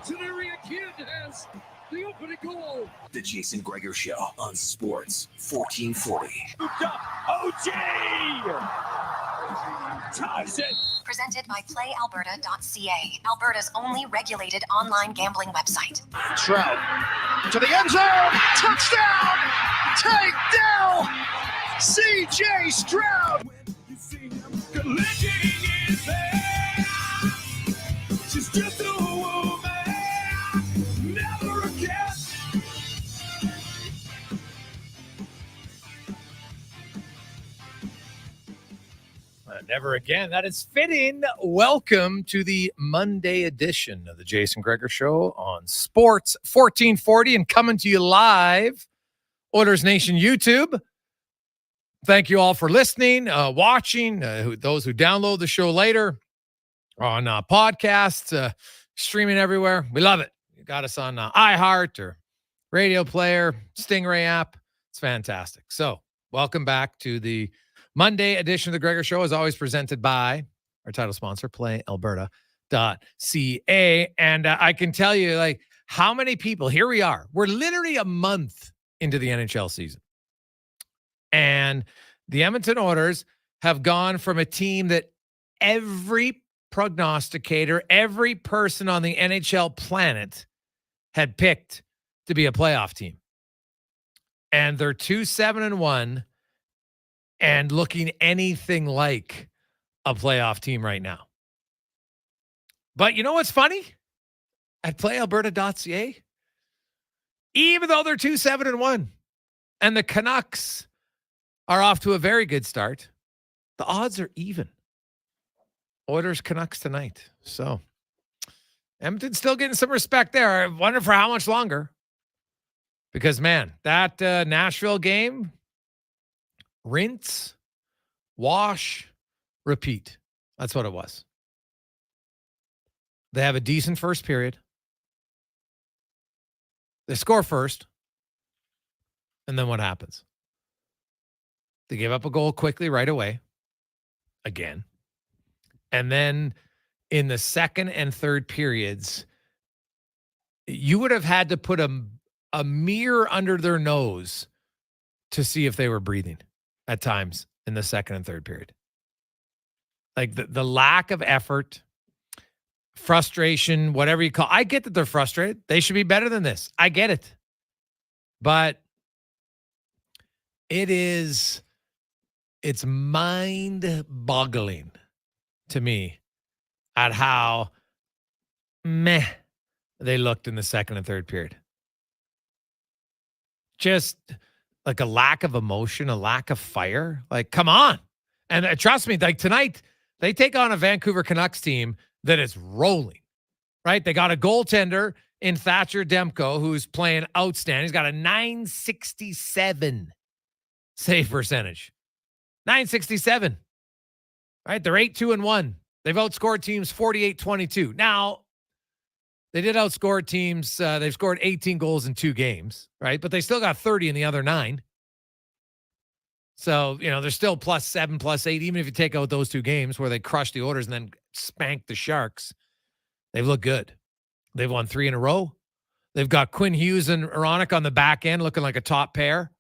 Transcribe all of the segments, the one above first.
Tanaria Kid has the opening goal. The Jason Gregor Show on Sports 1440. OJ ties it. Presented by PlayAlberta.ca, Alberta's only regulated online gambling website. Trout to the end zone. Touchdown! Takedown! C.J. Stroud. You see him collecting his hair. She's just a woman, never a cat. Never again. That is fitting. Welcome to the Monday edition of the Jason Gregor Show on Sports 1440 and coming to you live, Oilers Nation YouTube. Thank you all for listening, watching, those who download the show later on podcasts, streaming everywhere. We love it. You got us on iHeart or Radio Player, Stingray app. It's fantastic. So welcome back to the Monday edition of the Gregor Show, is always presented by our title sponsor, PlayAlberta.ca. And I can tell you, like, how many people, here we are. We're literally a month into the NHL season. And the Edmonton Oilers have gone from a team that every prognosticator, every person on the NHL planet had picked to be a playoff team. And they're 2-7-1. And looking anything like a playoff team right now. But you know what's funny? At PlayAlberta.ca, even though they're 2-7-1 and the Canucks are off to a very good start, the odds are even. Oilers Canucks tonight. So Edmonton's still getting some respect there. I wonder for how much longer. Because, man, that Nashville game, rinse, wash, repeat. That's what it was. They have a decent first period. They score first. And then what happens? They give up a goal quickly right away. Again. And then in the second and third periods, you would have had to put a mirror under their nose to see if they were breathing at times in the second and third period. Like the lack of effort, frustration, whatever you call. I get that they're frustrated. They should be better than this. I get it. But it's mind-boggling to me at how meh they looked in the second and third period. Just like a lack of emotion, a lack of fire. Like, come on. And trust me, like tonight, they take on a Vancouver Canucks team that is rolling, right? They got a goaltender in Thatcher Demko who's playing outstanding. He's got a .967 save percentage. .967. Right? They're 8-2-1. They've outscored teams 48-22. Now, they did outscore teams. They've scored 18 goals in 2 games, right? But they still got 30 in the other 9. So, they're still +7, +8, even if you take out those 2 games where they crushed the Oilers and then spanked the Sharks. They've looked good. They've won 3 in a row. They've got Quinn Hughes and Aronik on the back end looking like a top pair.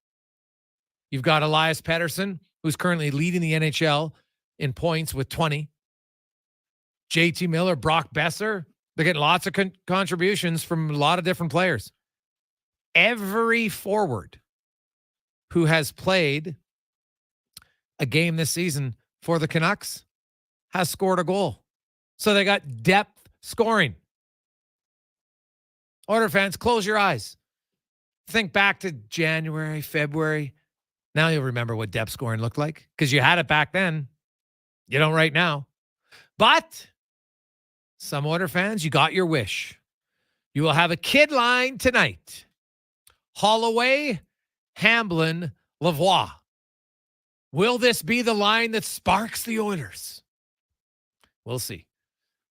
You've got Elias Pettersson, who's currently leading the NHL in points with 20. JT Miller, Brock Besser. They're getting lots of contributions from a lot of different players. Every forward who has played a game this season for the Canucks has scored a goal. So they got depth scoring. Oilers fans, close your eyes. Think back to January, February. Now you'll remember what depth scoring looked like because you had it back then. You don't right now. But some Oilers fans, you got your wish. You will have a kid line tonight. Holloway, Hamblin, Lavoie. Will this be the line that sparks the Oilers? We'll see.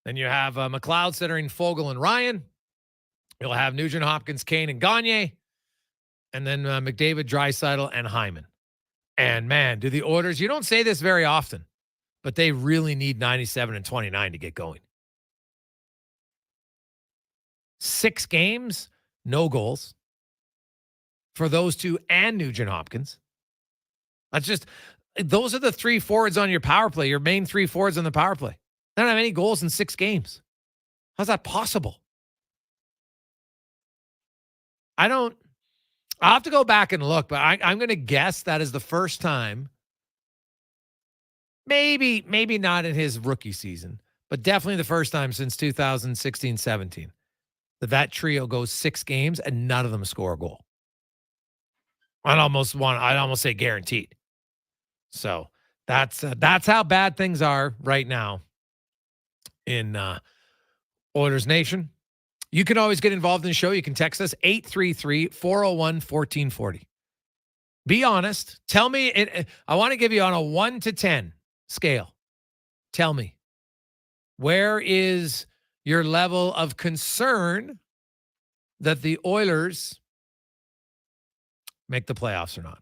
Then you have McLeod centering Fogle and Ryan. You'll have Nugent Hopkins, Kane, and Gagne. And then McDavid, Draisaitl, and Hyman. And man, do the Oilers, you don't say this very often, but they really need 97 and 29 to get going. 6 games, no goals for those two and Nugent Hopkins. Those are the 3 forwards on your power play, your main 3 forwards on the power play. They don't have any goals in 6 games. How's that possible? I'll have to go back and look, but I'm going to guess that is the first time, maybe not in his rookie season, but definitely the first time since 2016-17 that trio goes 6 games and none of them score a goal. I'd almost say guaranteed. So that's how bad things are right now in Oilers Nation. You can always get involved in the show. You can text us 833-401-1440. Be honest. Tell me. I want to give you on a 1 to 10 scale. Tell me, where is your level of concern that the Oilers make the playoffs or not?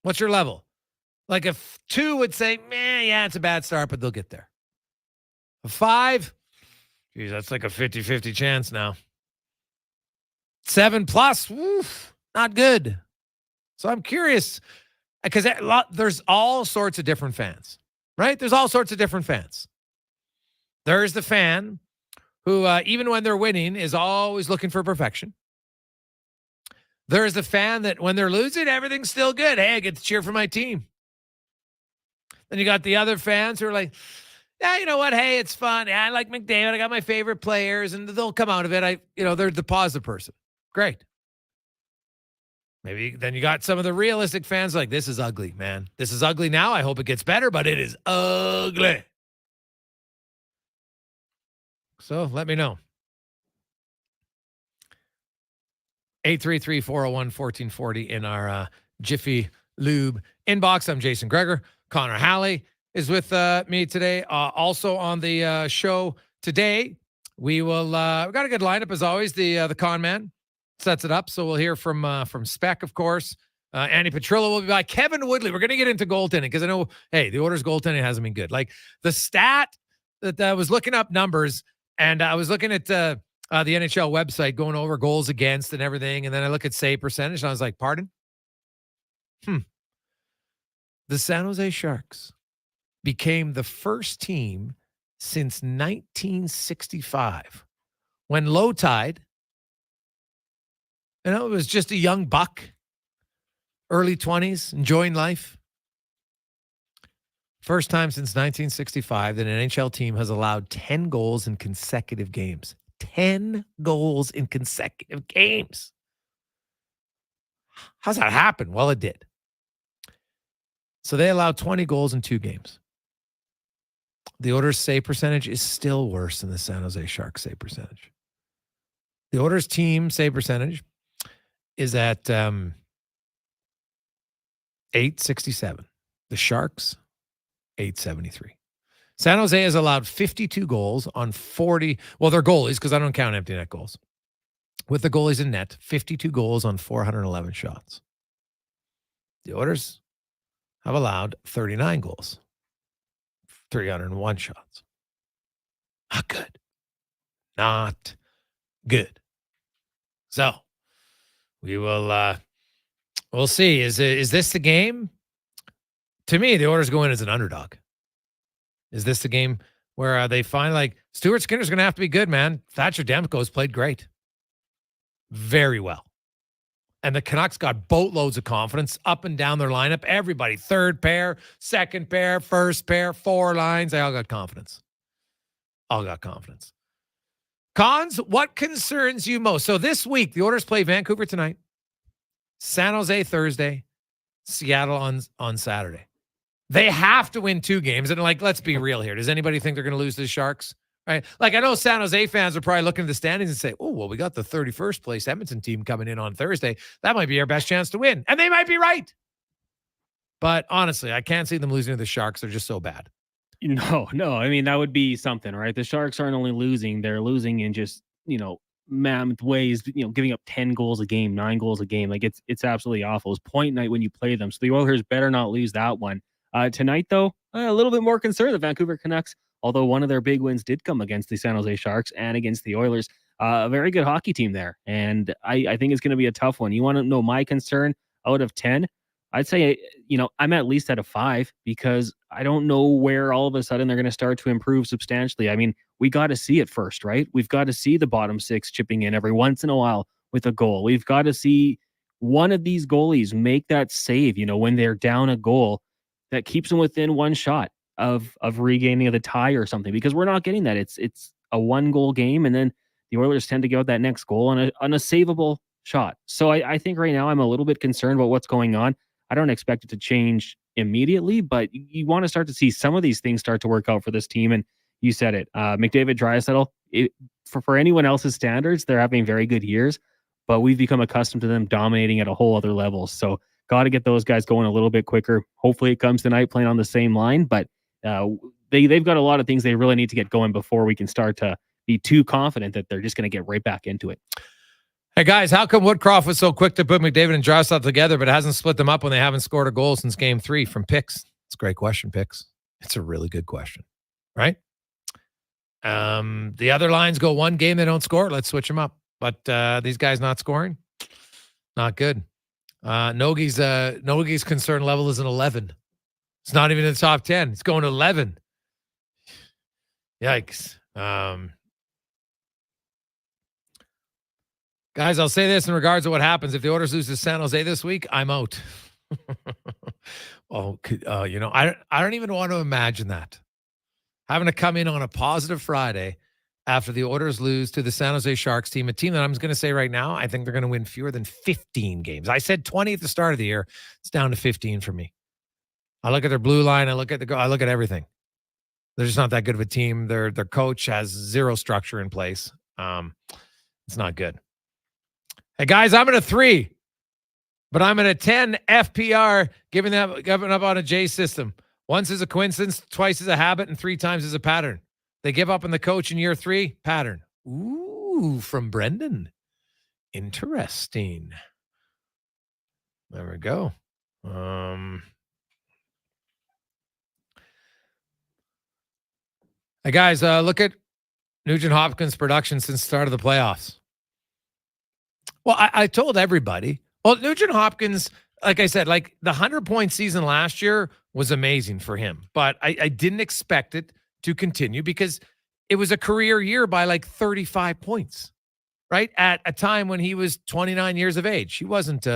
What's your level? Like if 2 would say, man, yeah, it's a bad start, but they'll get there. A 5, geez, that's like a 50-50 chance now. 7+, woof, not good. So I'm curious, because there's all sorts of different fans, right? There's all sorts of different fans. There's the fan who, even when they're winning, is always looking for perfection. There's the fan that when they're losing, everything's still good. Hey, I get to cheer for my team. Then you got the other fans who are like, yeah, you know what? Hey, it's fun. Yeah, I like McDavid. I got my favorite players, and they'll come out of it. They're the positive person. Great. Maybe then you got some of the realistic fans like, this is ugly, man. This is ugly now. I hope it gets better, but it is ugly. So let me know. 833-401-1440 in our Jiffy Lube inbox. I'm Jason Gregor. Connor Halley is with me today. Also on the show today, we will. We got a good lineup as always. The con man sets it up, so we'll hear from Spec, of course. Andi Petrillo will be by. Kevin Woodley. We're going to get into goaltending because I know, hey, the Oilers goaltending hasn't been good. Like the stat that I was looking up numbers, and I was looking at the NHL website, going over goals against and everything, and then I look at save percentage, and I was like, pardon? The San Jose Sharks became the first team since 1965 when Low Tide, it was just a young buck, early 20s, enjoying life. First time since 1965 that an NHL team has allowed 10 goals in consecutive games. 10 goals in consecutive games. How's that happen? Well, it did. So they allowed 20 goals in 2 games. The Oilers' save percentage is still worse than the San Jose Sharks' save percentage. The Oilers' team save percentage is at 867. The Sharks, 873. San Jose has allowed 52 goals on 40. Well, they're goalies because I don't count empty net goals. With the goalies in net, 52 goals on 411 shots. The Oilers have allowed 39 goals, 301 shots. Not good. Not good. So we will, we'll see. Is this the game? To me, the Oilers go in as an underdog. Is this the game where they find like Stuart Skinner's going to have to be good, man? Thatcher Demko's played great. Very well. And the Canucks got boatloads of confidence up and down their lineup. Everybody, third pair, second pair, first pair, 4 lines. They all got confidence. All got confidence. Cons, what concerns you most? So this week, the Oilers play Vancouver tonight, San Jose Thursday, Seattle on Saturday. They have to win 2 games. And like, let's be real here. Does anybody think they're going to lose to the Sharks? Right? Like, I know San Jose fans are probably looking at the standings and say, oh, well, we got the 31st place Edmonton team coming in on Thursday. That might be our best chance to win. And they might be right. But honestly, I can't see them losing to the Sharks. They're just so bad. No. I mean, that would be something, right? The Sharks aren't only losing, they're losing in just, mammoth ways, giving up 10 goals a game, 9 goals a game. Like it's absolutely awful. It's point night when you play them. So the Oilers better not lose that one. Tonight, though, a little bit more concerned. The Vancouver Canucks although one of their big wins did come against the San Jose Sharks and against the Oilers. A very good hockey team there. And I think it's going to be a tough one. You want to know my concern out of 10? I'd say, I'm at least at a 5 because I don't know where all of a sudden they're going to start to improve substantially. I mean, we got to see it first, right? We've got to see the bottom 6 chipping in every once in a while with a goal. We've got to see one of these goalies make that save, when they're down a goal that keeps them within one shot of regaining the tie or something, because we're not getting that. It's a 1-goal game, and then the Oilers tend to get out that next goal on a savable shot. So I think right now I'm a little bit concerned about what's going on. I don't expect it to change immediately, but you want to start to see some of these things start to work out for this team. And you said it, McDavid, Draisaitl, for anyone else's standards, they're having very good years, but we've become accustomed to them dominating at a whole other level. So got to get those guys going a little bit quicker. Hopefully it comes tonight playing on the same line, but they've got a lot of things they really need to get going before we can start to be too confident that they're just going to get right back into it. Hey, guys, how come Woodcroft was so quick to put McDavid and Draisaitl together, but hasn't split them up when they haven't scored a goal since Game 3 from Pix? It's a great question, Pix. It's a really good question, right? The other lines go one game, they don't score. Let's switch them up. But these guys not scoring, not good. Nogi's concern level is an 11. It's not even in the top 10. It's going to 11. Yikes. Guys, I'll say this in regards to what happens if the Oilers lose to San Jose this week. I'm out. I don't even want to imagine that. Having to come in on a positive Friday after the Oilers lose to the San Jose Sharks team, a team that I'm going to say right now, I think they're going to win fewer than 15 games. I said 20 at the start of the year. It's down to 15 for me. I look at their blue line. I look at everything. They're just not that good of a team. Their coach has zero structure in place. It's not good. Hey, guys, I'm at a 3, but I'm at a 10 FPR, giving up on a J system. Once is a coincidence, twice is a habit, and 3 times is a pattern. They give up on the coach in year 3, pattern. Ooh, from Brendan. Interesting. There we go. Hey, guys, look at Nugent Hopkins' production since the start of the playoffs. Well, I told everybody. Well, Nugent Hopkins, like I said, like the 100-point season last year was amazing for him. But I didn't expect it to continue because it was a career year by like 35 points, right? At a time when he was 29 years of age. He wasn't, he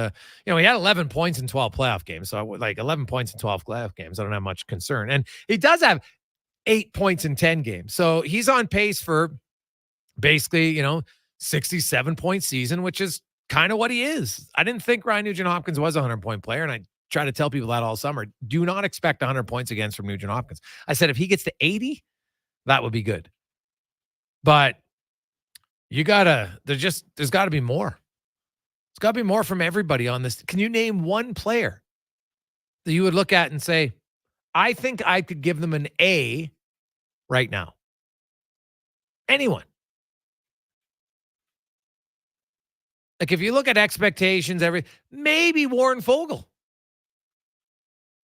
had 11 points in 12 playoff games. So like 11 points in 12 playoff games. I don't have much concern. And he does have 8 points in 10 games. So he's on pace for basically, 67-point season, which is kind of what he is. I didn't think Ryan Nugent-Hopkins was a 100-point player, and I try to tell people that all summer. Do not expect 100 points against from Nugent-Hopkins. I said if he gets to 80, that would be good. But there's got to be more. There's got to be more from everybody on this. Can you name one player that you would look at and say, I think I could give them an A right now? Anyone? Like if you look at expectations, maybe Warren Fogle.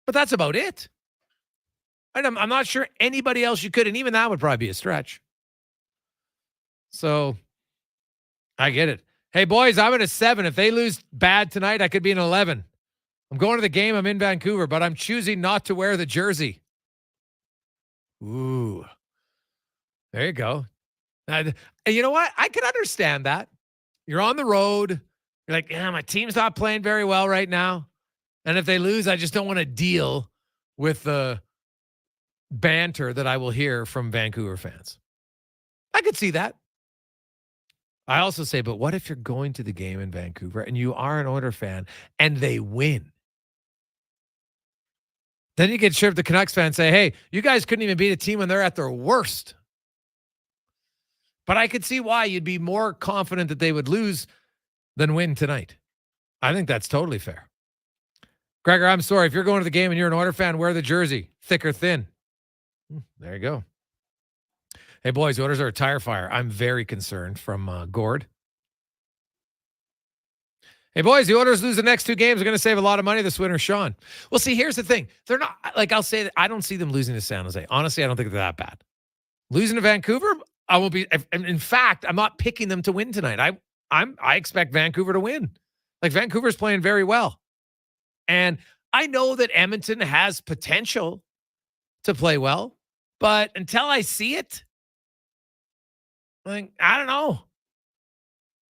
But that's about it. I'm not sure anybody else you could, and even that would probably be a stretch. So I get it. Hey, boys, I'm at a 7. If they lose bad tonight, I could be an 11. I'm going to the game. I'm in Vancouver, but I'm choosing not to wear the jersey. Ooh. There you go. And you know what? I can understand that. You're on the road. You're like, yeah, my team's not playing very well right now. And if they lose, I just don't want to deal with the banter that I will hear from Vancouver fans. I could see that. I also say, but what if you're going to the game in Vancouver and you are an Oilers fan and they win? Then you get shipped the Canucks fan and say, hey, you guys couldn't even beat a team when they're at their worst. But I could see why you'd be more confident that they would lose than win tonight. I think that's totally fair. Gregor, I'm sorry. If you're going to the game and you're an Oilers fan, wear the jersey, thick or thin. There you go. Hey, boys, Oilers are a tire fire. I'm very concerned from Gord. Hey, boys, the Oilers lose the next 2 games. They're going to save a lot of money this winter, Sean. Well, see, here's the thing. They're not, like I'll say that I don't see them losing to San Jose. Honestly, I don't think they're that bad. Losing to Vancouver, I will be. In fact, I'm not picking them to win tonight. I expect Vancouver to win. Like, Vancouver's playing very well. And I know that Edmonton has potential to play well, but until I see it, like, I don't know.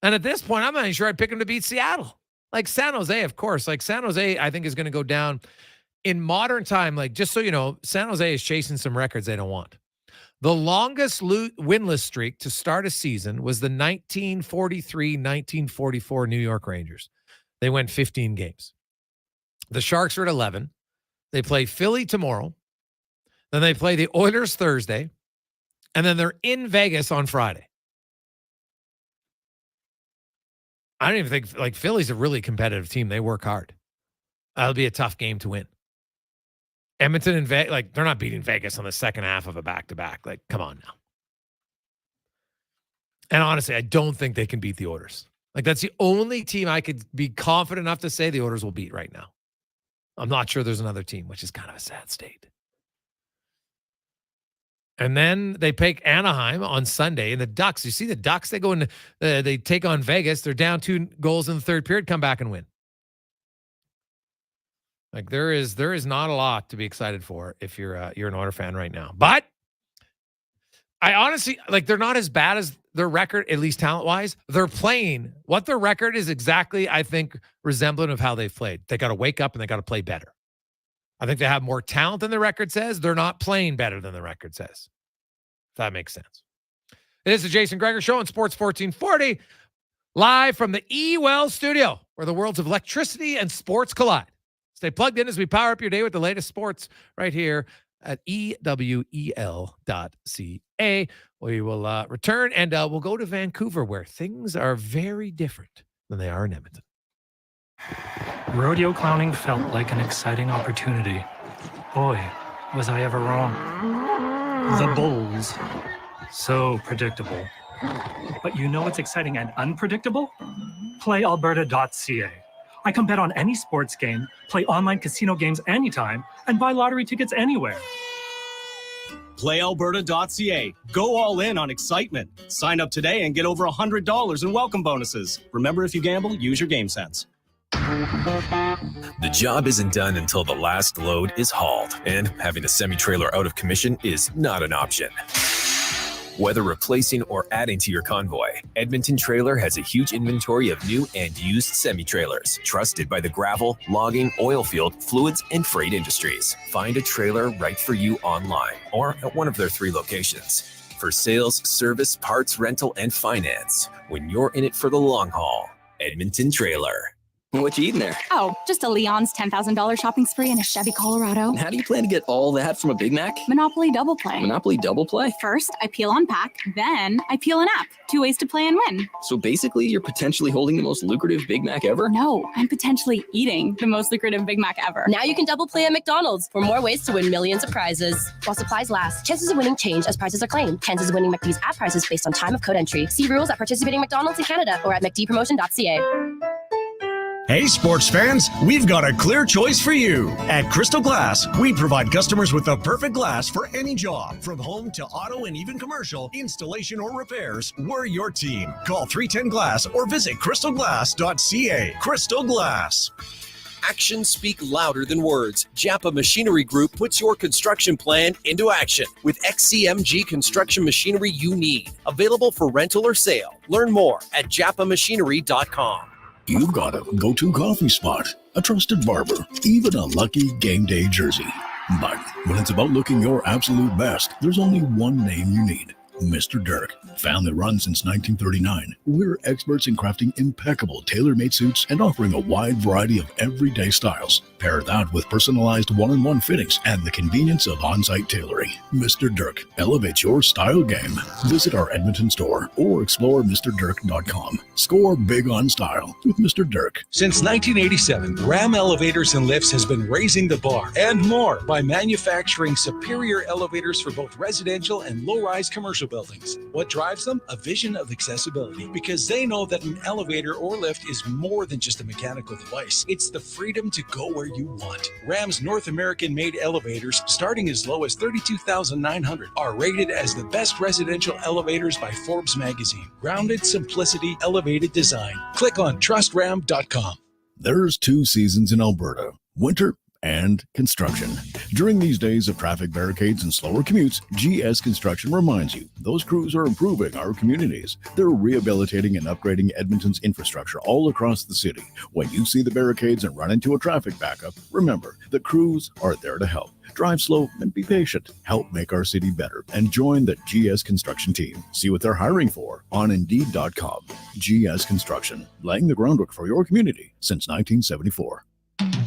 And at this point, I'm not even sure I'd pick them to beat Seattle. Like, San Jose, of course. Like, San Jose, I think, is going to go down in modern time. Like, just so you know, San Jose is chasing some records they don't want. The longest winless streak to start a season was the 1943-1944 New York Rangers. They went 15 games. The Sharks are at 11. They play Philly tomorrow. Then they play the Oilers Thursday. And then they're in Vegas on Friday. I don't even think, like, Philly's a really competitive team. They work hard. That'll be a tough game to win. Edmonton and Vegas, like, they're not beating Vegas on the second half of a back-to-back. Like, come on now. And honestly, I don't think they can beat the Oilers. Like, that's the only team I could be confident enough to say the Oilers will beat right now. I'm not sure there's another team, which is kind of a sad state. And then they pick Anaheim on Sunday. And the Ducks, you see the Ducks, they go into, they take on Vegas. They're down 2 goals in the third period, come back and win. Like, there is not a lot to be excited for if you're an Oilers fan right now. But I honestly, like, they're not as bad as their record, at least talent-wise. They're playing. What their record is exactly, I think, resemblant of how they've played. They got to wake up and they got to play better. I think they have more talent than the record says. They're not playing better than the record says. If that makes sense. It is the Jason Gregor Show on Sports 1440, live from the E-Well studio, where the worlds of electricity and sports collide. Stay plugged in as we power up your day with the latest sports right here at ewel.ca. We will return and we'll go to Vancouver, where things are very different than they are in Edmonton. Rodeo clowning felt like an exciting opportunity. Boy, was I ever wrong. The bulls. So predictable. But you know what's exciting and unpredictable? PlayAlberta.ca. I can bet on any sports game, play online casino games anytime, and buy lottery tickets anywhere. PlayAlberta.ca. Go all in on excitement. Sign up today and get over $100 in welcome bonuses. Remember, if you gamble, use your game sense. The job isn't done until the last load is hauled, and having a semi-trailer out of commission is not an option. Whether replacing or adding to your convoy, Edmonton Trailer has a huge inventory of new and used semi-trailers, trusted by the gravel, logging, oil field, fluids, and freight industries. Find a trailer right for you online or at one of their 3 locations. For sales, service, parts, rental, and finance, when you're in it for the long haul, Edmonton Trailer. What you eating there? Oh, just a Leon's $10,000 shopping spree in a Chevy Colorado. How do you plan to get all that from a Big Mac? Monopoly Double Play. Monopoly Double Play? First, I peel unpack, then I peel an app. 2 ways to play and win. So basically, you're potentially holding the most lucrative Big Mac ever? No, I'm potentially eating the most lucrative Big Mac ever. Now you can double play at McDonald's for more ways to win millions of prizes. While supplies last, chances of winning change as prizes are claimed. Chances of winning McD's app prizes based on time of code entry. See rules at participating McDonald's in Canada or at mcdpromotion.ca. Hey sports fans, we've got a clear choice for you. At Crystal Glass, we provide customers with the perfect glass for any job. From home to auto and even commercial, installation or repairs, we're your team. Call 310 Glass or visit crystalglass.ca. Crystal Glass. Actions speak louder than words. Japa Machinery Group puts your construction plan into action with XCMG construction machinery you need. Available for rental or sale. Learn more at japamachinery.com. You've got a go-to coffee spot, a trusted barber, even a lucky game day jersey. But when it's about looking your absolute best, there's only one name you need. Mr. Dirk. Family run since 1939, we're experts in crafting impeccable tailor-made suits and offering a wide variety of everyday styles. Pair that with personalized one-on-one fittings and the convenience of on-site tailoring. Mr. Dirk elevates your style game. Visit our Edmonton store or explore MrDirk.com. Score big on style with Mr. Dirk. Since 1987, Ram Elevators and Lifts has been raising the bar and more by manufacturing superior elevators for both residential and low-rise commercial buildings. What drives them? A vision of accessibility, because they know that an elevator or lift is more than just a mechanical device. It's the freedom to go where you want. Ram's North American-made elevators, starting as low as $32,900, are rated as the best residential elevators by Forbes magazine. Grounded simplicity, elevated design. Click on trustram.com. There's 2 seasons in Alberta, winter and construction. During these days of traffic barricades and slower commutes, GS Construction reminds you those crews are improving our communities. They're rehabilitating and upgrading Edmonton's infrastructure all across the city. When you see the barricades and run into a traffic backup, remember, the crews are there to help. Drive slow and be patient. Help make our city better and join the GS Construction team. See what they're hiring for on Indeed.com. GS Construction, laying the groundwork for your community since 1974.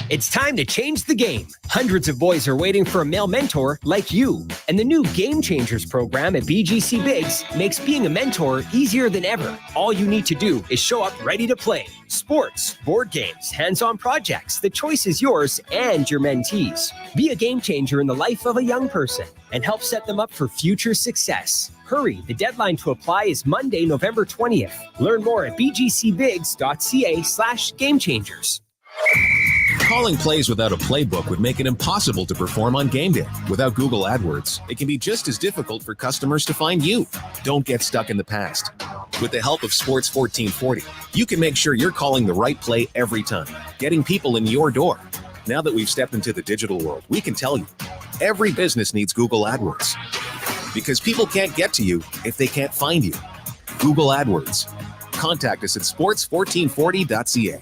It's time to change the game. Hundreds of boys are waiting for a male mentor like you. And the new Game Changers program at BGC Bigs makes being a mentor easier than ever. All you need to do is show up ready to play. Sports, board games, hands-on projects. The choice is yours and your mentees. Be a game changer in the life of a young person and help set them up for future success. Hurry, the deadline to apply is Monday, November 20th. Learn more at bgcbigs.ca/gamechangers. Calling plays without a playbook would make it impossible to perform on game day. Without Google AdWords, it can be just as difficult for customers to find you. Don't get stuck in the past. With the help of Sports 1440, you can make sure you're calling the right play every time, getting people in your door. Now that we've stepped into the digital world, we can tell you, every business needs Google AdWords. Because people can't get to you if they can't find you. Google AdWords. Contact us at sports1440.ca.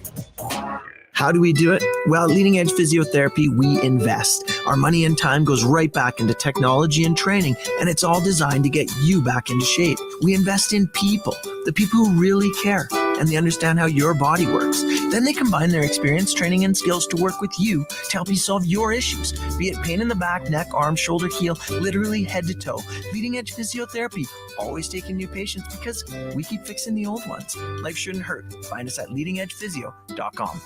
How do we do it? Well, at Leading Edge Physiotherapy, we invest. Our money and time goes right back into technology and training, and it's all designed to get you back into shape. We invest in people, the people who really care, and they understand how your body works. Then they combine their experience, training, and skills to work with you to help you solve your issues, be it pain in the back, neck, arm, shoulder, heel, literally head to toe. Leading Edge Physiotherapy, always taking new patients because we keep fixing the old ones. Life shouldn't hurt. Find us at leadingedgephysio.com.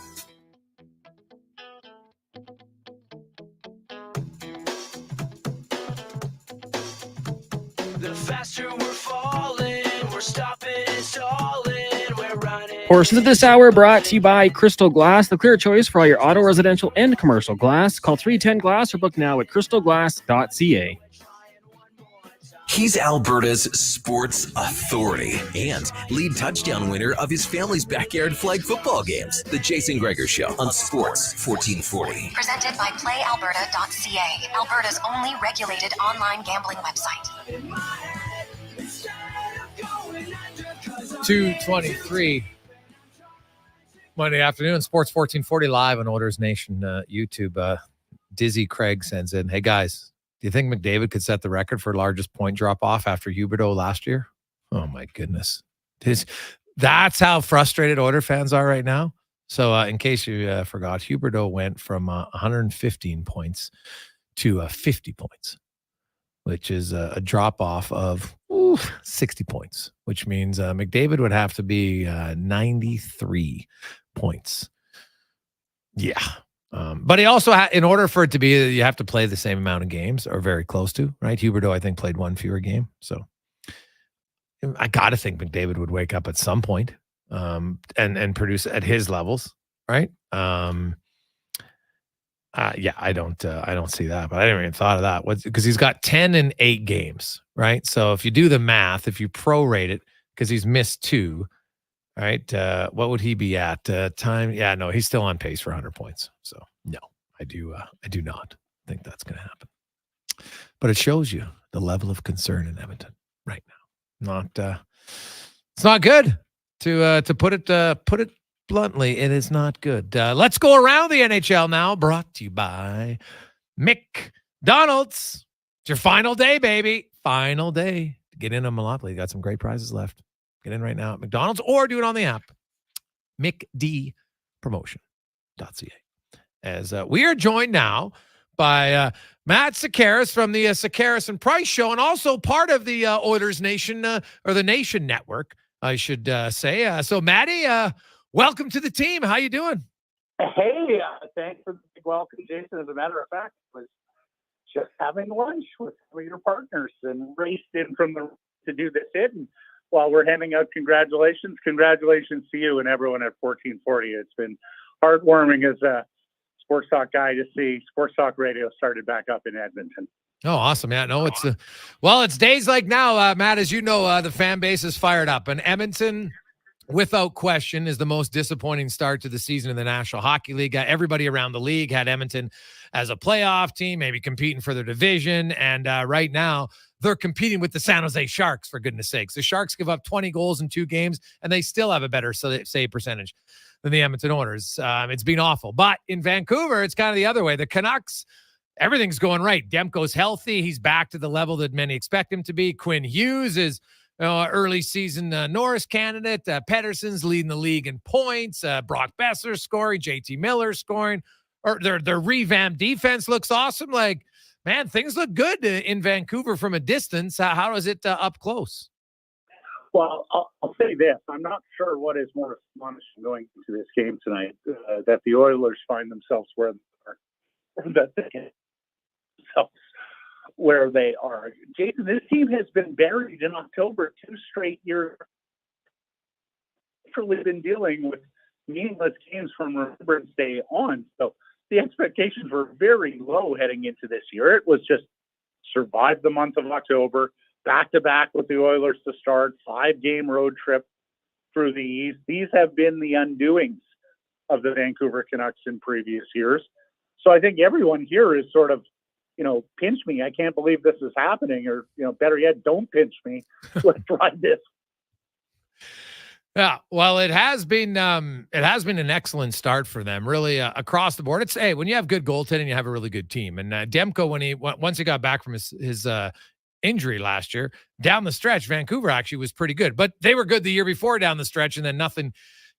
The faster we're falling, we're stopping and stalling, we're running. Portions of this hour brought to you by Crystal Glass, the clear choice for all your auto, residential, and commercial glass. Call 310 Glass or book now at crystalglass.ca. He's Alberta's sports authority and lead touchdown winner of his family's backyard flag football games. The Jason Gregor Show on Sports 1440. Presented by PlayAlberta.ca, Alberta's only regulated online gambling website. 2:23 Monday afternoon, Sports 1440 live on Oilers Nation YouTube. Dizzy Craig sends in, hey guys, do you think McDavid could set the record for largest point drop-off after Huberdeau last year? Oh, my goodness. That's how frustrated Oilers fans are right now. So in case you forgot, Huberdeau went from 115 points to 50 points, which is a drop-off of 60 points, which means McDavid would have to be 93 points. Yeah. But he also, in order for it to be, you have to play the same amount of games or very close to, right? Huberdeau, I think, played one fewer game. So I got to think McDavid would wake up at some point and produce at his levels, right? Yeah, I don't see that, but I didn't even thought of that. Because he's got 10 and 8 games, right? So if you do the math, if you prorate it, because he's missed 2, right? What would he be at time? Yeah, no, he's still on pace for 100 points. So no, I do not think that's going to happen. But it shows you the level of concern in Edmonton right now. It's not good to put it bluntly. It is not good. Let's go around the NHL now. Brought to you by McDonald's. It's your final day, baby. Final day. Get in on Monopoly. You got some great prizes left. Get in right now at McDonald's or do it on the app. McDpromotion.ca. As we are joined now by Matt Sekeres from the Sekeres and Price Show, and also part of the Oilers Nation or the Nation Network, I should say. So, Matty, welcome to the team. How you doing? Hey, thanks for the big welcome, Jason. As a matter of fact, I was just having lunch with some of your partners and raced in from the to do this hit. And while we're handing out congratulations to you and everyone at 1440. It's been heartwarming as a sports talk guy to see sports talk radio started back up in Edmonton. Oh, awesome. Yeah, no, it's days like now, Matt, as you know, the fan base is fired up, and Edmonton, without question, is the most disappointing start to the season in the National Hockey League. Everybody around the league had Edmonton as a playoff team, maybe competing for their division. And right now they're competing with the San Jose Sharks, for goodness sakes. The Sharks give up 20 goals in 2 games, and they still have a better save percentage than the Edmonton Oilers. It's been awful. But in Vancouver, it's kind of the other way. The Canucks, everything's going right. Demko's healthy. He's back to the level that many expect him to be. Quinn Hughes is early season Norris candidate. Pedersen's leading the league in points. Brock Besser scoring. JT Miller scoring. Or their revamped defense looks awesome. Like, man, things look good in Vancouver from a distance. How is it up close? Well, I'll say this. I'm not sure what is more astonishing going into this game tonight, that the Oilers find themselves where they are, that they get themselves where they are. Jason, this team has been buried in October 2 straight years. Literally been dealing with meaningless games from Remembrance Day on. So the expectations were very low heading into this year. It was just survive the month of October, back-to-back with the Oilers to start, 5-game road trip through the East. These have been the undoings of the Vancouver Canucks in previous years. So I think everyone here is sort of, pinch me. I can't believe this is happening. Or, better yet, don't pinch me. Let's ride this. Yeah, well, it has been an excellent start for them, really across the board. It's when you have good goaltending, you have a really good team. And Demko, once he got back from his injury last year, down the stretch, Vancouver actually was pretty good. But they were good the year before down the stretch, and then nothing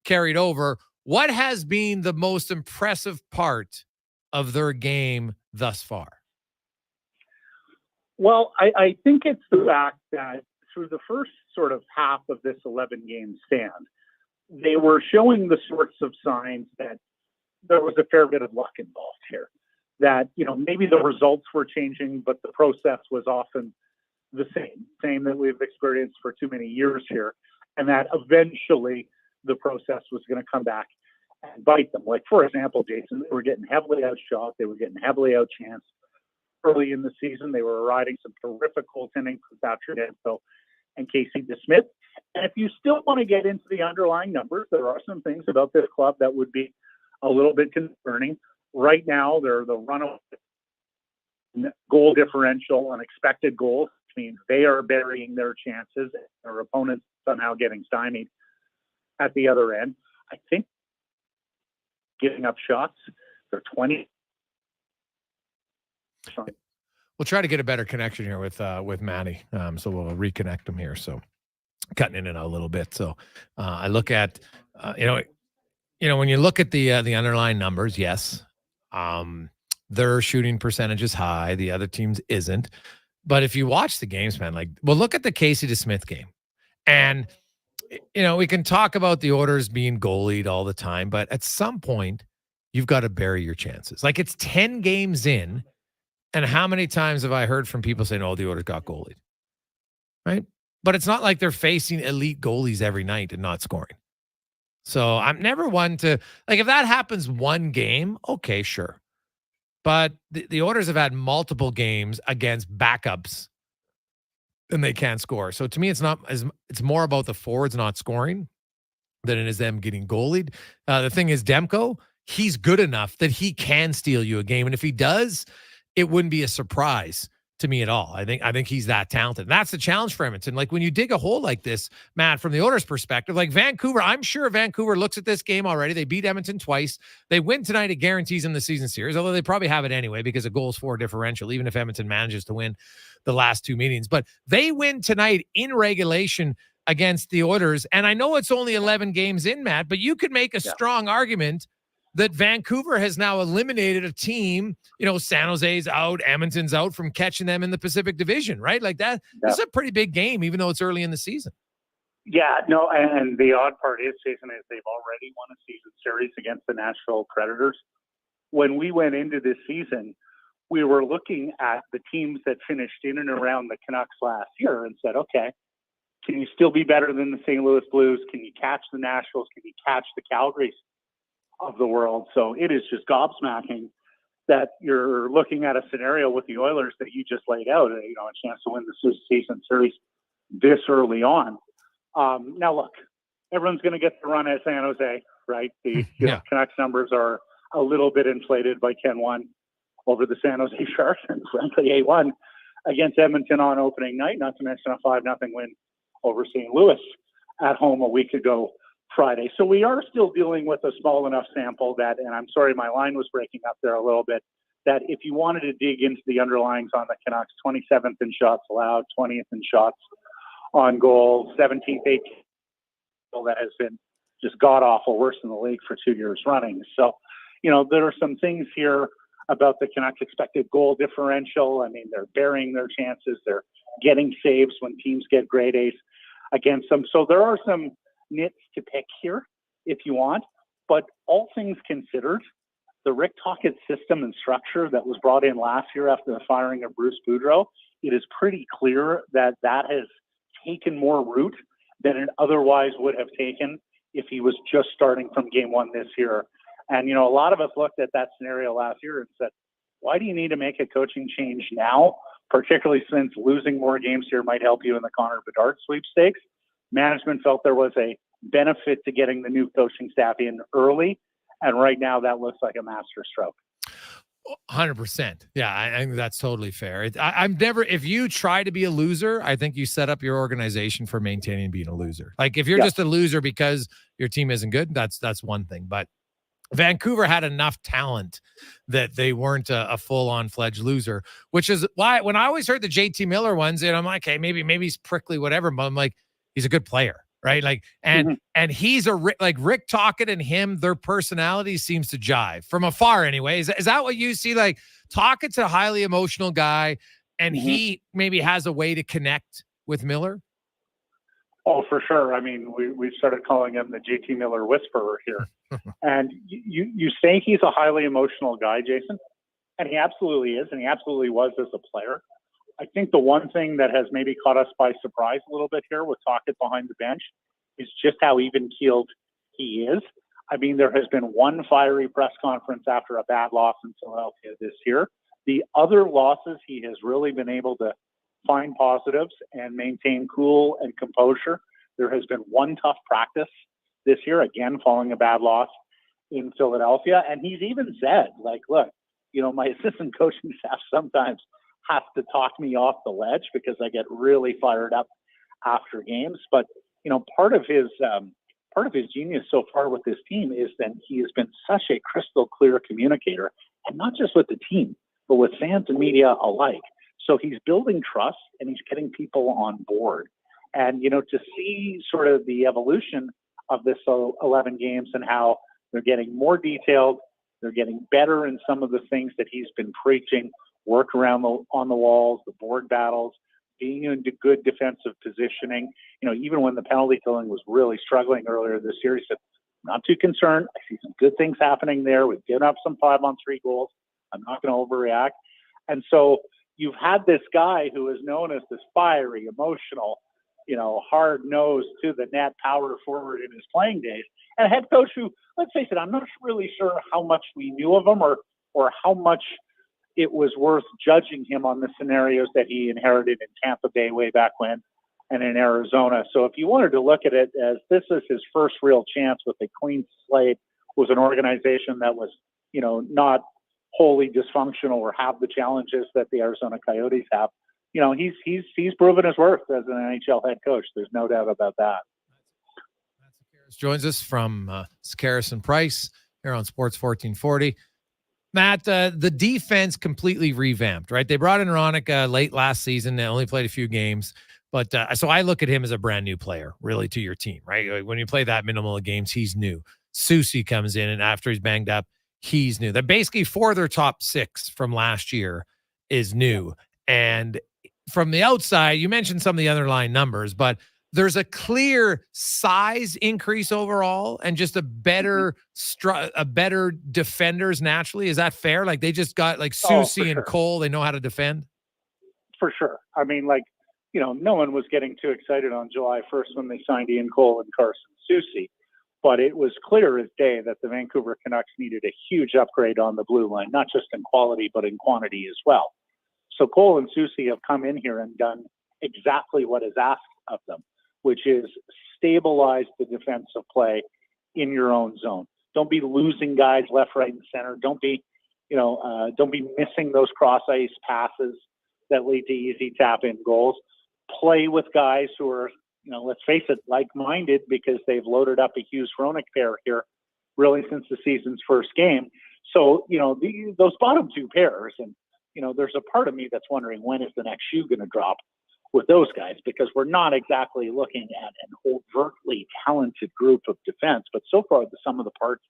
carried over. What has been the most impressive part of their game thus far? Well, I think it's the fact that through the first sort of half of this 11-game stand, they were showing the sorts of signs that there was a fair bit of luck involved here. That, maybe the results were changing, but the process was often the same that we've experienced for too many years here. And that eventually the process was going to come back and bite them. Like, for example, Jason, they were getting heavily outshot. They were getting heavily outchanced early in the season. They were riding some terrific goaltending from Patrick Edmonton and Casey DeSmith. And if you still want to get into the underlying numbers, there are some things about this club that would be a little bit concerning. Right now, they're the runaway goal differential on expected goals, which means they are burying their chances. Their opponents somehow getting stymied at the other end. I think giving up shots, they're 20. We'll try to get a better connection here with Manny. So we'll reconnect him here. So cutting in and out a little bit. So I look at, when you look at the underlying numbers, yes, their shooting percentage is high. The other team's isn't. But if you watch the games, man, look at the Casey DeSmith game. And, we can talk about the Oilers being goalied all the time, but at some point you've got to bury your chances. Like, it's 10 games in. And how many times have I heard from people saying, oh, the Oilers got goalied, right? But it's not like they're facing elite goalies every night and not scoring. So I'm never one to, if that happens one game, okay, sure. But the Oilers have had multiple games against backups and they can't score. So to me, it's more about the forwards not scoring than it is them getting goalied. The thing is, Demko, he's good enough that he can steal you a game. And if he does, it wouldn't be a surprise to me at all. I think he's that talented. And that's the challenge for Edmonton. Like, when you dig a hole like this, Matt, from the Oilers' perspective, like Vancouver, I'm sure Vancouver looks at this game already. They beat Edmonton twice. They win tonight. It guarantees them the season series, although they probably have it anyway because of goals for differential, even if Edmonton manages to win the last 2 meetings. But they win tonight in regulation against the Oilers. And I know it's only 11 games in, Matt, but you could make a strong argument that Vancouver has now eliminated a team, San Jose's out, Edmonton's out, from catching them in the Pacific Division, right? Like that. Yeah. This is a pretty big game, even though it's early in the season. Yeah, no, and the odd part is, Jason, is they've already won a season series against the Nashville Predators. When we went into this season, we were looking at the teams that finished in and around the Canucks last year and said, okay, Can you still be better than the St. Louis Blues? Can you catch the Nashvilles? Can you catch the Calgarys of the world? So it is just gobsmacking that you're looking at a scenario with the Oilers that you just laid out, a chance to win the season series this early on. Now, look, everyone's going to get the run at San Jose, right? The Canucks numbers are a little bit inflated by 10-1 over the San Jose Sharks, and frankly, 8-1 against Edmonton on opening night, not to mention a 5-0 win over St. Louis at home a week ago Friday. So we are still dealing with a small enough sample that, and I'm sorry my line was breaking up there a little bit, that if you wanted to dig into the underlyings on the Canucks, 27th in shots allowed, 20th in shots on goal, 17th, 18th, that has been just god-awful, worse than the league for 2 years running. So, there are some things here about the Canucks' expected goal differential. I mean, they're burying their chances. They're getting saves when teams get grade A's against them. So there are some nits to pick here if you want. But all things considered, the Rick Tocchet system and structure that was brought in last year after the firing of Bruce Boudreau, it is pretty clear that has taken more root than it otherwise would have taken if he was just starting from game one this year. And, a lot of us looked at that scenario last year and said, why do you need to make a coaching change now, particularly since losing more games here might help you in the Connor Bedard sweepstakes? Management felt there was a benefit to getting the new coaching staff in early, and right now that looks like a master stroke. 100%. Yeah, I think that's totally fair. I'm never, if you try to be a loser, I think you set up your organization for maintaining being a loser. Like if you're just a loser because your team isn't good, that's one thing. But Vancouver had enough talent that they weren't a full-on fledged loser, which is why when I always heard the JT Miller ones, I'm like, hey, maybe he's prickly, whatever. But I'm like, he's a good player, right? Like, and he's like Rick Tocchet and him, their personality seems to jive from afar anyway. Is that what you see? Like Tocquet's a highly emotional guy, and he maybe has a way to connect with Miller. Oh, for sure. I mean, we started calling him the JT Miller whisperer here. And you say he's a highly emotional guy, Jason, and he absolutely is, and he absolutely was as a player. I think the one thing that has maybe caught us by surprise a little bit here with Tocchet behind the bench is just how even-keeled he is. I mean, there has been one fiery press conference after a bad loss in Philadelphia this year. The other losses, he has really been able to find positives and maintain cool and composure. There has been one tough practice this year, again, following a bad loss in Philadelphia. And he's even said, like, look, my assistant coaching staff sometimes has to talk me off the ledge because I get really fired up after games. But, part of his genius so far with this team is that he has been such a crystal clear communicator, and not just with the team, but with fans and media alike. So he's building trust and he's getting people on board. And, to see sort of the evolution of this 11 games and how they're getting more detailed, they're getting better in some of the things that he's been preaching, work around on the walls, the board battles, being into good defensive positioning. Even when the penalty killing was really struggling earlier this year, he said, I'm not too concerned. I see some good things happening there. We've given up some 5-on-3 goals. I'm not going to overreact. And so you've had this guy who is known as this fiery, emotional, hard-nosed to the net power forward in his playing days, and a head coach who, let's face it, I'm not really sure how much we knew of him or how much it was worth judging him on the scenarios that he inherited in Tampa Bay way back when and in Arizona. So if you wanted to look at it as this is his first real chance with a clean slate, was an organization that was, not wholly dysfunctional or have the challenges that the Arizona Coyotes have, he's proven his worth as an NHL head coach. There's no doubt about that. Matt Sekeres joins us from Sekeres and Price here on Sports 1440. Matt, the defense completely revamped, right? They brought in Ronica late last season. They only played a few games. But so I look at him as a brand new player, really, to your team, right? Like when you play that minimal of games, he's new. Susie comes in, and after he's banged up, he's new. That basically 4 of their top 6 from last year is new. And from the outside, you mentioned some of the underlying numbers, but there's a clear size increase overall and just a better defenders naturally. Is that fair? Like they just got like Susie and Cole, they know how to defend? For sure. I mean, like, no one was getting too excited on July 1st when they signed Ian Cole and Carson Soucy. But it was clear as day that the Vancouver Canucks needed a huge upgrade on the blue line, not just in quality, but in quantity as well. So Cole and Soucy have come in here and done exactly what is asked of them, which is stabilize the defensive play in your own zone. Don't be losing guys left, right, and center. Don't be missing those cross ice passes that lead to easy tap in goals. Play with guys who are, let's face it, like-minded, because they've loaded up a Hughes-Hronek pair here really since the season's first game. So, those bottom two pairs, and, there's a part of me that's wondering, when is the next shoe going to drop with those guys? Because we're not exactly looking at an overtly talented group of defense, but so far the sum of the parts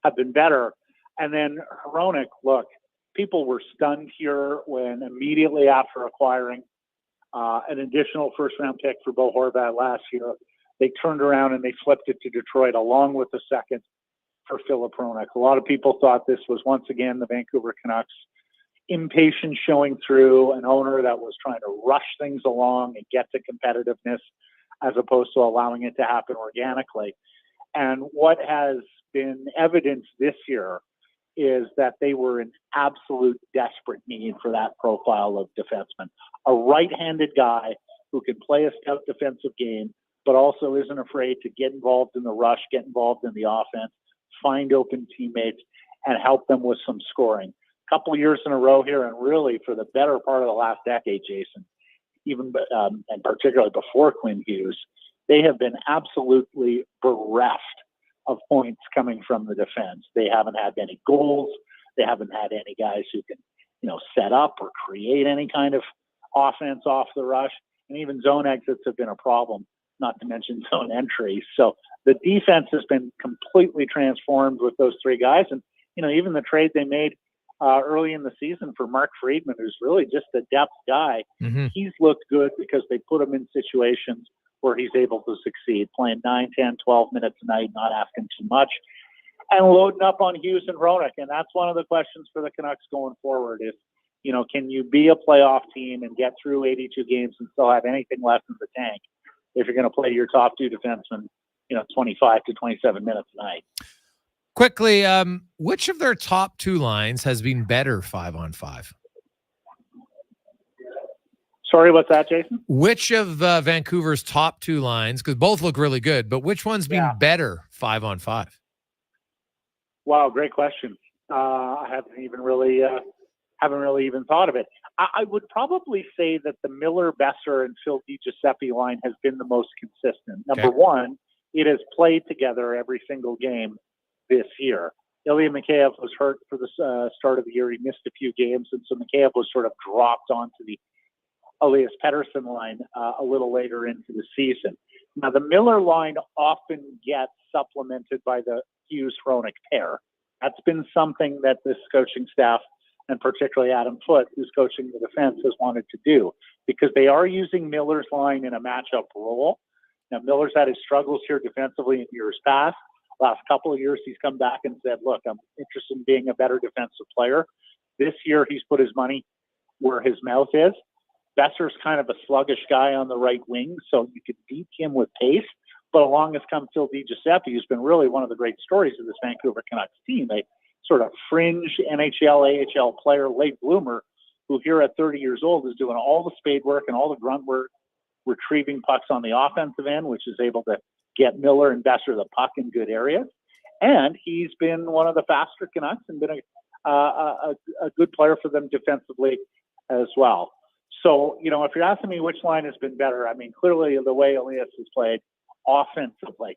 have been better. And then Hronek, look, people were stunned here when immediately after acquiring an additional first-round pick for Bo Horvat last year, they turned around and they flipped it to Detroit along with the second for Philip Hronek. A lot of people thought this was once again the Vancouver Canucks impatience showing through, an owner that was trying to rush things along and get to competitiveness as opposed to allowing it to happen organically. And what has been evidenced this year is that they were in absolute desperate need for that profile of defenseman. A right-handed guy who can play a stout defensive game, but also isn't afraid to get involved in the rush, get involved in the offense, find open teammates, and help them with some scoring. A couple of years in a row here, and really for the better part of the last decade, Jason, even and particularly before Quinn Hughes, they have been absolutely bereft of points coming from the defense. They haven't had any goals. They haven't had any guys who can, set up or create any kind of offense off the rush. And even zone exits have been a problem, not to mention zone entries. So the defense has been completely transformed with those three guys. And, even the trade they made early in the season for Mark Friedman, who's really just a depth guy, he's looked good because they put him in situations where he's able to succeed, playing 9, 10, 12 minutes a night, not asking too much, and loading up on Hughes and Hronek. And that's one of the questions for the Canucks going forward is, can you be a playoff team and get through 82 games and still have anything left in the tank if you're going to play your top two defensemen, 25 to 27 minutes a night? Quickly, which of their top two lines has been better 5-on-5? Sorry, what's that, Jason? Which of Vancouver's top two lines, because both look really good, but which one's been better 5-on-5? Wow, great question. I haven't really even thought of it. I would probably say that the Miller, Besser, and Phil DiGiuseppe line has been the most consistent. Number one, it has played together every single game this year. Ilya Mikheyev was hurt for the start of the year. He missed a few games, and so Mikheyev was sort of dropped onto the Elias Pettersson line a little later into the season. Now, the Miller line often gets supplemented by the Hughes-Hronek pair. That's been something that this coaching staff, and particularly Adam Foote, who's coaching the defense, has wanted to do, because they are using Miller's line in a matchup role. Now, Miller's had his struggles here defensively in years past. Last couple of years, he's come back and said, look, I'm interested in being a better defensive player. This year, he's put his money where his mouth is. Besser's kind of a sluggish guy on the right wing, so you could beat him with pace. But along has come Phil DiGiuseppe, who's been really one of the great stories of this Vancouver Canucks team, a sort of fringe NHL, AHL player, late bloomer, who here at 30 years old is doing all the spade work and all the grunt work, retrieving pucks on the offensive end, which is able to get Miller and Besser the puck in good areas. And he's been one of the faster Canucks and been a good player for them defensively as well. So, if you're asking me which line has been better, I mean, clearly the way Elias has played offensively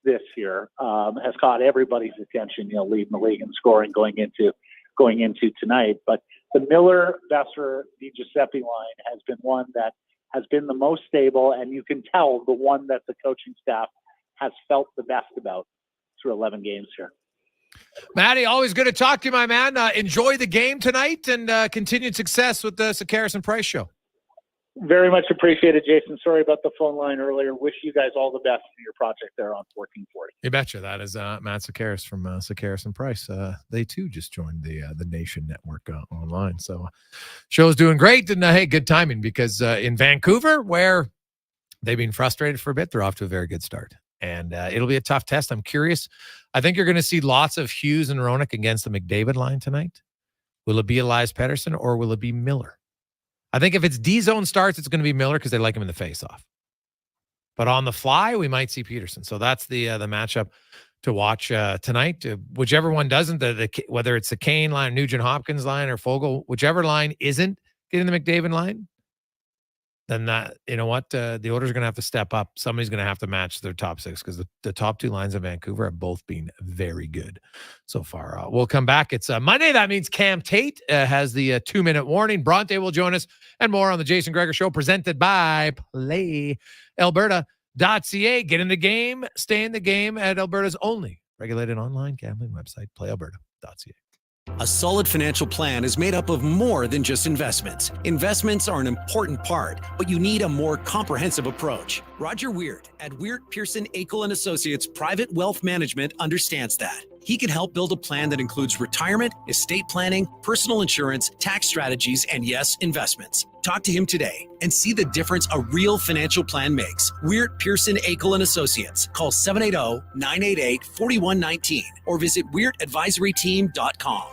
this year has caught everybody's attention, leading the league in scoring going into tonight. But the Miller, Besser, DiGiuseppe line has been one that has been the most stable, and you can tell the one that the coaching staff has felt the best about through 11 games here. Matty, always good to talk to you, my man. Enjoy the game tonight and continued success with the Sekeres and Price show. Very much appreciated, Jason. Sorry about the phone line earlier. Wish you guys all the best in your project there on 1440. You betcha. That is Matt Sekeres from Sekeres and Price. They too just joined the Nation Network online. So show's doing great. And hey, good timing because in Vancouver, where they've been frustrated for a bit, they're off to a very good start. And it'll be a tough test. I'm curious. I think you're going to see lots of Hughes and Roenick against the McDavid line tonight. Will it be Elias Pettersson or will it be Miller? I think if it's D-zone starts, it's going to be Miller because they like him in the face-off. But on the fly, we might see Peterson. So that's the matchup to watch tonight. Whichever one doesn't, whether it's the Kane line, Nugent Hopkins line, or Fogle, whichever line isn't getting the McDavid line, then that, you know what, the Oilers are going to have to step up. Somebody's going to have to match their top six because the top two lines of Vancouver have both been very good so far. We'll come back. It's Monday. That means Cam Tate has the 2-minute warning. Bronte will join us and more on the Jason Gregor Show presented by PlayAlberta.ca. Get in the game, stay in the game at Alberta's only regulated online gambling website, PlayAlberta.ca. A solid financial plan is made up of more than just investments. Investments are an important part, but you need a more comprehensive approach. Roger Weird at Weird Pearson Akel & Associates Private Wealth Management understands that. He can help build a plan that includes retirement, estate planning, personal insurance, tax strategies, and yes, investments. Talk to him today and see the difference a real financial plan makes. Weird Pearson Akel & Associates. Call 780-988-4119 or visit weirdadvisoryteam.com.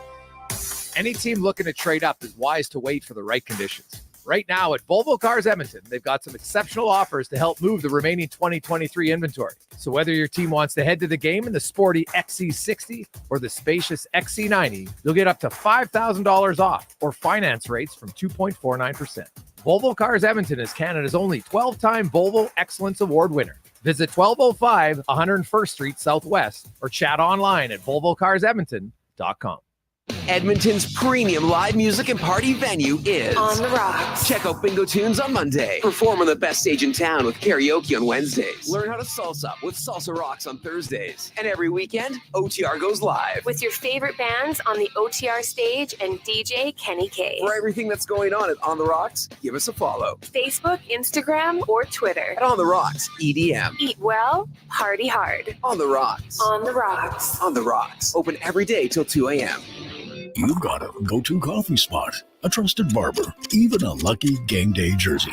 Any team looking to trade up is wise to wait for the right conditions. Right now at Volvo Cars Edmonton, they've got some exceptional offers to help move the remaining 2023 inventory. So whether your team wants to head to the game in the sporty XC60 or the spacious XC90, you'll get up to $5,000 off or finance rates from 2.49%. Volvo Cars Edmonton is Canada's only 12-time Volvo Excellence Award winner. Visit 1205 101st Street Southwest or chat online at volvocarsedmonton.com. Edmonton's premium live music and party venue is On the Rocks. Check out Bingo Tunes on Monday. Perform on the best stage in town with karaoke on Wednesdays. Learn how to salsa with Salsa Rocks on Thursdays. And every weekend, OTR goes live. With your favorite bands on the OTR stage and DJ Kenny K. For everything that's going on at On the Rocks, give us a follow. Facebook, Instagram, or Twitter. At On the Rocks, EDM. Eat well, party hard. On the Rocks. On the Rocks. On the Rocks. Open every day till 2 a.m. You've got a go-to coffee spot, a trusted barber, even a lucky game day jersey.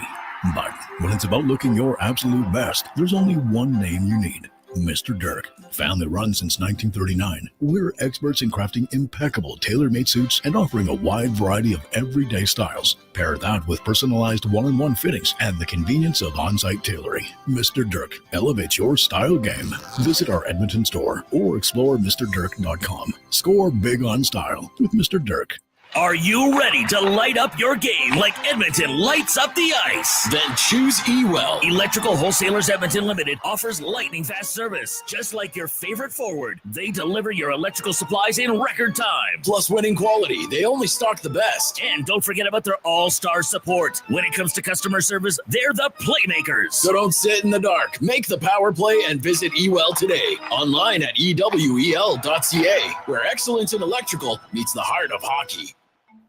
But when it's about looking your absolute best, there's only one name you need. Mr. Dirk. Family run since 1939, we're experts in crafting impeccable tailor-made suits and offering a wide variety of everyday styles. Pair that with personalized one-on-one fittings and the convenience of on-site tailoring. Mr. Dirk elevates your style game. Visit our Edmonton store or explore MrDirk.com. Score big on style with Mr. Dirk. Are you ready to light up your game like Edmonton lights up the ice? Then choose eWell. Electrical Wholesalers Edmonton Limited offers lightning fast service. Just like your favorite forward, they deliver your electrical supplies in record time. Plus winning quality. They only stock the best. And don't forget about their all-star support. When it comes to customer service, they're the playmakers. So don't sit in the dark. Make the power play and visit eWell today. Online at ewel.ca, where excellence in electrical meets the heart of hockey.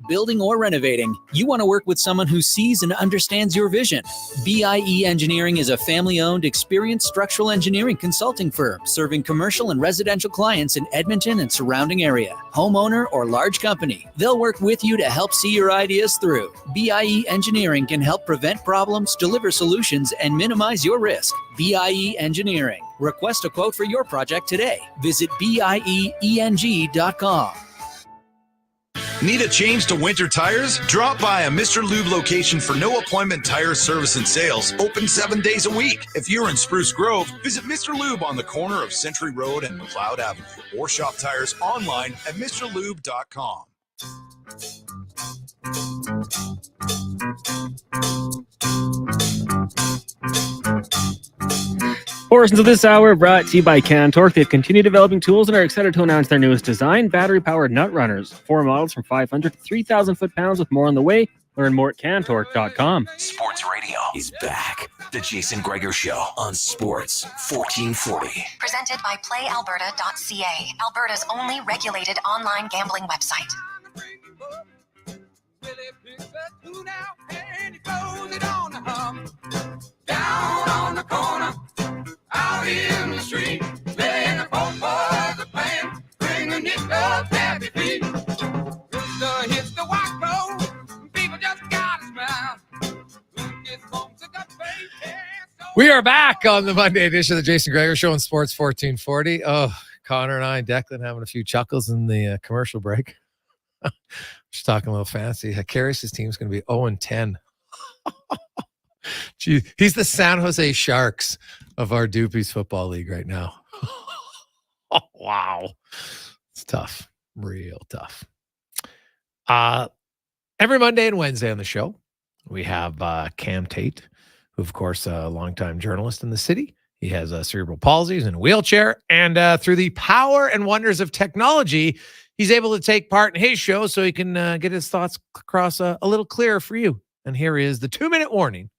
Building or renovating, you want to work with someone who sees and understands your vision. BIE Engineering is a family-owned, experienced structural engineering consulting firm serving commercial and residential clients in Edmonton and surrounding area. Homeowner or large company, they'll work with you to help see your ideas through. BIE Engineering can help prevent problems, deliver solutions, and minimize your risk. BIE Engineering. Request a quote for your project today. Visit BIEENG.com. Need a change to winter tires? Drop by a Mr. Lube location for no appointment tire service and sales. Open 7 days a week. If you're in Spruce Grove, visit Mr. Lube on the corner of Century Road and McLeod Avenue. Or shop tires online at MrLube.com. Portions of this hour brought to you by Cantork. They've continued developing tools and are excited to announce their newest design, battery-powered nut runners. 4 models from 500 to 3,000 foot-pounds with more on the way. Learn more at Cantork.com. Sports Radio is back. The Jason Gregor Show on Sports 1440. Presented by PlayAlberta.ca, Alberta's only regulated online gambling website. Willie picks that tune out and he throws it on. We are back on the Monday edition of the Jason Gregor Show on Sports 1440. Oh, Connor and I, Declan, having a few chuckles in the commercial break. Just talking a little fancy. Sekeres' team's going to be 0-10. Gee, he's the San Jose Sharks of our Doopies Football League right now. Oh, wow. It's tough. Real tough. Every Monday and Wednesday on the show, we have Cam Tate, who, of course, a longtime journalist in the city. He has cerebral palsy. He's in a wheelchair. And through the power and wonders of technology, he's able to take part in his show so he can get his thoughts across a little clearer for you. And here is the 2-minute warning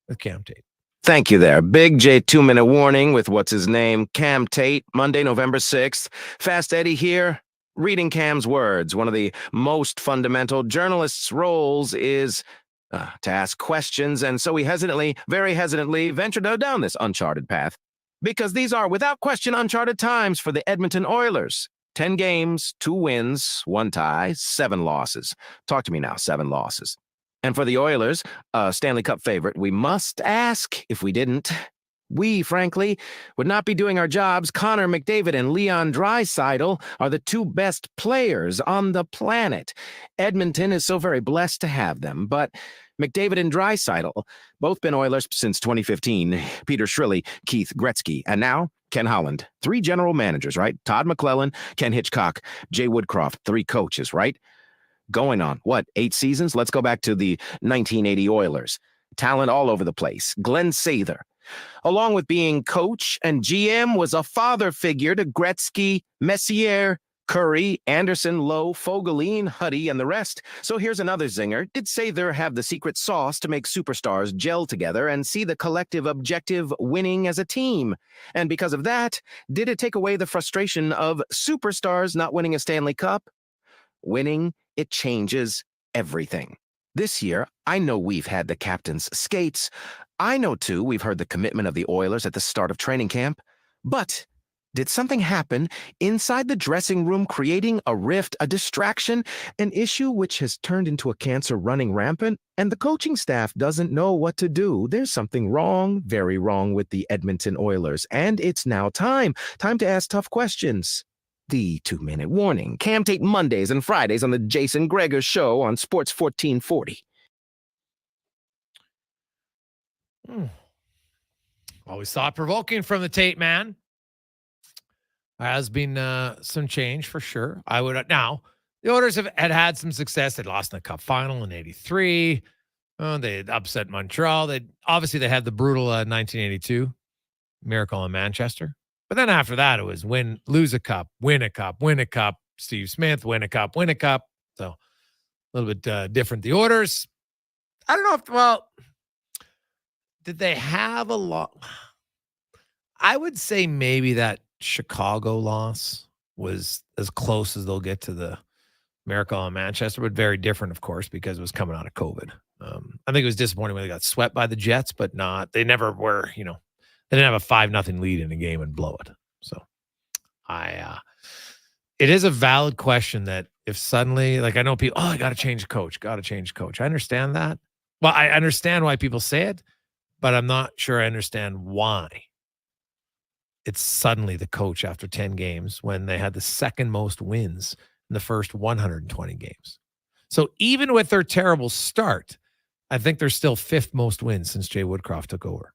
with Cam Tate. Thank you there. Big J 2-minute warning with what's his name, Cam Tate, Monday, November 6th. Fast Eddie here. Reading Cam's words. One of the most fundamental journalists' roles is to ask questions, and so he very hesitantly ventured down this uncharted path. Because these are, without question, uncharted times for the Edmonton Oilers. 10 games, 2 wins, 1 tie, 7 losses. Talk to me now, 7 losses. And for the Oilers, Stanley Cup favorite, we must ask, if we didn't, we, frankly, would not be doing our jobs. Connor McDavid and Leon Draisaitl are the 2 best players on the planet. Edmonton is so very blessed to have them, but McDavid and Draisaitl, both been Oilers since 2015. Peter Shrilly, Keith Gretzky, and now Ken Holland. 3 general managers, right? Todd McClellan, Ken Hitchcock, Jay Woodcroft, 3 coaches, right? Going on, 8 seasons? Let's go back to the 1980 Oilers. Talent all over the place. Glenn Sather, along with being coach and GM, was a father figure to Gretzky, Messier, Curry, Anderson, Lowe, Fogelin, Huddy, and the rest. So here's another zinger. Did Sather have the secret sauce to make superstars gel together and see the collective objective winning as a team? And because of that, did it take away the frustration of superstars not winning a Stanley Cup? Winning, it changes everything. This year, I know we've had the captain's skates. I know, too, we've heard the commitment of the Oilers at the start of training camp. But did something happen inside the dressing room, creating a rift, a distraction, an issue which has turned into a cancer running rampant? And the coaching staff doesn't know what to do. There's something wrong, very wrong with the Edmonton Oilers. And it's now time to ask tough questions. The 2-minute warning. Cam Tate Mondays and Fridays on the Jason Gregor Show on Sports 1440. Always thought-provoking from the Tate man. Has been some change for sure. I would now. The Oilers had some success. They lost in the Cup final in '83. They upset Montreal. They had the brutal 1982 miracle in Manchester. But then after that, it was lose a cup, win a cup, win a cup. Steve Smith, win a cup, win a cup. So a little bit different. The Oilers, I don't know did they have a lot? I would say maybe that Chicago loss was as close as they'll get to the miracle in Manchester, but very different, of course, because it was coming out of COVID. I think it was disappointing when they got swept by the Jets, but they never were, they didn't have a 5-0 lead in a game and blow it. So it is a valid question that if suddenly, I know people, I got to change coach. I understand that. Well, I understand why people say it, but I'm not sure I understand why it's suddenly the coach after 10 games when they had the second most wins in the first 120 games. So even with their terrible start, I think they're still 5th most wins since Jay Woodcroft took over.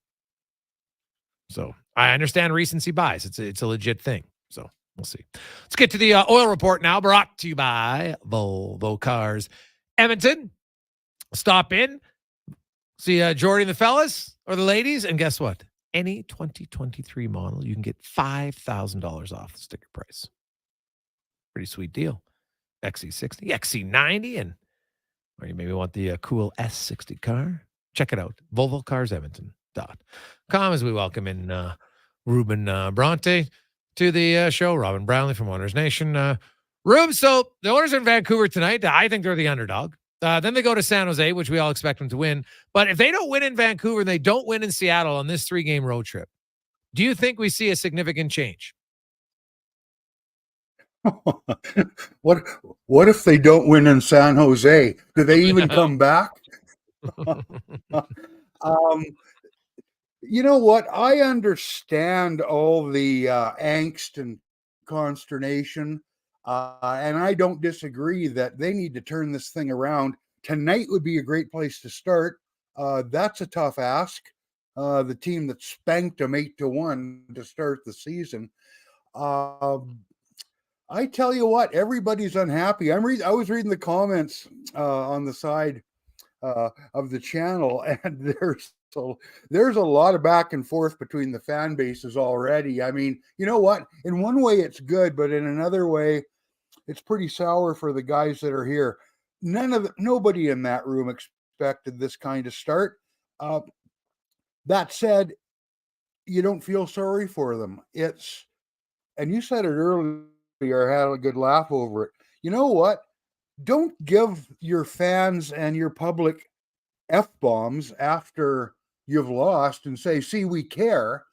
So I understand recency bias. It's a legit thing. So we'll see. Let's get to the oil report now, brought to you by Volvo Cars Edmonton. Stop in, see Jordy and the fellas or the ladies, and guess what? Any 2023 model, you can get $5,000 off the sticker price. Pretty sweet deal. XC60, XC90, or you maybe want the cool S60 car. Check it out. VolvoCarsEdmonton.com as we welcome in Ruben Bronte to the show. Robin Brownlee from Owners Nation. Rube, so the Oilers are in Vancouver tonight. I think they're the underdog. Then they go to San Jose, which we all expect them to win. But if they don't win in Vancouver and they don't win in Seattle on this 3-game road trip, do you think we see a significant change? What if they don't win in San Jose? Do they even come back? You know what? I understand all the angst and consternation, and I don't disagree that they need to turn this thing around. Tonight would be a great place to start. That's a tough ask. The team that spanked them 8-1 to start the season. I tell you what, everybody's unhappy. I was reading the comments on the side of the channel, and there's a lot of back and forth between the fan bases already. I mean, you know what? In one way, it's good, but in another way, it's pretty sour for the guys that are here. Nobody in that room expected this kind of start. That said, you don't feel sorry for them. And you said it earlier, had a good laugh over it. You know what? Don't give your fans and your public F-bombs after you've lost and say, see, we care.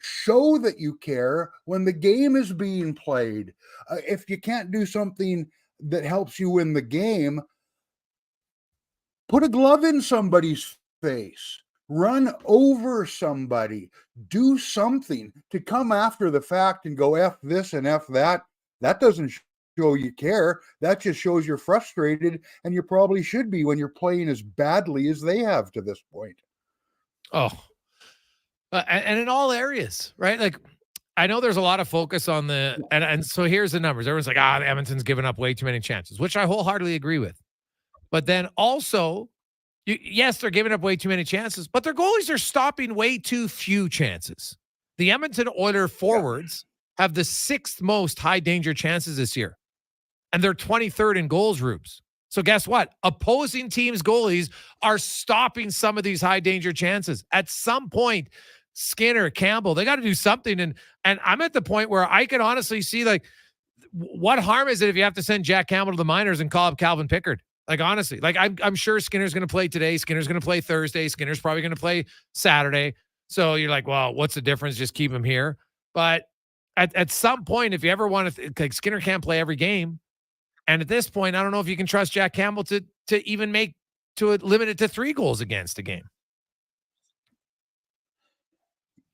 Show that you care when the game is being played. If you can't do something that helps you win the game, put a glove in somebody's face. Run over somebody. Do something. To come after the fact and go F this and F that, that doesn't show you care. That just shows you're frustrated, and you probably should be when you're playing as badly as they have to this point. Oh, and in all areas, right? Like, I know there's a lot of focus on and so here's the numbers. Everyone's like, Edmonton's given up way too many chances, which I wholeheartedly agree with. But then also, yes, they're giving up way too many chances, but their goalies are stopping way too few chances. The Edmonton Oilers forwards have the 6th most high danger chances this year, and they're 23rd in goals rubes. So guess what? Opposing teams' goalies are stopping some of these high danger chances. At some point, Skinner, Campbell, they got to do something. And I'm at the point where I can honestly see, like, what harm is it if you have to send Jack Campbell to the minors and call up Calvin Pickard? Like, honestly, like, I'm sure Skinner's going to play today. Skinner's going to play Thursday. Skinner's probably going to play Saturday. So you're like, well, what's the difference? Just keep him here. But at some point, if you ever want to, like, Skinner can't play every game. And at this point, I don't know if you can trust Jack Campbell to even limit it to 3 goals against a game.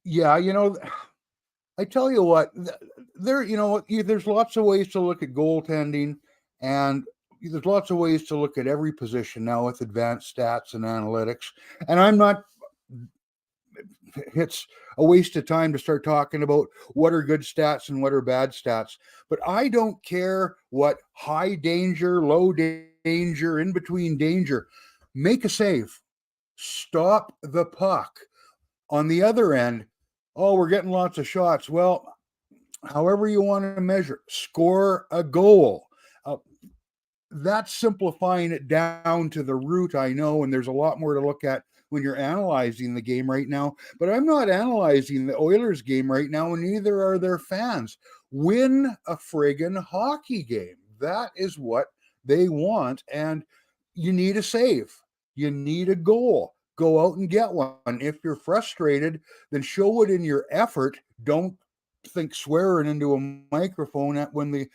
Yeah, I tell you what, there's lots of ways to look at goaltending, and there's lots of ways to look at every position now with advanced stats and analytics. And it's a waste of time to start talking about what are good stats and what are bad stats. But I don't care what high danger, low danger, in between danger. Make a save. Stop the puck. On the other end, we're getting lots of shots. Well, however you want to measure, score a goal. That's simplifying it down to the root, I know, and there's a lot more to look at when you're analyzing the game right now. But I'm not analyzing the Oilers game right now, and neither are their fans. Win a friggin' hockey game. That is what they want, and you need a save. You need a goal. Go out and get one. If you're frustrated, then show it in your effort. Don't think swearing into a microphone when the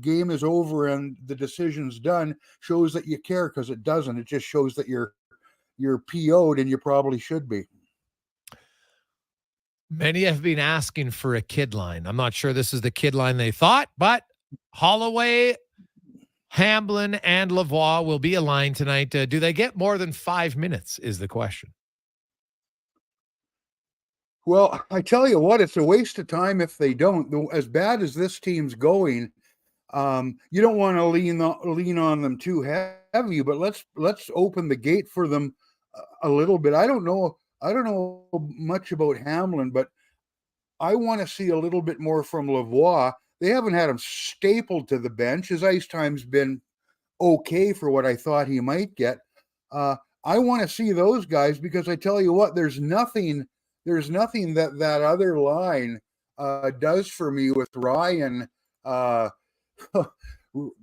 game is over and the decision's done shows that you care, because it doesn't. It just shows that you're PO'd, and you probably should be. Many have been asking for a kid line. I'm not sure this is the kid line they thought, but Holloway, Hamblin, and Lavoie will be aligned tonight. Do they get more than 5 minutes is the question. Well, I tell you what, it's a waste of time if they don't. As bad as this team's going, you don't want to lean on them too heavy, but let's open the gate for them a little bit. I don't know much about Hamlin, but I want to see a little bit more from Lavoie. They haven't had him stapled to the bench. His ice time's been okay for what I thought he might get. I want to see those guys, because I tell you what, there's nothing that other line does for me with Ryan,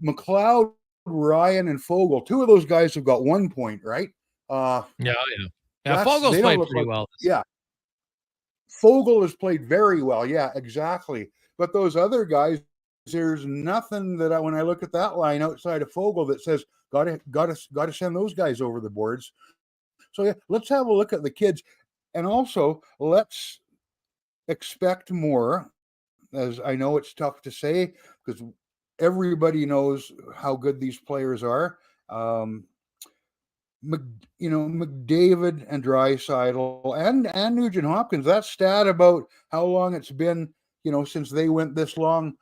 McLeod, Ryan, and Fogle. 2 of those guys have got 1 point, right? Yeah. Fogel's played pretty well. Yeah. Fogle has played very well. Yeah, exactly. But those other guys, there's nothing that when I look at that line outside of Fogle that says got to send those guys over the boards. So yeah, let's have a look at the kids. And also, let's expect more, as I know it's tough to say because everybody knows how good these players are. McDavid and Draisaitl and Nugent Hopkins. That stat about how long it's been, since they went this long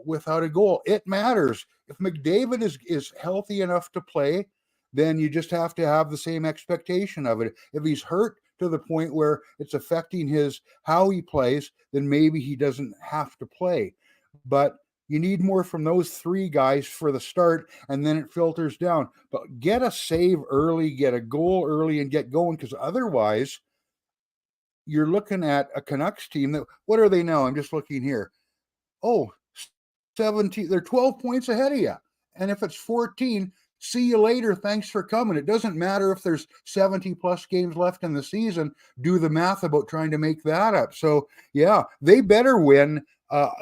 without a goal. It matters. If McDavid is healthy enough to play, then you just have to have the same expectation of it. If he's hurt to the point where it's affecting how he plays, then maybe he doesn't have to play. But you need more from those three guys for the start, and then it filters down. But get a save early, get a goal early, and get going, because otherwise you're looking at a Canucks team that, what are they now? I'm just looking here. Oh, 17, they're 12 points ahead of you. And if it's 14, see you later. Thanks for coming. It doesn't matter if there's 70 plus games left in the season. Do the math about trying to make that up. So yeah, they better win.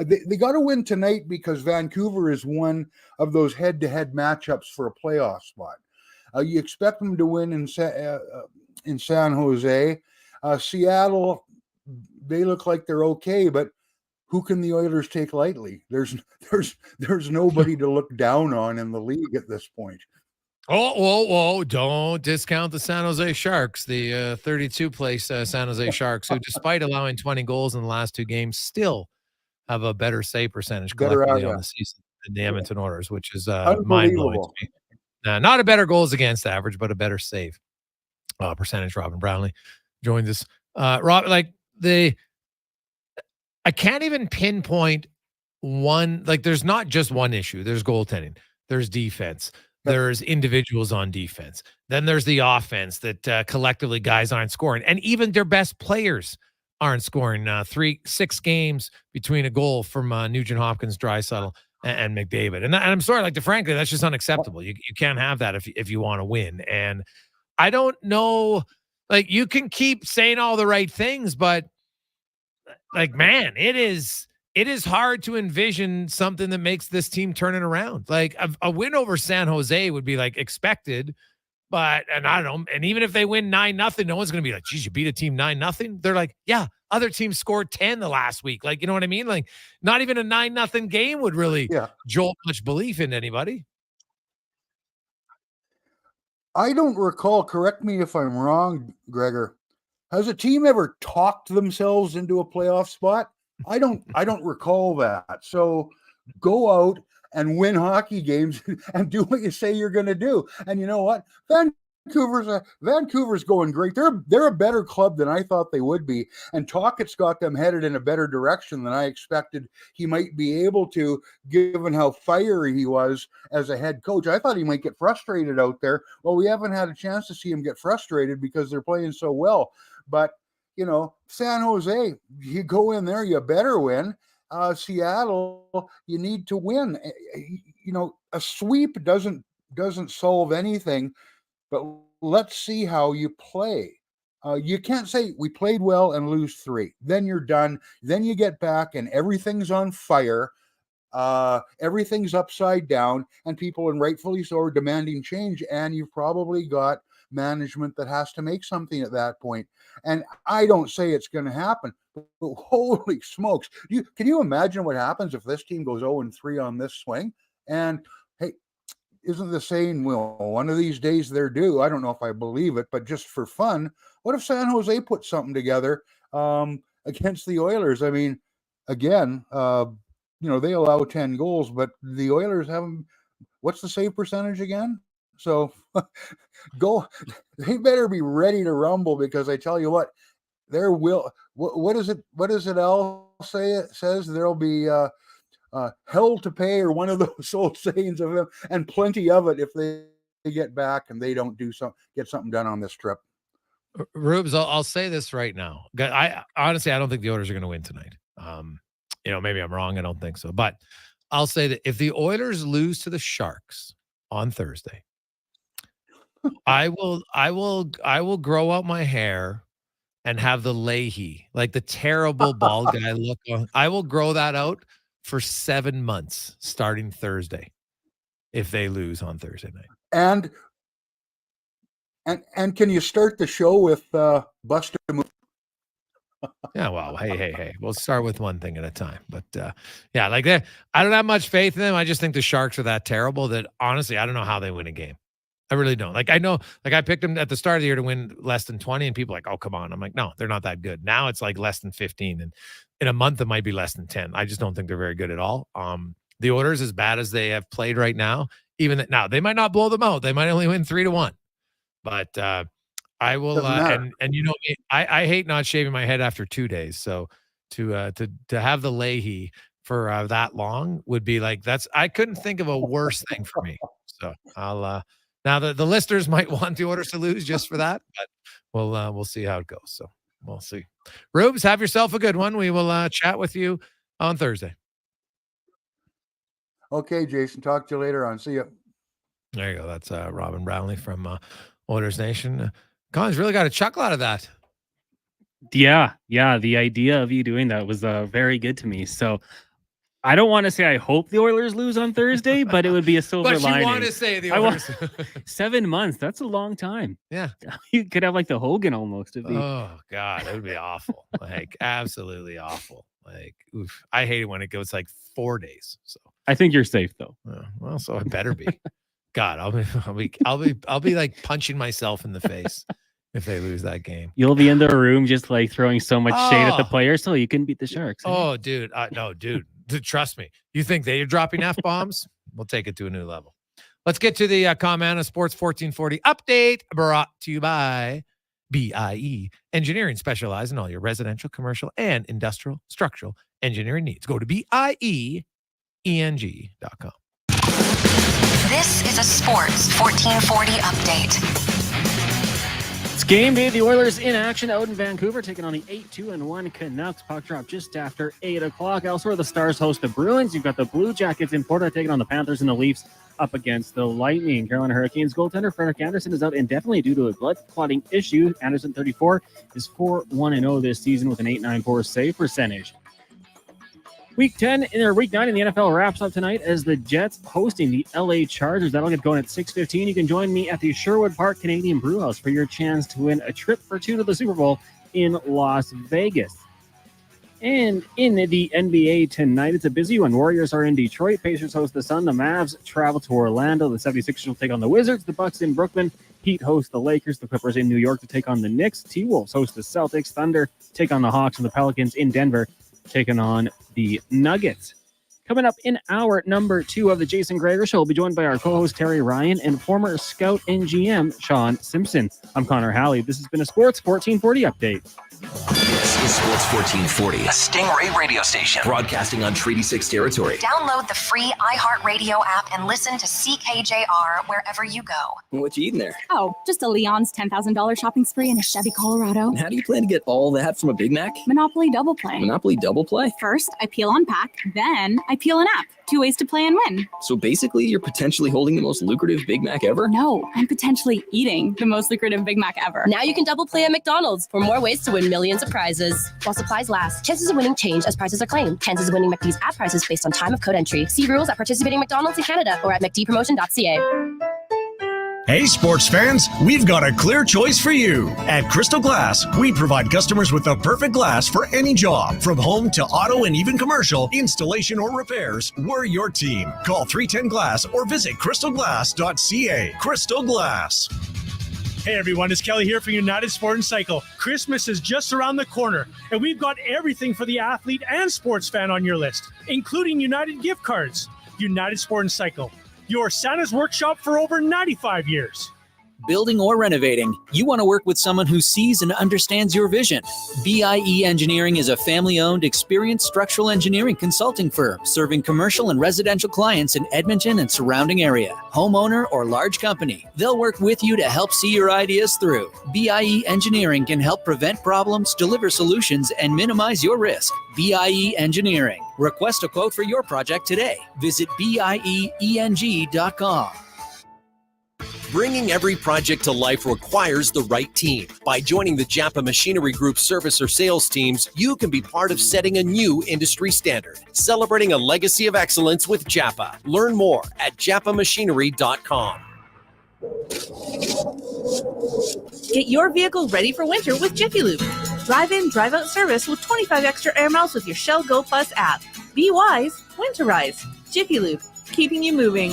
They got to win tonight because Vancouver is one of those head-to-head matchups for a playoff spot. You expect them to win in San Jose. Seattle, they look like they're okay, but who can the Oilers take lightly? There's nobody to look down on in the league at this point. Whoa. Don't discount the San Jose Sharks, the 32-place San Jose Sharks, who despite allowing 20 goals in the last two games, still have a better save percentage collectively on the season than the Edmonton Oilers, which is mind-blowing to me. Not a better goals against average, but a better save percentage. Robin Brownlee joins us. Rob, I can't even pinpoint one. There's not just one issue. There's goaltending. There's defense. There's individuals on defense. Then there's the offense that collectively guys aren't scoring. And even their best players aren't scoring. 6 games between a goal from Nugent Hopkins, Draisaitl, and McDavid. And I'm sorry, frankly, that's just unacceptable. You can't have that if you want to win. And I don't know, you can keep saying all the right things, but man, it is hard to envision something that makes this team turn it around. A win over San Jose would be expected, but I don't know. And even if they win 9-0, no one's going to be like, geez, you beat a team 9-0. They're like, yeah, other teams scored 10 the last week. You know what I mean? Not even a 9-0 game would really jolt much belief in anybody. I don't recall, correct me if I'm wrong, Gregor. Has a team ever talked themselves into a playoff spot? I don't recall that. So go out and win hockey games and do what you say you're going to do. And you know what? Vancouver's going great. They're a better club than I thought they would be. And Tocchet's got them headed in a better direction than I expected he might be able to, given how fiery he was as a head coach. I thought he might get frustrated out there. Well, we haven't had a chance to see him get frustrated because they're playing so well. But San Jose, you go in there, you better win. Seattle, you need to win. A sweep doesn't solve anything, but let's see how you play. You can't say we played well and lose 3. Then you're done. Then you get back and everything's on fire. Everything's upside down, and people, and rightfully so, are demanding change. And you've probably got management that has to make something at that point. And I don't say it's going to happen, but holy smokes. Can you imagine what happens if this team goes 0-3 on this swing? And hey, isn't the saying, well, one of these days they're due? I don't know if I believe it, but just for fun, what if San Jose put something together against the Oilers? I mean, again, they allow 10 goals, but the Oilers haven't. What's the save percentage again? So they better be ready to rumble, because I tell you what, there will. What is it? What does it all say? It says there'll be hell to pay, or one of those old sayings of him, and plenty of it if they get back and they don't get something done on this trip. Rubes, I'll say this right now. I honestly don't think the Oilers are going to win tonight. Maybe I'm wrong. I don't think so, but I'll say that if the Oilers lose to the Sharks on Thursday, I will grow out my hair and have the Leahy, the terrible bald guy look on. I will grow that out for 7 months starting Thursday if they lose on Thursday night. And And can you start the show with Buster Moon? Yeah, well, hey. We'll start with one thing at a time. But yeah, like that, I don't have much faith in them. I just think the Sharks are that terrible that honestly, I don't know how they win a game. I really don't. Like, I know, like I picked them at the start of the year to win less than 20, and people are like, oh, come on. I'm like, no, they're not that good. Now it's like less than 15, and in a month it might be less than 10. I just don't think they're very good at all. The Oilers, as bad as they have played right now, now they might not blow them out. They might only win 3-1. But I will, and you know, I hate not shaving my head after 2 days. So to have the Leahy for that long would be like, I couldn't think of a worse thing for me. So I'll now the listeners might want the Oilers to lose just for that, but we'll see how it goes. So we'll see. Rubes, have yourself a good one. We will chat with you on Thursday. Okay, Jason. Talk to you later on. See you. There you go. That's Robin Brownlee from Oilers Nation. Colin's really got a chuckle out of that. Yeah. The idea of you doing that was very good to me. So I don't want to say I hope the Oilers lose on Thursday, but it would be a silver lining. But you want to say the Oilers. 7 months. That's a long time. Yeah. You could have like the Hogan almost. Oh, God. It would be awful. Like, absolutely awful. Like, oof. I hate it when it goes like 4 days. So I think you're safe, though. Well, so I better be. God, I'll be like punching myself in the face if they lose that game. You'll be in the room just like throwing so much shade at the players so you can beat the Sharks. Oh, dude. No, dude. Trust me. You think they're dropping F-bombs? We'll take it to a new level. Let's get to the Comana Sports 1440 update, brought to you by BIE Engineering, specialized in all your residential, commercial, and industrial structural engineering needs. Go to BIEENG.com. This is a Sports 1440 update. It's game day. The Oilers in action out in Vancouver, taking on the 8-2-1 Canucks. Puck drop just after 8 o'clock. Elsewhere, the Stars host the Bruins. You've got the Blue Jackets in Florida taking on the Panthers, and the Leafs up against the Lightning. Carolina Hurricanes goaltender Frederik Andersen is out indefinitely due to a blood clotting issue. Andersen, 34, is 4-1-0 this season with an .894 save percentage. Week 9 in the NFL wraps up tonight as the Jets hosting the LA Chargers. That'll get going at 6:15. You can join me at the Sherwood Park Canadian Brewhouse for your chance to win a trip for two to the Super Bowl in Las Vegas. And in the NBA tonight, it's a busy one. Warriors are in Detroit. Pacers host the Sun. The Mavs travel to Orlando. The 76ers will take on the Wizards. The Bucks in Brooklyn. Heat host the Lakers. The Clippers in New York to take on the Knicks. T-Wolves host the Celtics. Thunder take on the Hawks. And the Pelicans in Denver taking on the Nuggets. Coming up in hour number 2 of the Jason Gregor Show, we'll be joined by our co-host Terry Ryan and former scout and GM Sean Simpson. I'm Connor Halley. This has been a Sports 1440 update. This is Sports 1440, a Stingray radio station broadcasting on Treaty 6 territory. Download the free iHeartRadio app and listen to CKJR wherever you go. What you eating there? Oh, just a Leon's $10,000 shopping spree in a Chevy Colorado. And how do you plan to get all that from a Big Mac? Monopoly Double Play. Monopoly Double Play? First, I peel on pack, then I peel an app. 2 ways to play and win. So basically, you're potentially holding the most lucrative Big Mac ever? No, I'm potentially eating the most lucrative Big Mac ever. Now you can double play at McDonald's for more ways to win millions of prizes. While supplies last, chances of winning change as prizes are claimed. Chances of winning McD's at prices based on time of code entry. See rules at participating McDonald's in Canada or at mcdpromotion.ca. Hey, sports fans, we've got a clear choice for you. At Crystal Glass, we provide customers with the perfect glass for any job. From home to auto and even commercial, installation or repairs, we're your team. Call 310-GLASS or visit crystalglass.ca. Crystal Glass. Hey everyone, it's Kelly here for United Sport and Cycle. Christmas is just around the corner, and we've got everything for the athlete and sports fan on your list, including United gift cards. United Sport and Cycle, your Santa's workshop for over 95 years. Building or renovating, you want to work with someone who sees and understands your vision. BIE Engineering is a family-owned, experienced structural engineering consulting firm serving commercial and residential clients in Edmonton and surrounding area. Homeowner or large company, they'll work with you to help see your ideas through. BIE Engineering can help prevent problems, deliver solutions, and minimize your risk. BIE Engineering. Request a quote for your project today. Visit BIEENG.com. Bringing every project to life requires the right team. By joining the Japa Machinery Group service or sales teams, you can be part of setting a new industry standard. Celebrating a legacy of excellence with Japa. Learn more at japamachinery.com. Get your vehicle ready for winter with Jiffy Lube. Drive-in, drive-out service with 25 extra air miles with your Shell Go Plus app. Be wise, winterize. Jiffy Lube, keeping you moving.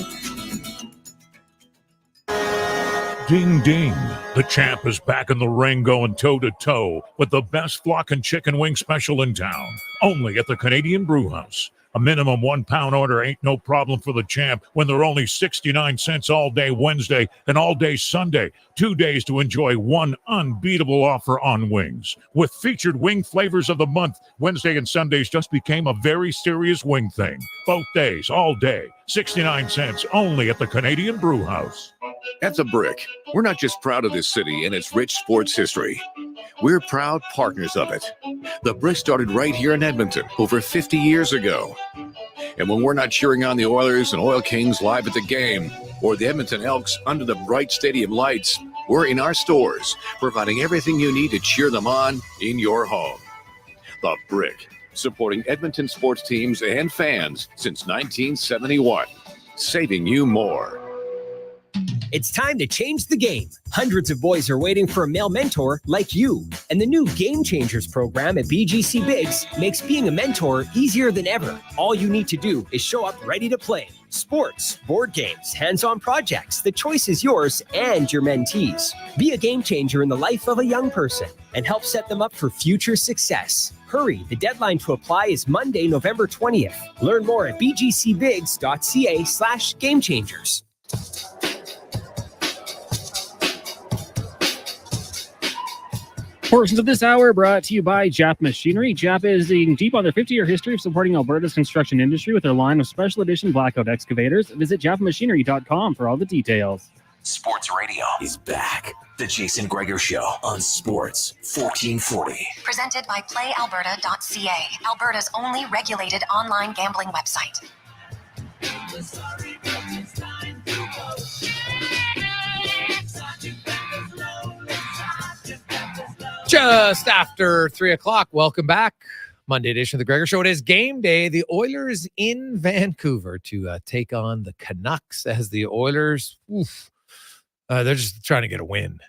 Ding, ding. The champ is back in the ring going toe-to-toe with the best flock and chicken wing special in town. Only at the Canadian Brewhouse. A minimum 1 pound order ain't no problem for the champ when they're only 69 cents all day Wednesday and all day Sunday. 2 days to enjoy one unbeatable offer on wings. With featured wing flavors of the month, Wednesday and Sundays just became a very serious wing thing. Both days, all day, 69 cents only at the Canadian Brewhouse. At The Brick, we're not just proud of this city and its rich sports history. We're proud partners of it. The Brick started right here in Edmonton over 50 years ago. And when we're not cheering on the Oilers and Oil Kings live at the game, or the Edmonton Elks under the bright stadium lights, we're in our stores, providing everything you need to cheer them on in your home. The Brick, supporting Edmonton sports teams and fans since 1971, saving you more. It's time to change the game. Hundreds of boys are waiting for a male mentor like you. And the new Game Changers program at BGC Bigs makes being a mentor easier than ever. All you need to do is show up ready to play. Sports, board games, hands-on projects. The choice is yours and your mentees. Be a game changer in the life of a young person and help set them up for future success. Hurry, the deadline to apply is Monday, November 20th. Learn more at bgcbigs.ca/gamechangers. Portions of this hour brought to you by Jap Machinery. Jap is digging deep on their 50-year history of supporting Alberta's construction industry with their line of special edition blackout excavators. Visit japmachinery.com for all the details. Sports Radio is back. The Jason Gregor Show on Sports 1440. Presented by PlayAlberta.ca, Alberta's only regulated online gambling website. Just after 3 o'clock. Welcome back. Monday edition of the Gregor Show. It is game day. The Oilers in Vancouver to take on the Canucks as the Oilers. They're just trying to get a win.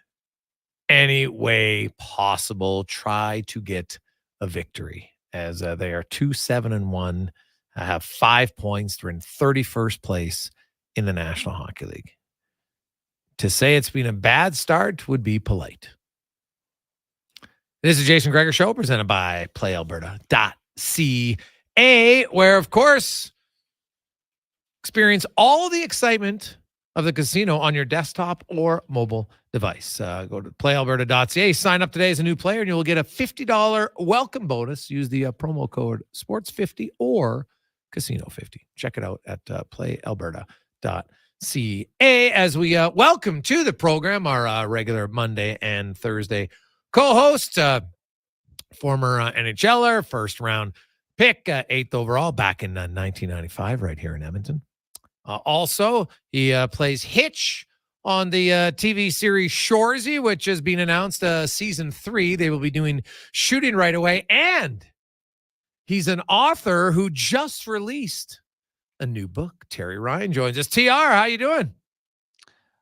Any way possible, try to get a victory as they are 2-7-1, have 5 points. They're in 31st place in the National Hockey League. To say it's been a bad start would be polite. This is Jason Gregor Show presented by PlayAlberta.ca, where, of course, experience all the excitement of the casino on your desktop or mobile device. Go to PlayAlberta.ca, sign up today as a new player, and you will get a $50 welcome bonus. Use the promo code SPORTS50 or Casino50. Check it out at PlayAlberta.ca as we welcome to the program our regular Monday and Thursday co-host, former NHLer, first round pick, 8th overall back in 1995 right here in Edmonton. Also, he plays Hitch on the TV series Shoresy, which has been announced season 3. They will be doing shooting right away. And he's an author who just released a new book. Terry Ryan joins us. TR, how you doing?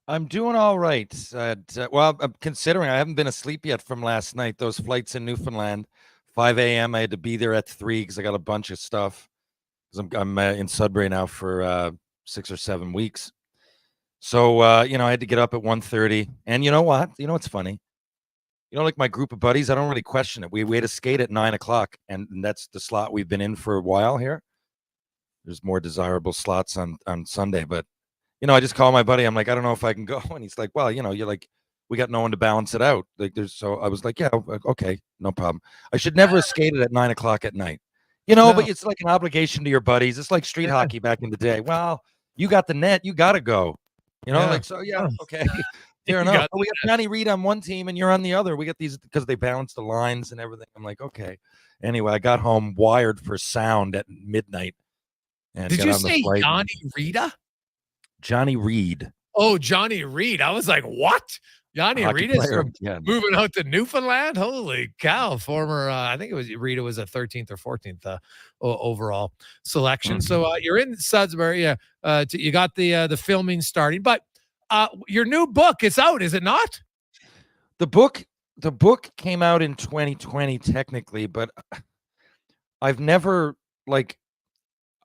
I'm doing all right. Well, I'm considering I haven't been asleep yet from last night. Those flights in Newfoundland, 5 a.m. I had to be there at 3 because I got a bunch of stuff. Because I'm in Sudbury now for 6 or 7 weeks. So, I had to get up at 1:30. And you know what? You know what's funny? Like my group of buddies, I don't really question it. We had to skate at 9 o'clock, and that's the slot we've been in for a while here. There's more desirable slots on Sunday, but I just call my buddy. I'm like, I don't know if I can go. And he's like, well, you're like, we got no one to balance it out. So I was like, yeah, okay, no problem. I should never have skated at 9 o'clock at night, No. but it's like an obligation to your buddies. It's like street hockey back in the day. Well, you got the net, you got to go, okay. Fair enough. We got Johnny Reed on one team and you're on the other. We got these because they balance the lines and everything. I'm like, okay. Anyway, I got home wired for sound at midnight. And did you say Johnny Rita? Johnny Reed. Oh, Johnny Reed. I was like, what? Johnny Reed is from moving out to Newfoundland? Holy cow. Former, I think it was Rita was a 13th or 14th overall selection. Mm-hmm. So you're in Sudbury. You got the filming starting. But your new book is out, is it not? The book came out in 2020 technically, but I've never like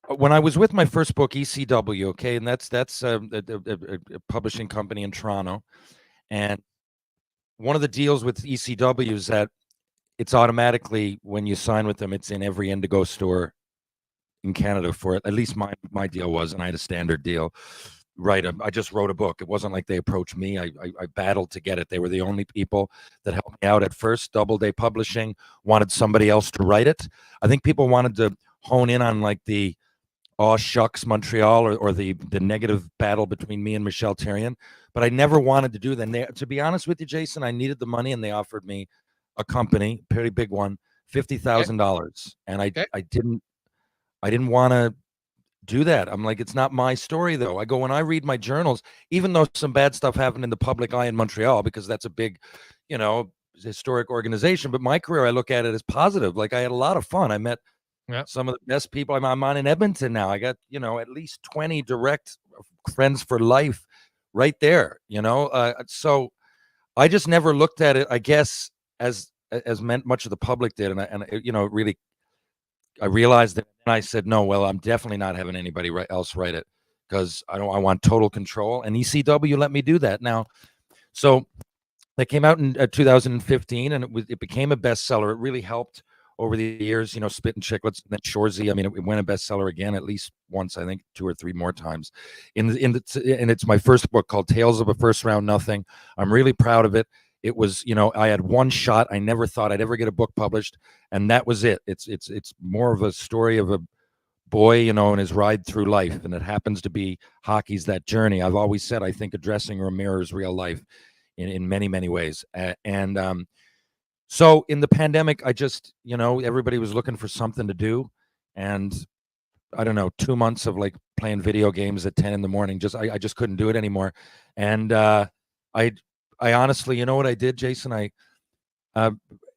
when I was with my first book, ECW, okay, and that's a publishing company in Toronto, and one of the deals with ECW is that it's automatically when you sign with them, it's in every Indigo store in Canada for it. At least my deal was, and I had a standard deal. Right, I just wrote a book. It wasn't like they approached me. I battled to get it. They were the only people that helped me out at first. Doubleday Publishing wanted somebody else to write it. I think people wanted to hone in on like the "oh shucks" Montreal or the negative battle between me and Michelle Therrien, but I never wanted to do that. To be honest with you, Jason, I needed the money, and they offered me a company, pretty big one, $50,000, and I didn't want to do that. I'm like, it's not my story though. I go, when I read my journals, even though some bad stuff happened in the public eye in Montreal, because that's a big, historic organization, but my career, I look at it as positive. Like I had a lot of fun. I met some of the best people. I'm on in Edmonton now. I got, at least 20 direct friends for life right there, so I just never looked at it, I guess, as much of the public did. And really, I realized that, and I said, no, well, I'm definitely not having anybody else write it because I want total control. And ECW let me do that. Now, so they came out in 2015, and it became a bestseller. It really helped over the years, Spit and Chicklets, and then Shorzy. I mean, it went a bestseller again at least once, I think 2 or 3 more times. And it's my first book called Tales of a First Round Nothing. I'm really proud of it. It was, I had one shot. I never thought I'd ever get a book published, and that was it. It's more of a story of a boy, and his ride through life, and it happens to be hockey's that journey. I've always said I think a dressing room mirrors real life in many, many ways. So in the pandemic, I just, everybody was looking for something to do, and I don't know, 2 months of like playing video games at 10 in the morning. I just couldn't do it anymore, and I honestly, you know what I did, Jason?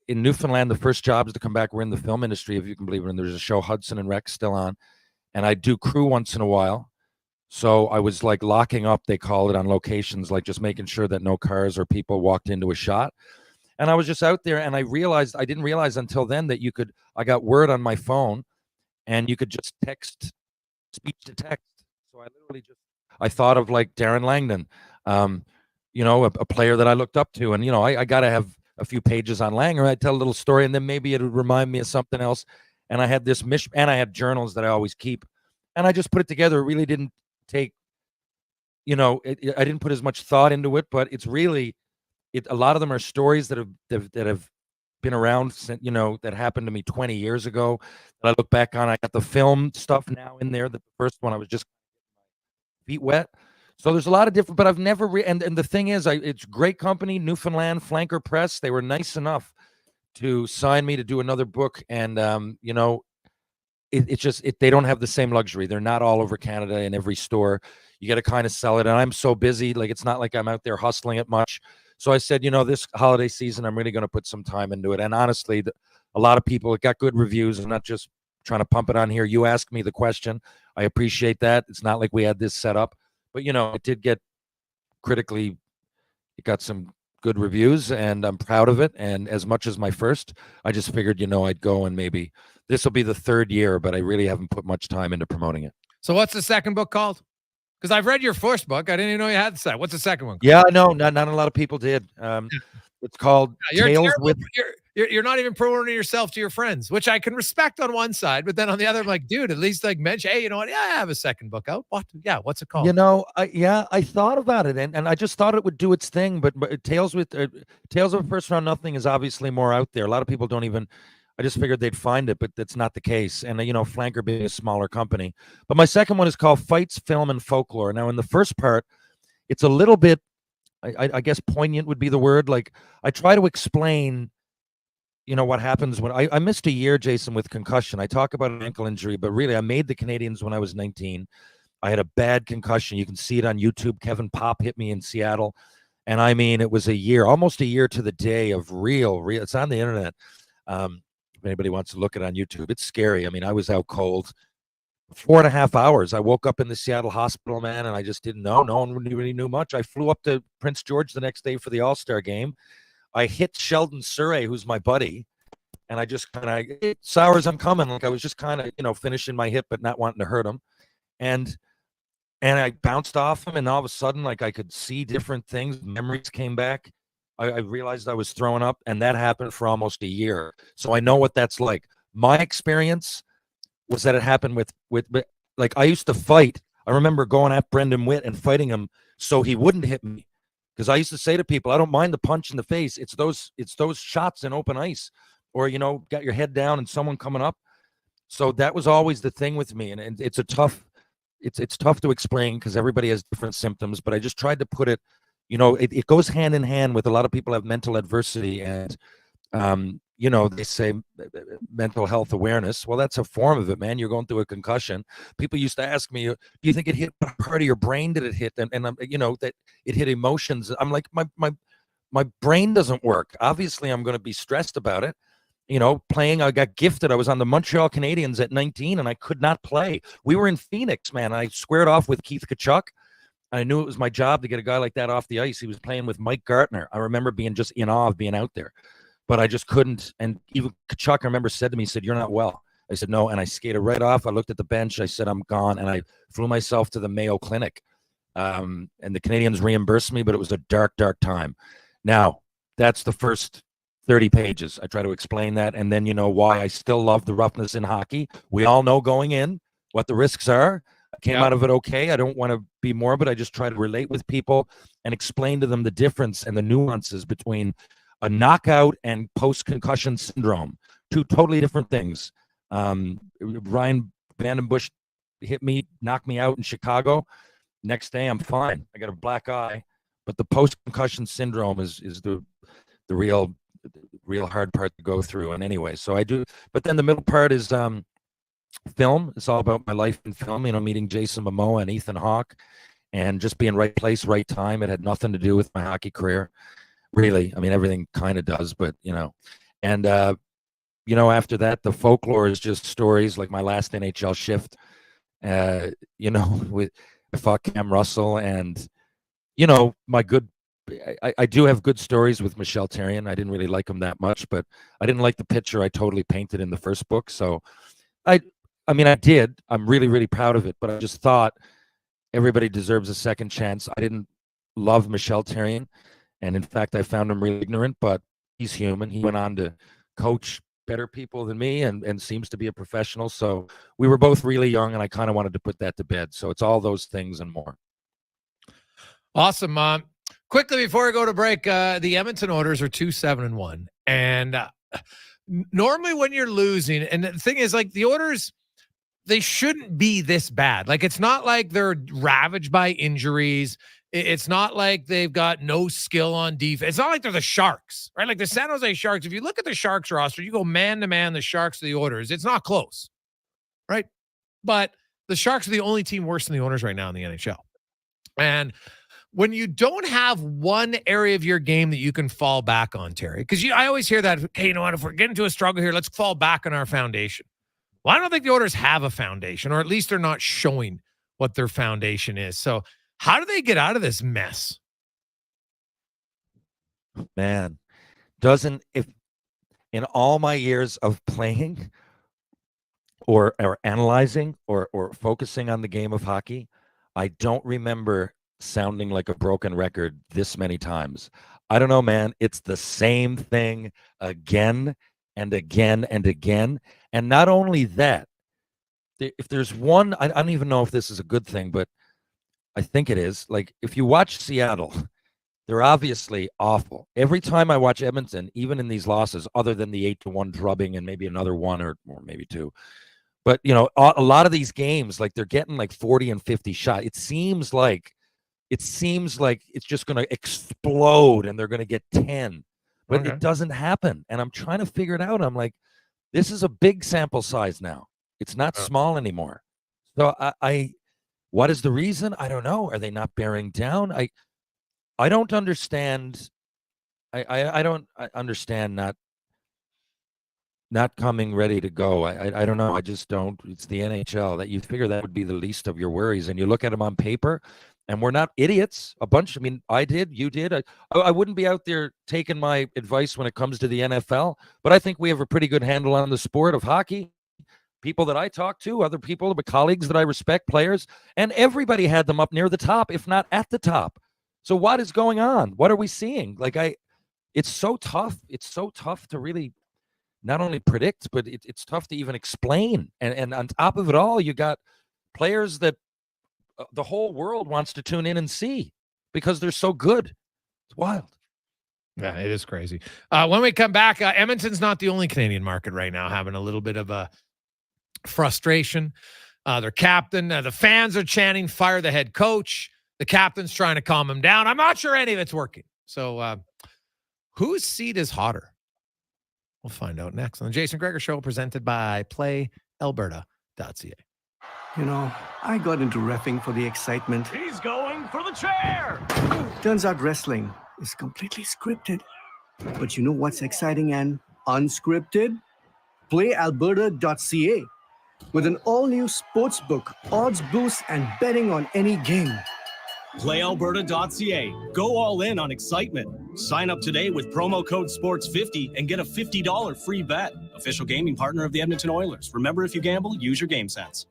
In Newfoundland, the first jobs to come back were in the film industry, if you can believe it. And there's a show, Hudson and Rex, still on. And I do crew once in a while. So I was like locking up, they call it, on locations, like just making sure that no cars or people walked into a shot. And I was just out there, and I didn't realize until then that I got word on my phone, and you could just text, speech to text. So I thought of like Darren Langdon, a player that I looked up to. And, I got to have a few pages on Langer. I'd tell a little story, and then maybe it would remind me of something else. And I had this mission, and I had journals that I always keep. And I just put it together. It really didn't take, I didn't put as much thought into it, but it's really, a lot of them are stories that have been around since, that happened to me 20 years ago that I look back on. I got the film stuff now in there. The first one, I was just feet wet. So there's a lot of different, but I've never, and the thing is, it's great company, Newfoundland, Flanker Press. They were nice enough to sign me to do another book. And, it's just, they don't have the same luxury. They're not all over Canada in every store. You got to kind of sell it. And I'm so busy. Like, it's not like I'm out there hustling it much. So I said, this holiday season, I'm really going to put some time into it. And honestly, a lot of people, it got good reviews. I'm not just trying to pump it on here. You asked me the question. I appreciate that. It's not like we had this set up. But, it did get critically, it got some good reviews, and I'm proud of it. And as much as my first, I just figured, I'd go, and maybe this will be the 3rd year, but I really haven't put much time into promoting it. So what's the second book called? Because I've read your first book. I didn't even know you had the second. What's the second one called? Yeah, no, not a lot of people did. It's called Tales with... You're not even promoting yourself to your friends, which I can respect on one side, but then on the other, I'm like, dude, at least like mention, hey, you know what? Yeah, I have a second book out. What? Yeah, what's it called? I thought about it, and I just thought it would do its thing. But Tales of a First Round Nothing is obviously more out there. A lot of people don't even. I just figured they'd find it, but that's not the case. And Flanker being a smaller company. But my second one is called Fights, Film, and Folklore. Now, in the first part, it's a little bit, I guess, poignant would be the word. Like, I try to explain. What happens when I missed a year, Jason, with concussion. I talk about an ankle injury, but really I made the Canadians when I was 19. I had a bad concussion. You can see it on YouTube. Kevin Pop hit me in Seattle. And I mean, it was a year, almost a year to the day of real, it's on the internet. If anybody wants to look it on YouTube, it's scary. I mean, I was out cold 4.5 hours. I woke up in the Seattle hospital, man, and I just didn't know. No one really knew much. I flew up to Prince George the next day for the All-Star game. I hit Sheldon Surrey, who's my buddy, and I just kind of, Sowers, I'm coming. Like I was just kind of, finishing my hit, but not wanting to hurt him. And I bounced off him, and all of a sudden, like I could see different things. Memories came back. I realized I was throwing up, and that happened for almost a year. So I know what that's like. My experience was that it happened with like I used to fight. I remember going at Brendan Witt and fighting him so he wouldn't hit me. Because I used to say to people, I don't mind the punch in the face. It's those shots in open ice, or got your head down and someone coming up. So that was always the thing with me, and it's it's tough to explain because everybody has different symptoms. But I just tried to put it, it goes hand in hand with a lot of people have mental adversity, and they say mental health awareness. Well, that's a form of it, man. You're going through a concussion. People used to ask me, do you think it hit what part of your brain did it hit? And that it hit emotions. I'm like, my brain doesn't work. Obviously, I'm going to be stressed about it. Playing, I got gifted. I was on the Montreal Canadiens at 19, and I could not play. We were in Phoenix, man. I squared off with Keith Tkachuk. I knew it was my job to get a guy like that off the ice. He was playing with Mike Gartner. I remember being just in awe of being out there. But I just couldn't. And even Tkachuk, I remember, said to me, he said, "You're not well." I said, "No." And I skated right off. I looked at the bench. I said, "I'm gone." And I flew myself to the Mayo Clinic. And the Canadians reimbursed me, but it was a dark, dark time. Now, that's the first 30 pages. I try to explain that. And then why I still love the roughness in hockey. We all know going in what the risks are. I came out of it okay. I don't want to be morbid. I just try to relate with people and explain to them the difference and the nuances between a knockout and post-concussion syndrome. Two totally different things. Ryan Vandenbush hit me, knocked me out in Chicago. Next day, I'm fine. I got a black eye. But the post-concussion syndrome is the real hard part to go through. And anyway, so I do. But then the middle part is film. It's all about my life in film, meeting Jason Momoa and Ethan Hawke and just being right place, right time. It had nothing to do with my hockey career. Really, I mean, everything kind of does, but and after that, the folklore is just stories like my last NHL shift. With I fought Cam Russell, and I do have good stories with Michel Therrien. I didn't really like him that much, but I didn't like the picture I totally painted in the first book. So I did. I'm really, really proud of it, but I just thought everybody deserves a second chance. I didn't love Michel Therrien. And in fact, I found him really ignorant, but he's human. He went on to coach better people than me and seems to be a professional. So we were both really young, and I kind of wanted to put that to bed. So it's all those things and more. Awesome. Quickly, before I go to break, the Edmonton Oilers are 2-7-1. And normally when you're losing, and the thing is, like, the Oilers, they shouldn't be this bad. Like, it's not like they're ravaged by injuries. It's not like they've got no skill on defense. It's not like they're the Sharks, right? Like the San Jose Sharks, if you look at the Sharks roster, you go man-to-man, the Sharks to the Oilers. It's not close, right? But the Sharks are the only team worse than the Oilers right now in the NHL. And when you don't have one area of your game that you can fall back on, Terry, because I always hear that, hey, you know what, if we're getting into a struggle here, let's fall back on our foundation. Well, I don't think the Oilers have a foundation, or at least they're not showing what their foundation is. So how do they get out of this mess? Man, if in all my years of playing or analyzing or focusing on the game of hockey, I don't remember sounding like a broken record this many times. I don't know, man. It's the same thing again and again and again. And not only that, if there's one, I don't even know if this is a good thing, but I think it is. Like, if you watch Seattle, they're obviously awful. Every time I watch Edmonton, even in these losses, other than the 8-1 drubbing and maybe another one or maybe two, but a lot of these games, like, they're getting like 40 and 50 shots. It seems like it's just going to explode and they're going to get 10, but It doesn't happen. And I'm trying to figure it out. I'm like, this is a big sample size now. It's not small anymore. So what is the reason? I don't know. Are they not bearing down? I don't understand. I don't understand not coming ready to go. I don't know. I just don't. It's the NHL. That you figure that would be the least of your worries. And you look at them on paper, And we're not idiots. I mean, I did, you did. I wouldn't be out there taking my advice when it comes to the NFL, but I think we have a pretty good handle on the sport of hockey. People that I talk to, other people, but colleagues that I respect, players, and everybody had them up near the top, if not at the top. So what is going on? What are we seeing? It's so tough. It's so tough to really not only predict, but it's tough to even explain. And on top of it all, you got players that the whole world wants to tune in and see because they're so good. It's wild. Yeah, it is crazy. When we come back, Edmonton's not the only Canadian market right now having a little bit of a frustration. Their captain, the fans are chanting, fire the head coach. The captain's trying to calm him down. I'm not sure any of it's working. So whose seat is hotter? We'll find out next on the Jason Gregor Show, presented by PlayAlberta.ca. You know, I got into reffing for the excitement. He's going for the chair. Turns out wrestling is completely scripted. But you know what's exciting and unscripted? PlayAlberta.ca. With an all-new sports book, odds boosts, and betting on any game. PlayAlberta.ca. Go all in on excitement. Sign up today with promo code SPORTS50 and get a $50 free bet. Official gaming partner of the Edmonton Oilers. Remember, if you gamble, use your game sense.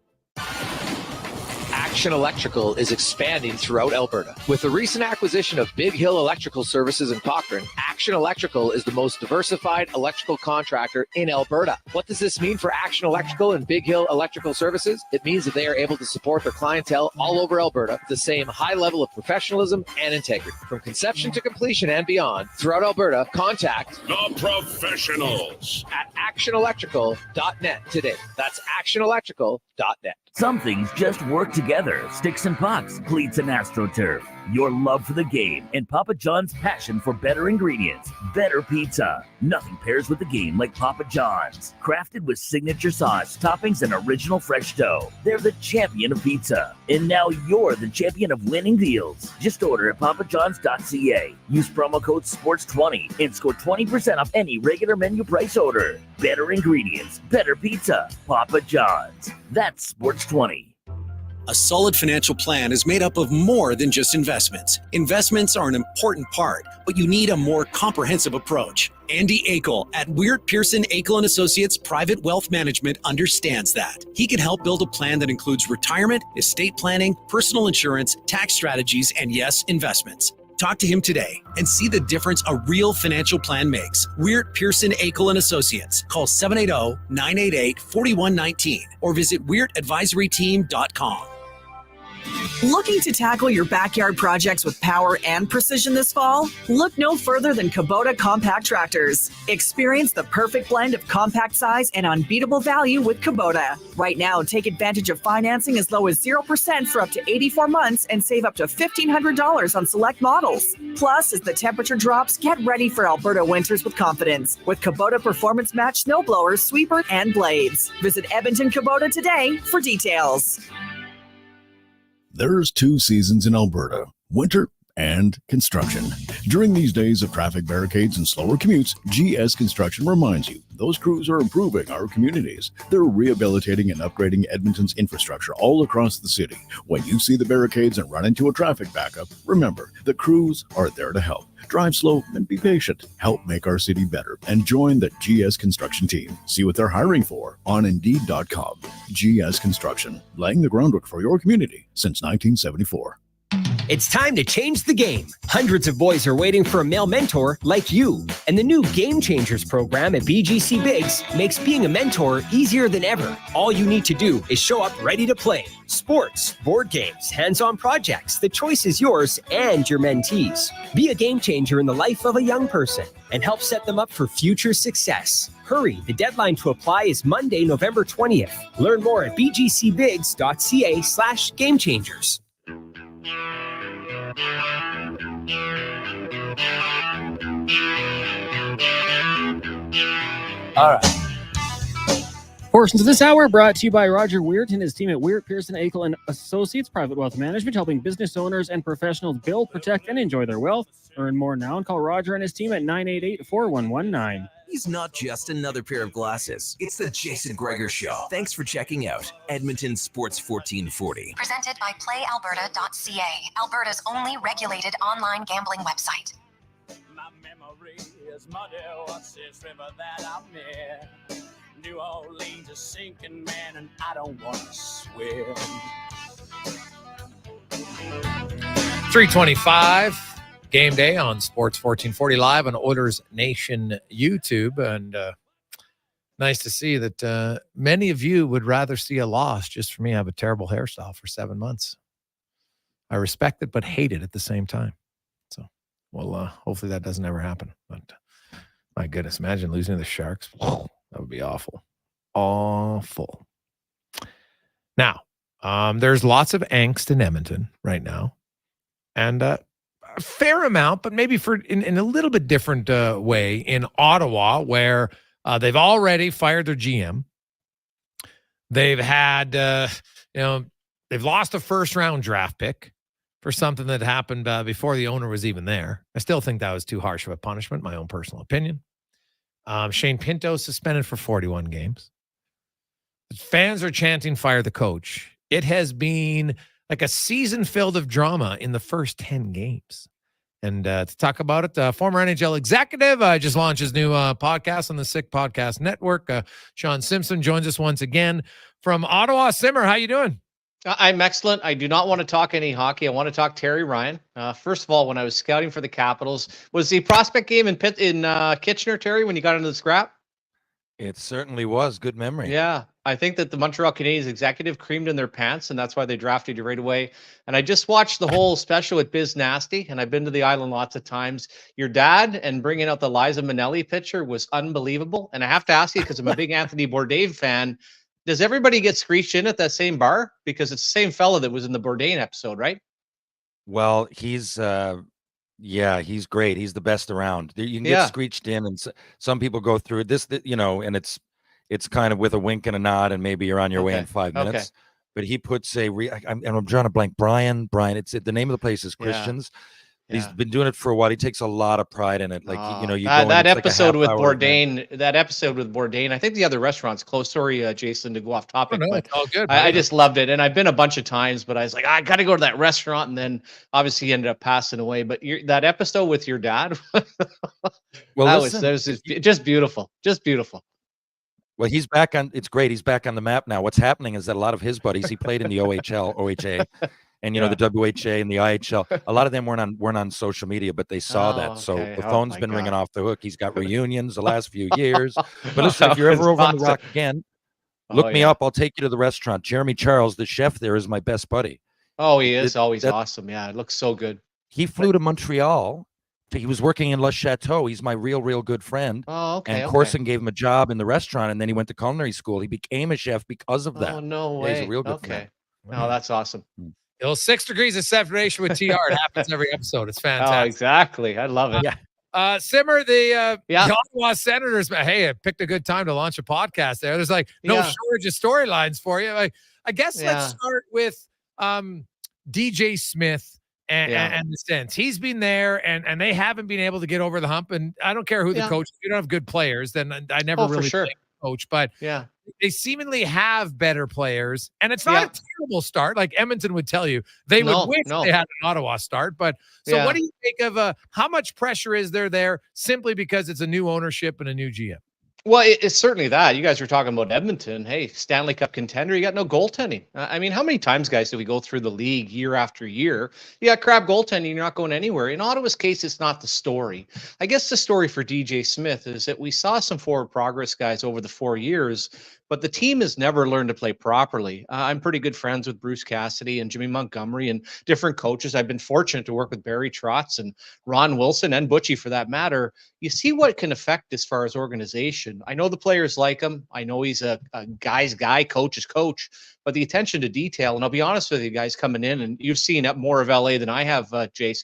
Action Electrical is expanding throughout Alberta. With the recent acquisition of Big Hill Electrical Services in Cochrane, Action Electrical is the most diversified electrical contractor in Alberta. What does this mean for Action Electrical and Big Hill Electrical Services? It means that they are able to support their clientele all over Alberta with the same high level of professionalism and integrity. From conception to completion and beyond, throughout Alberta, contact the professionals at actionelectrical.net today. That's actionelectrical.net. Some things just work together. Sticks and pucks, cleats and AstroTurf. Your love for the game and Papa John's passion for better ingredients. Better pizza. Nothing pairs with the game like Papa John's. Crafted with signature sauce, toppings, and original fresh dough. They're the champion of pizza. And now you're the champion of winning deals. Just order at papajohns.ca. Use promo code SPORTS20 and score 20% off any regular menu price order. Better ingredients, better pizza. Papa John's. That's Sports20. A solid financial plan is made up of more than just investments. Investments are an important part, but you need a more comprehensive approach. Andy Akel at Weird Pearson Akel & Associates Private Wealth Management understands that. He can help build a plan that includes retirement, estate planning, personal insurance, tax strategies, and yes, investments. Talk to him today and see the difference a real financial plan makes. Weird Pearson Akel & Associates. Call 780-988-4119 or visit weirdadvisoryteam.com. Looking to tackle your backyard projects with power and precision this fall? Look no further than Kubota compact tractors. Experience the perfect blend of compact size and unbeatable value with Kubota. Right now, take advantage of financing as low as 0% for up to 84 months and save up to $1,500 on select models. Plus, as the temperature drops, get ready for Alberta winters with confidence with Kubota Performance Match snowblowers, sweeper, and blades. Visit Edmonton Kubota today for details. There's two seasons in Alberta, winter and construction. During these days of traffic barricades and slower commutes, GS Construction reminds you those crews are improving our communities. They're rehabilitating and upgrading Edmonton's infrastructure all across the city. When you see the barricades and run into a traffic backup, remember, the crews are there to help. Drive slow and be patient. Help make our city better and join the GS Construction team. See what they're hiring for on Indeed.com. GS Construction, laying the groundwork for your community since 1974. It's time to change the game. Hundreds of boys are waiting for a male mentor like you. And the new Game Changers program at BGC Bigs makes being a mentor easier than ever. All you need to do is show up ready to play. Sports, board games, hands-on projects. The choice is yours and your mentees. Be a game changer in the life of a young person and help set them up for future success. Hurry, the deadline to apply is Monday, November 20th. Learn more at bgcbigs.ca/gamechangers. All right. Portions of this hour brought to you by Roger Weir and his team at Weir, Pearson, Akel & Associates Private Wealth Management, helping business owners and professionals build, protect, and enjoy their wealth. Earn more now and call Roger and his team at 988-4119. he's not just another pair of glasses. It's the Jason Gregor Show. Thanks for checking out Edmonton Sports 1440. Presented by PlayAlberta.ca, Alberta's only regulated online gambling website. My memory is muddy. What's this river that I'm in? New Orleans is sinking, man, and I don't want to swim. 325 game day on Sports 1440 live on Oilers Nation YouTube. And nice to see that many of you would rather see a loss just for me have a terrible hairstyle for 7 months. I respect it, but hate it at the same time. So, well, hopefully that doesn't ever happen. But my goodness, imagine losing to the Sharks. That would be awful. Awful. Now, there's lots of angst in Edmonton right now. And a fair amount, but maybe in a little bit different way in Ottawa, where they've already fired their GM. They've had, they've lost a first-round draft pick for something that happened before the owner was even there. I still think that was too harsh of a punishment, my own personal opinion. Shane Pinto suspended for 41 games. The fans are chanting, fire the coach. It has been like a season filled of drama in the first 10 games. And to talk about it, former NHL executive just launched his new podcast on the Sick Podcast Network. Sean Simpson joins us once again from Ottawa. Simmer, how you doing? I'm excellent. I do not want to talk any hockey. I want to talk Terry Ryan. First of all, when I was scouting for the Capitals, was the prospect game in Kitchener, Terry, when you got into the scrap? It certainly was. Good memory. Yeah. I think that the Montreal Canadiens executive creamed in their pants, and that's why they drafted you right away. And I just watched the whole special with Biz Nasty, and I've been to the island lots of times. Your dad and bringing out the Liza Minnelli picture was unbelievable. And I have to ask you, because I'm a big Anthony Bourdain fan, does everybody get screeched in at that same bar? Because it's the same fella that was in the Bourdain episode, right? Well, he's he's great. He's the best around. You can get screeched in, and some people go through this, and it's kind of with a wink and a nod, and maybe you're on your way in 5 minutes. But he puts I'm drawing a blank. Brian. It's the name of the place is Christians. He's been doing it for a while. He takes a lot of pride in it. Like, you go that episode with Bourdain, I think the other restaurant's closed. Sorry, Jason, to go off topic. No, but it's all good. I just loved it. And I've been a bunch of times, but I was like, I got to go to that restaurant. And then obviously he ended up passing away. But that episode with your dad, well, that was just beautiful. Just beautiful. Well, he's back on. It's great. He's back on the map now. What's happening is that a lot of his buddies, he played in the OHA. And, the WHA and the IHL, a lot of them weren't on social media, but they saw that. So the phone's been ringing off the hook. He's got reunions the last few years. But listen, if you're ever over on the Rock again, look me up. I'll take you to the restaurant. Jeremy Charles, the chef there, is my best buddy. Oh, he is always awesome. Yeah, it looks so good. He flew to Montreal. He was working in Le Chateau. He's my real good friend. Oh, okay. And Corson gave him a job in the restaurant, and then he went to culinary school. He became a chef because of that. Oh, no way. He's a real good friend. Oh, that's awesome. 6 degrees of separation with TR. It happens every episode. It's fantastic. Oh, exactly. I love it. Yeah. Simmer, the Ottawa Senators. Hey, I picked a good time to launch a podcast there. There's no shortage of storylines for you. I guess let's start with DJ Smith and the Sens. He's been there, and they haven't been able to get over the hump. And I don't care who the coach is. If you don't have good players, then I never really coach. But they seemingly have better players, and it's not a terrible start. Like Edmonton would tell you, they would wish they had an Ottawa start. But so, what do you think of how much pressure is there simply because it's a new ownership and a new GM? Well, it's certainly that. You guys were talking about Edmonton. Hey, Stanley Cup contender. You got no goaltending. I mean, how many times, guys, do we go through the league year after year? You got crap goaltending. You're not going anywhere. In Ottawa's case, it's not the story. I guess the story for DJ Smith is that we saw some forward progress, guys, over the 4 years, but the team has never learned to play properly. I'm pretty good friends with Bruce Cassidy and Jimmy Montgomery and different coaches. I've been fortunate to work with Barry Trotz and Ron Wilson and Butchie for that matter. You see what can affect as far as organization. I know the players like him. I know he's a guy's guy, coach's coach, but the attention to detail, and I'll be honest with you guys coming in, and you've seen up more of LA than I have, Jace.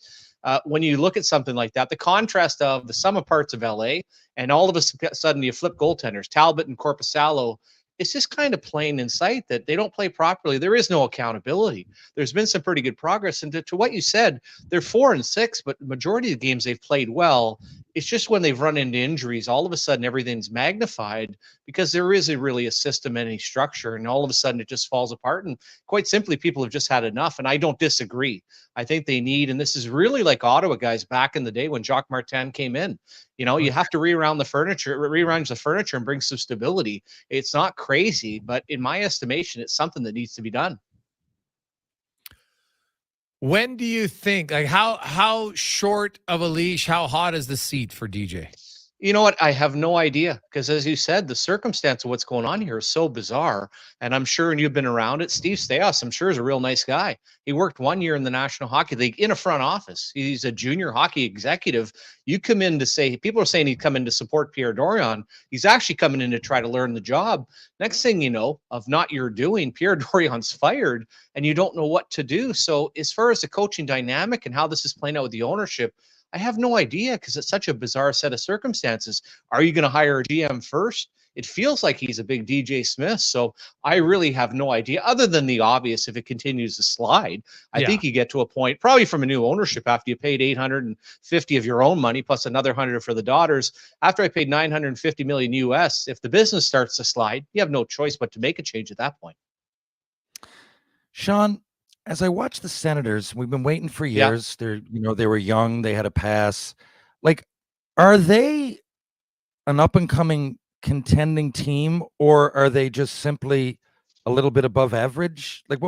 When you look at something like that, the contrast of the sum of parts of LA and all of a sudden you flip goaltenders, Talbot and Korpisalo, it's just kind of plain in sight that they don't play properly. There is no accountability. There's been some pretty good progress. And to what you said, they're 4-6, but the majority of the games they've played well. It's just when they've run into injuries, all of a sudden everything's magnified because there isn't really a system, any structure, and all of a sudden it just falls apart. And quite simply, people have just had enough. And I don't disagree. I think they need, and this is really like Ottawa guys back in the day when Jacques Martin came in. You have to rearrange the furniture and bring some stability. It's not crazy, but in my estimation, it's something that needs to be done. When do you think, like, how short of a leash, how hot is the seat for DJ? You know what? I have no idea because, as you said, the circumstance of what's going on here is so bizarre. And I'm sure, and you've been around it, Steve Staios, I'm sure, is a real nice guy. He worked 1 year in the National Hockey League in a front office. He's a junior hockey executive. You come in to say, people are saying he'd come in to support Pierre Dorion. He's actually coming in to try to learn the job. Next thing you know, of not your doing, Pierre Dorion's fired and you don't know what to do. So as far as the coaching dynamic and how this is playing out with the ownership, I have no idea because it's such a bizarre set of circumstances. Are you going to hire a GM first? It feels like he's a big DJ Smith. So I really have no idea other than the obvious. If it continues to slide, I think you get to a point probably from a new ownership after you paid $850 of your own money plus another 100 for the daughters. After I paid $950 million US, if the business starts to slide, you have no choice but to make a change at that point. Sean, as I watch the Senators, we've been waiting for years. They're, they were young, they had a pass. Like, are they an up and coming contending team, or are they just simply a little bit above average? Like,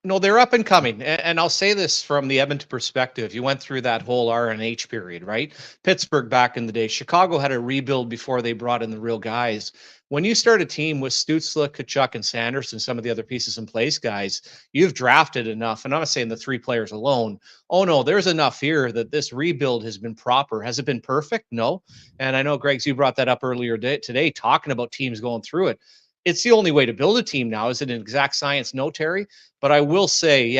No, they're up and coming. And I'll say this from the Edmonton perspective. You went through that whole R&H period, right? Pittsburgh back in the day. Chicago had a rebuild before they brought in the real guys. When you start a team with Stützle, Tkachuk, and Sanders and some of the other pieces in place, guys, you've drafted enough. And I'm not saying the 3 players alone. Oh, no, there's enough here that this rebuild has been proper. Has it been perfect? No. And I know, Greg, you brought that up earlier today, talking about teams going through it. It's the only way to build a team now. Is it an exact science? No, Terry. But I will say,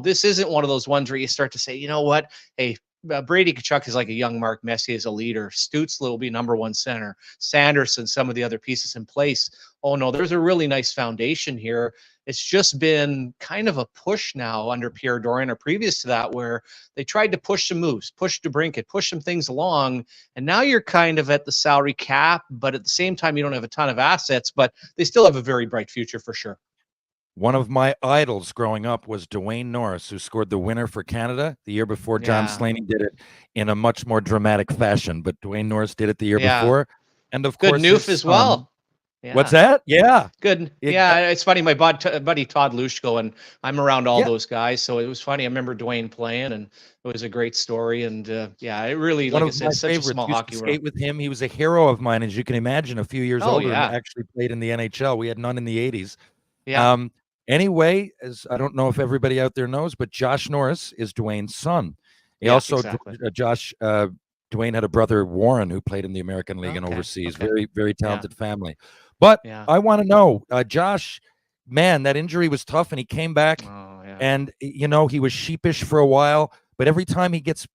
this isn't one of those ones where you start to say, you know what? Hey, Brady Tkachuk is like a young Mark Messier as a leader. Stützle will be number 1 center. Sanders and some of the other pieces in place. Oh, no, there's a really nice foundation here. It's just been kind of a push now under Pierre Dorion or previous to that where they tried to push some moves, push DeBrincat, push some things along. And now you're kind of at the salary cap, but at the same time, you don't have a ton of assets, but they still have a very bright future for sure. One of my idols growing up was Dwayne Norris, who scored the winner for Canada the year before. John Slaney did it in a much more dramatic fashion, but Dwayne Norris did it the year before. And of course, Noof as well. What's that? Yeah. Good. Yeah, it's funny. My buddy Todd Lushko, and I'm around all those guys, so it was funny. I remember Dwayne playing, and it was a great story. And it really, like I said, such a small hockey world. Skate with him. He was a hero of mine, as you can imagine. A few years older, and actually played in the NHL. We had none in the 80s. Yeah. Anyway, as I don't know if everybody out there knows, but Josh Norris is Dwayne's son. He also, exactly. Dwayne had a brother, Warren, who played in the American League and overseas. Very, very talented family. But I want to know, Josh, man, that injury was tough, and he came back, and, he was sheepish for a while, but every time he gets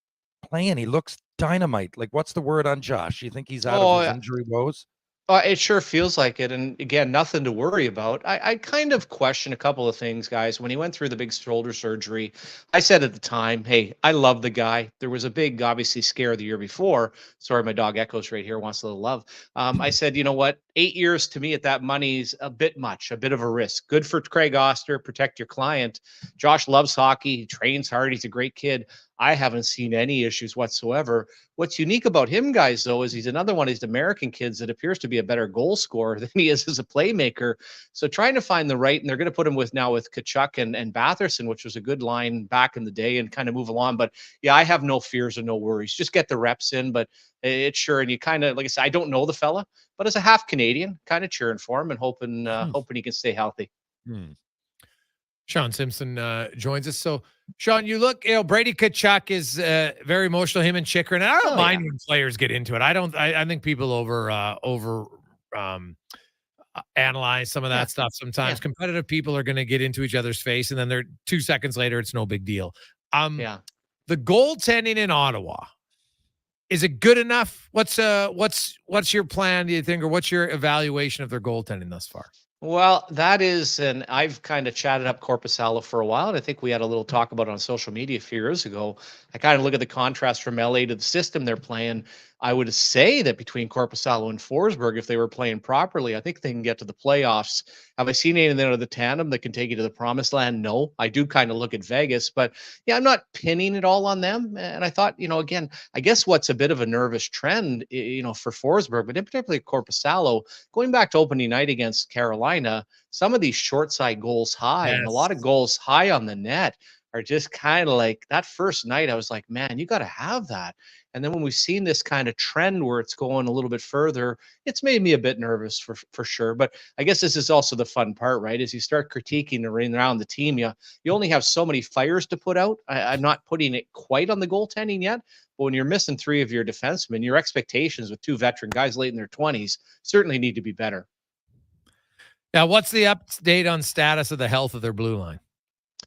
playing, he looks dynamite. Like, what's the word on Josh? You think he's out of his injury woes? It sure feels like it. And again, nothing to worry about. I kind of question a couple of things, guys. When he went through the big shoulder surgery, I said at the time, hey, I love the guy. There was a big, obviously, scare the year before. Sorry, my dog Echoes right here wants a little love. I said, you know what? 8 years to me at that money's a bit much, a bit of a risk. Good for Craig Oster, protect your client. Josh loves hockey. He trains hard. He's a great kid. I haven't seen any issues whatsoever. What's unique about him, guys, though, is he's another one of these American kids that appears to be a better goal scorer than he is as a playmaker. So trying to find the right, and they're going to put him with Tkachuk and Batherson, which was a good line back in the day, and kind of move along. But I have no fears or no worries. Just get the reps in. But it's sure, and you kind of, like I said, I don't know the fella, but as a half Canadian, kind of cheering for him and hoping he can stay healthy. Sean Simpson joins us. So, Sean, you look, Brady Tkachuk is very emotional, him and Chychrun. And I don't mind when players get into it. I think people analyze some of that stuff sometimes. Competitive people are going to get into each other's face, and then they're 2 seconds later, it's no big deal. The goaltending in Ottawa, is it good enough? What's your plan, do you think, or what's your evaluation of their goaltending thus far? Well, that is, and I've kind of chatted up Corpusalo for a while, and I think we had a little talk about it on social media a few years ago. I kind of look at the contrast from LA to the system they're playing. I would say that between Corpusalo and Forsberg, if they were playing properly, I think they can get to the playoffs. Have I seen anything out of the tandem that can take you to the promised land? No. I do kind of look at Vegas, but yeah, I'm not pinning it all on them. And I thought, again, I guess what's a bit of a nervous trend, for Forsberg, but in particular Corpusalo, going back to opening night against Carolina, some of these short side goals high and a lot of Yes. goals high on the net are just kind of like that first night. I was like, man, you got to have that. And then when we've seen this kind of trend where it's going a little bit further, it's made me a bit nervous for sure. But I guess this is also the fun part, right? As you start critiquing around the team, you only have so many fires to put out. I'm not putting it quite on the goaltending yet, but when you're missing three of your defensemen, your expectations with two veteran guys late in their 20s certainly need to be better. Now, what's the update on status of the health of their blue line?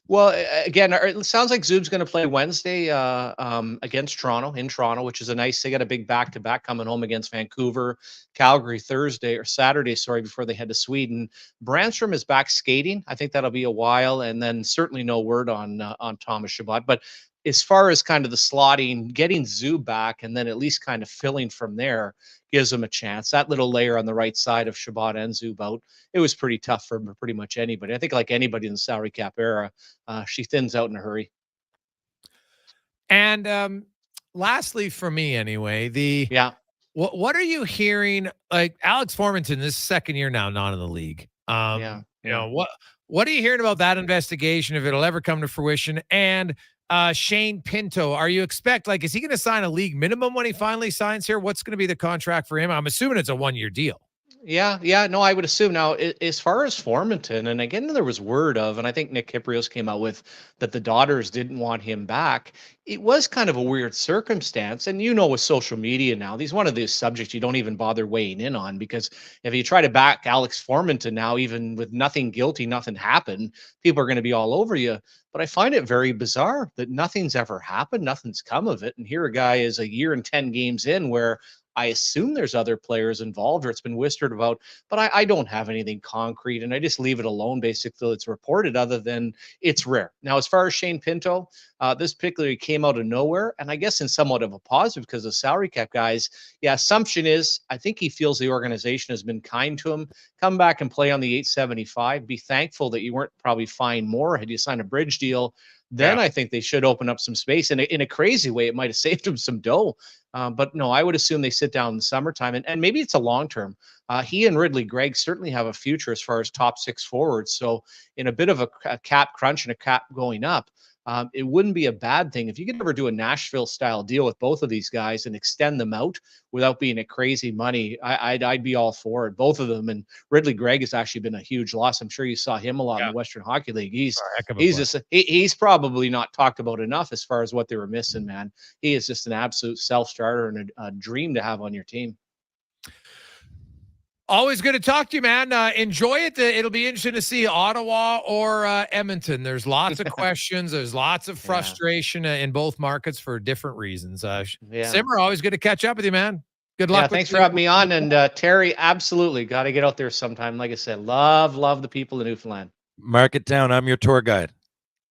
Well, again, it sounds like Zub's going to play Wednesday against Toronto, in Toronto, which is a nice. They got a big back-to-back coming home against Vancouver, Calgary Thursday or Saturday, sorry, before they head to Sweden. Brandstrom is back skating. I think that'll be a while, and then certainly no word on Thomas Chabot. But as far as kind of the slotting, getting Zub back, and then at least kind of filling from there gives them a chance. That little layer on the right side of Chabot and Zub out, it was pretty tough for pretty much anybody. I think like anybody in the salary cap era, she thins out in a hurry. And lastly, for me anyway, what are you hearing? Like Alex Formanton, this second year now, not in the league. What are you hearing about that investigation? If it'll ever come to fruition? And Shane Pinto, are you is he going to sign a league minimum when he finally signs here? What's going to be the contract for him? I'm assuming it's a 1-year deal. Yeah. No, I would assume now, as far as Formanton, and again, there was word of, and I think Nick Kyprios came out with that the daughters didn't want him back. It was kind of a weird circumstance. And with social media now, these one of these subjects you don't even bother weighing in on, because if you try to back Alex Formanton now, even with nothing guilty, nothing happened, people are going to be all over you. But I find it very bizarre that nothing's ever happened, nothing's come of it. And here a guy is a year and 10 games in where I assume there's other players involved or it's been whispered about, but I don't have anything concrete, and I just leave it alone basically till it's reported, other than it's rare. Now, as far as Shane Pinto, this particularly came out of nowhere, and I guess in somewhat of a positive because the salary cap guys, assumption is I think he feels the organization has been kind to him. Come back and play on the 875. Be thankful that you weren't probably fined more had you signed a bridge deal. Then I think they should open up some space. And in a crazy way, it might have saved him some dough. But no, I would assume they sit down in the summertime, and maybe it's a long term. He and Ridley Gregg certainly have a future as far as top six forwards. So in a bit of a cap crunch and a cap going up, it wouldn't be a bad thing if you could ever do a Nashville style deal with both of these guys and extend them out without being at crazy money. I'd be all for it, both of them. And Ridley Gregg has actually been a huge loss. I'm sure you saw him a lot in the Western Hockey League. He's probably not talked about enough as far as what they were missing, man. He is just an absolute self-starter and a dream to have on your team. Always good to talk to you, man. Enjoy it. It'll be interesting to see Ottawa or Edmonton. There's lots of questions. There's lots of frustration in both markets for different reasons. Simmer, always good to catch up with you, man. Good luck. Thanks for having me on. And Terry, absolutely got to get out there sometime. Like I said, love the people in Newfoundland. Mark it down. I'm your tour guide.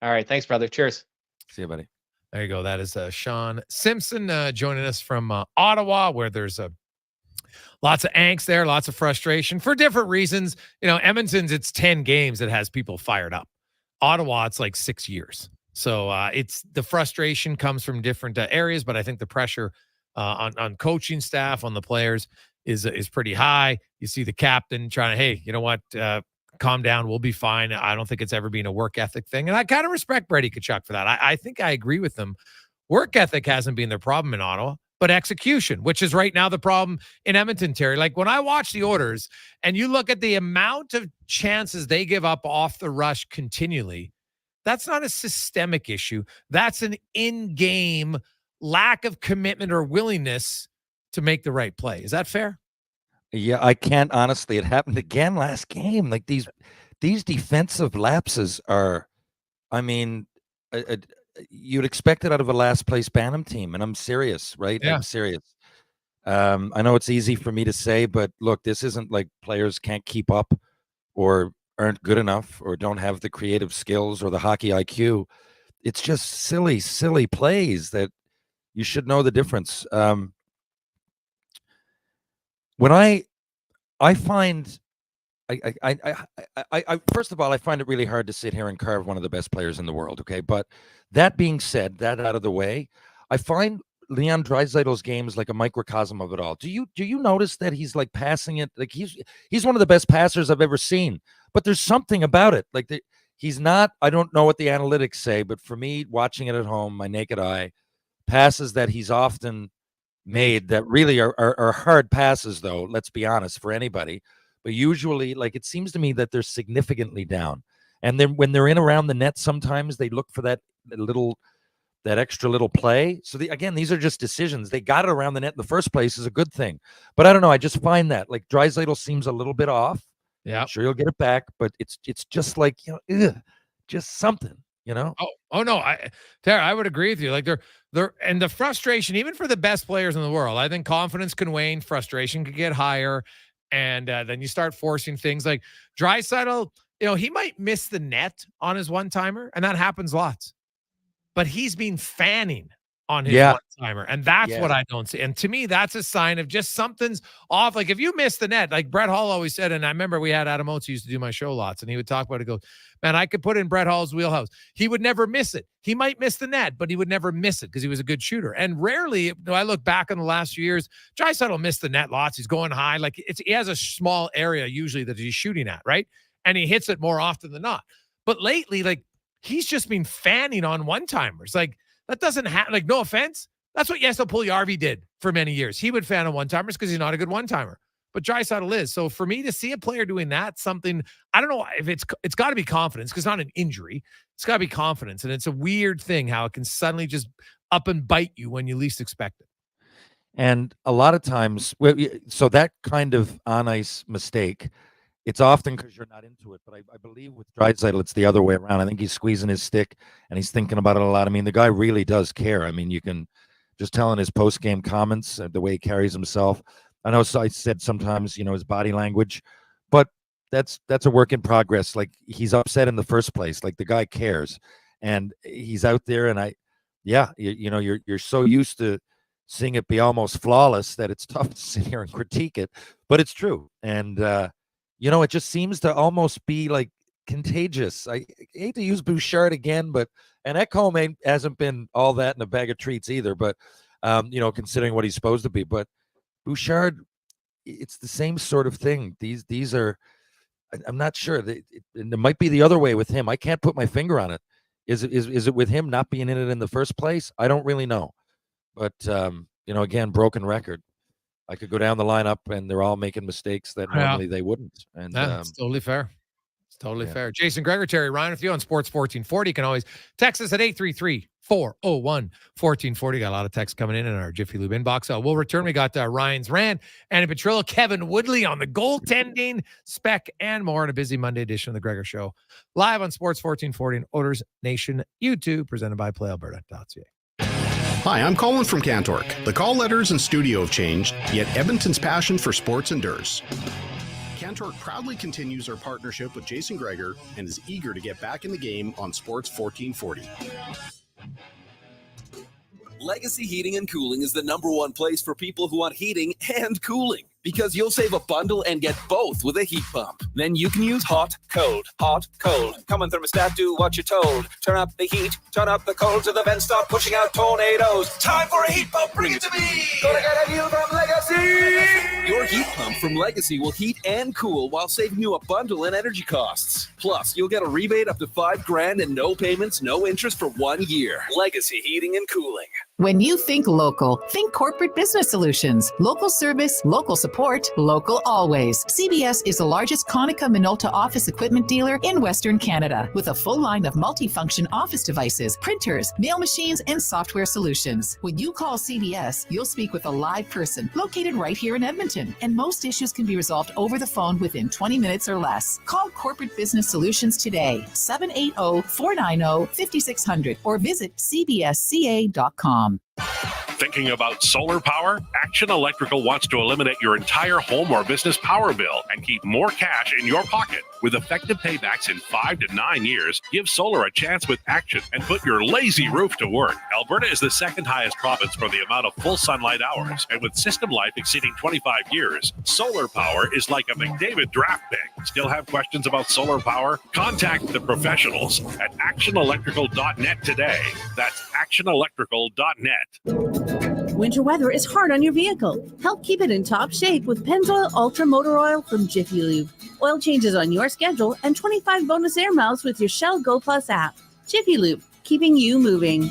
All right. Thanks, brother. Cheers. See you, buddy. There you go. That is Sean Simpson joining us from Ottawa, where there's lots of angst there, lots of frustration for different reasons. Edmonton's, it's 10 games that has people fired up. Ottawa, it's like 6 years. So it's the frustration comes from different areas, but I think the pressure on coaching staff, on the players is pretty high. You see the captain trying to, hey, you know what? Calm down. We'll be fine. I don't think it's ever been a work ethic thing. And I kind of respect Brady Tkachuk for that. I think I agree with them. Work ethic hasn't been their problem in Ottawa, but execution, which is right now the problem in Edmonton, Terry. Like when I watch the Oilers and you look at the amount of chances they give up off the rush continually, that's not a systemic issue. That's an in-game lack of commitment or willingness to make the right play. Is that fair? Yeah, I can't honestly. It happened again last game. Like these defensive lapses are, I mean, you'd expect it out of a last place Bantam team, and I'm serious, right? Yeah. I'm serious. I know it's easy for me to say, but look, this isn't like players can't keep up or aren't good enough or don't have the creative skills or the hockey IQ. It's just silly plays that you should know the difference. When I find, I first of all, I find it really hard to sit here and carve one of the best players in the world. Okay, but that being said, that out of the way, I find Leon Draisaitl's game is like a microcosm of it all. Do you notice that he's like passing it? Like he's one of the best passers I've ever seen. But there's something about it. Like he's not. I don't know what the analytics say, but for me, watching it at home, my naked eye, passes that he's often made that really are hard passes, though. Let's be honest, for anybody. But usually, like it seems to me that they're significantly down. And then when they're in around the net, sometimes they look for that extra little play. So again, these are just decisions. They got it around the net in the first place is a good thing. But I don't know. I just find that like Draisaitl seems a little bit off. Yeah, sure you'll get it back, but it's just like just something, Oh no, Tara, I would agree with you. Like they're and the frustration, even for the best players in the world, I think confidence can wane, frustration could get higher, and then you start forcing things like Draisaitl. He might miss the net on his one-timer, and that happens lots. But he's been fanning on his one-timer, and that's what I don't see. And to me, that's a sign of just something's off. Like if you miss the net, like Brett Hull always said, and I remember we had Adam Oates used to do my show lots, and he would talk about it. Goes, man, I could put in Brett Hull's wheelhouse. He would never miss it. He might miss the net, but he would never miss it because he was a good shooter. And rarely, I look back on the last few years, Draisaitl missed the net lots. He's going high. Like he has a small area usually that he's shooting at, right? And he hits it more often than not. But lately, like he's just been fanning on one-timers. Like that doesn't happen. Like no offense. That's what Jesse Puljujarvi did for many years. He would fan on one-timers because he's not a good one-timer. But Draisaitl is. So for me to see a player doing that, something, I don't know if it's got to be confidence because it's not an injury. It's got to be confidence. And it's a weird thing how it can suddenly just up and bite you when you least expect it. And a lot of times, so that kind of on-ice mistake, it's often because you're not into it. But I believe with Draisaitl, it's the other way around. I think he's squeezing his stick and he's thinking about it a lot. I mean, the guy really does care. I mean, you can just tell in his post-game comments, the way he carries himself. I know I said sometimes, his body language, but that's a work in progress. Like he's upset in the first place. Like the guy cares and he's out there. And you're so used to seeing it be almost flawless that it's tough to sit here and critique it, but it's true. And, it just seems to almost be like contagious. I hate to use Bouchard again, and Ekholm hasn't been all that in a bag of treats either, but, considering what he's supposed to be, but Bouchard, it's the same sort of thing. These are, I'm not sure. It might be the other way with him. I can't put my finger on it. Is it with him not being in it in the first place? I don't really know. But, again, broken record. I could go down the lineup and they're all making mistakes that normally they wouldn't. And it's totally fair. It's totally fair. Jason Gregor, Terry Ryan with you on Sports 1440. You can always text us at 833-401-1440. Got a lot of texts coming in our Jiffy Lube inbox. We'll return. We got Ryan's rant, Andi Petrillo, Kevin Woodley on the goaltending spec and more on a busy Monday edition of the Gregor Show. Live on Sports 1440 and Oilers Nation YouTube, presented by PlayAlberta.ca. Hi, I'm Colin from Cantork. The call letters and studio have changed, yet Edmonton's passion for sports endures. Cantork proudly continues our partnership with Jason Gregor and is eager to get back in the game on Sports 1440. Legacy Heating and Cooling is the #1 place for people who want heating and cooling, because you'll save a bundle and get both with a heat pump. Then you can use hot, cold, Come on, thermostat, do what you're told. Turn up the heat, turn up the cold, so the vents start pushing out tornadoes. Time for a heat pump, bring it to me! Gonna get a deal from Legacy! Your heat pump from Legacy will heat and cool while saving you a bundle in energy costs. Plus, you'll get a rebate up to $5,000 and no payments, no interest for 1 year. Legacy Heating and Cooling. When you think local, think corporate business solutions. Local service, local support, local always. CBS is the largest Konica Minolta office equipment dealer in Western Canada, with a full line of multifunction office devices, printers, mail machines, and software solutions. When you call CBS, you'll speak with a live person located right here in Edmonton, and most issues can be resolved over the phone within 20 minutes or less. Call Corporate Business Solutions today, 780-490-5600, or visit cbsca.com. Thinking about solar power? Action Electrical wants to eliminate your entire home or business power bill and keep more cash in your pocket. With effective paybacks in 5 to 9 years, give solar a chance with Action and put your lazy roof to work. Alberta is the second highest province for the amount of full sunlight hours, and with system life exceeding 25 years, solar power is like a McDavid draft pick. Still have questions about solar power? Contact the professionals at actionelectrical.net today. That's actionelectrical.net. Winter weather is hard on your vehicle. Help keep it in top shape with Pennzoil Ultra Motor Oil from Jiffy Lube. Oil changes on your schedule and 25 bonus air miles with your Shell Go Plus app. Jiffy Lube, keeping you moving.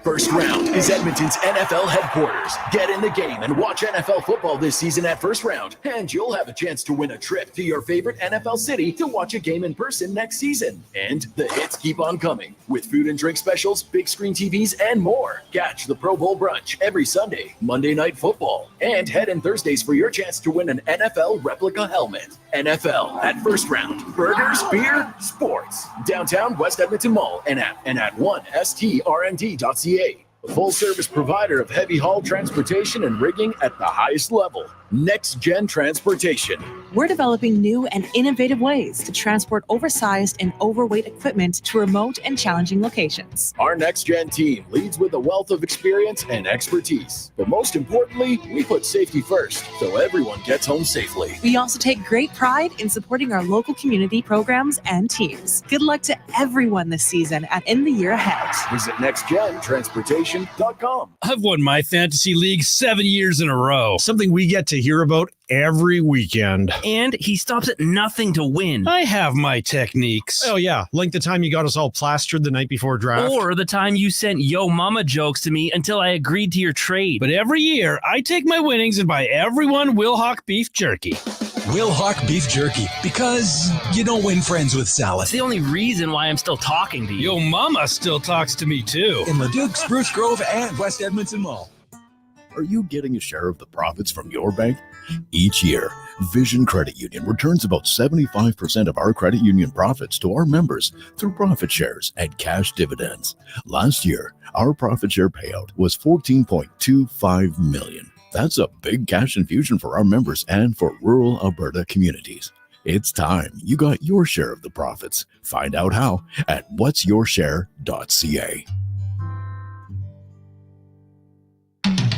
First Round is Edmonton's NFL headquarters. Get in the game and watch NFL football this season at First Round, and you'll have a chance to win a trip to your favorite NFL city to watch a game in person next season. And the hits keep on coming with food and drink specials, big screen TVs, and more. Catch the Pro Bowl brunch every Sunday, Monday Night Football, and head in Thursdays for your chance to win an NFL replica helmet. NFL at First Round. Burgers, beer, sports. Downtown West Edmonton Mall and at 1strnd.ca. A full-service provider of heavy haul transportation and rigging at the highest level. Next Gen Transportation. We're developing new and innovative ways to transport oversized and overweight equipment to remote and challenging locations. Our Next Gen team leads with a wealth of experience and expertise. But most importantly, we put safety first, so everyone gets home safely. We also take great pride in supporting our local community programs and teams. Good luck to everyone this season and in the year ahead. Visit nextgentransportation.com. I've won my fantasy league 7 years in a row. Something we get to hear about every weekend. And he stops at nothing to win. I have my techniques. Oh yeah, like the time you got us all plastered the night before draft. Or the time you sent yo mama jokes to me until I agreed to your trade. But every year, I take my winnings and buy everyone Wilhauk beef jerky. Wilhauk beef jerky, because you don't win friends with salad. It's the only reason why I'm still talking to you. Yo mama still talks to me too. In Leduc, Spruce Grove, and West Edmonton Mall. Are you getting a share of the profits from your bank? Each year, Vision Credit Union returns about 75% of our credit union profits to our members through profit shares and cash dividends. Last year, our profit share payout was $14.25 million. That's a big cash infusion for our members and for rural Alberta communities. It's time you got your share of the profits. Find out how at whatsyourshare.ca.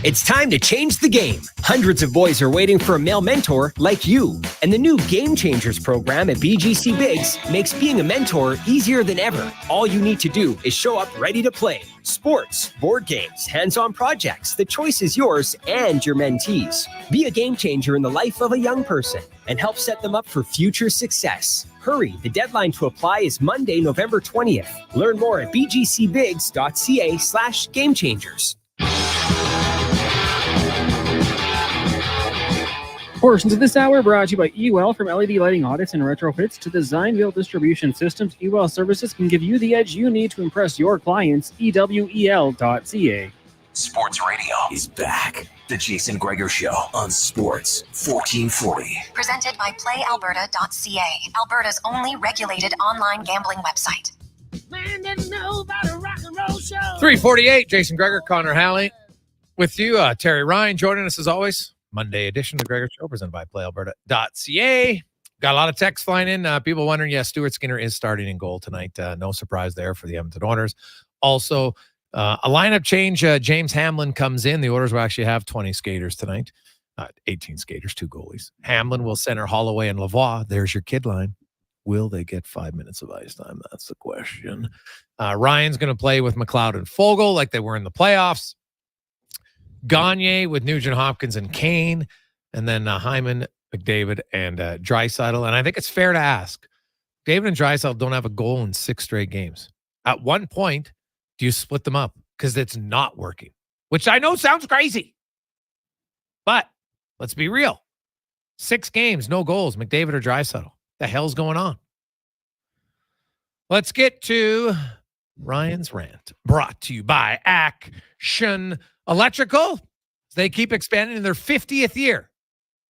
It's time to change the game. Hundreds of boys are waiting for a male mentor like you. And the new Game Changers program at BGC Bigs makes being a mentor easier than ever. All you need to do is show up ready to play. Sports, board games, hands-on projects. The choice is yours and your mentees. Be a game changer in the life of a young person and help set them up for future success. Hurry, the deadline to apply is Monday, November 20th. Learn more at bgcbigs.ca/gamechangers. Portions of this hour brought to you by EWELL. From LED lighting audits and retrofits to design build distribution systems, EWELL services can give you the edge you need to impress your clients. EWEL.ca. Sports Radio is back. The Jason Gregor Show on Sports 1440. Presented by PlayAlberta.ca, Alberta's only regulated online gambling website. Man didn't know about a rock and roll show. 348, Jason Gregor, Connor Halley with you. Terry Ryan joining us as always. Monday edition of the Gregor Show presented by PlayAlberta.ca. Got a lot of texts flying in. People wondering, yes, Stuart Skinner is starting in goal tonight. No surprise there for the Edmonton Oilers. Also, a lineup change. James Hamlin comes in. The Oilers will actually have 20 skaters tonight. 18 skaters, 2 goalies. Hamlin will center Holloway and Lavoie. There's your kid line. Will they get 5 minutes of ice time? That's the question. Ryan's going to play with McLeod and Fogle like they were in the playoffs. Gagne with Nugent Hopkins and Kane, and then Hyman, McDavid, and Draisaitl. And I think it's fair to ask, David and Draisaitl don't have a goal in 6 straight games. At one point, do you split them up? Because it's not working, which I know sounds crazy. But let's be real. 6 games, no goals, McDavid or Draisaitl. The hell's going on? Let's get to Ryan's rant, brought to you by Action Electrical. They keep expanding in their 50th year.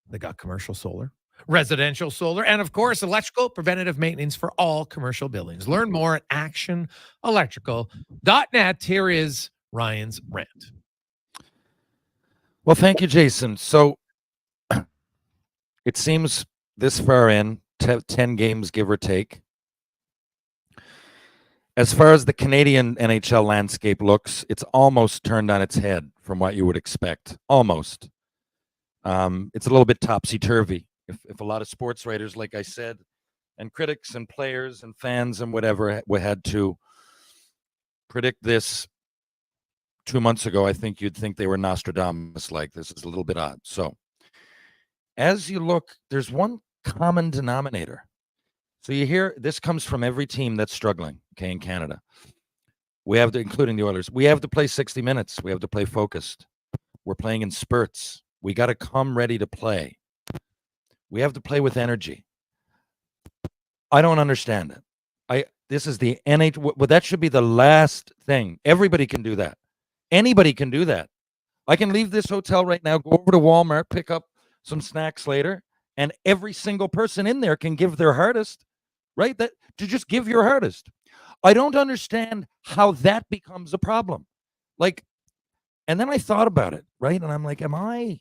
They got commercial solar, residential solar, and of course, electrical preventative maintenance for all commercial buildings. Learn more at actionelectrical.net. Here is Ryan's rant. Well, thank you, Jason. So it seems this far in, 10 games, give or take. As far as the Canadian NHL landscape looks, it's almost turned on its head from what you would expect. Almost. It's a little bit topsy-turvy. If a lot of sports writers, like I said, and critics and players and fans and whatever had to predict this 2 months ago, I think you'd think they were Nostradamus-like. This is a little bit odd. So as you look, there's one common denominator. So you hear this comes from every team that's struggling, okay, in Canada. We have to, including the Oilers, we have to play 60 minutes. We have to play focused. We're playing in spurts. We got to come ready to play. We have to play with energy. I don't understand it. This is the NHL. Well, that should be the last thing. Everybody can do that. Anybody can do that. I can leave this hotel right now, go over to Walmart, pick up some snacks later, and every single person in there can give their hardest, right? That to just give your hardest. I don't understand how that becomes a problem. Like, and then I thought about it, right? And I'm like, am I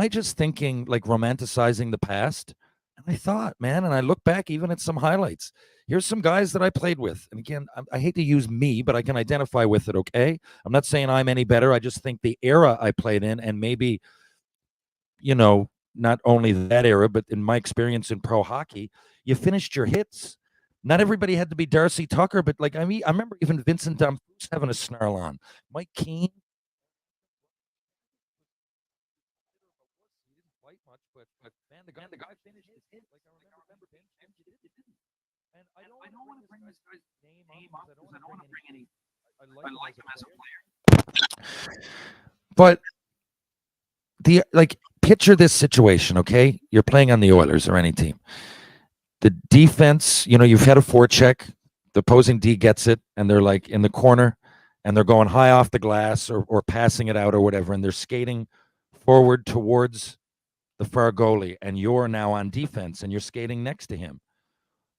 just thinking, like, romanticizing the past? And I thought, man, and I look back even at some highlights. Here's some guys that I played with. And again, I hate to use me, but I can identify with it, okay? I'm not saying I'm any better. I just think the era I played in, and maybe, you know, not only that era, but in my experience in pro hockey, you finished your hits. Not everybody had to be Darcy Tucker, but like, I mean, I remember even Vincent Dumfries having a snarl on. Mike Keane. But man, the guy finished his hit. Like, I remember Ben Chambers didn't. And I don't want to bring this guy's name up because I don't want to bring any. I like him as a player. But picture this situation, okay? You're playing on the Oilers or any team. The defense, you know, you've had a forecheck. The opposing D gets it, and they're like in the corner, and they're going high off the glass or passing it out or whatever, and they're skating forward towards the far goalie, and you're now on defense, and you're skating next to him.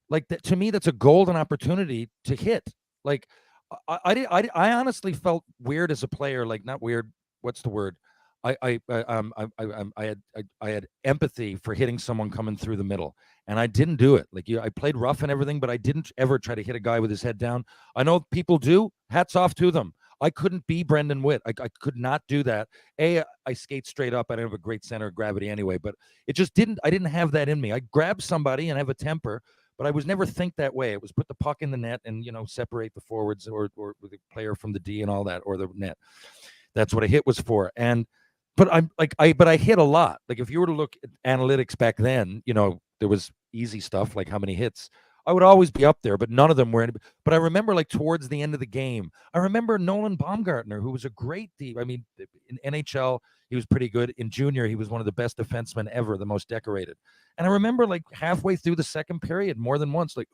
Like, that, to me, that's a golden opportunity to hit. Like, I honestly felt weird as a player. Like, not weird. What's the word? I had empathy for hitting someone coming through the middle, and I didn't do it. Like, I played rough and everything, but I didn't ever try to hit a guy with his head down. I know people do. Hats off to them. I couldn't be Brendan Witt. I could not do that. I skate straight up. I don't have a great center of gravity anyway, but it just didn't. I didn't have that in me. I grab somebody and have a temper, but I was never think that way. It was put the puck in the net and, you know, separate the forwards or the player from the D and all that, or the net. That's what a hit was for. But I hit a lot. Like, if you were to look at analytics back then, you know, there was easy stuff like how many hits. I would always be up there, but none of them were. But I remember, like, towards the end of the game, I remember Nolan Baumgartner, who was a great D. I mean, in NHL, he was pretty good. In junior, he was one of the best defensemen ever, the most decorated. And I remember, like, halfway through the second period, more than once, like,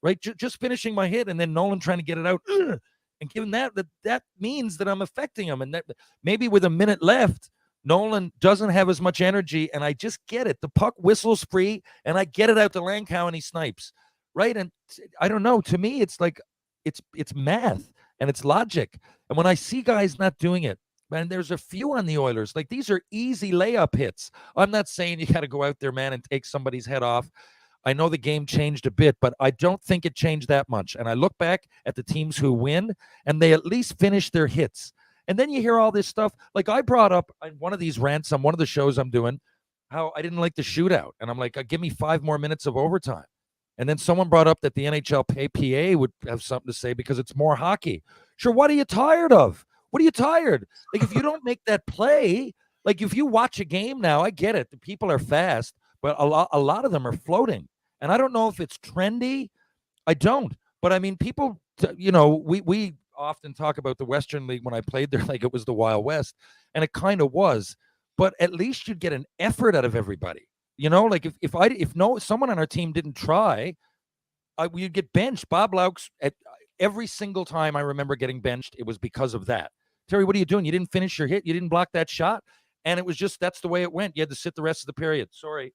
right, just finishing my hit, and then Nolan trying to get it out, and given that means that I'm affecting him, and that maybe with a minute left, Nolan doesn't have as much energy, and I just get it. The puck whistles free, and I get it out to Langkow, and he snipes. Right. And I don't know. To me, it's like it's math and it's logic. And when I see guys not doing it, man, there's a few on the Oilers. Like, these are easy layup hits. I'm not saying you got to go out there, man, and take somebody's head off. I know the game changed a bit, but I don't think it changed that much. And I look back at the teams who win, and they at least finish their hits. And then you hear all this stuff. Like, I brought up on one of these rants on one of the shows I'm doing, how I didn't like the shootout. And I'm like, give me 5 more minutes of overtime. And then someone brought up that the NHL PA would have something to say because it's more hockey. Sure, what are you tired of? What are you tired? Like, if you don't make that play, like, if you watch a game now, I get it. The people are fast, but a lot of them are floating. And I don't know if it's trendy. I don't. But, I mean, people, you know, we often talk about the Western League when I played there like it was the Wild West, and it kind of was. But at least you'd get an effort out of everybody. You know, like, if someone on our team didn't try, we'd get benched. Bob Laux, at every single time I remember getting benched, it was because of that. Terry, what are you doing? You didn't finish your hit. You didn't block that shot. And it was just, that's the way it went. You had to sit the rest of the period. Sorry.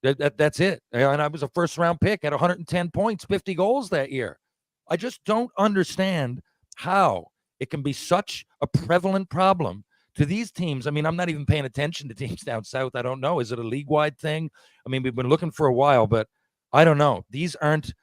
That's it. And I was a first-round pick at 110 points, 50 goals that year. I just don't understand how It can be such a prevalent problem to these teams. I mean, I'm not even paying attention to teams down south. I don't know. Is it a league-wide thing? I mean, we've been looking for a while, but I don't know. These aren't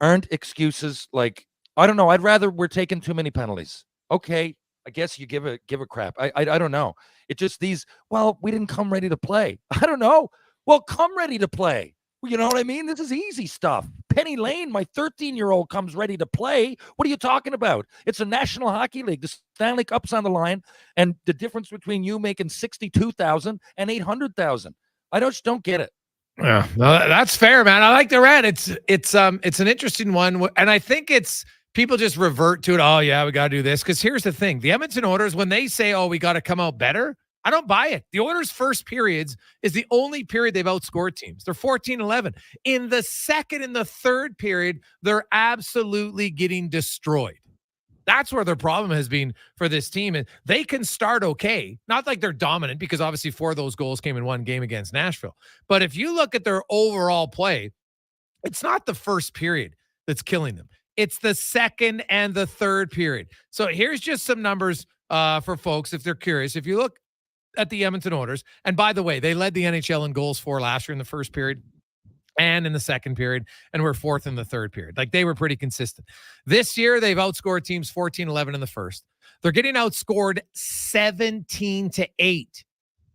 excuses. Like, I don't know. I'd rather we're taking too many penalties. Okay, I guess you give a crap. I don't know. It just we didn't come ready to play. I don't know. Well, come ready to play. You know what I mean? This is easy stuff. Penny Lane, my 13-year-old, comes ready to play. What are you talking about? It's a National Hockey League. The Stanley Cup's on the line, and the difference between you making $62,000 and $800,000. I just don't get it. Yeah, no, that's fair, man. I like the rant. It's an interesting one, and I think it's people just revert to it. Oh yeah, we got to do this because here's the thing: the Edmonton Oilers, when they say, "Oh, we got to come out better," I don't buy it. The Oilers' first periods is the only period they've outscored teams. They're 14-11. In the second and the third period, they're absolutely getting destroyed. That's where their problem has been for this team. And they can start okay. Not like they're dominant because obviously 4 of those goals came in one game against Nashville. But if you look at their overall play, it's not the first period that's killing them. It's the second and the third period. So here's just some numbers for folks if they're curious. If you look at the Edmonton Oilers, and by the way, they led the NHL in goals for last year in the first period and in the second period, and were 4th in the third period. Like, they were pretty consistent. This year, they've outscored teams 14-11 in the first. They're getting outscored 17-8,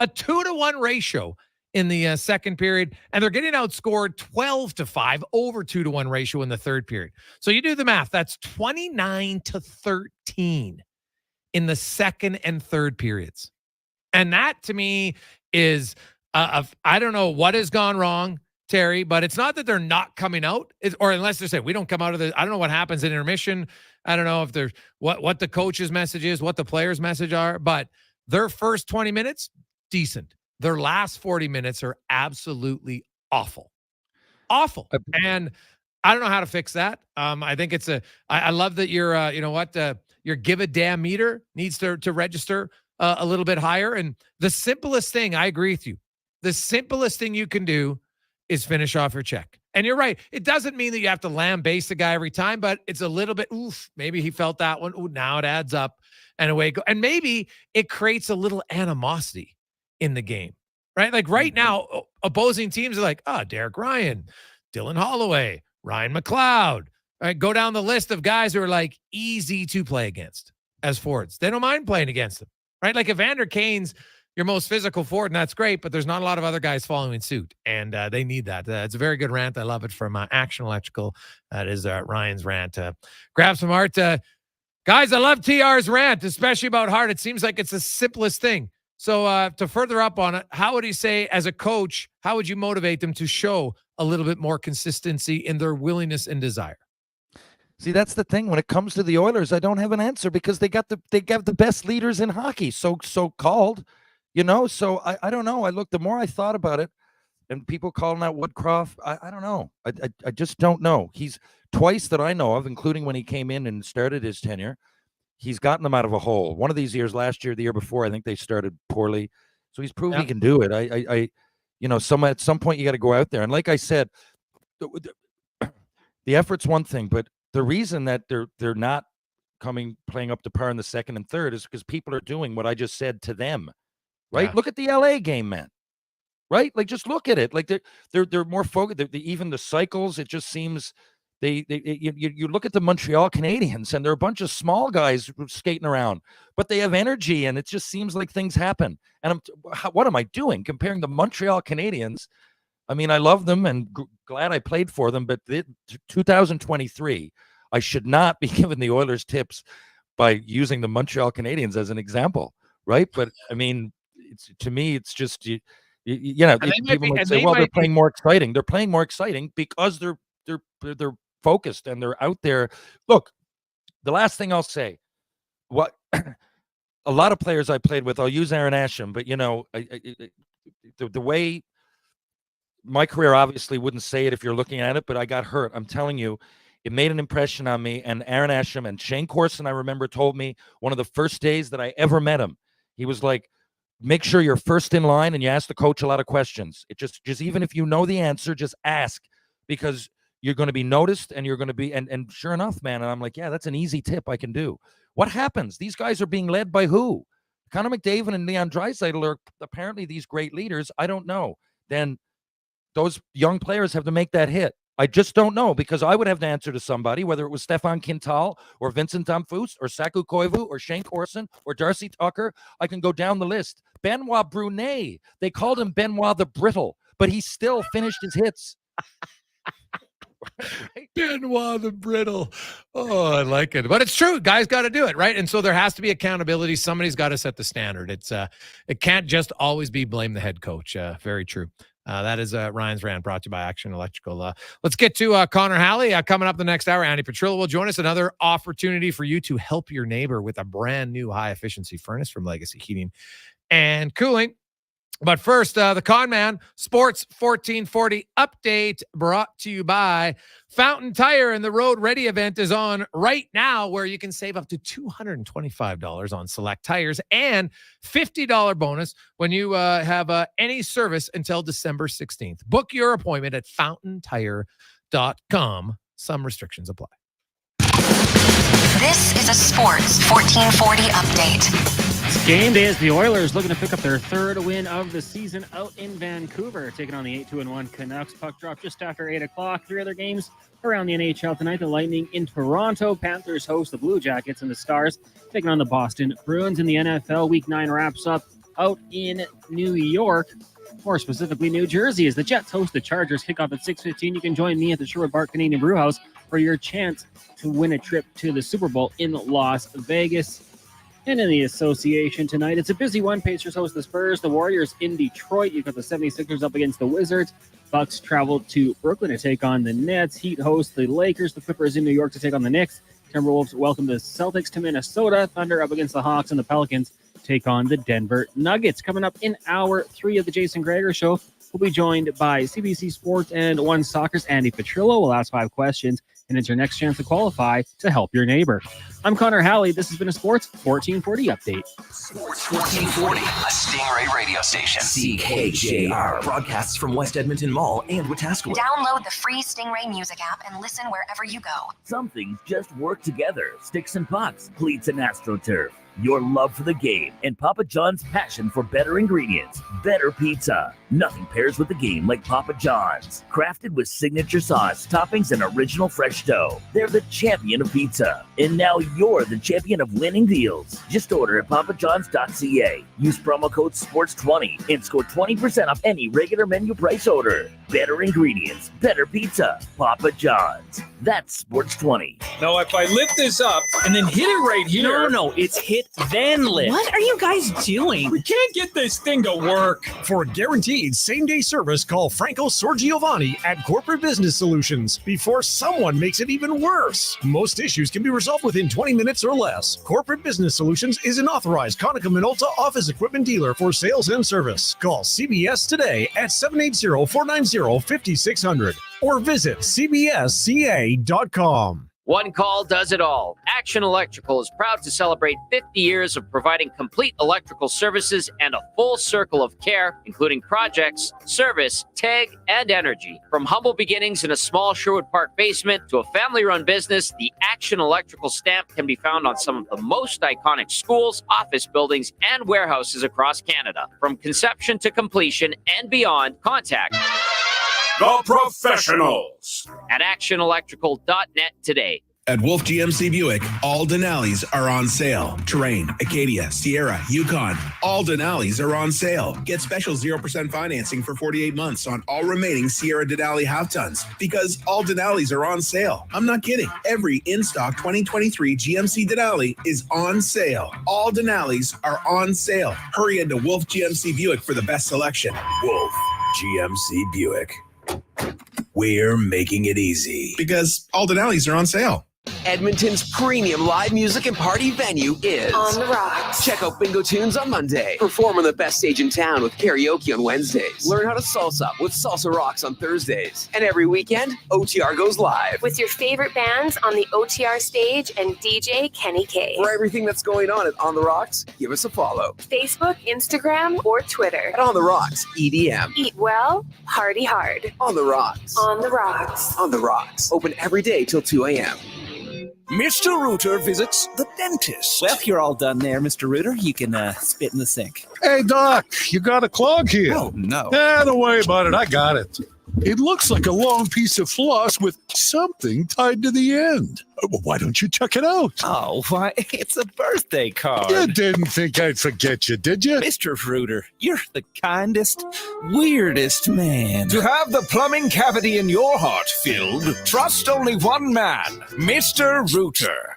a 2-to-1 ratio in the second period, and they're getting outscored 12-5, over 2-to-1 ratio in the third period. So you do the math. That's 29-13 in the second and third periods. And that, to me, is, I don't know what has gone wrong, Terry, but it's not that they're not coming out, or unless they're saying, we don't come out of the, I don't know what happens in intermission. I don't know if there's what the coach's message is, what the players' message are, but their first 20 minutes, decent. Their last 40 minutes are absolutely awful. Awful. And I don't know how to fix that. I think it's I love that your, your give a damn meter needs to register a little bit higher. And the simplest thing, I agree with you, the simplest thing you can do is finish off your check. And you're right. It doesn't mean that you have to lambaste the guy every time, but it's a little bit, maybe he felt that one. Ooh, now it adds up and away go. And maybe it creates a little animosity in the game, right? Like right now, opposing teams are like, Derek Ryan, Dylan Holloway, Ryan McLeod. Right, go down the list of guys who are like easy to play against as forwards. They don't mind playing against them. Right? Like Evander Kane's your most physical forward, and that's great, but there's not a lot of other guys following suit, and they need that. It's a very good rant. I love it from Action Electrical. That is Ryan's rant. Grab some art. Guys, I love TR's rant, especially about heart. It seems like it's the simplest thing. So to further up on it, how would you say, as a coach, how would you motivate them to show a little bit more consistency in their willingness and desire? See, that's the thing. When it comes to the Oilers, I don't have an answer because they got the best leaders in hockey, so called, So I don't know. The more I thought about it, and people calling out Woodcroft, I don't know. I just don't know. He's twice that I know of, including when he came in and started his tenure, he's gotten them out of a hole. One of these years, last year, the year before, I think they started poorly. So he's proven he can do it. At some point you got to go out there, and like I said, the effort's one thing, but the reason that they're not playing up to par in the second and third is because people are doing what I just said to them, right? Yeah. Look at the LA game, man. Right? Like, just look at it. Like they're more focused. Even the cycles, it just seems you look at the Montreal Canadiens, and they're a bunch of small guys skating around, but they have energy, and it just seems like things happen. And what am I doing comparing the Montreal Canadiens? I mean, I love them and glad I played for them, but 2023, I should not be giving the Oilers tips by using the Montreal Canadiens as an example, right? But I mean, to me, it's just people might say, well, they're playing more exciting. They're playing more exciting because they're focused and they're out there. Look, the last thing I'll say, a lot of players I played with, I'll use Aaron Asham, but the way. My career obviously wouldn't say it if you're looking at it, but I got hurt. I'm telling you, it made an impression on me. And Aaron Asham and Shane Corson, I remember, told me one of the first days that I ever met him, he was like, make sure you're first in line and you ask the coach a lot of questions. It just even if you know the answer, just ask, because you're going to be noticed, and you're going to be, and sure enough, man, and I'm like, yeah, that's an easy tip I can do. What happens? These guys are being led by who? Connor McDavid and Leon Draisaitl are apparently these great leaders. I don't know. Then those young players have to make that hit. I just don't know, because I would have to answer to somebody, whether it was Stefan Quintal or Vincent Damphousse or Saku Koivu or Shane Corson or Darcy Tucker. I can go down the list. Benoit Brunet. They called him Benoit the Brittle, but he still finished his hits. Benoit the Brittle. Oh, I like it. But it's true. Guys got to do it, right? And so there has to be accountability. Somebody's got to set the standard. It can't just always be blame the head coach. Very true. That is Ryan's Rant, brought to you by Action Electrical. Let's get to Connor Halley. Coming up the next hour, Andi Petrillo will join us. Another opportunity for you to help your neighbor with a brand new high-efficiency furnace from Legacy Heating and Cooling. But first, the Con Man Sports 1440 update brought to you by Fountain Tire, and the Road Ready event is on right now, where you can save up to $225 on select tires and $50 bonus when you have any service until December 16th. Book your appointment at fountaintire.com. Some restrictions apply. This is a Sports 1440 update. It's game day as the Oilers looking to pick up their third win of the season out in Vancouver, taking on the 8-2-1 Canucks. Puck drop just after 8 o'clock. 3 other games around the NHL tonight. The Lightning in Toronto. Panthers host the Blue Jackets, and the Stars taking on the Boston Bruins. In the NFL, Week 9 wraps up out in New York. More specifically, New Jersey, as the Jets host the Chargers. Kickoff at 6:15. You can join me at the Sherwood Park Canadian Brewhouse for your chance to win a trip to the Super Bowl in Las Vegas. And in the association tonight, it's a busy one. Pacers host the Spurs. The Warriors in Detroit. You've got the 76ers up against the Wizards. Bucks travel to Brooklyn to take on the Nets. Heat host the Lakers. The Clippers in New York to take on the Knicks. Timberwolves welcome the Celtics to Minnesota. Thunder up against the Hawks, and the Pelicans take on the Denver Nuggets. Coming up in hour 3 of the Jason Gregor Show, we'll be joined by CBC Sports and One Soccer's Andi Petrillo. We'll ask 5 questions, and it's your next chance to qualify to help your neighbor. I'm Connor Halley. This has been a Sports 1440 update. Sports 1440, a Stingray radio station. CKJR broadcasts from West Edmonton Mall and Wetaskiwin. Download the free Stingray music app and listen wherever you go. Some things just work together. Sticks and pucks, cleats and AstroTurf. Your love for the game and Papa John's passion for better ingredients, better pizza. Nothing pairs with the game like Papa John's. Crafted with signature sauce, toppings, and original fresh dough. They're the champion of pizza. And now you're the champion of winning deals. Just order at papajohns.ca. Use promo code SPORTS20 and score 20% off any regular menu price order. Better ingredients, better pizza. Papa John's. That's Sports20. Now, if I lift this up and then hit it right here. No, it's hit then lift. What are you guys doing? We can't get this thing to work. For guaranteed same-day service, call Franco Sorgiovanni at Corporate Business Solutions before someone makes it even worse. Most issues can be resolved within 20 minutes or less. Corporate Business Solutions is an authorized Konica Minolta office equipment dealer for sales and service. Call CBS today at 780-490-5600 or visit cbsca.com. One call does it all. Action Electrical is proud to celebrate 50 years of providing complete electrical services and a full circle of care, including projects, service, tag, and energy. From humble beginnings in a small Sherwood Park basement to a family-run business, the Action Electrical stamp can be found on some of the most iconic schools, office buildings, and warehouses across Canada. From conception to completion and beyond, contact the professionals at actionelectrical.net today. At Wolf GMC Buick, all Denali's are on sale. Terrain, Acadia, Sierra, Yukon, all Denali's are on sale. Get special 0% financing for 48 months on all remaining Sierra Denali half-tons because all Denali's are on sale. I'm not kidding. Every in-stock 2023 GMC Denali is on sale. All Denali's are on sale. Hurry into Wolf GMC Buick for the best selection. Wolf GMC Buick. We're making it easy because all Denali's are on sale. Edmonton's premium live music and party venue is On the Rocks. Check out Bingo Tunes on Monday. Perform on the best stage in town with karaoke on Wednesdays. Learn how to salsa with Salsa Rocks on Thursdays. And every weekend, OTR goes live. With your favorite bands on the OTR stage and DJ Kenny K. For everything that's going on at On the Rocks, give us a follow. Facebook, Instagram, or Twitter. At On the Rocks, EDM. Eat well, party hard. On the Rocks. On the Rocks. On the Rocks. Open every day till 2 a.m. Mr. Rooter visits the dentist. Well, if you're all done there, Mr. Rooter, you can spit in the sink. Hey, Doc, you got a clog here. Oh, no. Don't worry about it. I got it. It looks like a long piece of floss with something tied to the end. Why don't you check it out? Oh, why? It's a birthday card. You didn't think I'd forget you, did you? Mr. Rooter, you're the kindest, weirdest man. To have the plumbing cavity in your heart filled, trust only one man, Mr. Rooter.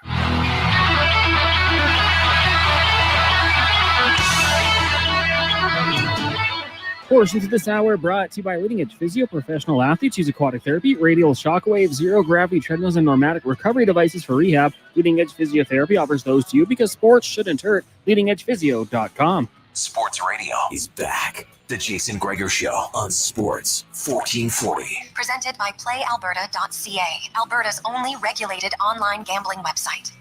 Portions of this hour brought to you by Leading Edge Physio. Professional athletes use aquatic therapy, radial shockwave, zero gravity treadmills, and pneumatic recovery devices for rehab. Leading Edge Physiotherapy offers those to you because sports shouldn't hurt. LeadingEdgePhysio.com. Sports Radio is back. The Jason Gregor Show on Sports 1440. Presented by PlayAlberta.ca, Alberta's only regulated online gambling website.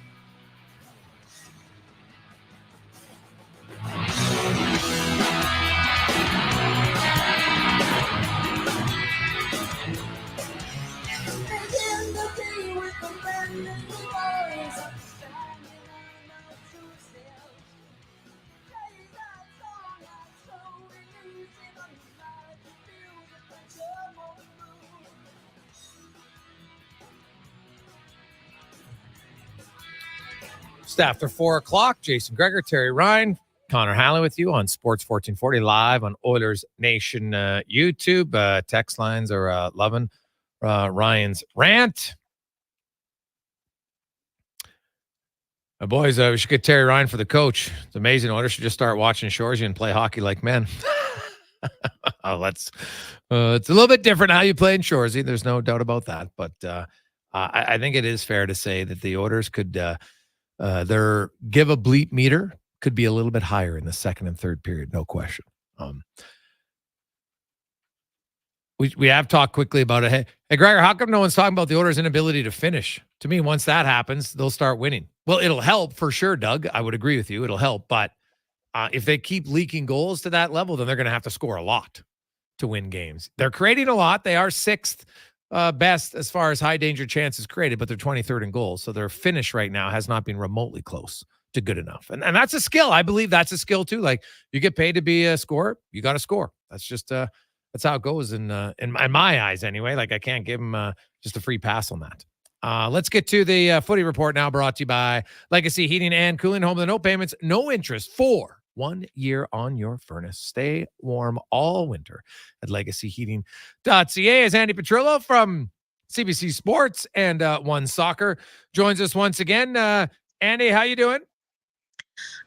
Just after 4 o'clock, Jason Gregor, Terry Ryan, Connor Halley with you on Sports 1440 live on Oilers Nation YouTube. Text lines are loving Ryan's rant. Boys, we should get Terry Ryan for the coach. It's amazing. Oilers should just start watching Shoresy and play hockey like men. It's a little bit different how you play in Shoresy. There's no doubt about that. But I think it is fair to say that the Oilers could their give a bleep meter could be a little bit higher in the second and third period, no question. We have talked quickly about it. Hey, Gregor, how come no one's talking about the Oilers' inability to finish? To me, once that happens, they'll start winning. Well, it'll help for sure, Doug. I would agree with you. It'll help. But if they keep leaking goals to that level, then they're going to have to score a lot to win games. They're creating a lot. They are sixth best as far as high danger chances created, but they're 23rd in goals. So their finish right now has not been remotely close to good enough. And that's a skill. I believe that's a skill too. Like, you get paid to be a scorer, you got to score. That's just that's how it goes in my eyes anyway. Like, I can't give them just a free pass on that. Let's get to the footy report now, brought to you by Legacy Heating and Cooling. Home with no payments, no interest for 1 year on your furnace. Stay warm all winter at legacyheating.ca. As Andi Petrillo from CBC Sports and One Soccer joins us once again. Andi, how you doing?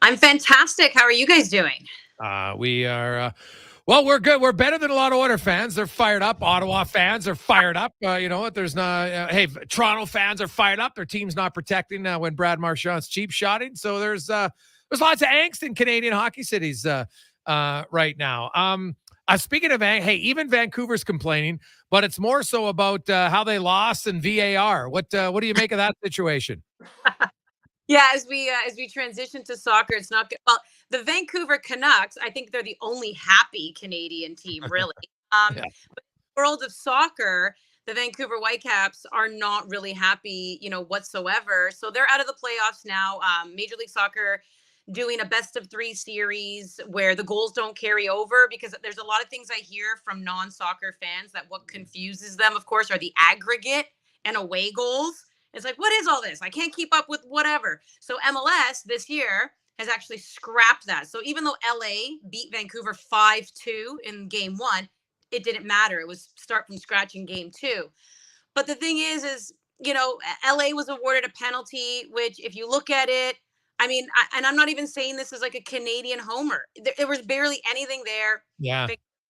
I'm fantastic. How are you guys doing? We are... well, we're good. We're better than a lot of Oilers fans. They're fired up. Ottawa fans are fired up. You know what? There's not. Hey, Toronto fans are fired up. Their team's not protecting when Brad Marchand's cheap shotting. So there's lots of angst in Canadian hockey cities right now. Speaking of angst, hey, even Vancouver's complaining, but it's more so about how they lost in VAR. What do you make of that situation? Yeah, as we transition to soccer, it's not good. Well, the Vancouver Canucks, I think they're the only happy Canadian team, really. Yeah. But in the world of soccer, the Vancouver Whitecaps are not really happy, whatsoever. So they're out of the playoffs now. Major League Soccer doing a best of 3 series where the goals don't carry over, because there's a lot of things I hear from non-soccer fans that what confuses them, of course, are the aggregate and away goals. It's like, what is all this? I can't keep up with whatever. So MLS this year has actually scrapped that. So even though LA beat Vancouver 5-2 in game 1, it didn't matter. It was start from scratch in game 2. But the thing is, LA was awarded a penalty, which if you look at it, I mean, and I'm not even saying this is like a Canadian homer. There was barely anything there. Yeah.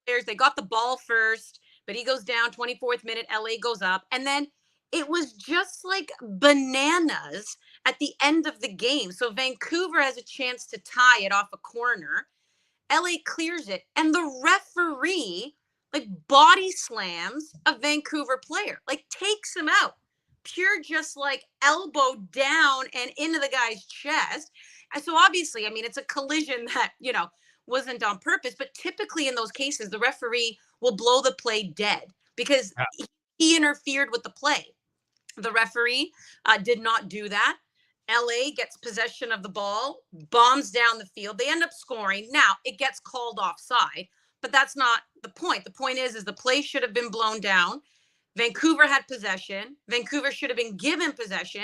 They got the ball first, but he goes down 24th minute. LA goes up. And then it was just like bananas at the end of the game. So Vancouver has a chance to tie it off a corner. LA clears it, and the referee like body slams a Vancouver player, like takes him out. Pure just like elbow down and into the guy's chest. And so obviously, I mean, it's a collision that, wasn't on purpose, but typically in those cases, the referee will blow the play dead because he interfered with the play. The referee did not do that. LA gets possession of the ball, bombs down the field. They end up scoring. Now it gets called offside, but that's not the point. The point is the play should have been blown down. Vancouver had possession. Vancouver should have been given possession.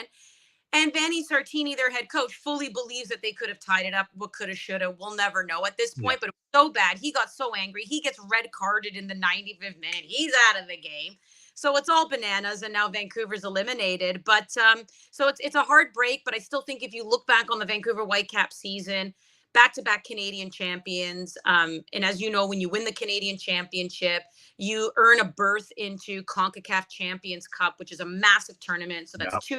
And Vanni Sartini, their head coach, fully believes that they could have tied it up. What coulda, shoulda, we'll never know at this point. But it was so bad. He got so angry. He gets red carded in the 95th minute. He's out of the game. So it's all bananas, and now Vancouver's eliminated. But so it's a hard break. But I still think if you look back on the Vancouver Whitecaps season, back-to-back Canadian champions, and as you know, when you win the Canadian Championship, you earn a berth into CONCACAF Champions Cup, which is a massive tournament. So that's 2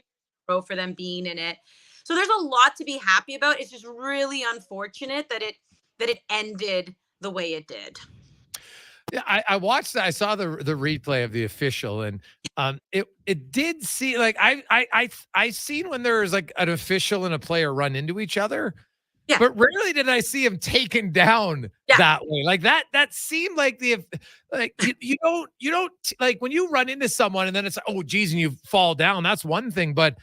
for them being in it. So there's a lot to be happy about. It's just really unfortunate that it ended the way it did. Yeah, I watched that. I saw the replay of the official, and it did see like I seen when there was like an official and a player run into each other. Yeah. But rarely did I see him taken down that way. Like that seemed like you don't like when you run into someone and then it's like, oh geez, and you fall down. That's one thing. But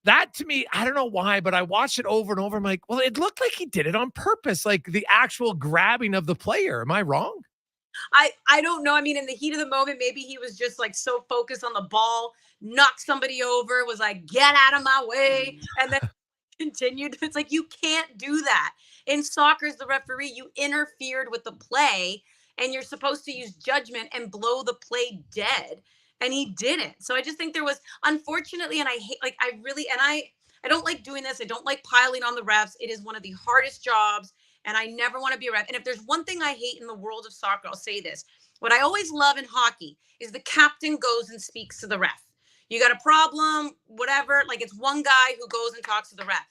that to me, I don't know why, but I watched it over and over. I'm like, well, it looked like he did it on purpose, like the actual grabbing of the player. Am I wrong? I don't know. I mean, in the heat of the moment, maybe he was just like so focused on the ball, knocked somebody over, was like, get out of my way. And then continued. It's like, you can't do that. In soccer, as the referee, you interfered with the play and you're supposed to use judgment and blow the play dead. And he didn't. So I just think there was, unfortunately, and I hate, like, I don't like doing this. I don't like piling on the refs. It is one of the hardest jobs. And I never want to be a ref. And if there's one thing I hate in the world of soccer, I'll say this. What I always love in hockey is the captain goes and speaks to the ref. You got a problem, whatever. Like, it's one guy who goes and talks to the ref.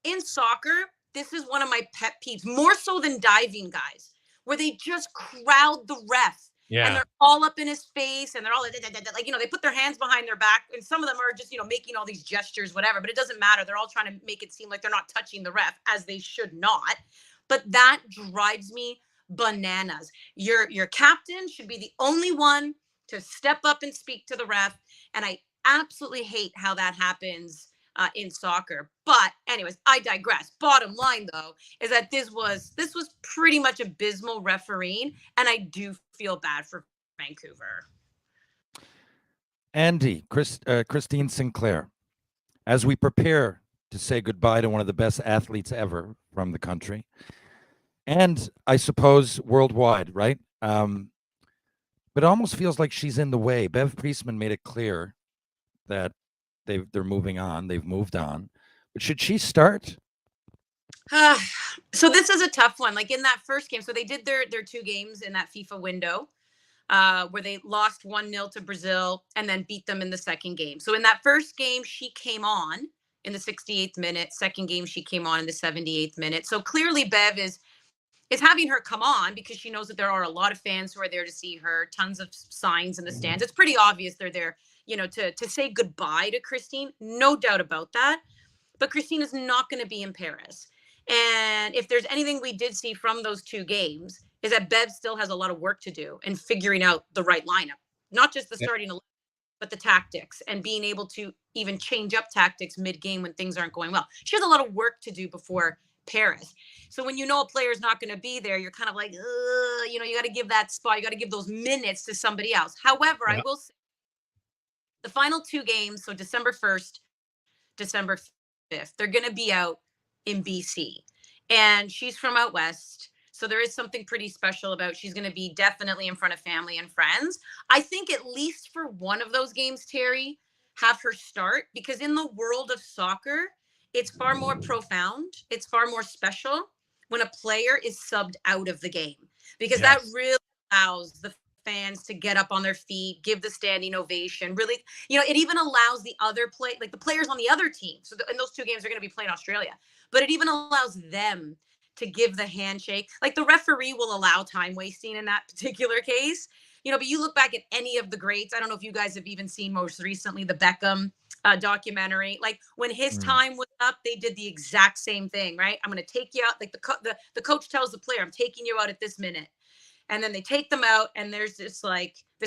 In soccer, this is one of my pet peeves, more so than diving guys, where they just crowd the ref. Yeah. And they're all up in his face and they're all like, they put their hands behind their back. And some of them are just, making all these gestures, whatever. But it doesn't matter. They're all trying to make it seem like they're not touching the ref, as they should not. But that drives me bananas. Your captain should be the only one to step up and speak to the ref. And I absolutely hate how that happens in soccer. But anyways, I digress. Bottom line, though, is that this was pretty much abysmal refereeing, and I do feel bad for Vancouver. Andi, Christine Sinclair, as we prepare to say goodbye to one of the best athletes ever from the country, and I suppose worldwide, right? But it almost feels like she's in the way. Bev Priestman made it clear that they're moving on. They've moved on. But should she start? So this is a tough one. Like in that first game, so they did their 2 games in that FIFA window where they lost 1-0 to Brazil and then beat them in the second game. So in that first game, she came on in the 68th minute. Second game, she came on in the 78th minute. So clearly Bev is having her come on because she knows that there are a lot of fans who are there to see her, tons of signs in the stands. It's pretty obvious they're there, to say goodbye to Christine. No doubt about that. But Christine is not going to be in Paris. And if there's anything we did see from those 2 games is that Bev still has a lot of work to do in figuring out the right lineup, not just the starting 11, but the tactics and being able to even change up tactics mid-game when things aren't going well. She has a lot of work to do before Paris. So when a player is not going to be there, you're kind of like, you got to give that spot. You got to give those minutes to somebody else. However, I will say the final 2 games, so December 1st, December 5th, they're going to be out in BC. And she's from out west. So there is something pretty special about she's going to be definitely in front of family and friends. I think at least for one of those games, Terry, have her start, because in the world of soccer, it's far more profound. It's far more special when a player is subbed out of the game, because that really allows the fans to get up on their feet, give the standing ovation. Really, it even allows the other the players on the other team. So and those two games are going to be playing Australia, but it even allows them to give the handshake. Like the referee will allow time wasting in that particular case. But you look back at any of the greats. I don't know if you guys have even seen most recently the Beckham documentary. Like when his time was up, they did the exact same thing, right? I'm going to take you out. Like the coach tells the player, I'm taking you out at this minute. And then they take them out and there's this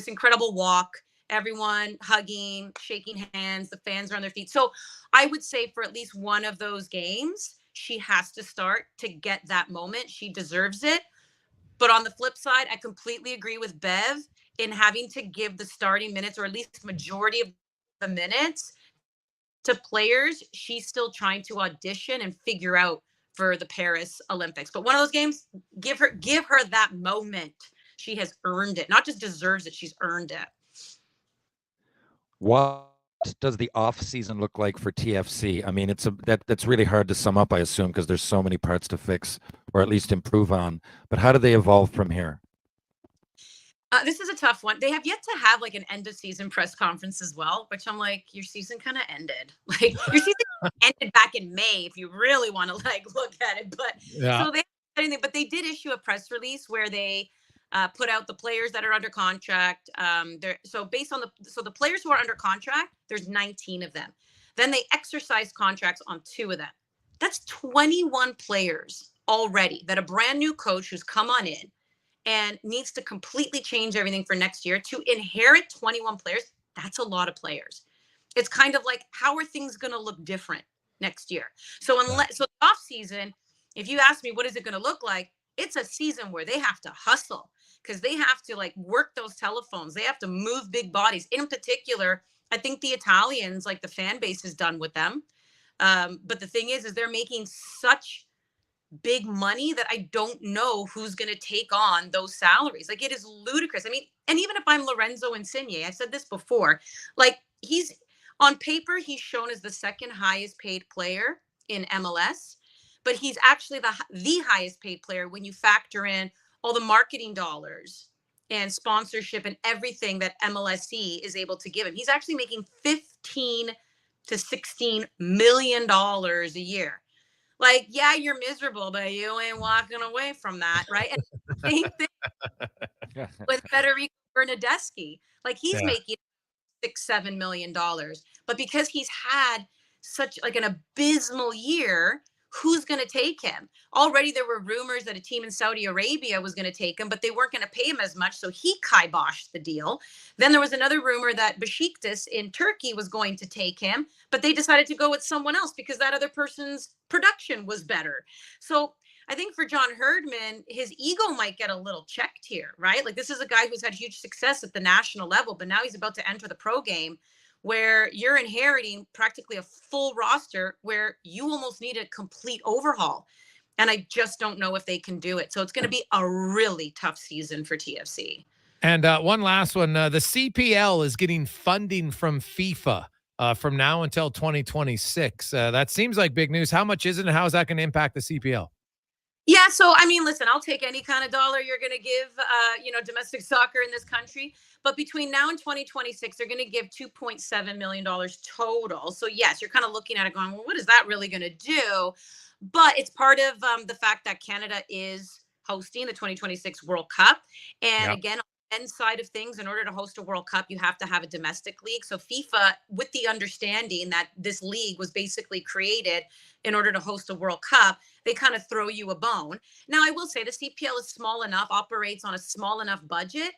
incredible walk, everyone hugging, shaking hands, the fans are on their feet. So I would say for at least one of those games, she has to start to get that moment. She deserves it. But on the flip side, I completely agree with Bev in having to give the starting minutes, or at least majority of the minutes, to players she's still trying to audition and figure out for the Paris Olympics. But one of those games, give her that moment. She has earned it. Not just deserves it, she's earned it. What does the off season look like for TFC? I mean, that's really hard to sum up, I assume, because there's so many parts to fix or at least improve on. But how do they evolve from here? This is a tough one. They have yet to have like an end of season press conference as well, which I'm like, your season kind of ended. Like your season ended back in May, if you really want to look at it. But so they haven't said anything, but they did issue a press release where they put out the players that are under contract. So based on the players who are under contract, there's 19 of them. Then they exercise contracts on 2 of them. That's 21 players already that a brand new coach who's come on in and needs to completely change everything for next year to inherit 21 players. That's a lot of players. It's kind of like, how are things going to look different next year? So the off season, if you ask me, what is it going to look like? It's a season where they have to hustle because they have to work those telephones. They have to move big bodies. In particular, I think the Italians, the fan base is done with them. But the thing is they're making such big money that I don't know who's going to take on those salaries. It is ludicrous. I mean, and even if I'm Lorenzo Insigne, I said this before, he's on paper, he's shown as the second highest paid player in MLS, but he's actually the highest paid player when you factor in all the marketing dollars and sponsorship and everything that MLSE is able to give him. He's actually making $15 to $16 million a year. Yeah, you're miserable, but you ain't walking away from that, right? And same thing with Federico Bernardeschi. He's making $6-7 million, but because he's had such an abysmal year, who's going to take him? Already there were rumors that a team in Saudi Arabia was going to take him, but they weren't going to pay him as much, so he kiboshed the deal. Then there was another rumor that Besiktas in Turkey was going to take him, but they decided to go with someone else because that other person's production was better. So I think for John Herdman, his ego might get a little checked here, right? This is a guy who's had huge success at the national level, but now he's about to enter the pro game where you're inheriting practically a full roster where you almost need a complete overhaul. And I just don't know if they can do it. So it's going to be a really tough season for TFC. And one last one. The CPL is getting funding from FIFA from now until 2026. That seems like big news. How much is it and how is that going to impact the CPL? Yeah, so I mean, listen, I'll take any kind of dollar you're going to give, domestic soccer in this country. But between now and 2026, they're going to give $2.7 million total. So yes, you're kind of looking at it going, well, what is that really going to do? But it's part of the fact that Canada is hosting the 2026 World Cup. And again, on the men's side of things, in order to host a World Cup, you have to have a domestic league. So FIFA, with the understanding that this league was basically created in order to host a World Cup, they kind of throw you a bone. Now, I will say the CPL is small enough, operates on a small enough budget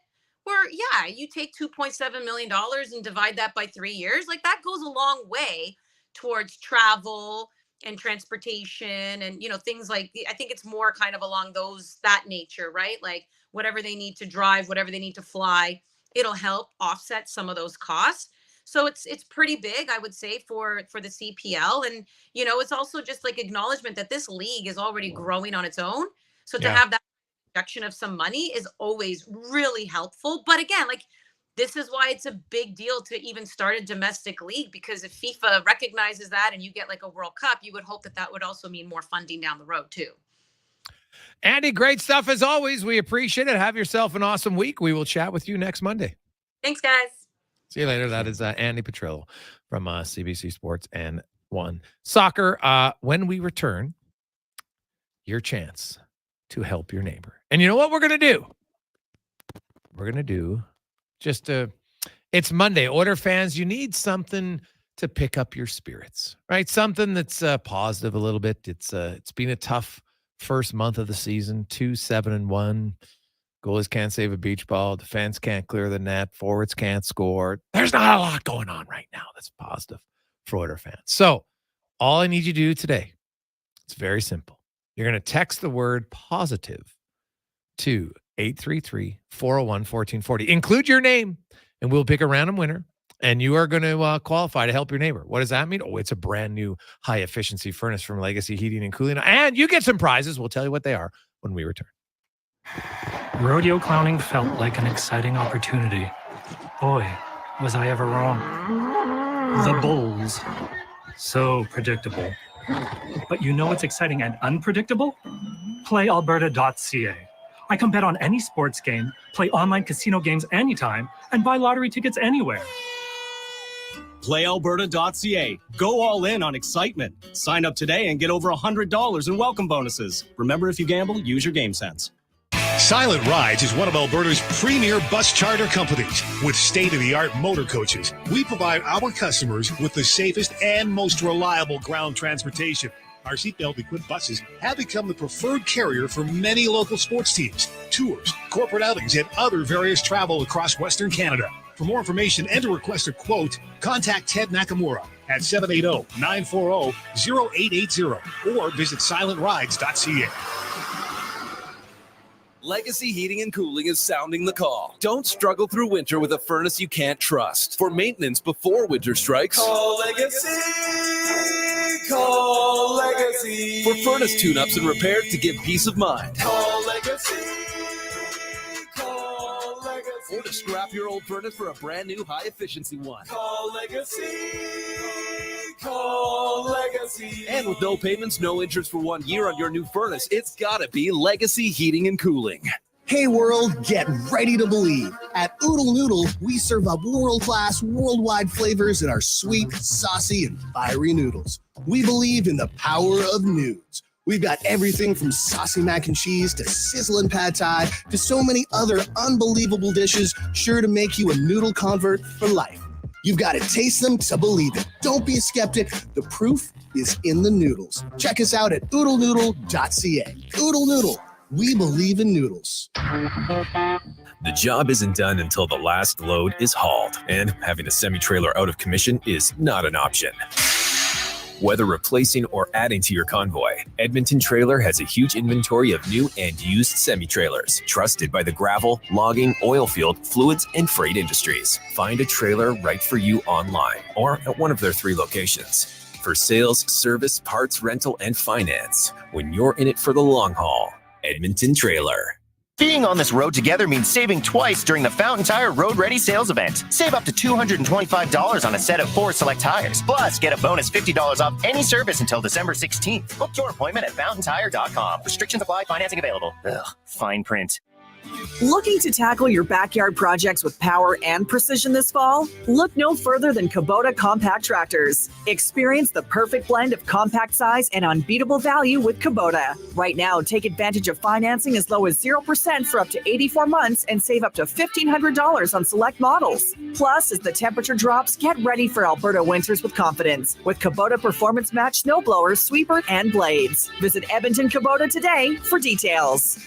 where, yeah, you take $2.7 million and divide that by 3 years. That goes a long way towards travel and transportation and, things I think it's more kind of along that nature, right? Whatever they need to drive, whatever they need to fly, it'll help offset some of those costs. So it's pretty big, I would say, for the CPL. And, it's also just acknowledgement that this league is already growing on its own. So to have that injection of some money is always really helpful. But again, this is why it's a big deal to even start a domestic league, because if FIFA recognizes that and you get a World Cup, you would hope that would also mean more funding down the road too. Andi, great stuff as always. We appreciate it. Have yourself an awesome week. We will chat with you next Monday. Thanks, guys. See you later. That is Andi Petrillo from CBC Sports and One Soccer. When we return, your chance to help your neighbor. And you know what we're going to do? We're going to do it's Monday. Order fans, you need something to pick up your spirits, right? Something that's positive a little bit. It's been a tough first month of the season, 2-7-1. Goalies can't save a beach ball. Defense can't clear the net. Forwards can't score. There's not a lot going on right now that's positive for Order fans. So all I need you to do today, it's very simple. You're going to text the word positive to 833-401-1440. Include your name, and we'll pick a random winner, and you are going to qualify to help your neighbor. What does that mean? Oh, it's a brand new high-efficiency furnace from Legacy Heating and Cooling, and you get some prizes. We'll tell you what they are when we return. Rodeo clowning felt like an exciting opportunity. Boy, was I ever wrong. The bulls. So predictable. But you know what's exciting and unpredictable? PlayAlberta.ca. I can bet on any sports game, play online casino games anytime, and buy lottery tickets anywhere. PlayAlberta.ca. Go all in on excitement. Sign up today and get over $100 in welcome bonuses. Remember, if you gamble, use your game sense. Silent Rides is one of Alberta's premier bus charter companies. With state-of-the-art motor coaches, we provide our customers with the safest and most reliable ground transportation. Our seatbelt-equipped buses have become the preferred carrier for many local sports teams, tours, corporate outings, and other various travel across Western Canada. For more information and to request a quote, contact Ted Nakamura at 780-940-0880 or visit silentrides.ca. Legacy Heating and Cooling is sounding the call. Don't struggle through winter with a furnace you can't trust. For maintenance before winter strikes, call Legacy. Call Legacy. For furnace tune-ups and repairs to give peace of mind. Call Legacy. Call Legacy. Or to scrap your old furnace for a brand new high-efficiency one. Call Legacy. Call Legacy. And with no payments, no interest for 1 year on your new furnace, it's gotta be Legacy Heating and Cooling. Hey world, get ready to believe. At Oodle Noodle, we serve up world-class, worldwide flavors in our sweet, saucy, and fiery noodles. We believe in the power of nudes. We've got everything from saucy mac and cheese to sizzling pad thai to so many other unbelievable dishes sure to make you a noodle convert for life. You've got to taste them to believe it. Don't be a skeptic. The proof is in the noodles. Check us out at oodlenoodle.ca. Oodle Noodle. We believe in noodles. The job isn't done until the last load is hauled, and having a semi-trailer out of commission is not an option. Whether replacing or adding to your convoy, Edmonton Trailer has a huge inventory of new and used semi-trailers, trusted by the gravel, logging, oil field, fluids, and freight industries. Find a trailer right for you online or at one of their 3 locations. For sales, service, parts, rental, and finance, when you're in it for the long haul, Edmonton Trailer. Being on this road together means saving twice during the Fountain Tire Road Ready sales event. Save up to $225 on a set of 4 select tires. Plus, get a bonus $50 off any service until December 16th. Book your appointment at fountaintire.com. Restrictions apply. Financing available. Ugh, fine print. Looking to tackle your backyard projects with power and precision this fall? Look no further than Kubota compact tractors. Experience the perfect blend of compact size and unbeatable value with Kubota. Right now, take advantage of financing as low as 0% for up to 84 months and save up to $1,500 on select models. Plus, as the temperature drops, get ready for Alberta winters with confidence with Kubota Performance Match snowblowers, sweeper, and blades. Visit Edmonton Kubota today for details.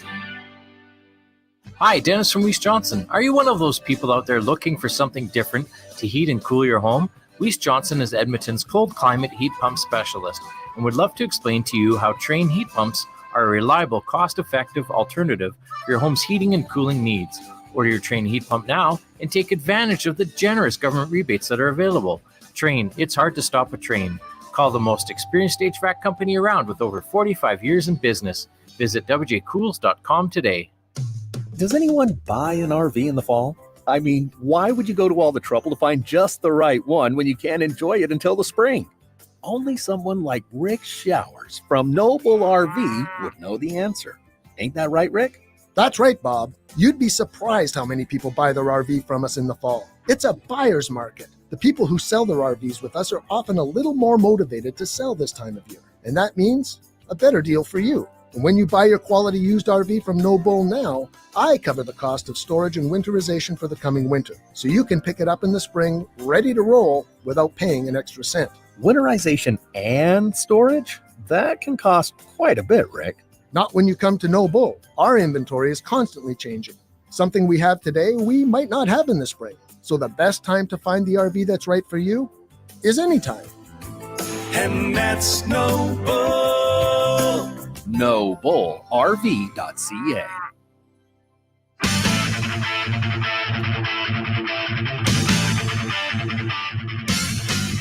Hi, Dennis from Weiss Johnson. Are you one of those people out there looking for something different to heat and cool your home? Weiss Johnson is Edmonton's cold climate heat pump specialist and would love to explain to you how Trane heat pumps are a reliable, cost-effective alternative for your home's heating and cooling needs. Order your Trane heat pump now and take advantage of the generous government rebates that are available. Trane, it's hard to stop a Trane. Call the most experienced HVAC company around with over 45 years in business. Visit wjcools.com today. Does anyone buy an RV in the fall? I mean, why would you go to all the trouble to find just the right one when you can't enjoy it until the spring? Only someone like Rick Showers from Noble RV would know the answer. Ain't that right, Rick? That's right, Bob. You'd be surprised how many people buy their RV from us in the fall. It's a buyer's market. The people who sell their RVs with us are often a little more motivated to sell this time of year. And that means a better deal for you. And when you buy your quality used RV from No Bull now, I cover the cost of storage and winterization for the coming winter. So you can pick it up in the spring, ready to roll, without paying an extra cent. Winterization and storage? That can cost quite a bit, Rick. Not when you come to No Bull. Our inventory is constantly changing. Something we have today, we might not have in the spring. So the best time to find the RV that's right for you is anytime. And that's No Bull. NoBullRV.ca.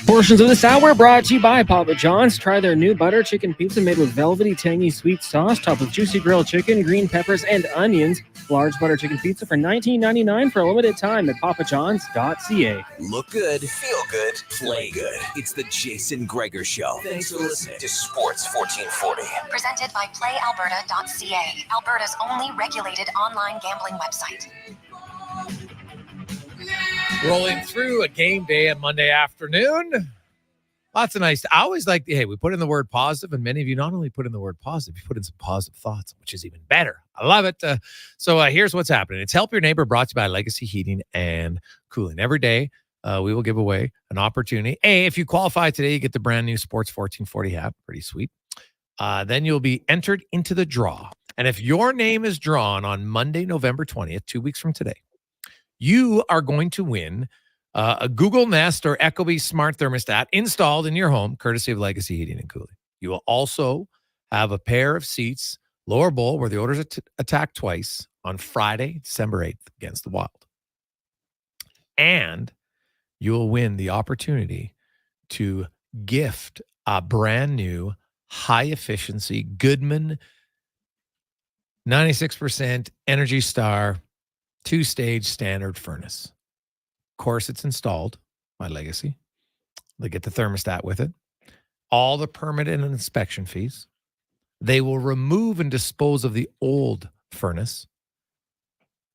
Portions of this hour brought to you by Papa John's. Try their new butter chicken pizza made with velvety, tangy, sweet sauce, topped with juicy grilled chicken, green peppers, and onions. Large butter chicken pizza for $19.99 for a limited time at papajohns.ca. Look good, feel good, play good. It's the Jason Gregor Show. Thanks for listening to Sports 1440. Presented by PlayAlberta.ca, Alberta's only regulated online gambling website. Rolling through a game day on Monday afternoon. Lots of nice. I always like, hey, we put in the word positive, and many of you not only put in the word positive, you put in some positive thoughts, which is even better. I love it. So here's what's happening. It's Help Your Neighbor, brought to you by Legacy Heating and Cooling. Every day, we will give away an opportunity. If you qualify today, you get the brand new Sports 1440 hat. Pretty sweet. Then you'll be entered into the draw. And if your name is drawn on Monday, November 20th, 2 weeks from today, you are going to win a Google Nest or Ecobee smart thermostat installed in your home, courtesy of Legacy Heating and Cooling. You will also have a pair of seats, lower bowl, where the Oilers attack twice on Friday, December 8th against the Wild. And you will win the opportunity to gift a brand new high-efficiency Goodman 96% Energy Star 2-stage standard furnace. Of course, it's installed by Legacy. They get the thermostat with it. All the permit and inspection fees. They will remove and dispose of the old furnace.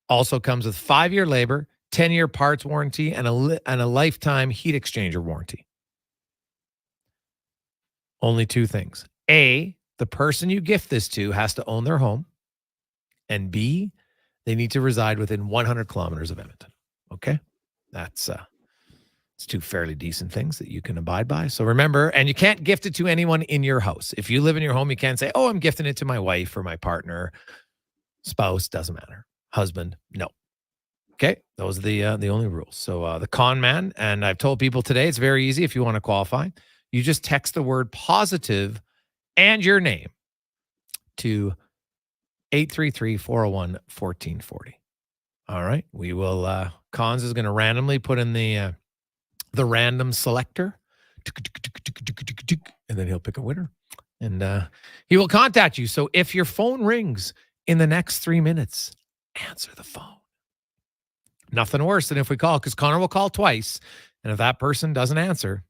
Also comes with 5-year labor, 10-year parts warranty, and a lifetime heat exchanger warranty. Only two things. A, the person you gift this to has to own their home. And B, they need to reside within 100 kilometers of Edmonton. Okay? That's it's two fairly decent things that you can abide by. So remember, and you can't gift it to anyone in your house. If you live in your home, you can't say, oh, I'm gifting it to my wife or my partner, spouse, doesn't matter. Husband, no. Okay? Those are the only rules. So the con man, and I've told people today, it's very easy if you want to qualify. You just text the word positive and your name to 833-401-1440. All right. We will, Cons is going to randomly put in the random selector, and then he'll pick a winner. And he will contact you. So if your phone rings in the next 3 minutes, answer the phone. Nothing worse than if we call, because Connor will call twice. And if that person doesn't answer,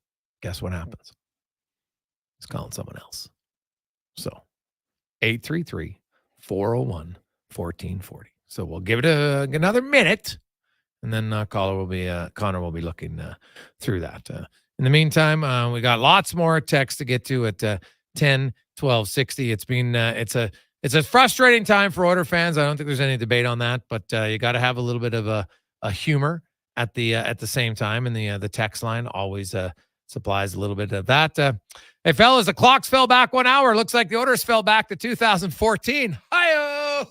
guess what happens? He's calling someone else. So 833-401-1440. So we'll give it another minute, and then Connor will be looking through that. In the meantime, we got lots more text to get to at 10-12-60. It's been it's a frustrating time for Oilers fans. I don't think there's any debate on that, but you got to have a little bit of a humor at the same time, and the text line always supplies a little bit of that. Hey, fellas, the clocks fell back 1 hour. Looks like the Oilers fell back to 2014. Hi-oh!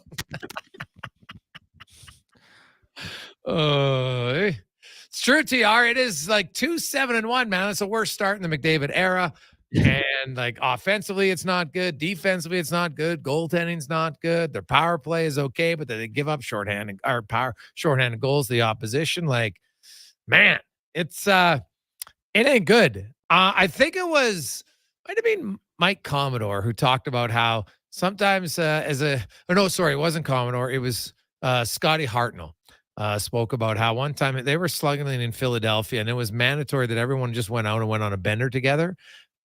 It's true, TR. It is like 2-7-1, man. It's the worst start in the McDavid era. And like offensively, it's not good. Defensively, it's not good. Goaltending's not good. Their power play is okay, but they give up shorthanded goals to the opposition. Like, man, it ain't good. I think might have been Mike Commodore who talked about how sometimes it wasn't Commodore. It was Scotty Hartnell. Spoke about how one time they were slugging in Philadelphia, and it was mandatory that everyone just went out and went on a bender together.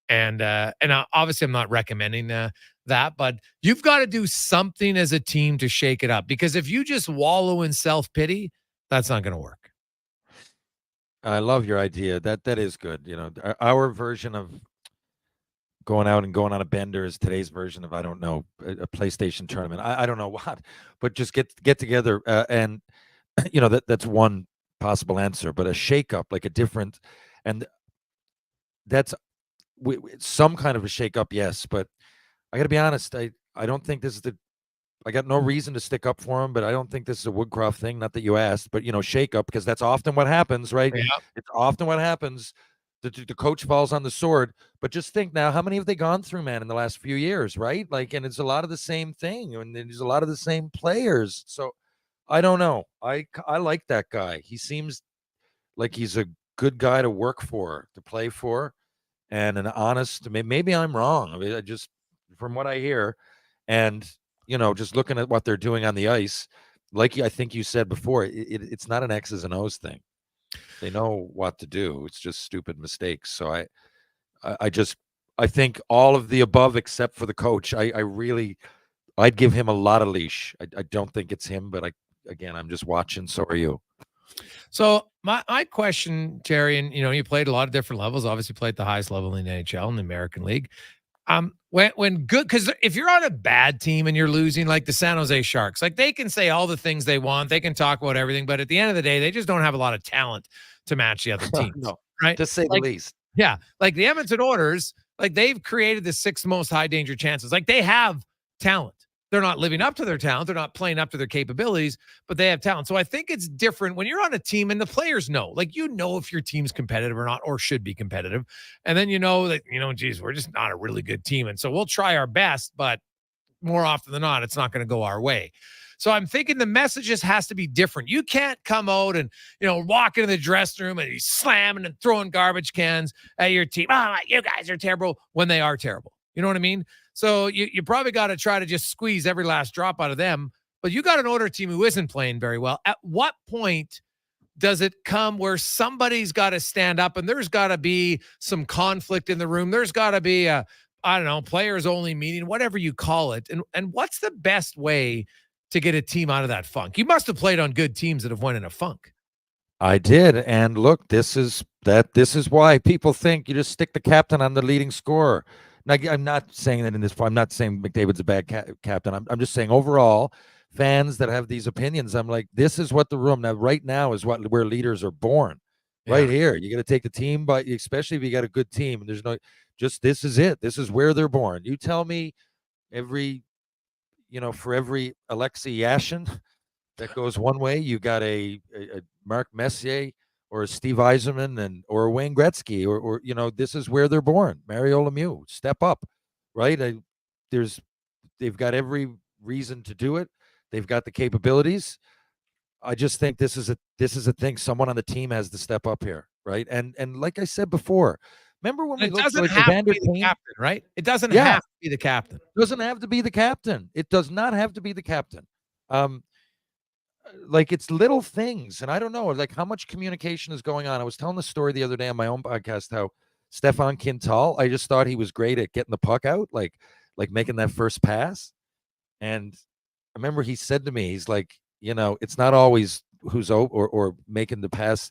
And obviously I'm not recommending that, but you've got to do something as a team to shake it up, because if you just wallow in self-pity, that's not going to work. I love your idea. That is good. You know, our version of going out and going on a bender is today's version of, I don't know, a PlayStation tournament. I don't know what, but just get together and you know, that's one possible answer, but a shakeup, like a different, and that's some kind of a shakeup, yes. But I got to be honest, I don't think this is I got no reason to stick up for him, but I don't think this is a Woodcroft thing. Not that you asked, but, you know, shake up, because that's often what happens, right? Yeah. It's often what happens. The coach falls on the sword. But just think now, how many have they gone through, man, in the last few years, right? Like, and it's a lot of the same thing, and there's a lot of the same players. So I don't know. I like that guy. He seems like he's a good guy to work for, to play for, and an honest. Maybe I'm wrong. I mean, I just, from what I hear, and, you know, just looking at what they're doing on the ice, like I think you said before, it's not an X's and O's thing. They know what to do. It's just stupid mistakes. So I think all of the above except for the coach. I'd give him a lot of leash. I don't think it's him, but I'm just watching. So are you. So my question, Terry, and, you know, you played a lot of different levels, obviously played the highest level in the NHL and the American League. When good, because if you're on a bad team and you're losing, like the San Jose Sharks, like they can say all the things they want, they can talk about everything, but at the end of the day, they just don't have a lot of talent to match the other teams. No, right? To say the least. Yeah. Like the Edmonton Oilers, like they've created the 6th most high danger chances. Like they have talent. They're not living up to their talent. They're not playing up to their capabilities, but they have talent. So I think it's different when you're on a team and the players know, like, you know, if your team's competitive or not, or should be competitive. And then you know that, you know, geez, we're just not a really good team. And so we'll try our best, but more often than not, it's not going to go our way. So I'm thinking the message just has to be different. You can't come out and, you know, walk into the dressing room and he's slamming and throwing garbage cans at your team. Oh, you guys are terrible, when they are terrible. You know what I mean? So you probably got to try to just squeeze every last drop out of them. But you got an Oilers team who isn't playing very well. At what point does it come where somebody's got to stand up and there's got to be some conflict in the room? There's got to be a, I don't know, players only meeting, whatever you call it. And what's the best way to get a team out of that funk? You must have played on good teams that have went in a funk. I did. And look, this is why people think you just stick the captain on the leading scorer. Now, I'm not saying that in this. I'm not saying McDavid's a bad captain. I'm just saying overall, fans that have these opinions, I'm like, this is what the room now, right now, is where leaders are born. Yeah. Right here, you got to take the team, but especially if you got a good team. And there's no, just this is it. This is where they're born. You tell me, for every Alexei Yashin that goes one way, you got a Mark Messier or a Steve Yzerman or a Wayne Gretzky, or this is where they're born. Mario Lemieux, step up, right? They've got every reason to do it. They've got the capabilities. I just think this is a thing. Someone on the team has to step up here, right? And like I said before, remember when we looked like Evander Kane, captain, right? It doesn't have to be the captain. It doesn't have to be the captain. It does not have to be the captain. Like, it's little things, and I don't know, like, how much communication is going on. I was telling the story the other day on my own podcast how Stefan Quintal, I just thought he was great at getting the puck out, like making that first pass. And I remember he said to me, he's like, it's not always who's or making the pass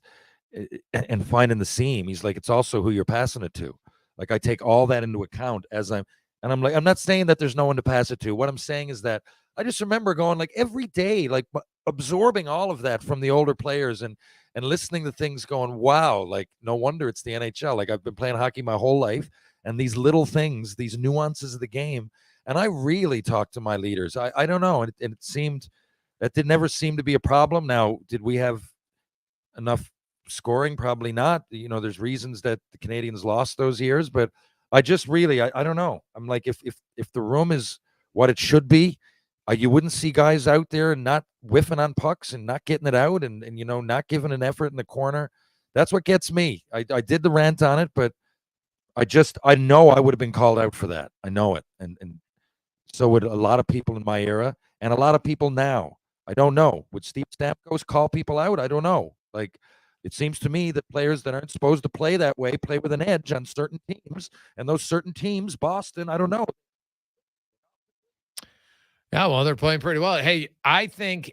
and finding the seam. He's like, it's also who you're passing it to. Like, I take all that into account I'm like, I'm not saying that there's no one to pass it to. What I'm saying is that I just remember going, like, every day, like, absorbing all of that from the older players and listening to things going, wow, like, no wonder it's the NHL. Like, I've been playing hockey my whole life, and these little things, these nuances of the game. And I really talked to my leaders. I don't know. And it seemed that did never seem to be a problem. Now, did we have enough scoring? Probably not. There's reasons that the Canadians lost those years, but I just really, I don't know. I'm like, if the room is what it should be, you wouldn't see guys out there and not whiffing on pucks and not getting it out and not giving an effort in the corner. That's what gets me. I did the rant on it, but I know I would have been called out for that. I know it. And so would a lot of people in my era and a lot of people now. I don't know. Would Steve Stamkos call people out? I don't know. Like, It seems to me that players that aren't supposed to play that way play with an edge on certain teams, and those certain teams, Boston, I don't know. Yeah, well, they're playing pretty well. Hey, I think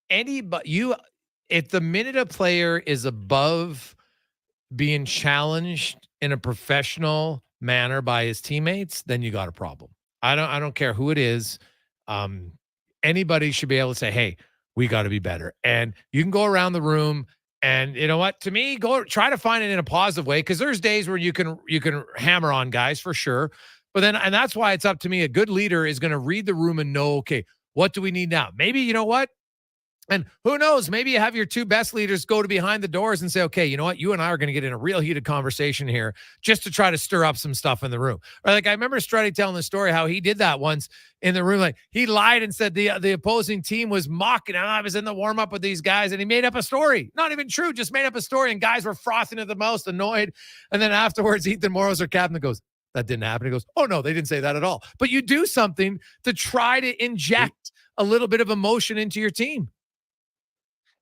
if the minute a player is above being challenged in a professional manner by his teammates, then you got a problem. I don't care who it is. Anybody should be able to say, hey, we got to be better. And you can go around the room and you know what, to me, go try to find it in a positive way. Cause there's days where you can hammer on guys for sure. But then, and that's why it's up to me. A good leader is going to read the room and know, okay, what do we need now? Maybe, you know what? And who knows, maybe you have your two best leaders go to behind the doors and say, okay, you know what? You and I are going to get in a real heated conversation here just to try to stir up some stuff in the room. Or like I remember Strutty telling the story how he did that once in the room. Like he lied and said the opposing team was mocking. I was in the warm up with these guys and he made up a story. Not even true, just made up a story. And guys were frothing at the mouth, annoyed. And then afterwards, Ethan Morrow's their captain goes, that didn't happen. He goes, oh no, they didn't say that at all. But you do something to try to inject a little bit of emotion into your team.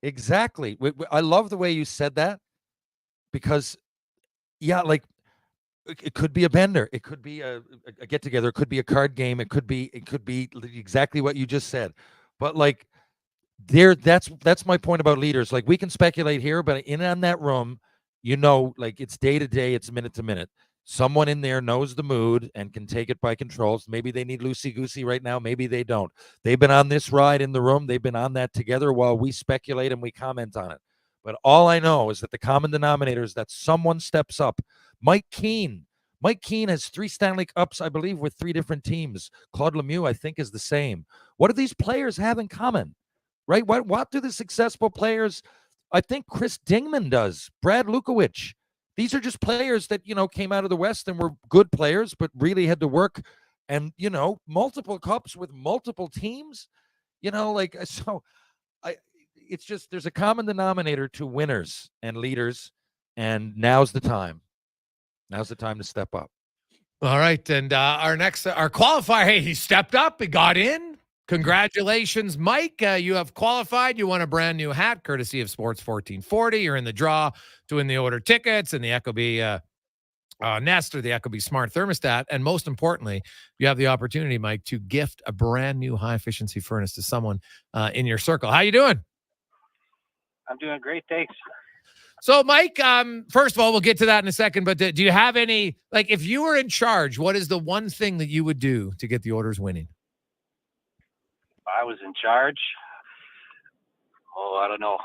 Exactly. I love the way you said that because, yeah, like it could be a bender. It could be a get together. It could be a card game. It could be exactly what you just said. But like that's my point about leaders. Like we can speculate here, but on that room, you know, like it's day to day, it's minute to minute. Someone in there knows the mood and can take it by controls. Maybe they need loosey-goosey right now. Maybe they don't. They've been on this ride in the room. They've been on that together while we speculate and we comment on it. But all I know is that the common denominator is that someone steps up. Mike Keane has 3 Stanley Cups, I believe, with 3 different teams. Claude Lemieux, I think, is the same. What do these players have in common? Right? What do the successful players, I think Chris Dingman does, Brad Lukowicz. These are just players that, you know, came out of the West and were good players, but really had to work and, you know, multiple cups with multiple teams, you know, like, so it's just, there's a common denominator to winners and leaders, and now's the time. Now's the time to step up. All right. And our qualifier, hey, he stepped up, he got in. Congratulations, Mike. You have qualified. You won a brand new hat, courtesy of Sports 1440. You're in the draw to win the order tickets and the Ecobee Nest or the Ecobee Smart Thermostat. And most importantly, you have the opportunity, Mike, to gift a brand new high-efficiency furnace to someone in your circle. How you doing? I'm doing great, thanks. So, Mike, first of all, we'll get to that in a second, but do you have any, like, if you were in charge, what is the one thing that you would do to get the orders winning? I was in charge. Oh, I don't know.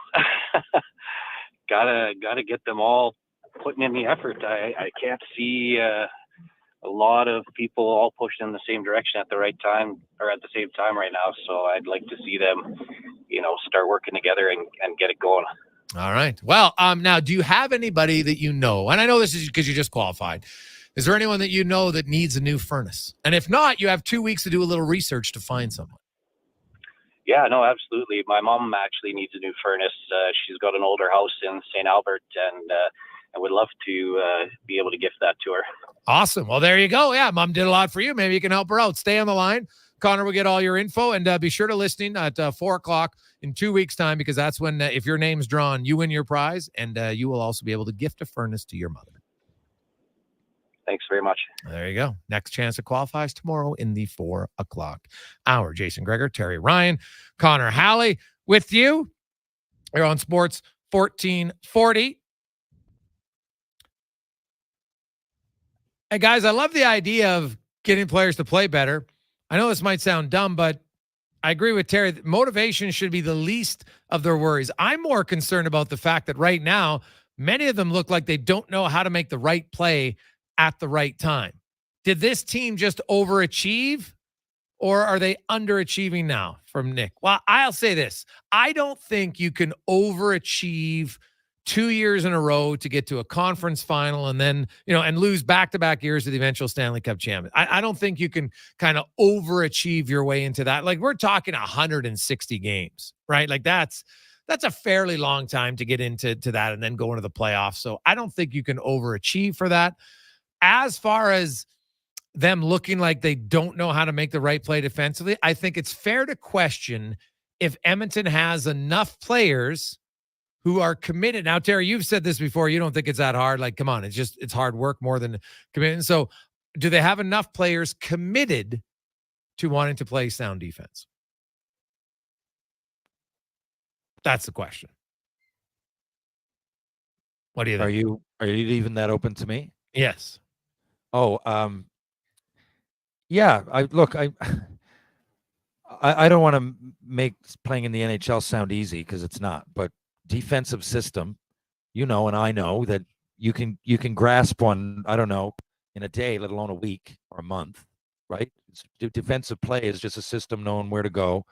Gotta get them all putting in the effort. I can't see a lot of people all pushed in the same direction at the right time or at the same time right now. So I'd like to see them, you know, start working together and get it going. All right. Well, now, do you have anybody that you know? And I know this is because you just qualified. Is there anyone that you know that needs a new furnace? And if not, you have 2 weeks to do a little research to find someone. Yeah, no, absolutely. My mom actually needs a new furnace. She's got an older house in St. Albert, and I would love to be able to gift that to her. Awesome. Well, there you go. Yeah, Mom did a lot for you. Maybe you can help her out. Stay on the line. Connor will get all your info, and be sure to listen at 4 o'clock in 2 weeks' time, because that's when, if your name's drawn, you win your prize, and you will also be able to gift a furnace to your mother. Thanks very much. There you go. Next chance to qualify is tomorrow in the 4 o'clock hour. Jason Gregor, Terry Ryan, Connor Halley with you. You're on Sports 1440. Hey, guys, I love the idea of getting players to play better. I know this might sound dumb, but I agree with Terry. Motivation should be the least of their worries. I'm more concerned about the fact that right now, many of them look like they don't know how to make the right play at the right time. Did this team just overachieve, or are they underachieving now? From Nick. Well, I'll say this. I don't think you can overachieve 2 years in a row to get to a conference final and then, you know, and lose back-to-back years to the eventual Stanley Cup champion. I don't think you can kind of overachieve your way into that. Like, we're talking 160 games, right? Like that's a fairly long time to get into that and then go into the playoffs. So I don't think you can overachieve for that. As far as them looking like they don't know how to make the right play defensively, I think it's fair to question if Edmonton has enough players who are committed. Now, Terry, you've said this before. You don't think it's that hard. Like, come on, it's hard work more than commitment. So do they have enough players committed to wanting to play sound defense? That's the question. What do you think? Are you leaving that open to me? Yes. Oh, yeah. I don't want to make playing in the NHL sound easy because it's not. But defensive system, and I know that you can grasp one. I don't know, in a day, let alone a week or a month, right? Defensive play is just a system knowing where to go.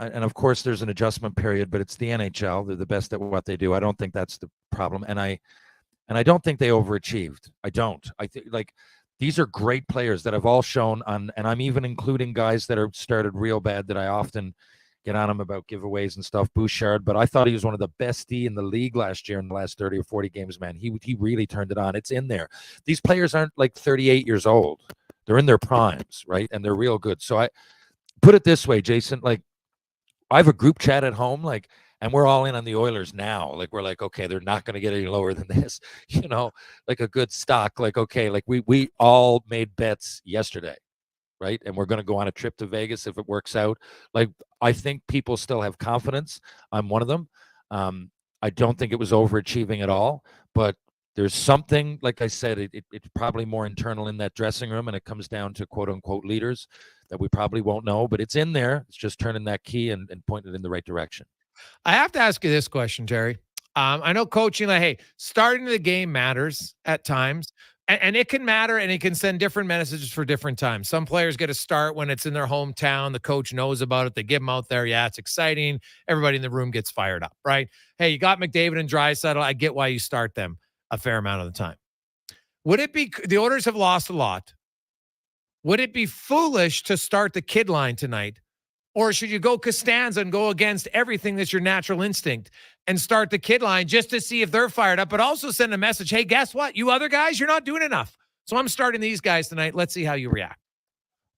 And of course, there's an adjustment period, but it's the NHL. They're the best at what they do. I don't think that's the problem, and I don't think they overachieved. I don't. I think these are great players that have all shown on, and I'm even including guys that are started real bad that I often get on them about giveaways and stuff. Bouchard, but I thought he was one of the best D in the league last year in the last 30 or 40 games. Man, he really turned it on. It's in there. These players aren't 38 years old. They're in their primes, right? And they're real good. So I put it this way, Jason. I have a group chat at home, and we're all in on the Oilers now. We're okay, they're not going to get any lower than this, a good stock. We all made bets yesterday, right? And we're going to go on a trip to Vegas if it works out. I think people still have confidence. I'm one of them. I don't think it was overachieving at all, but there's something, like I said, it's probably more internal in that dressing room, and it comes down to quote unquote leaders that we probably won't know, but it's in there. It's just turning that key and pointing it in the right direction. I have to ask you this question, Terry. I know coaching, hey, starting the game matters at times, and it can matter, and it can send different messages for different times. Some players get a start when it's in their hometown. The coach knows about it. They get them out there. Yeah, it's exciting. Everybody in the room gets fired up, right? Hey, you got McDavid and Draisaitl. I get why you start them a fair amount of the time. Would it be, the Oilers have lost a lot. Would it be foolish to start the kid line tonight? Or should you go Costanza and go against everything that's your natural instinct and start the kid line just to see if they're fired up, but also send a message, hey, guess what? You other guys, you're not doing enough. So I'm starting these guys tonight. Let's see how you react.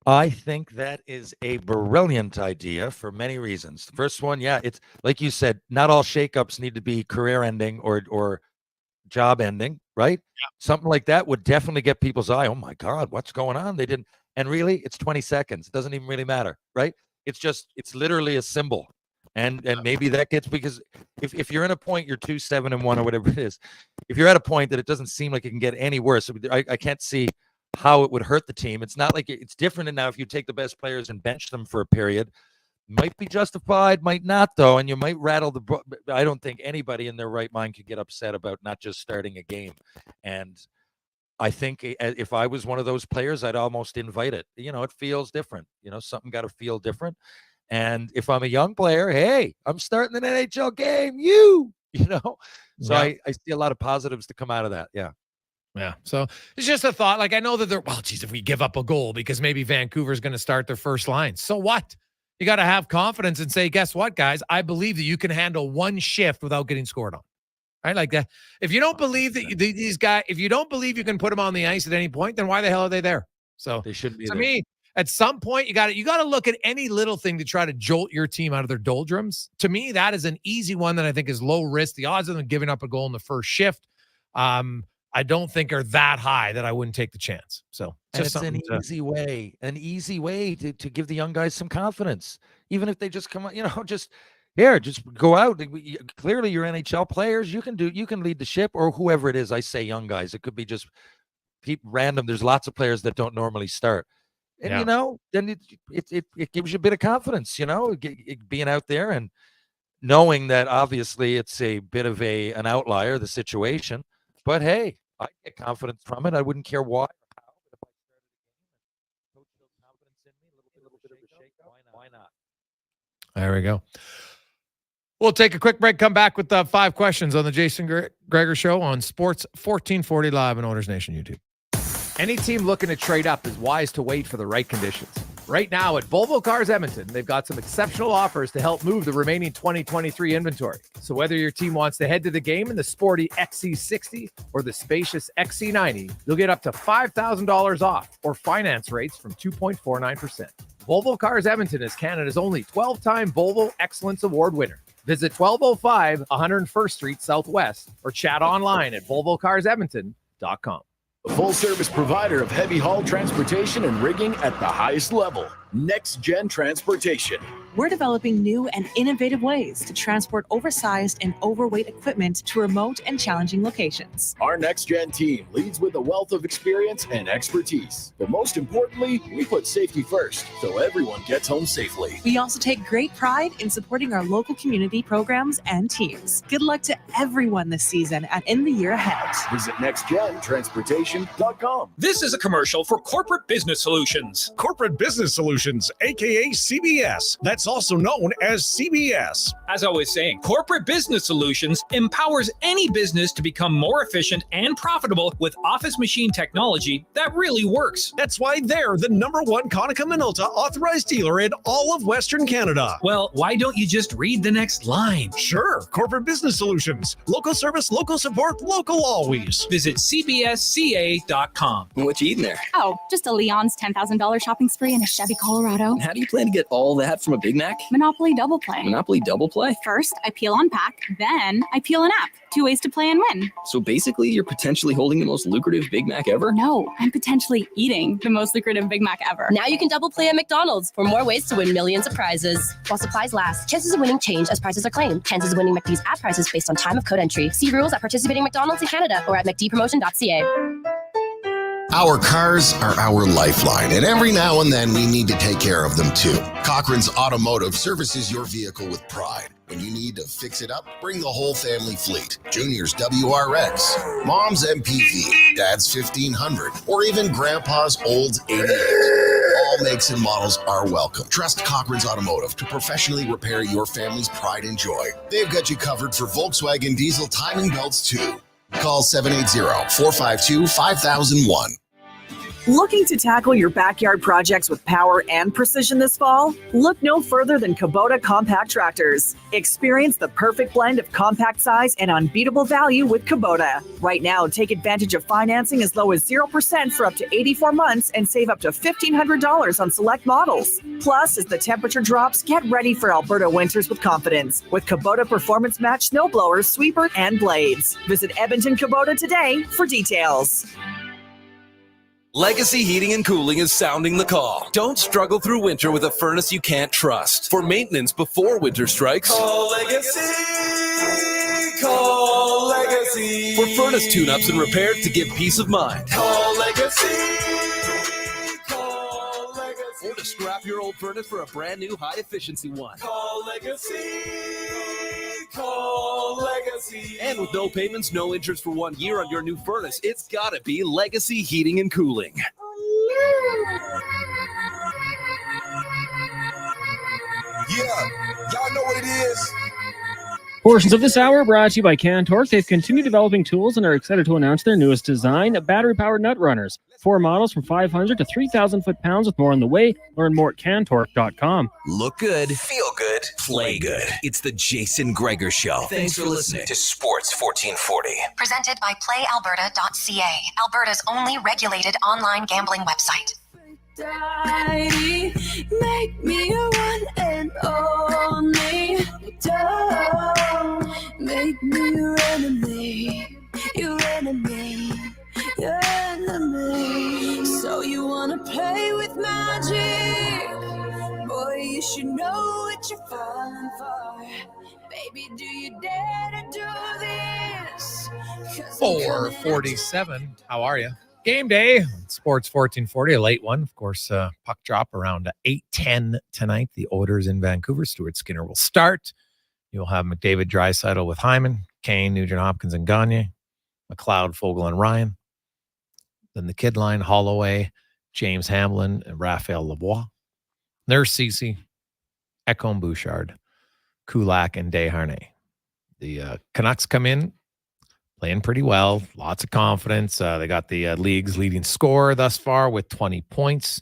I think that is a brilliant idea for many reasons. The first one, yeah, it's like you said, not all shakeups need to be career ending or job ending, right? Yeah. Something like that would definitely get people's eye. Oh my God, what's going on? They didn't. And really, it's 20 seconds. It doesn't even really matter, right? It's literally a symbol. And maybe that gets, because if you're in a point, you're 2-7-1 or whatever it is. If you're at a point that it doesn't seem like it can get any worse, I can't see how it would hurt the team. It's not like it's different now if you take the best players and bench them for a period. Might be justified, might not, though, and you might rattle I don't think anybody in their right mind could get upset about not just starting a game. And I think if I was one of those players, I'd almost invite it. It feels different. Something got to feel different. And if I'm a young player, hey, I'm starting an NHL game. So yeah. I see a lot of positives to come out of that. Yeah. Yeah. So it's just a thought. I know that if we give up a goal because maybe Vancouver's going to start their first line. So what? You got to have confidence and say, guess what, guys? I believe that you can handle one shift without getting scored on. Right? Like that. If you don't believe that these guys, if you don't believe you can put them on the ice at any point, then why the hell are they there? So they shouldn't be to there. Me, at some point, you got to look at any little thing to try to jolt your team out of their doldrums. To me, that is an easy one that I think is low risk. The odds of them giving up a goal in the first shift, I don't think are that high that I wouldn't take the chance. So it's an easy way to give the young guys some confidence, even if they just come out, just go out. Clearly, you're NHL players. You can lead the ship, or whoever it is. I say young guys. It could be just random. There's lots of players that don't normally start. And, then it gives you a bit of confidence, being out there and knowing that obviously it's a bit of an outlier, the situation. But, hey, I get confidence from it. I wouldn't care why or how. But if I started a game and coach built confidence in me, a little bit of a shake-up, why not? There we go. We'll take a quick break, come back with 5 questions on the Jason Gregor Show on Sports 1440 live on Oilers Nation YouTube. Any team looking to trade up is wise to wait for the right conditions. Right now at Volvo Cars Edmonton, they've got some exceptional offers to help move the remaining 2023 inventory. So whether your team wants to head to the game in the sporty XC60 or the spacious XC90, you'll get up to $5,000 off or finance rates from 2.49%. Volvo Cars Edmonton is Canada's only 12-time Volvo Excellence Award winner. Visit 1205 101st Street Southwest or chat online at volvocarsedmonton.com. A full-service provider of heavy haul transportation and rigging at the highest level. Next Gen Transportation. We're developing new and innovative ways to transport oversized and overweight equipment to remote and challenging locations. Our Next Gen team leads with a wealth of experience and expertise. But most importantly, we put safety first, so everyone gets home safely. We also take great pride in supporting our local community programs and teams. Good luck to everyone this season and in the year ahead. Visit nextgentransportation.com. This is a commercial for Corporate Business Solutions. Corporate Business Solutions, aka CBS. That's also known as CBS. As I was saying, Corporate Business Solutions empowers any business to become more efficient and profitable with office machine technology that really works. That's why they're the #1 Konica Minolta authorized dealer in all of Western Canada. Well, why don't you just read the next line? Sure. Corporate Business Solutions. Local service, local support, local always. Visit cbsca.com. What you eating there? Oh, just a Leon's $10,000 shopping spree in a Chevy Colorado. How do you plan to get all that from a Big Mac? Monopoly Double Play. Monopoly Double Play? First, I peel on pack, then I peel an app. 2 ways to play and win. So basically, you're potentially holding the most lucrative Big Mac ever? No, I'm potentially eating the most lucrative Big Mac ever. Now you can double play at McDonald's for more ways to win millions of prizes. While supplies last, chances of winning change as prices are claimed. Chances of winning McD's at prices based on time of code entry. See rules at participating McDonald's in Canada or at mcdpromotion.ca. Our cars are our lifeline, and every now and then we need to take care of them too. Cochran's Automotive services your vehicle with pride. When you need to fix it up, bring the whole family fleet. Junior's WRX, Mom's MPV, Dad's 1500, or even Grandpa's old 88. All makes and models are welcome. Trust Cochran's Automotive to professionally repair your family's pride and joy. They've got you covered for Volkswagen diesel timing belts too. Call 780-452-5001. Looking to tackle your backyard projects with power and precision this fall? Look no further than Kubota compact tractors. Experience the perfect blend of compact size and unbeatable value with Kubota. Right now, take advantage of financing as low as 0% for up to 84 months and save up to $1,500 on select models. Plus, as the temperature drops, get ready for Alberta winters with confidence with Kubota Performance Match snowblowers, sweeper, and blades. Visit Edmonton Kubota today for details. Legacy Heating and Cooling is sounding the call. Don't struggle through winter with a furnace you can't trust. For maintenance before winter strikes, Call Legacy. Call Legacy. for furnace tune-ups and repairs to give peace of mind. Call Legacy. Or to scrap your old furnace for a brand new high-efficiency one. Call Legacy. Call Legacy. And with no payments, no interest for 1 year on your new furnace, it's gotta be Legacy Heating and Cooling. Yeah, y'all know what it is. Portions of this hour brought to you by Cantork. They've continued developing tools and are excited to announce their newest design, battery-powered nut runners. 4 models from 500 to 3,000 foot-pounds with more on the way. Learn more at cantork.com. Look good, feel good, play good. It's the Jason Gregor Show. Thanks for listening to Sports 1440. Presented by PlayAlberta.ca, Alberta's only regulated online gambling website. Make me your one and only. Don't make me your enemy, your enemy, your enemy. So you wanna play with magic? Boy, you should know what you're falling for. Baby, do you dare to do this? 4:47. How are you? Game day, Sports 1440, a late one. Of course, puck drop around 8:10 tonight. The Oilers in Vancouver. Stuart Skinner will start. You'll have McDavid, Draisaitl with Hyman, Kane, Nugent Hopkins, and Gagne, McLeod, Fogle, and Ryan. Then the kid line, Holloway, James Hamlin, and Raphael Lavoie. There's Ceci, Ekholm Bouchard, Kulak, and Desharnais. The Canucks come in playing pretty well, lots of confidence. They got the league's leading scorer thus far with 20 points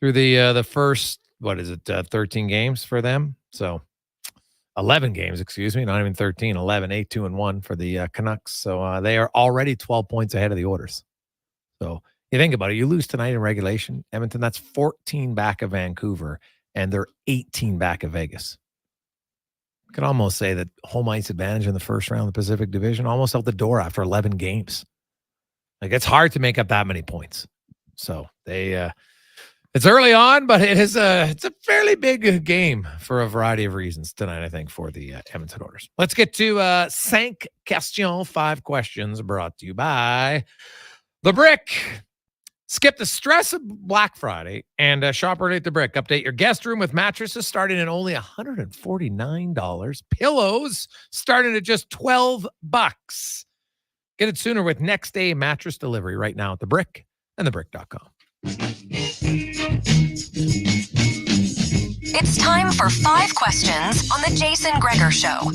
through the first, 13 games for them. So 11 games, excuse me, not even 13, 11, 8-2-1 for the Canucks. So they are already 12 points ahead of the Oilers. So you think about it, you lose tonight in regulation, Edmonton, that's 14 back of Vancouver, and they're 18 back of Vegas. could almost say that home ice advantage in the first round of the Pacific Division almost out the door after 11 games. Like, it's hard to make up that many points. So they, it's early on, but it's a fairly big game for a variety of reasons tonight, I think, for the Edmonton Oilers. Let's get to 5 questions, 5 questions, brought to you by The Brick. Skip the stress of Black Friday and shop early at The Brick. Update your guest room with mattresses starting at only $149. Pillows starting at just $12. Get it sooner with next day mattress delivery right now at The Brick and thebrick.com. It's time for 5 questions on the Jason Gregor Show.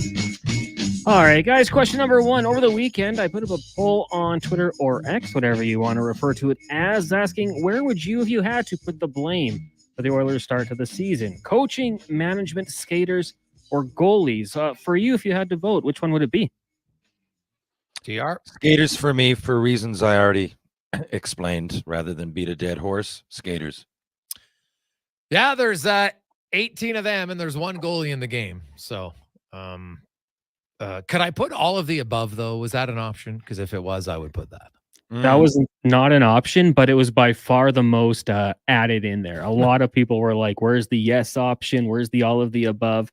All right, guys, question number 1. Over the weekend, I put up a poll on Twitter or X, whatever you want to refer to it as, asking where would you, if you had to, put the blame for the Oilers' start to the season? Coaching, management, skaters, or goalies? For you, if you had to vote, which one would it be? TR? Skaters for me, for reasons I already explained, rather than beat a dead horse. Skaters. Yeah, there's 18 of them, and there's one goalie in the game. So, could I put all of the above, though? Was that an option? Because if it was, I would put that. That was not an option, but it was by far the most added in there. A lot of people were like, where's the yes option? Where's the all of the above?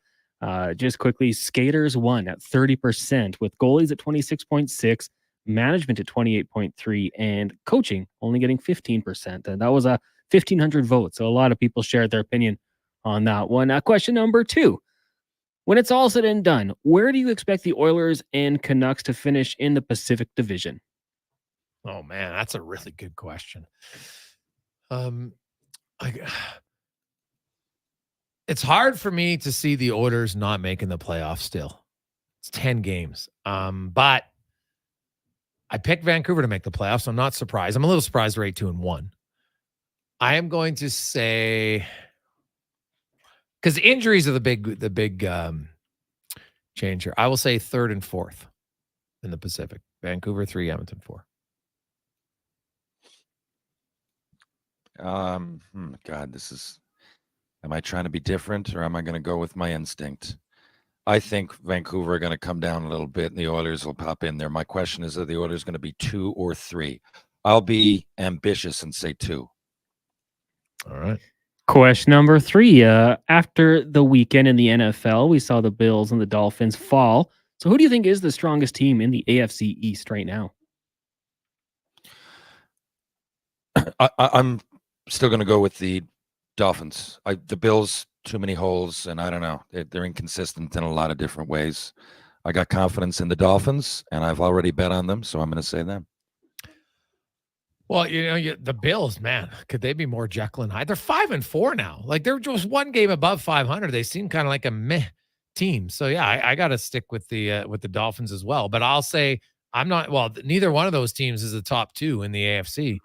Just quickly, skaters won at 30%, with goalies at 26.6%, management at 28.3%, and coaching only getting 15%. And that was 1,500 votes. So a lot of people shared their opinion on that one. Question number 2. When it's all said and done, where do you expect the Oilers and Canucks to finish in the Pacific Division? Oh, man, that's a really good question. It's hard for me to see the Oilers not making the playoffs still. It's 10 games. But I picked Vancouver to make the playoffs, so I'm not surprised. I'm a little surprised they're 8-2-1. I am going to say, because injuries are the big change here. I will say 3rd and 4th in the Pacific. Vancouver 3, Edmonton 4. God, this is. Am I trying to be different, or am I going to go with my instinct? I think Vancouver are going to come down a little bit, and the Oilers will pop in there. My question is, are the Oilers going to be 2 or 3? I'll be ambitious and say 2. All right. Question number 3. After the weekend in the NFL, we saw the Bills and the Dolphins fall. So who do you think is the strongest team in the AFC East right now? I'm still going to go with the Dolphins. The Bills, too many holes, and I don't know. They're inconsistent in a lot of different ways. I got confidence in the Dolphins, and I've already bet on them, so I'm going to say them. Well, the Bills, man, could they be more Jekyll and Hyde? They're 5-4 now. Like, they're just one game above 500. They seem kind of like a meh team. So yeah, I got to stick with the Dolphins as well. But I'll say I'm not. Well, neither one of those teams is the top 2 in the AFC.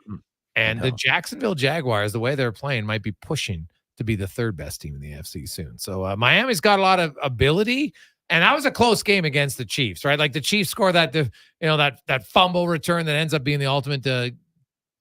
And the Jacksonville Jaguars, the way they're playing, might be pushing to be the 3rd best team in the AFC soon. So Miami's got a lot of ability, and that was a close game against the Chiefs, right? Like, the Chiefs score that fumble return that ends up being the ultimate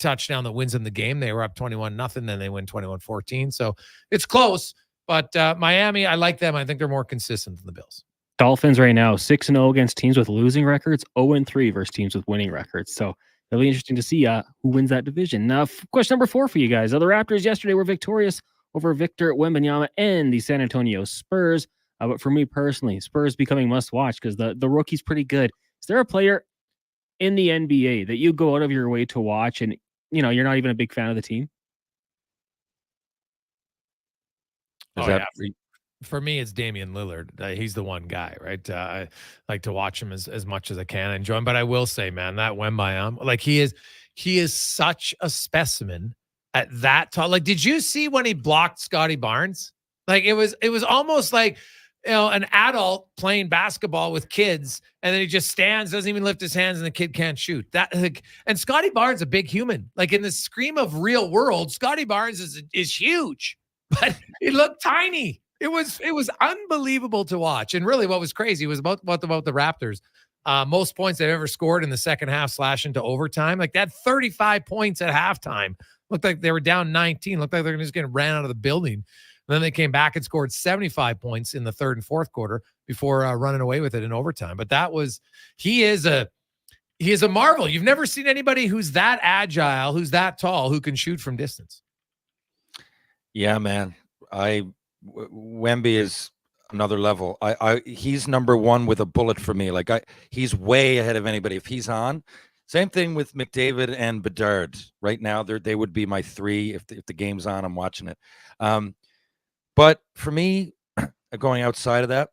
touchdown that wins in the game. They were up 21-0, then they win 21-14. So it's close, but Miami, I like them. I think they're more consistent than the Bills. Dolphins right now 6-0 against teams with losing records, 0-3 versus teams with winning records. So it'll be interesting to see who wins that division. Now, question number 4 for you guys. The Raptors yesterday were victorious over Victor Wembanyama and the San Antonio Spurs. But for me personally, Spurs becoming must-watch because the rookie's pretty good. Is there a player in the NBA that you go out of your way to watch and, you're not even a big fan of the team? For me, it's Damian Lillard. He's the one guy, right? I like to watch him as much as I can, enjoy him. But I will say, man, that Wembanyama, like, he is such a specimen at that time. Like, did you see when he blocked Scotty Barnes? Like, it was almost like, an adult playing basketball with kids, and then he just stands, doesn't even lift his hands, and the kid can't shoot. And Scotty Barnes, a big human. Like, in the scream of real world, Scotty Barnes is huge, but he looked tiny. It was unbelievable to watch. And really what was crazy was about the Raptors. Most points they've ever scored in the second half / into overtime. Like, that 35 points at halftime. Looked like they were down 19. Looked like they're just getting ran out of the building. And then they came back and scored 75 points in the 3rd and 4th quarter. before running away with it in overtime. But he is a marvel. You've never seen anybody who's that agile, who's that tall, who can shoot from distance. Yeah, man. Wemby is another level. He's number one with a bullet for me. He's way ahead of anybody. If he's on, same thing with McDavid and Bedard. Right now, they would be my three. If the game's on, I'm watching it. But for me, going outside of that,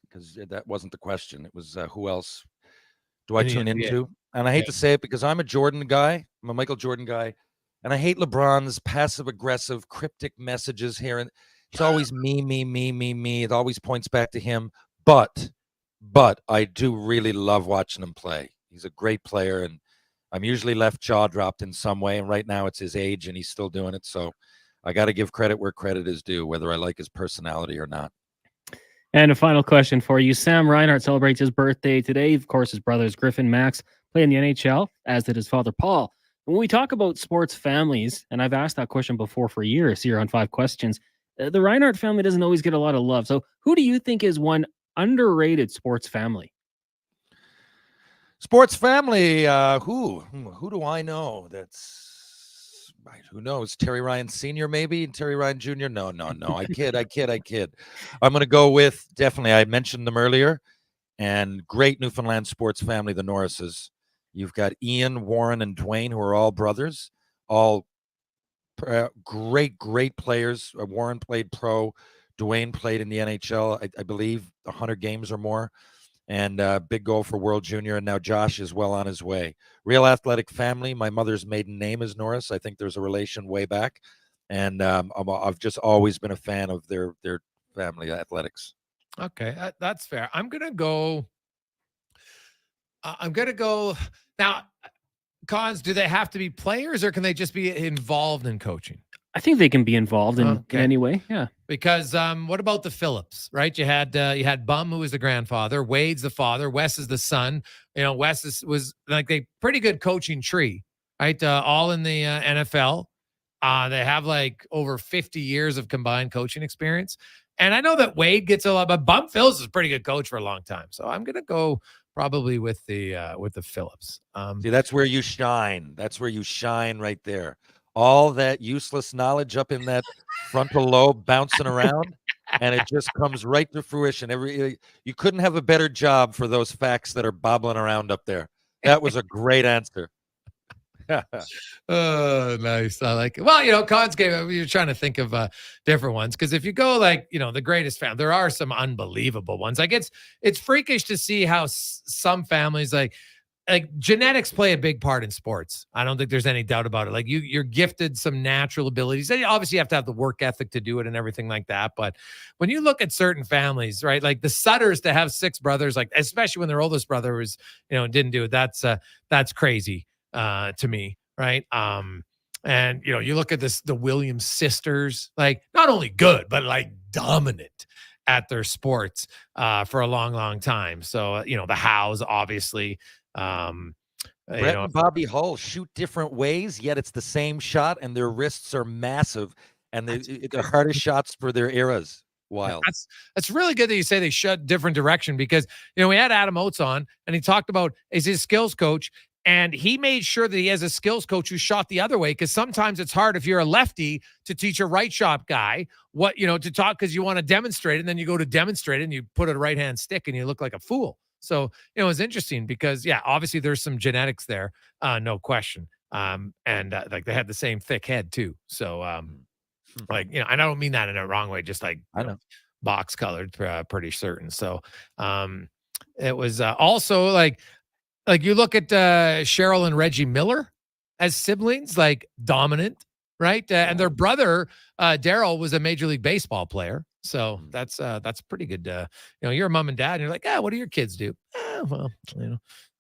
because that wasn't the question. It was who else do I tune into? And I hate to say it because I'm a Jordan guy. I'm a Michael Jordan guy. And I hate LeBron's passive-aggressive, cryptic messages here. And it's always me. It always points back to him. But I do really love watching him play. He's a great player, and I'm usually left jaw dropped in some way. And right now it's his age, and he's still doing it. So I got to give credit where credit is due, whether I like his personality or not. And a final question for you. Sam Reinhart celebrates his birthday today. Of course, his brothers Griffin, Max play in the NHL, as did his father, Paul. When we talk about sports families, and I've asked that question before for years here on 5 Questions, the Reinhart family doesn't always get a lot of love. So who do you think is one underrated sports family? Sports family, who do I know? That's right. Who knows? Terry Ryan Sr. maybe, and Terry Ryan Jr. No. I kid. I'm going to go with, definitely, I mentioned them earlier, and great Newfoundland sports family, the Norrises. You've got Ian, Warren, and Dwayne, who are all brothers, all great players. Warren played pro. Dwayne played in the NHL, I believe, 100 games or more. And big goal for World Junior. And now Josh is well on his way. Real athletic family. My mother's maiden name is Norris. I think there's a relation way back. And I've just always been a fan of their family athletics. Okay, that's fair. I'm gonna go now. Cons, do they have to be players, or can they just be involved in coaching? I think they can be involved in any way. Yeah. Because what about the Phillips, right? You had Bum, who was the grandfather, Wade's the father, Wes is the son. Wes was like a pretty good coaching tree, right? All in the NFL. They have like over 50 years of combined coaching experience. And I know that Wade gets a lot, but Bum Phillips is a pretty good coach for a long time. So I'm gonna go probably with the Phillips. See, that's where you shine. That's where you shine right there. All that useless knowledge up in that frontal lobe bouncing around, and it just comes right to fruition. You couldn't have a better job for those facts that are bobbling around up there. That was a great answer. Oh, nice. I like it. Well, Cons game, you're trying to think of different ones, because if you go like, the greatest family, there are some unbelievable ones. Like it's freakish to see how some families like genetics play a big part in sports. I don't think there's any doubt about it. Like you're gifted some natural abilities. And obviously you have to have the work ethic to do it and everything like that. But when you look at certain families, right, like the Sutters to have 6 brothers, like especially when their oldest brother was, didn't do it. That's crazy to me, right? And you look at the Williams sisters, like not only good, but like dominant at their sports for a long, long time. So the Howes, obviously. Brett and Bobby Hull shoot different ways, yet it's the same shot, and their wrists are massive, and they're hardest shots for their eras. Wild. That's really good that you say they shot different direction, because we had Adam Oates on, and he talked about is his skills coach, and he made sure that he has a skills coach who shot the other way, because sometimes it's hard if you're a lefty to teach a right shot guy what to talk, because you want to demonstrate, and then you go to demonstrate it and you put a right hand stick and you look like a fool. So, it's interesting because, obviously there's some genetics there, no question. And like they had the same thick head too. So, like, and I don't mean that in a wrong way, just like I know. Box colored, pretty certain. So, it was also like you look at Cheryl and Reggie Miller as siblings, like dominant, right? And their brother, Daryl, was a Major League Baseball player. So that's pretty good. You're a mom and dad, and you're like, what do your kids do? Well,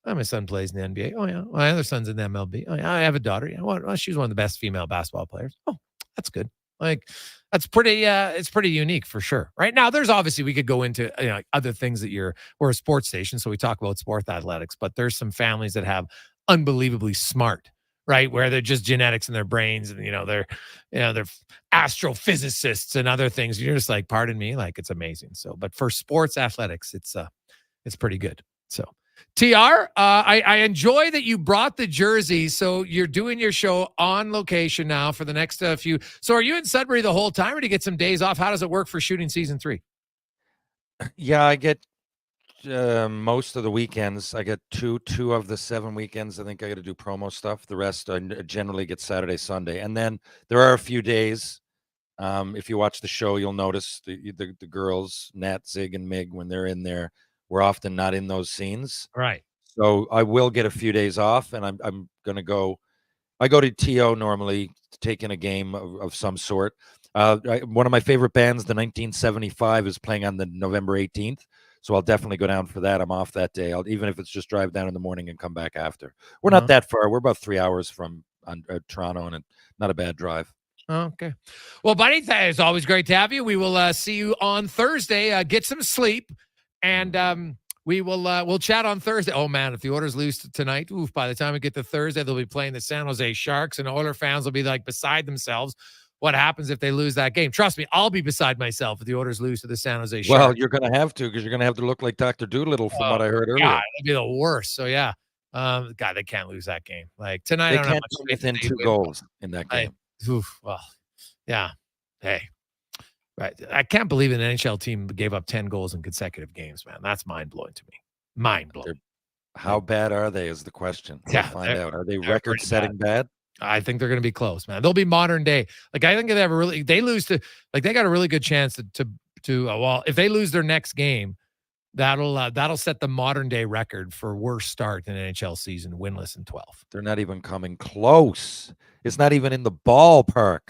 my son plays in the NBA. Oh yeah, my other son's in the MLB. Oh yeah, I have a daughter. Yeah, well, she's one of the best female basketball players. Oh, that's good. Like that's pretty. It's pretty unique for sure. Right now, there's obviously we could go into other things that we're a sports station, so we talk about sports athletics. But there's some families that have unbelievably smart, right? Where they're just genetics in their brains and, they're astrophysicists and other things. You're just like, pardon me, like it's amazing. So, but for sports athletics, it's pretty good. So TR, I enjoy that you brought the jersey. So you're doing your show on location now for the next few. So are you in Sudbury the whole time or do you get some days off? How does it work for shooting season 3? Yeah, I get most of the weekends. I get two of the 7 weekends. I think I got to do promo stuff. The rest I generally get Saturday, Sunday. And then there are a few days. If you watch the show, you'll notice the girls, Nat, Zig, and Mig, when they're in there, we're often not in those scenes. Right. So I will get a few days off, and I'm going to go. I go to TO normally, taking a game of some sort. One of my favorite bands, the 1975, is playing on the November 18th. So I'll definitely go down for that. I'm off that day. Even if it's just drive down in the morning and come back after. We're not that far. We're about 3 hours from Toronto, and not a bad drive. Okay. Well, buddy, it's always great to have you. We will see you on Thursday. Get some sleep, and we'll chat on Thursday. Oh, man, if the Oilers lose tonight, by the time we get to Thursday, they'll be playing the San Jose Sharks, and Oiler fans will be like beside themselves. What happens if they lose that game? Trust me, I'll be beside myself if the Oilers lose to the San Jose Sharks. Well, you're going to have to, because you're going to have to look like Dr. Doolittle from what I heard earlier. God, that'd be the worst. So, yeah. God, they can't lose that game. Like, tonight, they I don't can't have do much faith within 2 goals in that game. Well, yeah. Hey. Right. I can't believe an NHL team gave up 10 goals in consecutive games, man. That's mind-blowing to me. Mind-blowing. How bad are they is the question. We'll find out. Are they record-setting bad? I think they're going to be close, man. They'll be modern day. Like, I think they lose to, like, they got a really good chance to if they lose their next game, that'll set the modern day record for worst start in an NHL season, winless in 12. They're not even coming close. It's not even in the ballpark,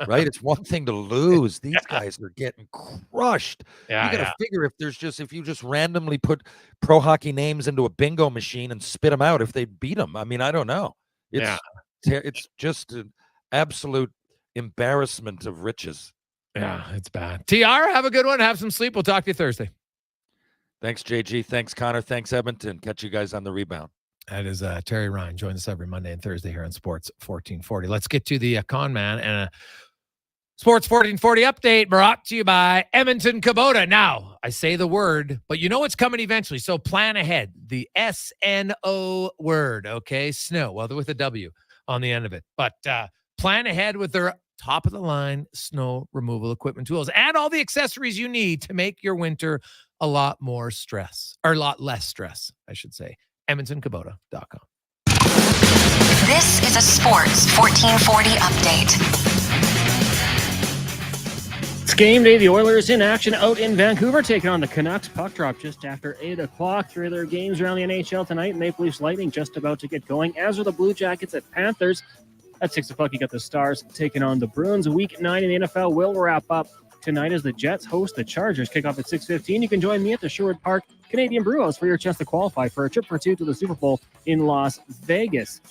right? It's one thing to lose. These guys are getting crushed. Yeah, you got to figure if you just randomly put pro hockey names into a bingo machine and spit them out, if they beat them. I mean, I don't know. It's just an absolute embarrassment of riches. Yeah, it's bad. TR, have a good one. Have some sleep. We'll talk to you Thursday. Thanks, JG. Thanks, Connor. Thanks, Edmonton. Catch you guys on the rebound. That is Terry Ryan. Join us every Monday and Thursday here on Sports 1440. Let's get to the con man and a Sports 1440 update brought to you by Edmonton Kubota. Now, I say the word, but you know it's coming eventually, so plan ahead. The SNO word, okay? Snow, well, with a W on the end of it. But plan ahead with their top-of-the-line snow removal equipment tools and all the accessories you need to make your winter a lot less stress, I should say. EdmontonKubota.com. This is a Sports 1440 update. It's game day. The Oilers in action out in Vancouver, taking on the Canucks. Puck drop just after 8 o'clock. 3 of their games around the NHL tonight. Maple Leafs Lightning just about to get going, as are the Blue Jackets at Panthers. At 6 o'clock, you got the Stars taking on the Bruins. Week 9 in the NFL will wrap up tonight as the Jets host the Chargers. Kick off at 6:15. You can join me at the Sherwood Park Canadian Brewhouse for your chance to qualify for a trip for 2 to the Super Bowl in Las Vegas.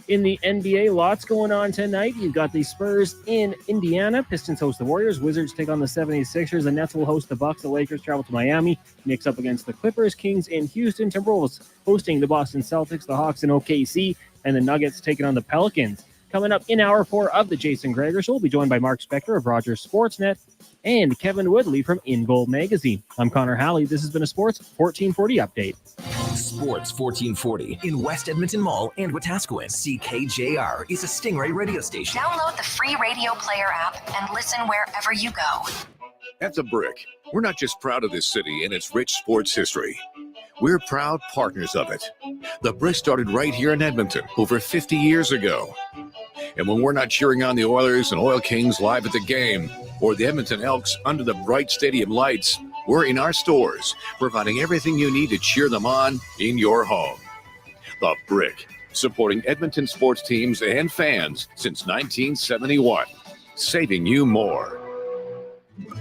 In the NBA, lots going on tonight. You've got the Spurs in Indiana. Pistons host the Warriors. Wizards take on the 76ers. The Nets will host the Bucks. The Lakers travel to Miami. Knicks up against the Clippers. Kings in Houston. Timberwolves hosting the Boston Celtics. The Hawks in OKC. And the Nuggets taking on the Pelicans. Coming up in Hour 4 of the Jason Gregor Show, we'll be joined by Mark Spector of Rogers Sportsnet and Kevin Woodley from In Goal Magazine. I'm Connor Halley. This has been a Sports 1440 update. Sports 1440 in West Edmonton Mall and Wetaskiwin. CKJR is a Stingray radio station. Download the free radio player app and listen wherever you go. At The Brick, we're not just proud of this city and its rich sports history. We're proud partners of it. The Brick started right here in Edmonton over 50 years ago. And when we're not cheering on the Oilers and Oil Kings live at the game, or the Edmonton Elks under the bright stadium lights, we're in our stores, providing everything you need to cheer them on in your home. The Brick, supporting Edmonton sports teams and fans since 1971, saving you more.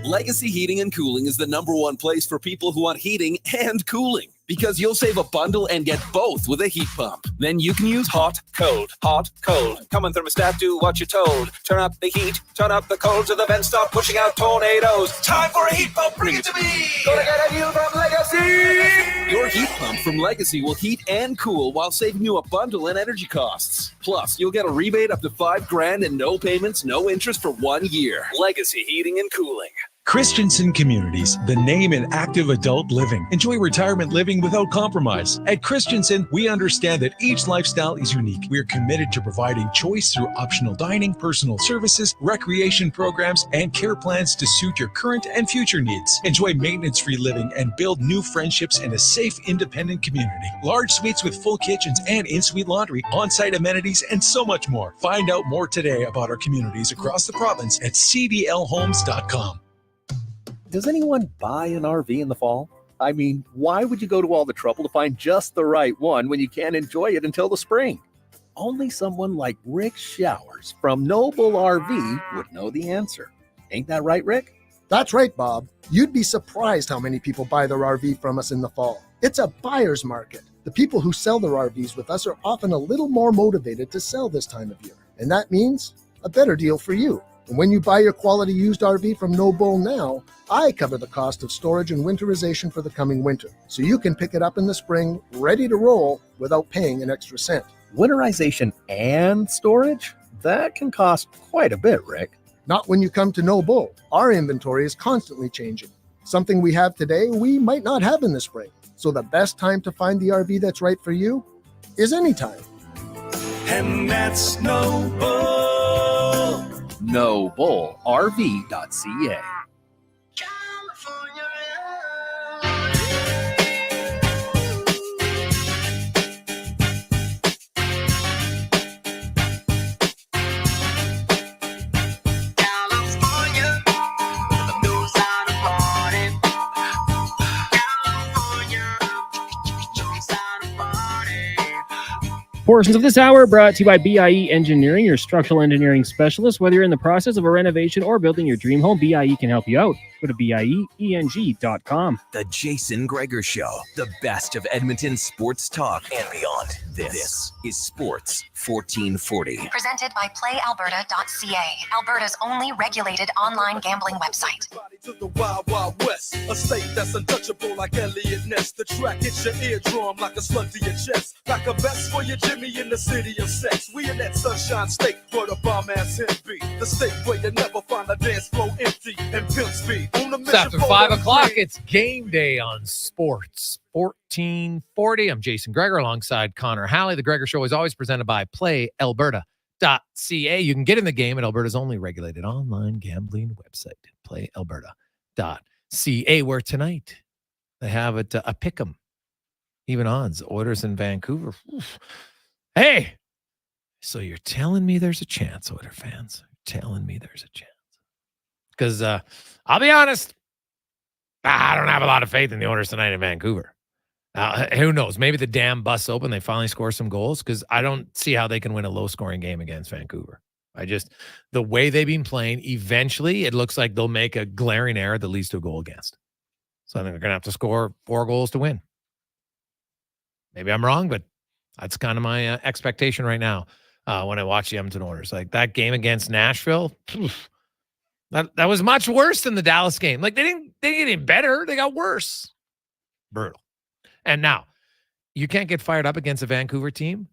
Legacy Heating and Cooling is the #1 place for people who want heating and cooling. because you'll save a bundle and get both with a heat pump. Then you can use hot, cold, hot, cold. Come on, thermostat, do what you're told. Turn up the heat, turn up the cold, so the vents start pushing out tornadoes. Time for a heat pump, bring it to me! Gonna get a deal from Legacy! Your heat pump from Legacy will heat and cool while saving you a bundle in energy costs. Plus, you'll get a rebate up to $5,000 and no payments, no interest for 1 year. Legacy Heating and Cooling. Christensen Communities, the name in active adult living. Enjoy retirement living without compromise. At Christensen, we understand that each lifestyle is unique. We are committed to providing choice through optional dining, personal services, recreation programs, and care plans to suit your current and future needs. Enjoy maintenance-free living and build new friendships in a safe, independent community. Large suites with full kitchens and in-suite laundry, on-site amenities, and so much more. Find out more today about our communities across the province at cdlhomes.com. Does anyone buy an RV in the fall? I mean, why would you go to all the trouble to find just the right one when you can't enjoy it until the spring? Only someone like Rick Showers from Noble RV would know the answer. Ain't that right, Rick? That's right, Bob. You'd be surprised how many people buy their RV from us in the fall. It's a buyer's market. The people who sell their RVs with us are often a little more motivated to sell this time of year. And that means a better deal for you. And when you buy your quality used RV from No Bull now, I cover the cost of storage and winterization for the coming winter. So you can pick it up in the spring, ready to roll, without paying an extra cent. Winterization and storage? That can cost quite a bit, Rick. Not when you come to No Bull. Our inventory is constantly changing. Something we have today, we might not have in the spring. So the best time to find the RV that's right for you is anytime. And that's No Bull. NoBullRV.ca. Portions of this hour brought to you by BIE Engineering, your structural engineering specialist. Whether you're in the process of a renovation or building your dream home, BIE can help you out. Go to BIEENG.com. The Jason Gregor Show, the best of Edmonton sports talk and beyond. This is Sports 1440. Presented by PlayAlberta.ca, Alberta's only regulated online gambling website. To the Wild Wild West, a state that's untouchable like Elliot Ness. The track hits your eardrum like a slug to your chest, like a vest for your Jimmy in the city of sex. We in that sunshine state where the bomb ass him be. The state where you never find a dance floor empty and pimp speed. It's after 5 o'clock. It's game day on Sports 1440. I'm Jason Gregor alongside Connor Halley. The Gregor Show is always presented by PlayAlberta.ca. You can get in the game at Alberta's only regulated online gambling website, PlayAlberta.ca, where tonight they have it a pick'em, even odds, Oilers in Vancouver. Oof. Hey, so you're telling me there's a chance, Oilers fans? You're telling me there's a chance? Because I'll be honest, I don't have a lot of faith in the Oilers tonight in Vancouver. Who knows? Maybe the dam busts open. They finally score some goals because I don't see how they can win a low-scoring game against Vancouver. The way they've been playing, eventually it looks like they'll make a glaring error that leads to a goal against. So I think they're going to have to score 4 goals to win. Maybe I'm wrong, but that's kind of my expectation right now when I watch the Edmonton Oilers. Like that game against Nashville, that was much worse than the Dallas game. Like they didn't get any better. They got worse. Brutal. And now you can't get fired up against a Vancouver team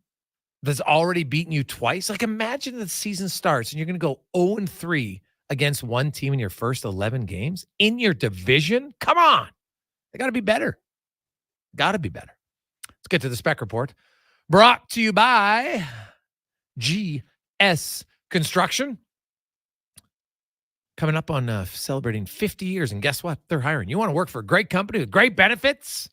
that's already beaten you twice. Like imagine the season starts and you're going to go 0-3 against one team in your first 11 games in your division. Come on. They got to be better. Got to be better. Let's get to the Spec Report. Brought to you by GS Construction. Coming up on celebrating 50 years. And guess what? They're hiring. You want to work for a great company with great benefits?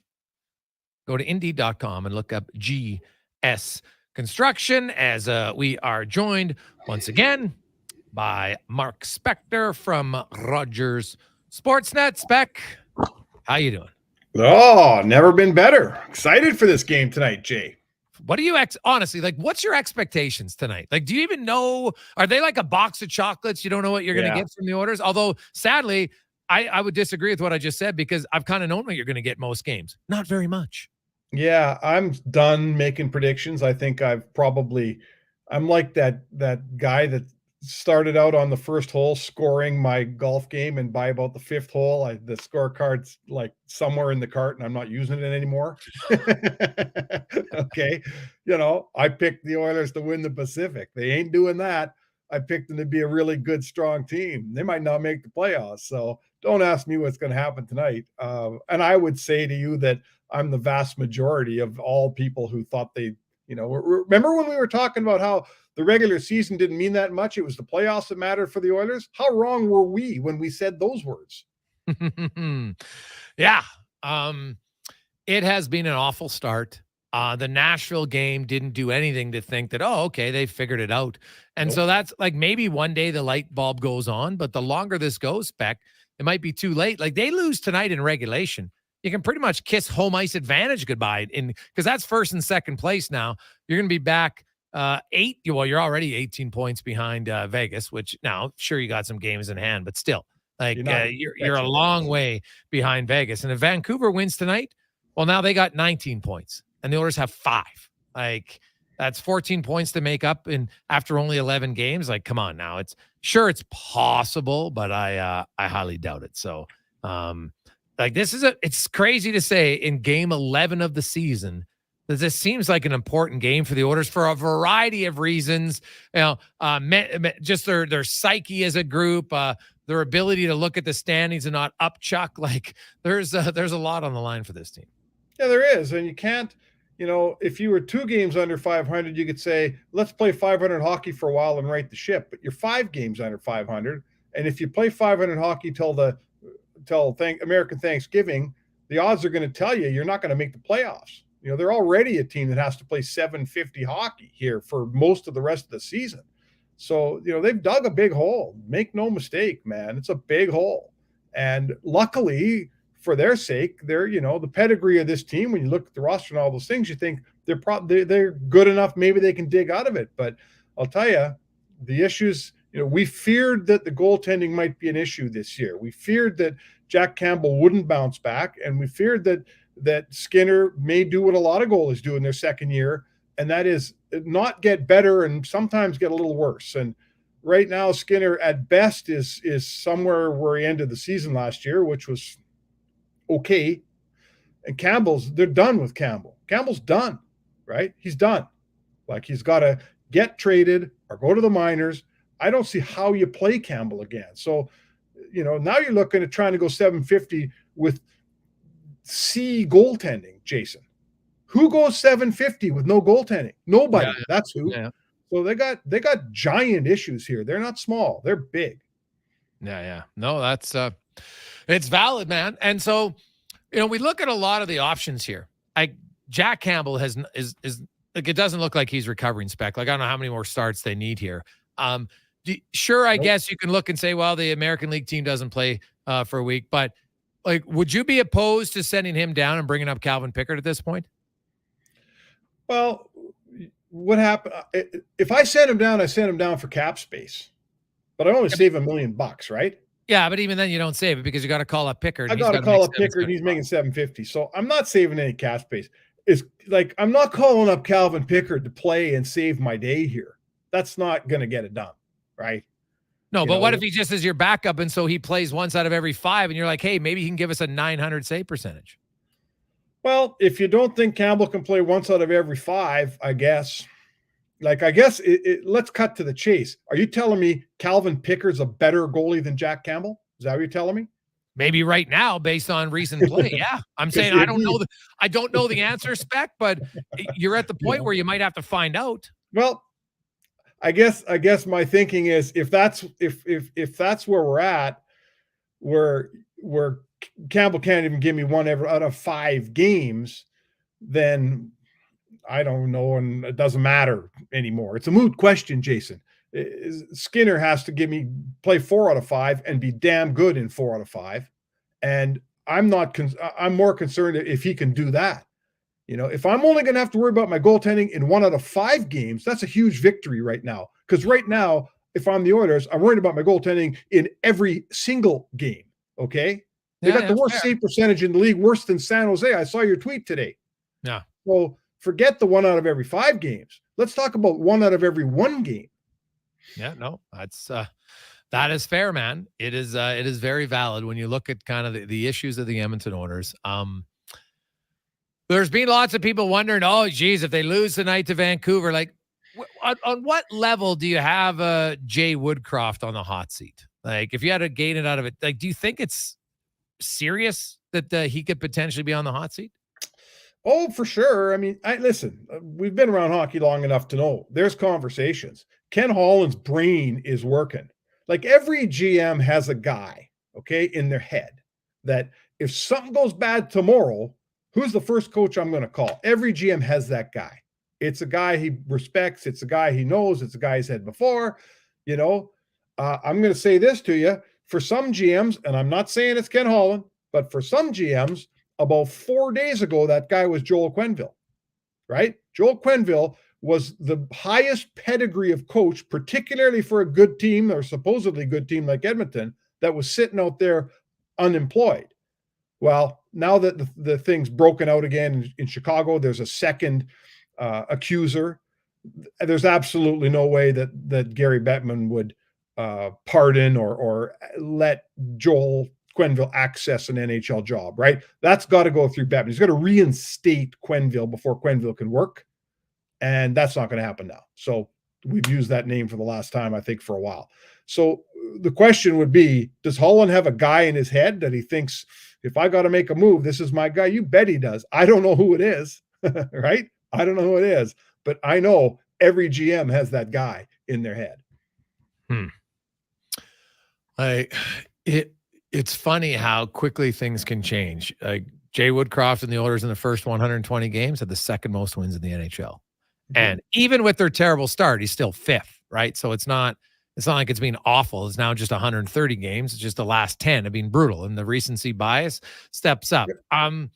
Go to Indeed.com and look up GS Construction as we are joined once again by Mark Spector from Rogers Sportsnet. Spec, how you doing? Oh, never been better. Excited for this game tonight, Jay. What do you honestly, like, what's your expectations tonight? Like, do you even know, are they like a box of chocolates? You don't know what you're going to get from the Oilers? Although, sadly, I would disagree with what I just said because I've kind of known what you're going to get most games. Not very much. Yeah, I'm done making predictions. I think I'm like that guy that started out on the first hole scoring my golf game, and by about the fifth hole, the scorecard's like somewhere in the cart and I'm not using it anymore. Okay. I picked the Oilers to win the Pacific. They ain't doing that. I picked them to be a really good, strong team. They might not make the playoffs. So don't ask me what's going to happen tonight. And I would say to you that I'm the vast majority of all people who thought remember when we were talking about how the regular season didn't mean that much? It was the playoffs that mattered for the Oilers. How wrong were we when we said those words? Yeah. It has been an awful start. The Nashville game didn't do anything to think that, okay, they figured it out. And so that's like maybe one day the light bulb goes on, but the longer this goes, Spec, it might be too late. Like they lose tonight in regulation. You can pretty much kiss home ice advantage goodbye because that's first and second place now. You're going to be back 8. Well, you're already 18 points behind Vegas, which now, sure, you got some games in hand, but still, like you're a long way behind Vegas. And if Vancouver wins tonight, well, now they got 19 points and the Oilers have 5. Like that's 14 points to make up after only 11 games. Like, come on now. It's possible, but I highly doubt it. So, like it's crazy to say in game 11 of the season that this seems like an important game for the Oilers for a variety of reasons. Just their psyche as a group, their ability to look at the standings and not upchuck. Like there's a lot on the line for this team. Yeah, there is. And you can't, if you were 2 games under 500, you could say, let's play 500 hockey for a while and right the ship. But you're 5 games under 500. And if you play 500 hockey till American Thanksgiving, the odds are going to tell you're not going to make the playoffs. They're already a team that has to play 750 hockey here for most of the rest of the season. So, they've dug a big hole. Make no mistake, man. It's a big hole. And luckily, for their sake, they're, the pedigree of this team, when you look at the roster and all those things, you think they're good enough. Maybe they can dig out of it. But I'll tell you, the issues, we feared that the goaltending might be an issue this year. We feared that Jack Campbell wouldn't bounce back. And we feared that Skinner may do what a lot of goalies do in their second year. And that is not get better and sometimes get a little worse. And right now, Skinner at best is somewhere where he ended the season last year, which was okay. And they're done with Campbell. Campbell's done, right? He's done. Like he's got to get traded or go to the minors. I don't see how you play Campbell again. So, now you're looking at trying to go 750 with C goaltending, Jason. Who goes 750 with no goaltending? Nobody. Yeah. That's who. Yeah. So they got giant issues here. They're not small. They're big. Yeah. No, that's it's valid, man. And so, we look at a lot of the options here. Jack Campbell is like, it doesn't look like he's recovering, Spec. Like I don't know how many more starts they need here. I guess you can look and say, well, the American League team doesn't play for a week, but like, would you be opposed to sending him down and bringing up Calvin Pickard at this point? Well, what happened? If I send him down, I send him down for cap space, but I only save $1 million, right? Yeah, but even then you don't save it because you got to call up Pickard. I got to call up Pickard and he's making 750. So I'm not saving any cap space. It's like, I'm not calling up Calvin Pickard to play and save my day here. That's not going to get it done. Right. No, but what if he just is your backup and so he plays once out of every 5 and you're like, hey, maybe he can give us a 900 save percentage? Well, if you don't think Campbell can play once out of every 5, I guess. Let's cut to the chase. Are you telling me Calvin Pickard's a better goalie than Jack Campbell? Is that what you're telling me? Maybe right now, based on recent play. Yeah. I'm saying I don't know the answer, Spec, but you're at the point where you might have to find out. Well, I guess my thinking is if that's where we're at, where Campbell can't even give me one ever out of 5 games, then I don't know, and it doesn't matter anymore. It's a moot question, Jason. Skinner has to play 4 out of 5 and be damn good in 4 out of 5, and I'm more concerned if he can do that. If I'm only going to have to worry about my goaltending in 1 out of 5 games, that's a huge victory right now. Because right now, if I'm the Oilers, I'm worried about my goaltending in every single game. Okay? They got the worst save percentage in the league, worse than San Jose. I saw your tweet today. Yeah. So forget the 1 out of every 5 games. Let's talk about 1 out of every 1 game. Yeah, no, that is fair, man. It is very valid when you look at kind of the issues of the Edmonton Oilers. There's been lots of people wondering, oh, geez, if they lose tonight to Vancouver, like on what level do you have Jay Woodcroft on the hot seat? Like, if you had to gain it out of it, like, do you think it's serious that he could potentially be on the hot seat? Oh, for sure. I mean, listen, we've been around hockey long enough to know there's conversations. Ken Holland's brain is working. Like, every GM has a guy, okay, in their head that if something goes bad tomorrow, who's the first coach I'm going to call? Every GM has that guy. It's a guy he respects. It's a guy he knows. It's a guy he's had before. You know, I'm going to say this to you. For some GMs, and I'm not saying it's Ken Holland, but for some GMs, about 4 days ago, that guy was Joel Quenneville, right? Joel Quenneville was the highest pedigree of coach, particularly for a good team or supposedly good team like Edmonton, that was sitting out there unemployed. Well, now that the thing's broken out again in Chicago, there's a second accuser. There's absolutely no way that Gary Bettman would pardon or let Joel Quenneville access an NHL job, right? That's got to go through Bettman. He's got to reinstate Quenneville before Quenneville can work. And that's not going to happen now. So we've used that name for the last time, I think, for a while. So the question would be, does Holland have a guy in his head that he thinks, if I got to make a move, this is my guy? You bet he does. I don't know who it is, right? I don't know who it is, but I know every GM has that guy in their head. It's funny how quickly things can change. Like, Jay Woodcroft and the Oilers in the first 120 games had the second most wins in the NHL. And even with their terrible start, he's still 5th, right? So it's not like it's been awful. It's now just 130 games. It's just the last 10 have been brutal, and the recency bias steps up. I'm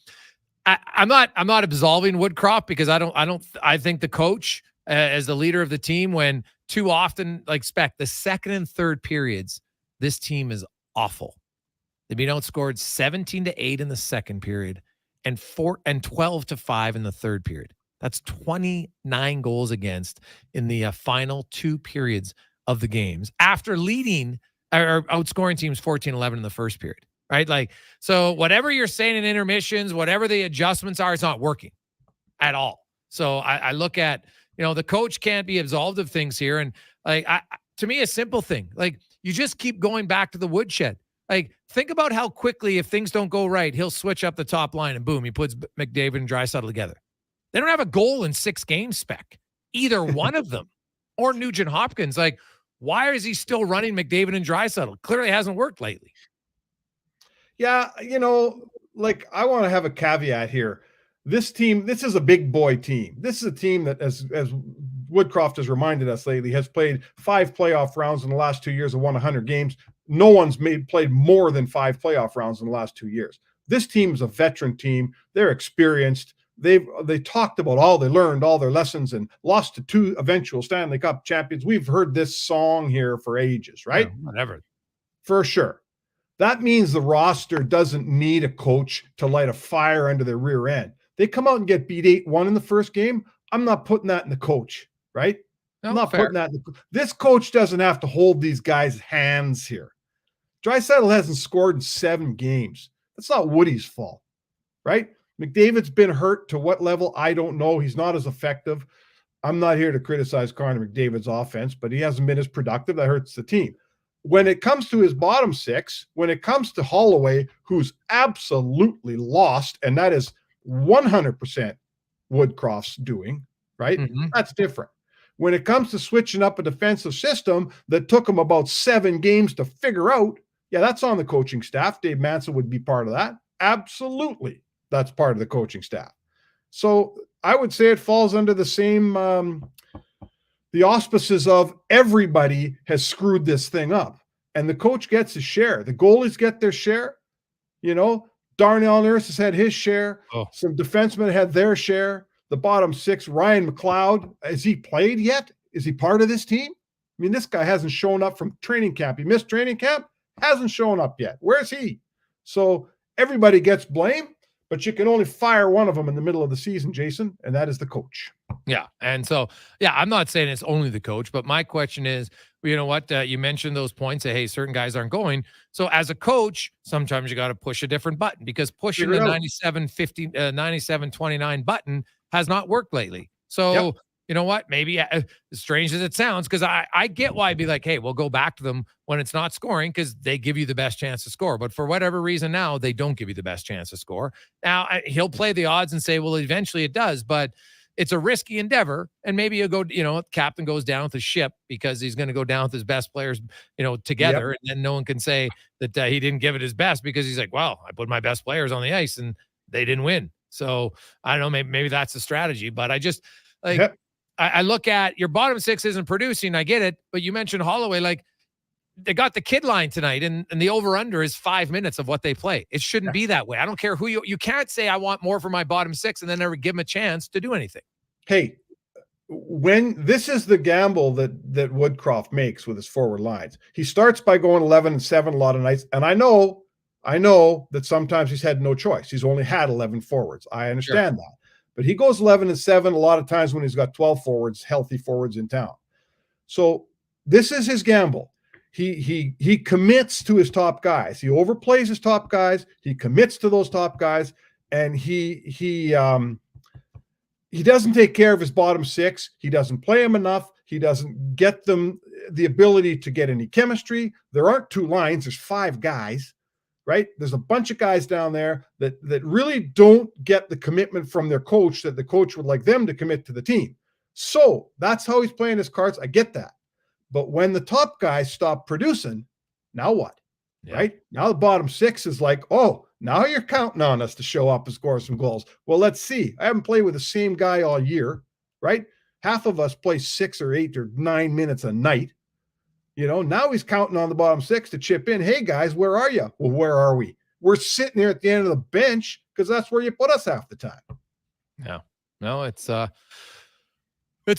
not absolving Woodcroft, because I think the coach as the leader of the team, when too often, like the second and third periods, this team is awful. They've been outscored 17-8 in the second period and 12-5 in the third period. That's 29 goals against in the final 2 periods of the games, after leading or outscoring teams 14-11 in the first period, right? Like, so whatever you're saying in intermissions, whatever the adjustments are, it's not working at all. So I look at, the coach can't be absolved of things here. And like, to me, a simple thing, like, you just keep going back to the woodshed. Like, think about how quickly, if things don't go right, he'll switch up the top line and boom, he puts McDavid and Draisaitl together. They don't have a goal in 6 games spec, either one of them, or Nugent Hopkins. Like, why is he still running McDavid and Draisaitl? Clearly hasn't worked lately. Yeah, like, I want to have a caveat here. This team, this is a big boy team. This is a team that, as Woodcroft has reminded us lately, has played 5 playoff rounds in the last 2 years and won 100 games. No one's played more than 5 playoff rounds in the last 2 years. This team is a veteran team. They're experienced. They talked about all they learned, all their lessons, and lost to 2 eventual Stanley Cup champions. We've heard this song here for ages, right? Yeah, whatever. For sure. That means the roster doesn't need a coach to light a fire under their rear end. They come out and get beat 8-1 in the first game. I'm not putting that in the coach, right? No, I'm not fair. putting that in this coach doesn't have to hold these guys' hands here. Draisaitl hasn't scored in 7 games. That's not Woody's fault, right? McDavid's been hurt to what level? I don't know. He's not as effective. I'm not here to criticize Connor McDavid's offense, but he hasn't been as productive. That hurts the team. When it comes to his bottom 6, when it comes to Holloway, who's absolutely lost, and that is 100% Woodcroft's doing, right? That's different. When it comes to switching up a defensive system that took him about 7 games to figure out, yeah, that's on the coaching staff. Dave Manson would be part of that. Absolutely. That's part of the coaching staff. So I would say it falls under the same, the auspices of everybody has screwed this thing up. And the coach gets his share. The goalies get their share. Darnell Nurse has had his share. Some defensemen had their share. The bottom 6, Ryan McLeod, has he played yet? Is he part of this team? I mean, this guy hasn't shown up from training camp. He missed training camp, hasn't shown up yet. Where's he? So everybody gets blame, but you can only fire one of them in the middle of the season, Jason, and that is the coach. Yeah. And so, yeah, I'm not saying it's only the coach, but my question is, you know what? You mentioned those points that, hey, certain guys aren't going. So as a coach, sometimes you got to push a different button, because pushing the 97-29 button has not worked lately. So, you know what? Maybe as strange as it sounds, because I get why I'd be like, hey, we'll go back to them when it's not scoring, because they give you the best chance to score. But for whatever reason now, they don't give you the best chance to score. Now, he'll play the odds and say, well, eventually it does. But it's a risky endeavor, and maybe you'll go, captain goes down with the ship because he's going to go down with his best players, together. And then no one can say that he didn't give it his best, because he's like, well, I put my best players on the ice and they didn't win. So I don't know, maybe that's the strategy, but I just I look at your bottom six isn't producing. I get it. But you mentioned Holloway, like they got the kid line tonight, and the over under is 5 minutes of what they play. It shouldn't be that way. I don't care who you can't say I want more for my bottom six and then never give them a chance to do anything. Hey, when this is the gamble that Woodcroft makes with his forward lines, he starts by going 11-7 a lot of nights. And I know that sometimes he's had no choice. He's only had 11 forwards. I understand that. But he goes 11-7 a lot of times when he's got 12 forwards, healthy forwards in town. So this is his gamble. He commits to his top guys. He overplays his top guys. He commits to those top guys, and he doesn't take care of his bottom six. He doesn't play them enough. He doesn't get them the ability to get any chemistry. There aren't two lines. There's 5 guys, right? There's a bunch of guys down there that really don't get the commitment from their coach that the coach would like them to commit to the team. So that's how he's playing his cards. I get that. But when the top guys stop producing, now what? Yeah. Right? Now the bottom six is like, oh, now you're counting on us to show up and score some goals. Well, let's see. I haven't played with the same guy all year, right? Half of us play 6 or 8 or 9 minutes a night. Now he's counting on the bottom six to chip in. Hey, guys, where are you? Well, where are we? We're sitting here at the end of the bench because that's where you put us half the time. No, it's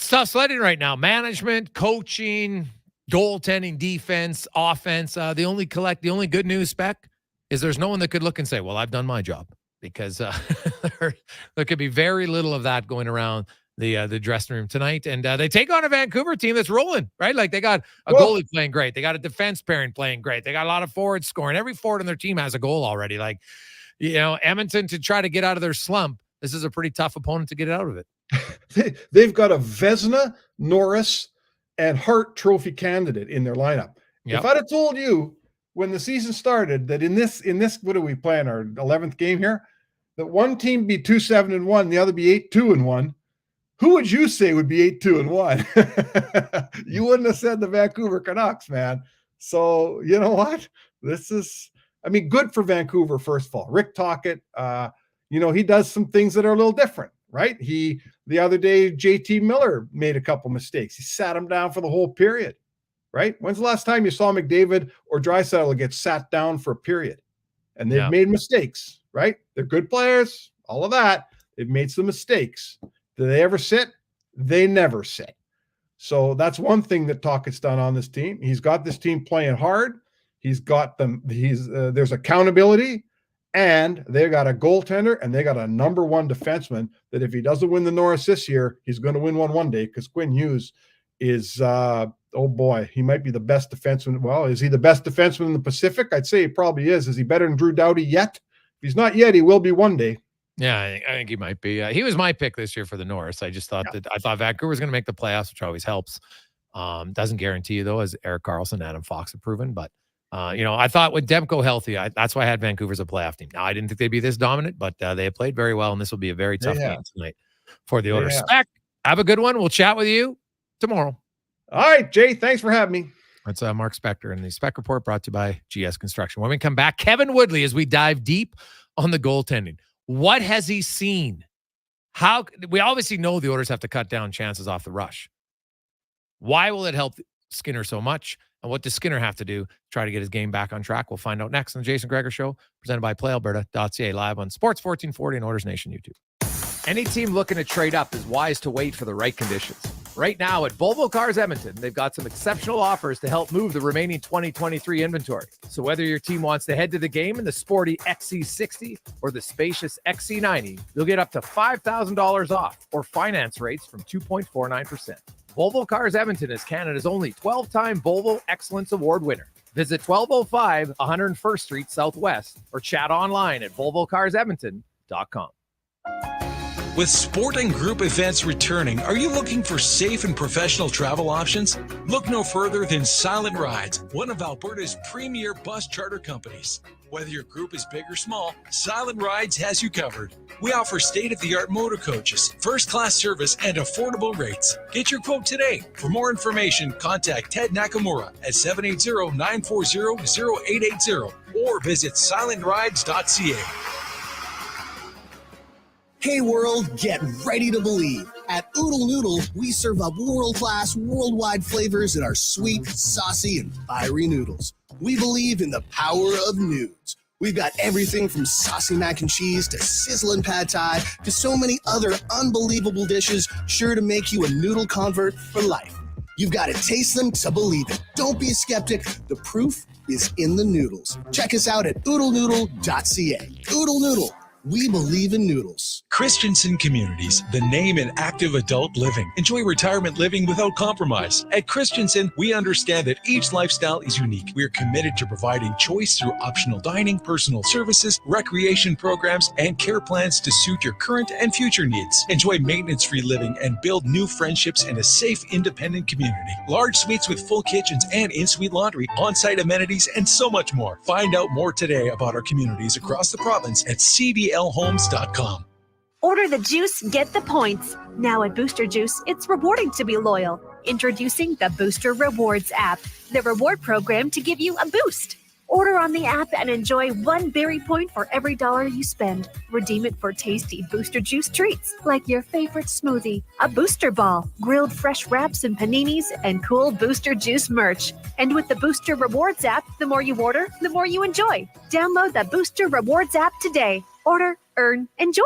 tough sledding right now. Management, coaching, goaltending, defense, offense. The only good news, Spec, is there's no one that could look and say, well, I've done my job, because there could be very little of that going around the dressing room tonight. And they take on a Vancouver team that's rolling, right? Like they got a goalie playing great. They got a defense pairing playing great. They got a lot of forwards scoring. Every forward on their team has a goal already. Like, Edmonton, to try to get out of their slump, this is a pretty tough opponent to get out of it. They've got a Vezina, Norris, and Hart trophy candidate in their lineup. Yep. If I'd have told you when the season started that in this, what are we playing, our 11th game here, that one team be 2-7-1, the other be 8-2-1, who would you say would be 8-2-1? You wouldn't have said the Vancouver Canucks, man. So you know what? This is, good for Vancouver, first of all. Rick Tocchet, he does some things that are a little different, right? The other day, JT Miller made a couple mistakes. He sat him down for the whole period, right? When's the last time you saw McDavid or Draisaitl get sat down for a period? And they've made mistakes, right? They're good players, all of that. They've made some mistakes. Do they ever sit? They never sit. So that's one thing that Tocchet's done on this team. He's got this team playing hard. He's got them. There's accountability. And they got a goaltender, and they got a number 1 defenseman that if he doesn't win the Norris this year, he's going to win one day, because Quinn Hughes is, oh boy, he might be the best defenseman. Well, is he the best defenseman in the Pacific? I'd say he probably is. Is he better than Drew Doughty yet? If he's not yet, he will be one day. Yeah, I think he might be. He was my pick this year for the Norris. I just thought I thought Vancouver was going to make the playoffs, which always helps. Doesn't guarantee you, though, as Erik Karlsson and Adam Fox have proven, but I thought with Demko healthy, that's why I had Vancouver as a playoff team. Now, I didn't think they'd be this dominant, but they have played very well, and this will be a very tough game tonight for the Oilers. Spec, have a good one. We'll chat with you tomorrow. All right, Jay, thanks for having me. That's Mark Spector, and the Spec Report brought to you by GS Construction. When we come back, Kevin Woodley, as we dive deep on the goaltending. What has he seen? How we obviously know the Oilers have to cut down chances off the rush. Why will it help Skinner so much? And what does Skinner have to do to try to get his game back on track? We'll find out next on the Jason Gregor Show, presented by PlayAlberta.ca, live on Sports 1440 and Oilers Nation YouTube. Any team looking to trade up is wise to wait for the right conditions. Right now at Volvo Cars Edmonton, they've got some exceptional offers to help move the remaining 2023 inventory. So whether your team wants to head to the game in the sporty XC60 or the spacious XC90, you'll get up to $5,000 off or finance rates from 2.49%. Volvo Cars Edmonton is Canada's only 12-time Volvo Excellence Award winner. Visit 1205 101st Street Southwest or chat online at volvocarsedmonton.com. With sport and group events returning, are you looking for safe and professional travel options? Look no further than Silent Rides, one of Alberta's premier bus charter companies. Whether your group is big or small, Silent Rides has you covered. We offer state-of-the-art motor coaches, first-class service, and affordable rates. Get your quote today. For more information, contact Ted Nakamura at 780-940-0880 or visit silentrides.ca. Hey world, get ready to believe. At Oodle Noodle, we serve up world-class, worldwide flavors in our sweet, saucy, and fiery noodles. We believe in the power of nudes. We've got everything from saucy mac and cheese to sizzling pad thai to so many other unbelievable dishes sure to make you a noodle convert for life. You've got to taste them to believe it. Don't be a skeptic. The proof is in the noodles. Check us out at oodlenoodle.ca. Oodle Noodle. We believe in noodles. Christensen Communities, the name in active adult living. Enjoy retirement living without compromise. At Christensen, we understand that each lifestyle is unique. We are committed to providing choice through optional dining, personal services, recreation programs, and care plans to suit your current and future needs. Enjoy maintenance-free living and build new friendships in a safe, independent community. Large suites with full kitchens and in-suite laundry, on-site amenities, and so much more. Find out more today about our communities across the province at cblhomes.com. Order the juice, get the points. Now at Booster Juice, it's rewarding to be loyal. Introducing the Booster Rewards app, the reward program to give you a boost. Order on the app and enjoy 1 berry point for every $1 you spend. Redeem it for tasty Booster Juice treats, like your favorite smoothie, a booster ball, grilled fresh wraps and paninis, and cool Booster Juice merch. And with the Booster Rewards app, the more you order, the more you enjoy. Download the Booster Rewards app today. Order, earn, enjoy.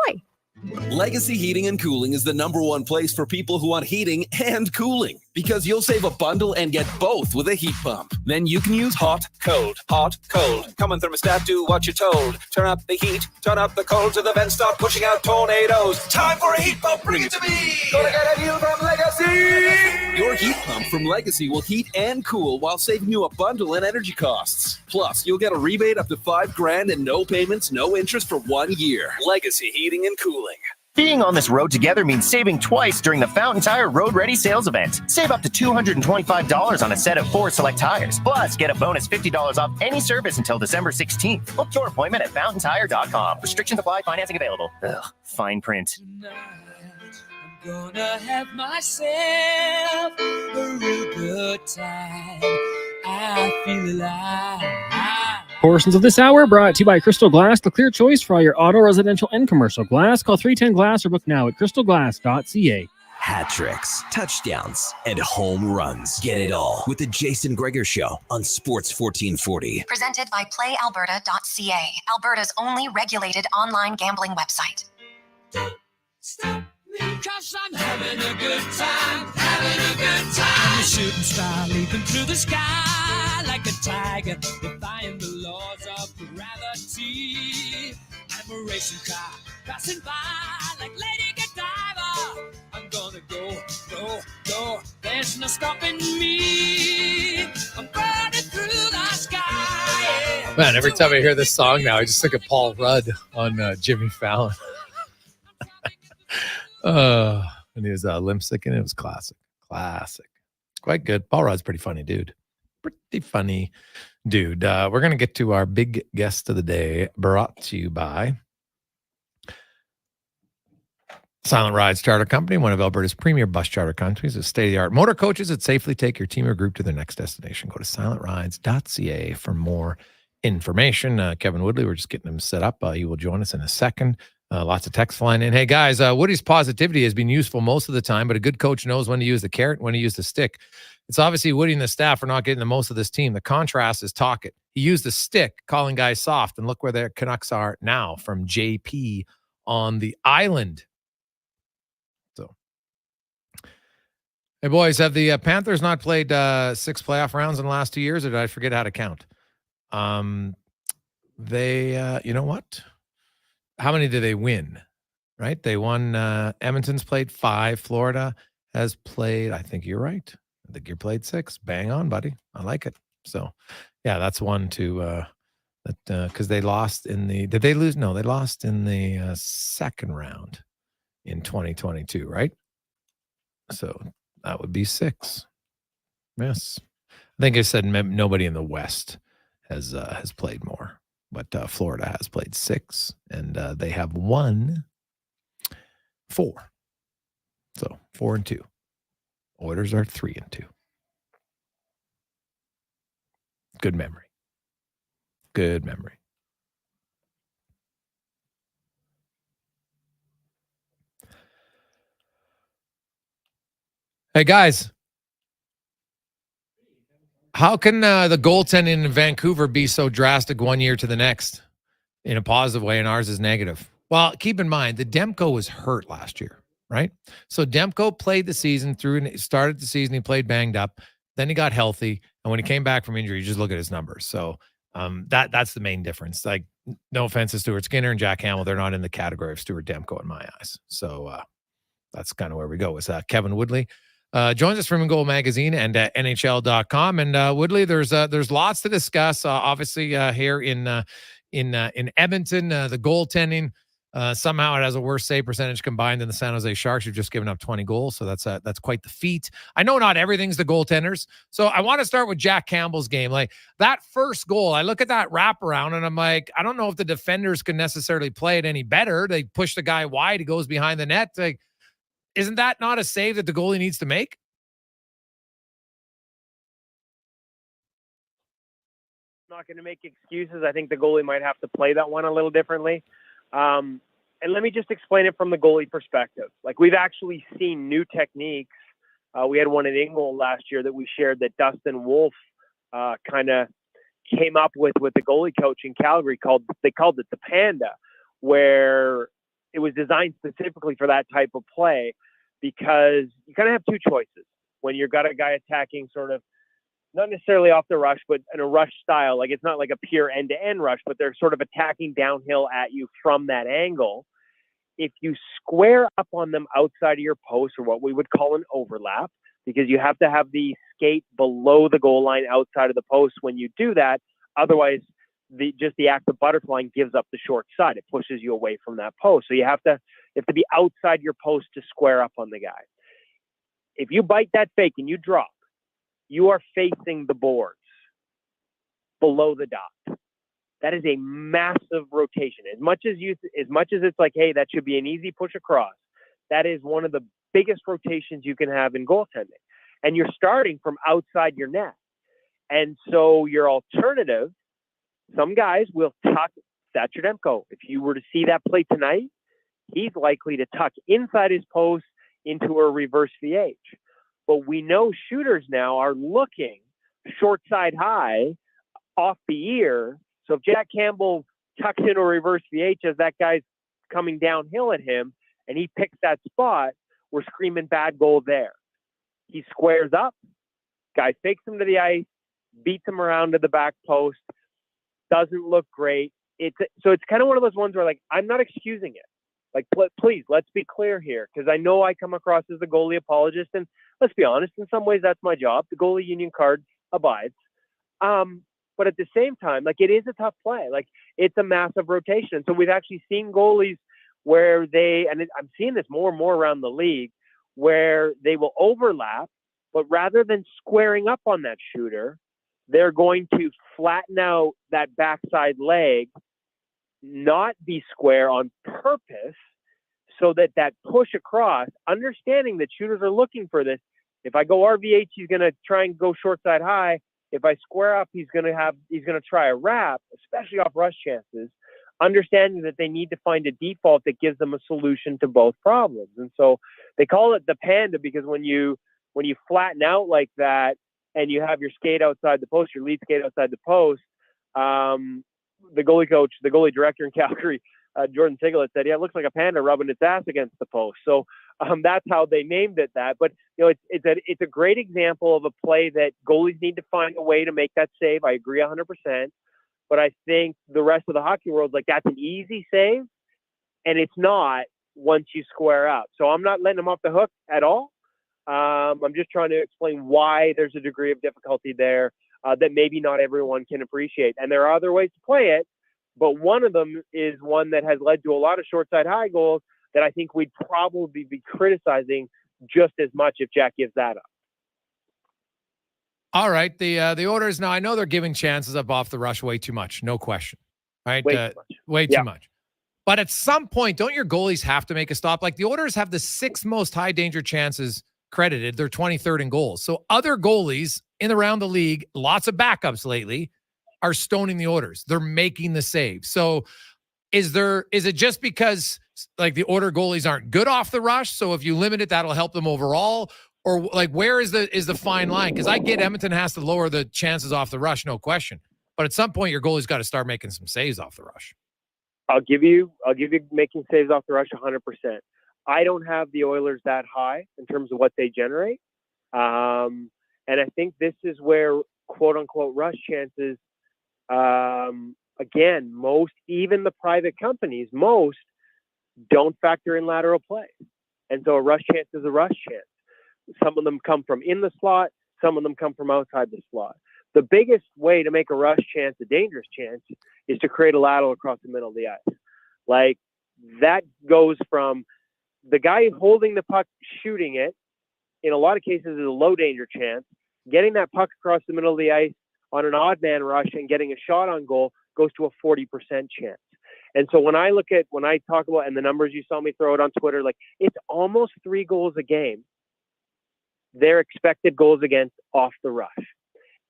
Legacy Heating and Cooling is the #1 place for people who want heating and cooling, because you'll save a bundle and get both with a heat pump. Then you can use hot, cold, hot, cold. Come on, thermostat, do what you're told. Turn up the heat, turn up the cold, so the vents start pushing out tornadoes. Time for a heat pump, bring it to me! Gonna get a deal from Legacy! Your heat pump from Legacy will heat and cool while saving you a bundle in energy costs. Plus, you'll get a rebate up to $5,000 and no payments, no interest for 1 year. Legacy Heating and Cooling. Being on this road together means saving twice during the Fountain Tire Road Ready sales event. Save up to $225 on a set of 4 select tires. Plus, get a bonus $50 off any service until December 16th. Book your appointment at fountaintire.com. Restrictions apply. Financing available. Ugh, fine print. Gonna have myself a real good time. I feel alive. Portions of this hour brought to you by Crystal Glass, the clear choice for all your auto, residential, and commercial glass. Call 310-GLASS or book now at crystalglass.ca. Hat tricks, touchdowns, and home runs. Get it all with the Jason Gregor Show on Sports 1440. Presented by PlayAlberta.ca, Alberta's only regulated online gambling website. Stop me, 'cause I'm having a good time, having a good time. A shooting star leaping through the sky like a tiger, defying the laws of gravity. I'm a racing car passing by like Lady Godiva. I'm gonna go, go, go. There's no stopping me. I'm burning through the sky. Man, every time I hear this song now, I just think of Paul Rudd on Jimmy Fallon. And he was limp sick, and it was classic. Quite good. Paul Rudd's pretty funny dude. We're going to get to our big guest of the day, brought to you by Silent Rides Charter Company, one of Alberta's premier bus charter companies. With state-of-the-art motor coaches that safely take your team or group to their next destination. Go to silentrides.ca for more information. Kevin Woodley, we're just getting him set up. He will join us in a second. Lots of text flying in. Hey, guys, Woody's positivity has been useful most of the time, but a good coach knows when to use the carrot, when to use the stick. It's obviously Woody and the staff are not getting the most of this team. The contrast is Tocchet. He used the stick, calling guys soft, and look where the Canucks are now, from JP on the island. So, Hey, boys, have the Panthers not played 6 playoff rounds in the last 2 years, or did I forget how to count? They, you know what? How many did they win? Right? They won. Edmonton's played 5. Florida has played, I think you're right. I think you played 6. Bang on, buddy. I like it. So, yeah, that's one to because they lost in the. Did they lose? No, they lost in the second round in 2022, right? So that would be 6. Yes, I think I said nobody in the West has played more, but Florida has played 6, and they have won 4. So 4-2. Oilers are 3-2. Good memory. Good memory. Hey, guys. How can the goaltending in Vancouver be so drastic one year to the next in a positive way, and ours is negative? Well, keep in mind, the Demko was hurt last year, right? So Demko played the season started the season, he played banged up, then he got healthy, and when he came back from injury, you just look at his numbers. So that's the main difference. Like, no offense to Stuart Skinner and Jack Hamill, they're not in the category of Stuart Demko in my eyes. So that's kind of where we go with Kevin Woodley. Joins us from In Goal Magazine and NHL.com. And Woodley, there's lots to discuss. Obviously, here in Edmonton, the goaltending somehow it has a worse save percentage combined than the San Jose Sharks, who've just given up 20 goals. So that's quite the feat. I know not everything's the goaltenders. So I want to start with Jack Campbell's game. Like that first goal, I look at that wraparound and I'm like, I don't know if the defenders can necessarily play it any better. They push the guy wide, he goes behind the net. Like, isn't that not a save that the goalie needs to make? Not going to make excuses. I think the goalie might have to play that one a little differently. And let me just explain it from the goalie perspective. Like, we've actually seen new techniques. We had one at Ingold last year that we shared that Dustin Wolf kind of came up with the goalie coach in Calgary. They called it the Panda, where it was designed specifically for that type of play, because you kind of have two choices when you've got a guy attacking sort of not necessarily off the rush, but in a rush style. Like, it's not like a pure end-to-end rush, but they're sort of attacking downhill at you from that angle. If you square up on them outside of your post, or what we would call an overlap, because you have to have the skate below the goal line outside of the post when you do that. Otherwise, the act of butterflying gives up the short side. It pushes you away from that post. So you have to be outside your post to square up on the guy. If you bite that fake and you drop, you are facing the boards below the dot. That is a massive rotation. As much as it's like, hey, that should be an easy push across, that is one of the biggest rotations you can have in goaltending. And you're starting from outside your net. And so your alternative, some guys will tuck Thatcher Demko. If you were to see that play tonight, he's likely to tuck inside his post into a reverse VH. But we know shooters now are looking short side high off the ear. So if Jack Campbell tucks into a reverse VH as that guy's coming downhill at him and he picks that spot, we're screaming bad goal there. He squares up, guy fakes him to the ice, beats him around to the back post, doesn't look great. So it's kind of one of those ones where, like, I'm not excusing it. Like, please, let's be clear here, because I know I come across as a goalie apologist, and let's be honest, in some ways that's my job. The goalie union card abides. But at the same time, like, it is a tough play. Like, it's a massive rotation. So we've actually seen goalies where I'm seeing this more and more around the league, where they will overlap, but rather than squaring up on that shooter, they're going to flatten out that backside leg, not be square on purpose, so that push across, understanding that shooters are looking for this. If I go RVH, he's going to try and go short side high. If I square up, he's going to try a wrap, especially off rush chances, understanding that they need to find a default that gives them a solution to both problems. And so they call it the Panda, because when you flatten out like that and you have your skate outside the post, your lead skate outside the post, the goalie coach, the goalie director in Calgary, Jordan Sigalet, said, yeah, it looks like a panda rubbing its ass against the post. So That's how they named it that. But it's a great example of a play that goalies need to find a way to make that save. I agree 100%. But I think the rest of the hockey world, like, that's an easy save, and it's not once you square up. So I'm not letting them off the hook at all. I'm just trying to explain why there's a degree of difficulty there that maybe not everyone can appreciate. And there are other ways to play it, but one of them is one that has led to a lot of short side high goals that I think we'd probably be criticizing just as much if Jack gives that up. All right. The Oilers, now I know they're giving chances up off the rush way too much. No question. Right? Way too much. But at some point, don't your goalies have to make a stop? Like, the Oilers have the 6th most high danger chances credited. They're 23rd in goals. So other goalies in around the league, lots of backups lately, are stoning the Oilers. They're making the save. So is it just because, like, the Oilers goalies aren't good off the rush? So if you limit it, that'll help them overall? Or, like, where is the fine line? Because I get Edmonton has to lower the chances off the rush, no question. But at some point, your goalie's got to start making some saves off the rush. I'll give you making saves off the rush 100%. I don't have the Oilers that high in terms of what they generate. And I think this is where quote unquote rush chances, again, even the private companies, most don't factor in lateral play. And so a rush chance is a rush chance. Some of them come from in the slot. Some of them come from outside the slot. The biggest way to make a rush chance a dangerous chance is to create a lateral across the middle of the ice. Like, that goes from the guy holding the puck, shooting it, in a lot of cases is a low danger chance. Getting that puck across the middle of the ice on an odd man rush and getting a shot on goal goes to a 40% chance. And so when I talk about, and the numbers you saw me throw it on Twitter, like, it's almost 3 goals a game, their expected goals against off the rush.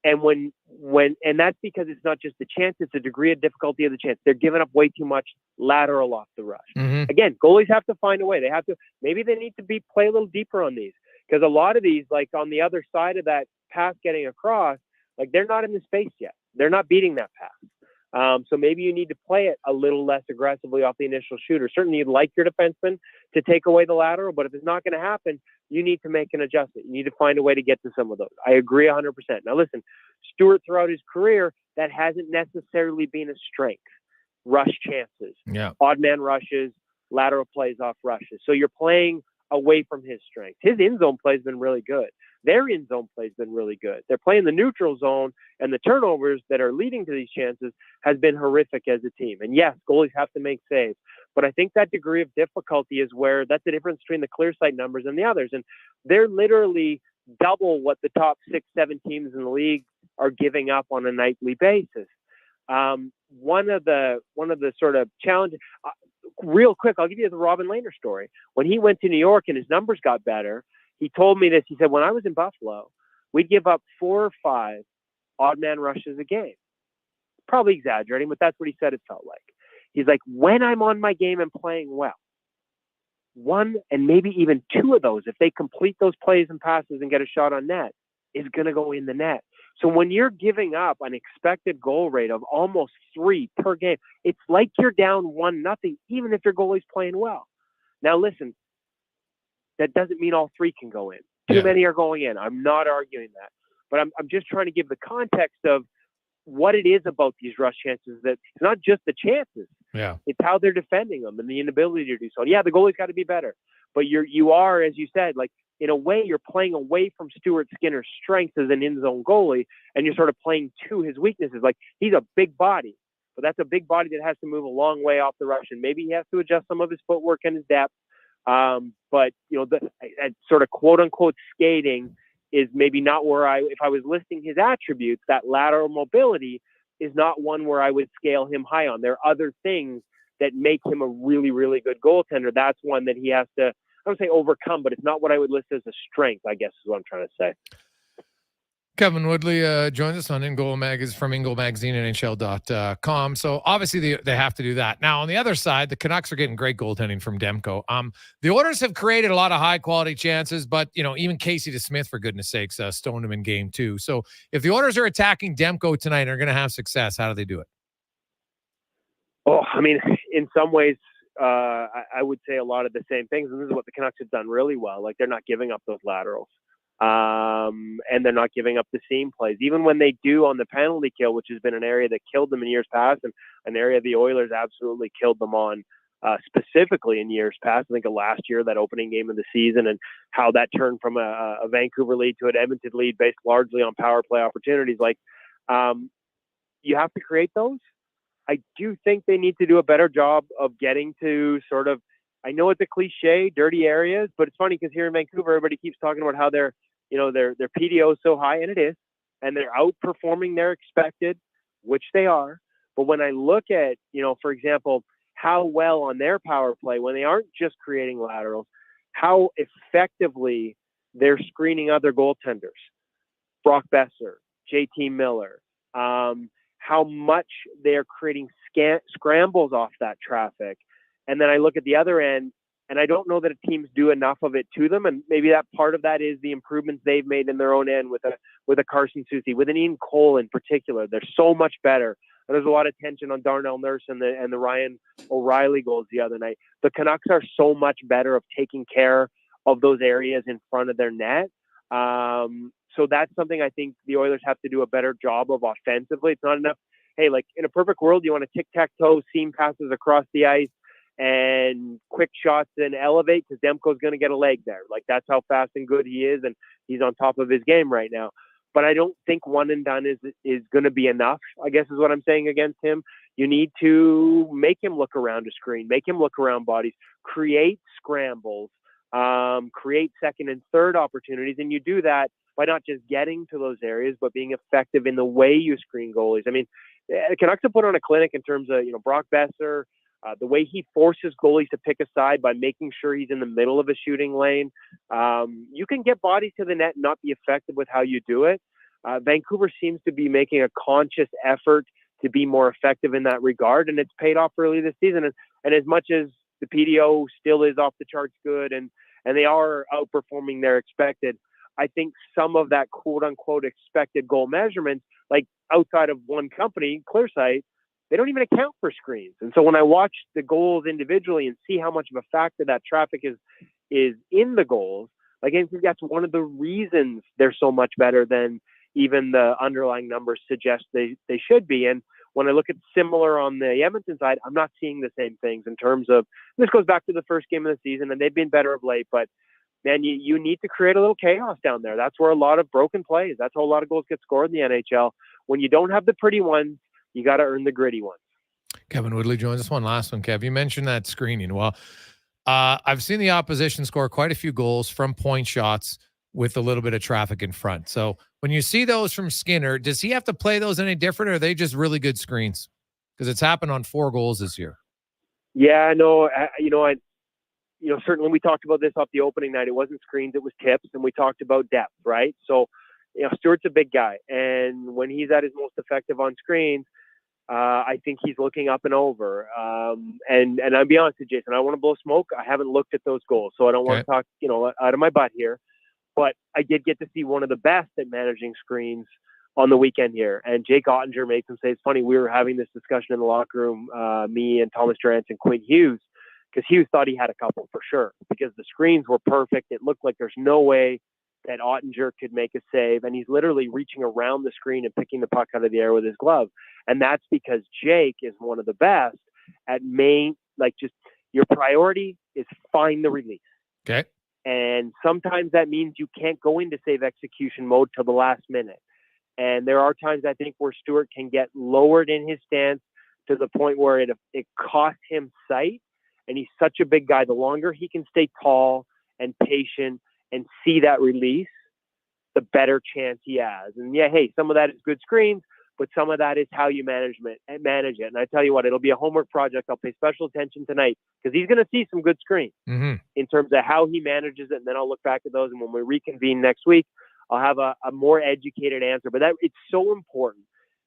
And and that's because it's not just the chance, it's the degree of difficulty of the chance. They're giving up way too much lateral off the rush. Mm-hmm. Again, goalies have to find a way. Maybe they need to play a little deeper on these, because a lot of these, like on the other side of that pass getting across, like, they're not in the space yet. They're not beating that pass. So maybe you need to play it a little less aggressively off the initial shooter. Certainly you'd like your defenseman to take away the lateral, but if it's not going to happen, you need to make an adjustment. You need to find a way to get to some of those. I agree 100%. Now listen, Stewart throughout his career, that hasn't necessarily been a strength. Rush chances, odd man rushes, lateral plays off rushes. So you're playing away from his strength. His in-zone play has been really good. Their in-zone play has been really good. They're playing the neutral zone, and the turnovers that are leading to these chances has been horrific as a team. And yes, goalies have to make saves. But I think that degree of difficulty is where that's the difference between the clear sight numbers and the others. And they're literally double what the top 6-7 teams in the league are giving up on a nightly basis. One of the sort of challenges, real quick, I'll give you the Robin Lehner story. When he went to New York and his numbers got better, he told me this. He said, when I was in Buffalo, we'd give up 4 or 5 odd man rushes a game. Probably exaggerating, but that's what he said it felt like. He's like, when I'm on my game and playing well, 1 and maybe even 2 of those, if they complete those plays and passes and get a shot on net, is going to go in the net. So when you're giving up an expected goal rate of almost 3 per game, it's like you're down 1-0, even if your goalie's playing well. Now, listen, that doesn't mean all 3 can go in. Too many are going in. I'm not arguing that. But I'm just trying to give the context of what it is about these rush chances, that it's not just the chances. Yeah. It's how they're defending them and the inability to do so. Yeah, the goalie's got to be better. But you are, as you said, like, in a way, you're playing away from Stuart Skinner's strengths as an in-zone goalie, and you're sort of playing to his weaknesses. Like, he's a big body, but that's a big body that has to move a long way off the rush, and maybe he has to adjust some of his footwork and his depth. But that sort of quote unquote skating is maybe not where if I was listing his attributes, that lateral mobility is not one where I would scale him high on. There are other things that make him a really, really good goaltender. That's one that he has to, I don't say overcome, but it's not what I would list as a strength, I guess is what I'm trying to say. Kevin Woodley joins us on In Goal from In Goal Magazine and NHL.com. So obviously they have to do that. Now, on the other side, the Canucks are getting great goaltending from Demko. The Oilers have created a lot of high-quality chances, but, even Casey DeSmith, for goodness sakes, stoned him in game 2. So if the Oilers are attacking Demko tonight and are going to have success, how do they do it? Oh, I mean, in some ways, I would say a lot of the same things. And this is what the Canucks have done really well. Like, they're not giving up those laterals. And they're not giving up the seam plays. Even when they do on the penalty kill, which has been an area that killed them in years past, and an area the Oilers absolutely killed them on, specifically in years past. I think of last year, that opening game of the season, and how that turned from a Vancouver lead to an Edmonton lead based largely on power play opportunities. Like, you have to create those. I do think they need to do a better job of getting to sort of, I know it's a cliche, dirty areas, but it's funny because here in Vancouver, everybody keeps talking about how their PDO is so high, and it is, and they're outperforming their expected, which they are. But when I look at, for example, how well on their power play, when they aren't just creating laterals, how effectively they're screening other goaltenders, Brock Besser, JT Miller, how much they're creating scrambles off that traffic. And then I look at the other end, and I don't know that teams do enough of it to them. And maybe that part of that is the improvements they've made in their own end with a Carson Soucy, with an Ian Cole in particular. They're so much better. And there's a lot of tension on Darnell Nurse and the Ryan O'Reilly goals the other night. The Canucks are so much better of taking care of those areas in front of their net. So that's something I think the Oilers have to do a better job of offensively. It's not enough. Hey, like in a perfect world, you want to tic-tac-toe, seam passes across the ice and quick shots and elevate, because Demko's going to get a leg there. Like, that's how fast and good he is, and he's on top of his game right now. But I don't think one and done is going to be enough, I guess is what I'm saying against him. You need to make him look around a screen, make him look around bodies, create scrambles, create second and third opportunities. And you do that by not just getting to those areas, but being effective in the way you screen goalies. I mean, the Canucks have put on a clinic in terms of, Brock Besser, the way he forces goalies to pick a side by making sure he's in the middle of a shooting lane. You can get bodies to the net and not be effective with how you do it. Vancouver seems to be making a conscious effort to be more effective in that regard, and it's paid off early this season. And as much as the PDO still is off the charts good, and they are outperforming their expected, I think some of that quote-unquote expected goal measurements, like outside of one company, ClearSight, they don't even account for screens. And so when I watch the goals individually and see how much of a factor that traffic is in the goals, like, I think that's one of the reasons they're so much better than even the underlying numbers suggest they should be. And when I look at similar on the Edmonton side, I'm not seeing the same things in terms of, this goes back to the first game of the season, and they've been better of late, but man, you need to create a little chaos down there. That's where a lot of broken plays, that's how a lot of goals get scored in the NHL. When you don't have the pretty ones, you got to earn the gritty ones. Kevin Woodley joins us. One last one, Kev. You mentioned that screening. Well, I've seen the opposition score quite a few goals from point shots with a little bit of traffic in front. So when you see those from Skinner, does he have to play those any different, or are they just really good screens? Because it's happened on 4 goals this year. Yeah, no, certainly we talked about this off the opening night. It wasn't screens, it was tips, and we talked about depth, right? So, Stewart's a big guy, and when he's at his most effective on screens, I think he's looking up and over. And I'll be honest with you, Jason, I don't want to blow smoke. I haven't looked at those goals, so I don't want to talk, out of my butt here. But I did get to see one of the best at managing screens on the weekend here. And Jake Ottinger made some say, it's funny, we were having this discussion in the locker room, me and Thomas Durant and Quinn Hughes, because Hughes thought he had a couple for sure, because the screens were perfect. It looked like there's no way that Ottinger could make a save, and he's literally reaching around the screen and picking the puck out of the air with his glove. And that's because Jake is one of the best at just your priority is find the release. Okay. And sometimes that means you can't go into save execution mode till the last minute. And there are times I think where Stewart can get lowered in his stance to the point where it costs him sight. And he's such a big guy. The longer he can stay tall and patient and see that release, the better chance he has. And yeah, hey, some of that is good screens, but some of that is how you manage it. And I tell you what, it'll be a homework project. I'll pay special attention tonight because he's going to see some good screens in terms of how he manages it. And then I'll look back at those. And when we reconvene next week, I'll have a more educated answer. But it's so important.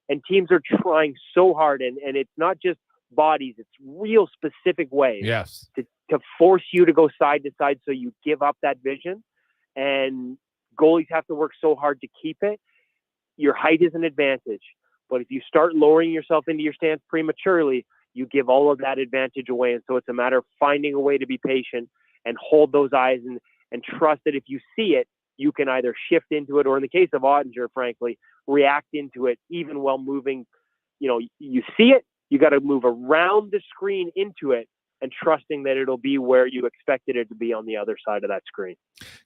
And teams are trying so hard. And it's not just bodies, it's real specific ways to force you to go side to side so you give up that vision. And goalies have to work so hard to keep it. Your height is an advantage. But if you start lowering yourself into your stance prematurely, you give all of that advantage away. And so it's a matter of finding a way to be patient and hold those eyes and trust that if you see it, you can either shift into it, or in the case of Ottinger, frankly, react into it even while moving. You see it, you got to move around the screen into it and trusting that it'll be where you expected it to be on the other side of that screen.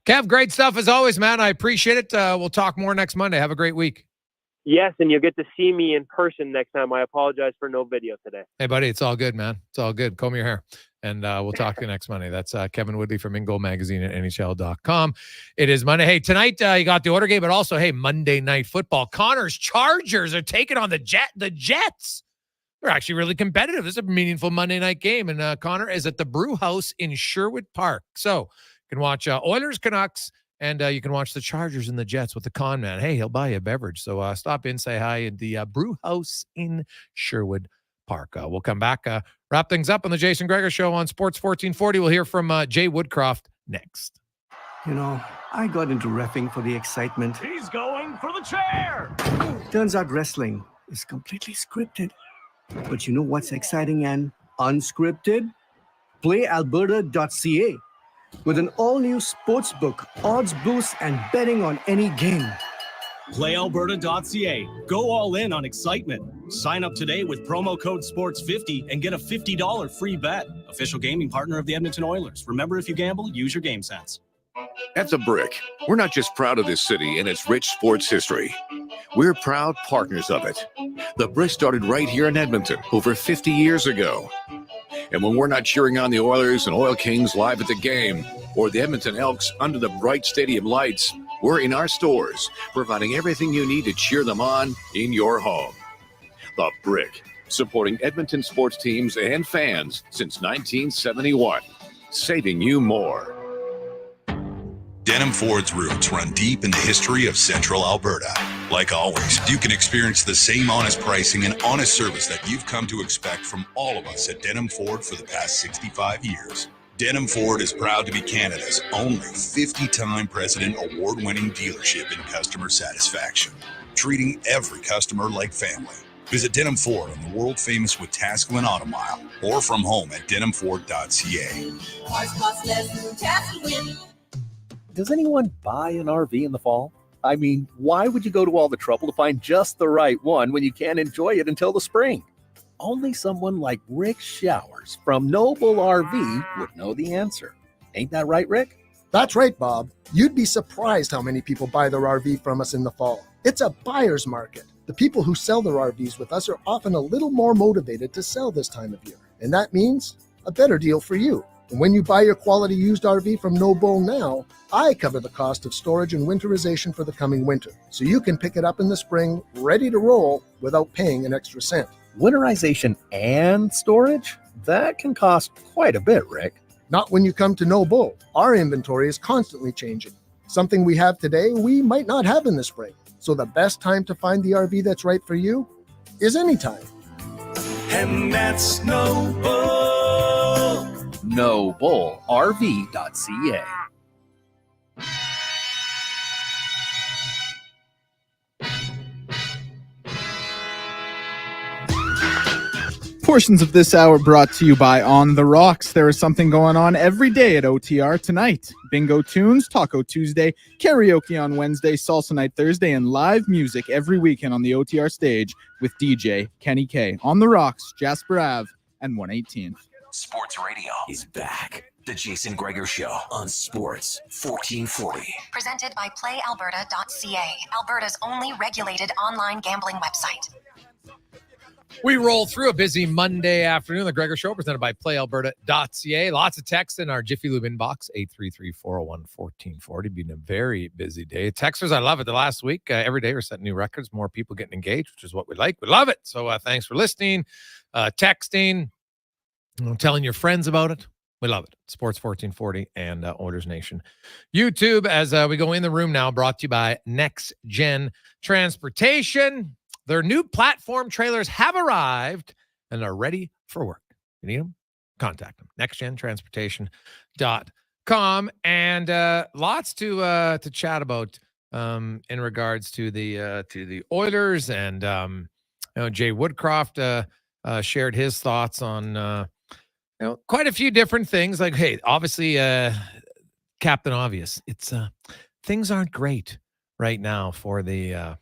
Kev, great stuff as always, man. I appreciate it. We'll talk more next Monday. Have a great week. Yes, and you'll get to see me in person next time. I apologize for no video today. Hey, buddy, it's all good, man. It's all good. Comb your hair. And we'll talk to you next Monday. That's Kevin Woodley from In Goal Magazine at NHL.com. It is Monday. Hey, tonight you got the Order game, but also, hey, Monday Night Football. Connor's Chargers are taking on the Jets. They're actually really competitive. This is a meaningful Monday night game. And Connor is at the Brew House in Sherwood Park. So you can watch Oilers, Canucks, and you can watch the Chargers and the Jets with the con man. Hey, he'll buy you a beverage. So stop in, say hi at the Brew House in Sherwood Park. We'll come back, wrap things up on the Jason Gregor Show on Sports 1440. We'll hear from Jay Woodcroft next. I got into reffing for the excitement. He's going for the chair. Turns out wrestling is completely scripted. But you know what's exciting and unscripted? PlayAlberta.ca. With an all-new sportsbook, odds boosts, and betting on any game. PlayAlberta.ca. Go all in on excitement. Sign up today with promo code SPORTS50 and get a $50 free bet. Official gaming partner of the Edmonton Oilers. Remember, if you gamble, use your game sense. At The Brick, we're not just proud of this city and its rich sports history. We're proud partners of it. The Brick started right here in Edmonton over 50 years ago. And when we're not cheering on the Oilers and Oil Kings live at the game, or the Edmonton Elks under the bright stadium lights, we're in our stores, providing everything you need to cheer them on in your home. The Brick, supporting Edmonton sports teams and fans since 1971, saving you more. Denim Ford's roots run deep in the history of Central Alberta. Like always, you can experience the same honest pricing and honest service that you've come to expect from all of us at Denim Ford for the past 65 years. Denim Ford is proud to be Canada's only 50-time President Award-winning dealership in customer satisfaction, treating every customer like family. Visit Denim Ford on the world-famous Wetaskiwin Auto Mile or from home at denimford.ca. Cars cost less than Wetaskiwin. Does anyone buy an RV in the fall? I mean, why would you go to all the trouble to find just the right one when you can't enjoy it until the spring? Only someone like Rick Showers from Noble RV would know the answer. Ain't that right, Rick? That's right, Bob. You'd be surprised how many people buy their RV from us in the fall. It's a buyer's market. The people who sell their RVs with us are often a little more motivated to sell this time of year. And that means a better deal for you. And when you buy your quality used RV from No Bull now, I cover the cost of storage and winterization for the coming winter. So you can pick it up in the spring, ready to roll, without paying an extra cent. Winterization and storage? That can cost quite a bit, Rick. Not when you come to No Bull. Our inventory is constantly changing. Something we have today, we might not have in the spring. So the best time to find the RV that's right for you is anytime. And that's No Bull. NoBullRV.ca. Portions of this hour brought to you by On the Rocks. There is something going on every day at OTR tonight. Bingo tunes, Taco Tuesday, karaoke on Wednesday, Salsa Night Thursday, and live music every weekend on the OTR stage with DJ Kenny K. On the Rocks, Jasper Ave, and 118th. Sports Radio is back. The Jason Gregor Show on Sports 1440. Presented by PlayAlberta.ca, Alberta's only regulated online gambling website. We roll through a busy Monday afternoon. The Gregor Show presented by PlayAlberta.ca. Lots of text in our Jiffy Lube inbox, 833-401-1440. Been a very busy day. Texters, I love it. The last week, every day we're setting new records. More people getting engaged, which is what we like. We love it. So thanks for listening, texting, telling your friends about it. We love it. Sports 1440 and Oilers Nation. YouTube, as we go in the room now, brought to you by Next Gen Transportation. Their new platform trailers have arrived and are ready for work. You need them? Contact them. nextgentransportation.com. And lots to chat about in regards to the Oilers and Jay Woodcroft shared his thoughts on quite a few different things. Like, hey, obviously, Captain Obvious, it's things aren't great right now for the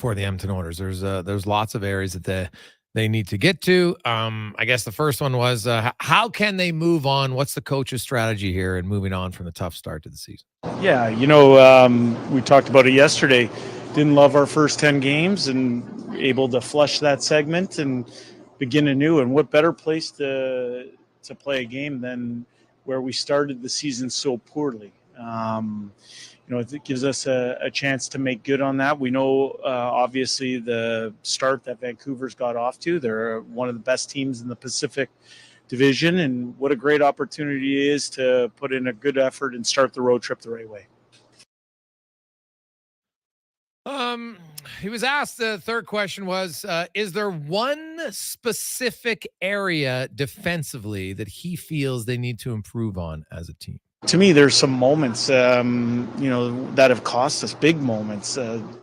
Edmonton Oilers. There's lots of areas that they need to get to. I guess the first one was how can they move on? What's the coach's strategy here and moving on from the tough start to the season? Yeah, we talked about it yesterday. Didn't love our first 10 games and able to flush that segment and begin anew. And what better place to play a game than where we started the season so poorly. It gives us a chance to make good on that. We know, obviously, the start that Vancouver's got off to. They're one of the best teams in the Pacific Division, and what a great opportunity it is to put in a good effort and start the road trip the right way. He was asked, the third question was, is there one specific area defensively that he feels they need to improve on as a team? To me, there's some moments, that have cost us, big moments,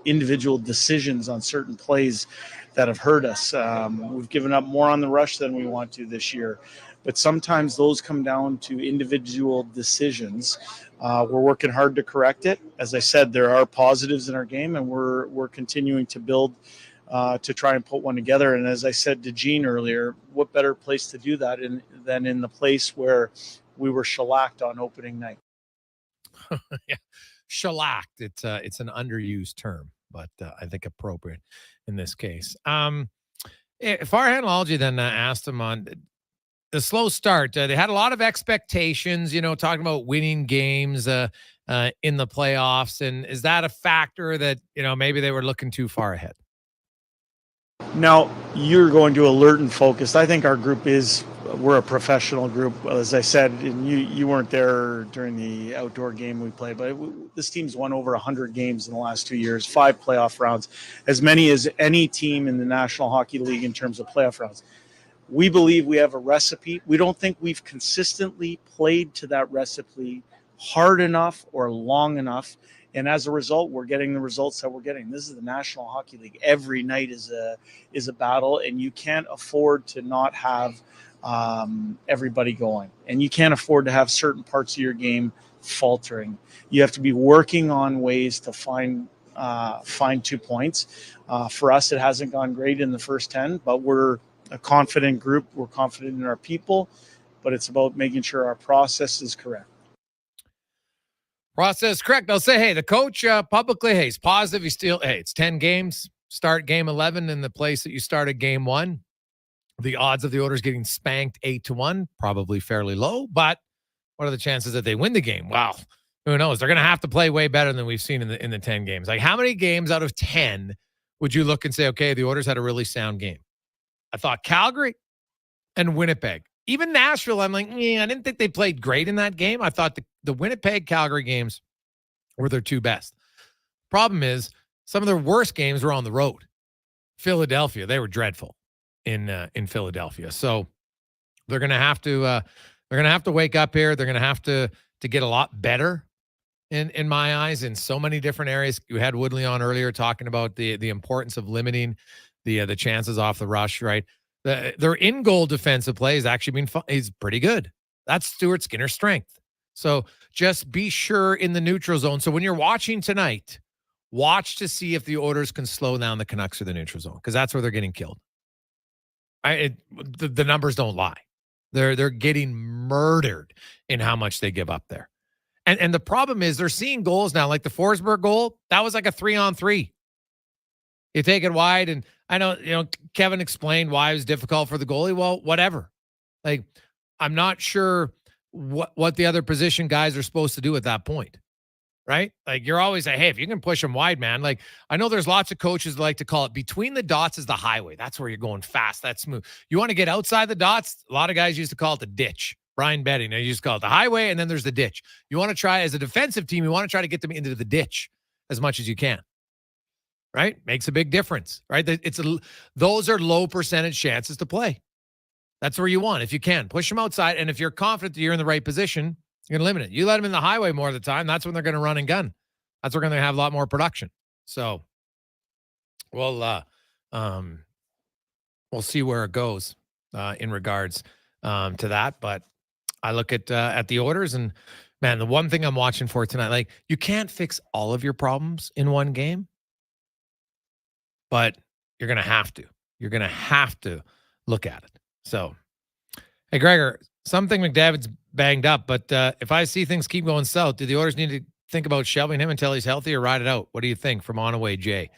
individual decisions on certain plays that have hurt us. We've given up more on the rush than we want to this year, but sometimes those come down to individual decisions. We're working hard to correct it. As I said, there are positives in our game, and we're continuing to build to try and put one together. And as I said to Gene earlier, what better place to do that than in the place where we were shellacked on opening night. Yeah, shellacked. It's an underused term, but I think appropriate in this case. Far Analogy then asked him on the slow start. They had a lot of expectations, talking about winning games in the playoffs. And is that a factor that, maybe they were looking too far ahead? Now, you're going to alert and focus. I think our group we're a professional group. As I said, and you weren't there during the outdoor game we played, but this team's won over 100 games in the last 2 years, 5 playoff rounds, as many as any team in the National Hockey League in terms of playoff rounds. We believe we have a recipe. We don't think we've consistently played to that recipe hard enough or long enough. And as a result, we're getting the results that we're getting. This is the National Hockey League. Every night is a battle, and you can't afford to not have everybody going. And you can't afford to have certain parts of your game faltering. You have to be working on ways to find 2 points. For us, it hasn't gone great in the first 10, but we're a confident group. We're confident in our people, but it's about making sure our process is correct. Process correct. They'll say, hey, the coach publicly, hey, he's positive. It's 10 games. Start game 11 in the place that you started game 1. The odds of the Oilers getting spanked 8-1, probably fairly low, but what are the chances that they win the game? Wow. Who knows? They're going to have to play way better than we've seen in the 10 games. Like, how many games out of 10 would you look and say, okay, the Oilers had a really sound game? I thought Calgary and Winnipeg. Even Nashville, I'm like, I didn't think they played great in that game. I thought the Winnipeg-Calgary games were their 2 best. Problem is, some of their worst games were on the road. Philadelphia, they were dreadful in Philadelphia. So they're going to have to wake up here. They're going to have to get a lot better in my eyes in so many different areas. You had Woodley on earlier talking about the importance of limiting the chances off the rush, right? Their in-goal defensive play has actually been fun. He's pretty good. That's Stuart Skinner's strength. So just be sure in the neutral zone. So when you're watching tonight, watch to see if the Oilers can slow down the Canucks or the neutral zone, because that's where they're getting killed. The numbers don't lie. They're getting murdered in how much they give up there. And the problem is they're seeing goals now, like the Forsberg goal. That was like a 3-on-3. You take it wide, and I know, Kevin explained why it was difficult for the goalie. Well, whatever. Like, I'm not sure what the other position guys are supposed to do at that point, right? Like, you're always like, hey, if you can push them wide, man. Like, I know there's lots of coaches that like to call it between the dots is the highway. That's where you're going fast. That's smooth. You want to get outside the dots? A lot of guys used to call it the ditch. Brian Betty, you used to call it the highway, and then there's the ditch. You want to try, as a defensive team, you want to try to get them into the ditch as much as you can. Right? Makes a big difference, right? Those are low percentage chances to play. That's where you want. If you can, push them outside. And if you're confident that you're in the right position, you're going to limit it. You let them in the highway more of the time, that's when they're going to run and gun. That's where they're going to have a lot more production. So, well, we'll see where it goes in regards to that. But I look at the Oilers, and man, the one thing I'm watching for tonight, like, you can't fix all of your problems in one game, but you're going to have to. You're going to have to look at it. So, hey, Gregor, something McDavid's banged up, but if I see things keep going south, do the Oilers need to think about shelving him until he's healthy or ride it out? What do you think from On-Away Jay?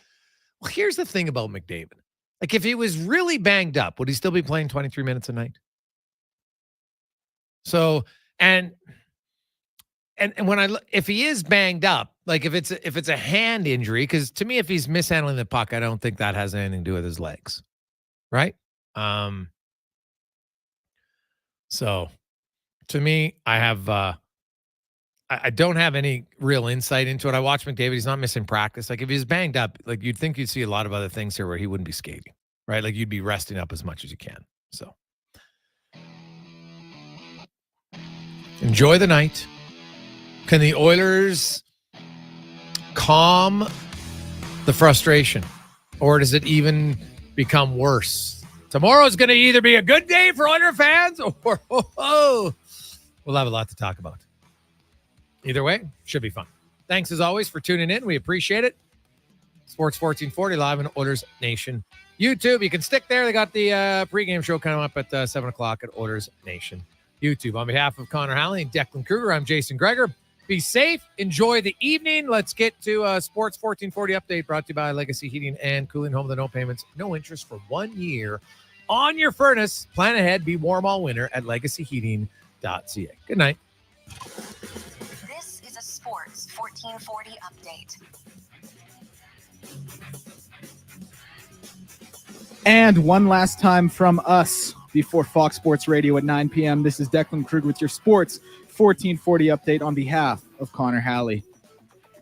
Well, here's the thing about McDavid. Like, if he was really banged up, would he still be playing 23 minutes a night? So, and when if he is banged up, like if it's a hand injury, because to me, if he's mishandling the puck, I don't think that has anything to do with his legs, right? So to me, I have I don't have any real insight into it. I watch McDavid; he's not missing practice. Like, if he's banged up, like, you'd think you'd see a lot of other things here where he wouldn't be skating, right? Like, you'd be resting up as much as you can. So enjoy the night. Can the Oilers calm the frustration, or does it even become worse? Tomorrow's going to either be a good day for Oilers fans, or we'll have a lot to talk about. Either way, should be fun. Thanks as always for tuning in. We appreciate it. Sports 1440 live in Oilers Nation YouTube. You can stick there. They got the pregame show coming up at 7 o'clock at Oilers Nation YouTube. On behalf of Connor Halley and Declan Kruger, I'm Jason Gregor. Be safe. Enjoy the evening. Let's get to Sports 1440 update brought to you by Legacy Heating and Cooling. Home with no payments, no interest for 1 year on your furnace. Plan ahead. Be warm all winter at legacyheating.ca. Good night. This is a Sports 1440 update. And one last time from us before Fox Sports Radio at 9 p.m. This is Declan Krug with your Sports 1440 update on behalf of Connor Halley.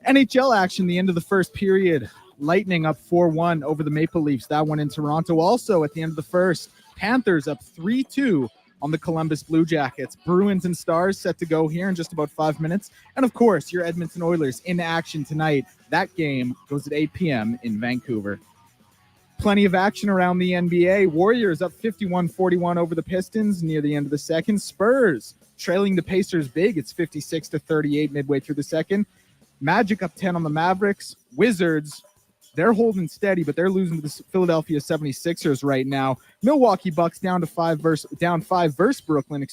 NHL action, the end of the first period. Lightning up 4-1 over the Maple Leafs. That one in Toronto. Also at the end of the first, Panthers up 3-2 on the Columbus Blue Jackets. Bruins and Stars set to go here in just about 5 minutes. And of course, your Edmonton Oilers in action tonight. That game goes at 8 p.m. in Vancouver. Plenty of action around the NBA. Warriors up 51-41 over the Pistons near the end of the second. Spurs trailing the Pacers big. It's 56-38 midway through the second. Magic up 10 on the Mavericks. Wizards, they're holding steady, but they're losing to the Philadelphia 76ers right now. Milwaukee Bucks down 5 versus Brooklyn,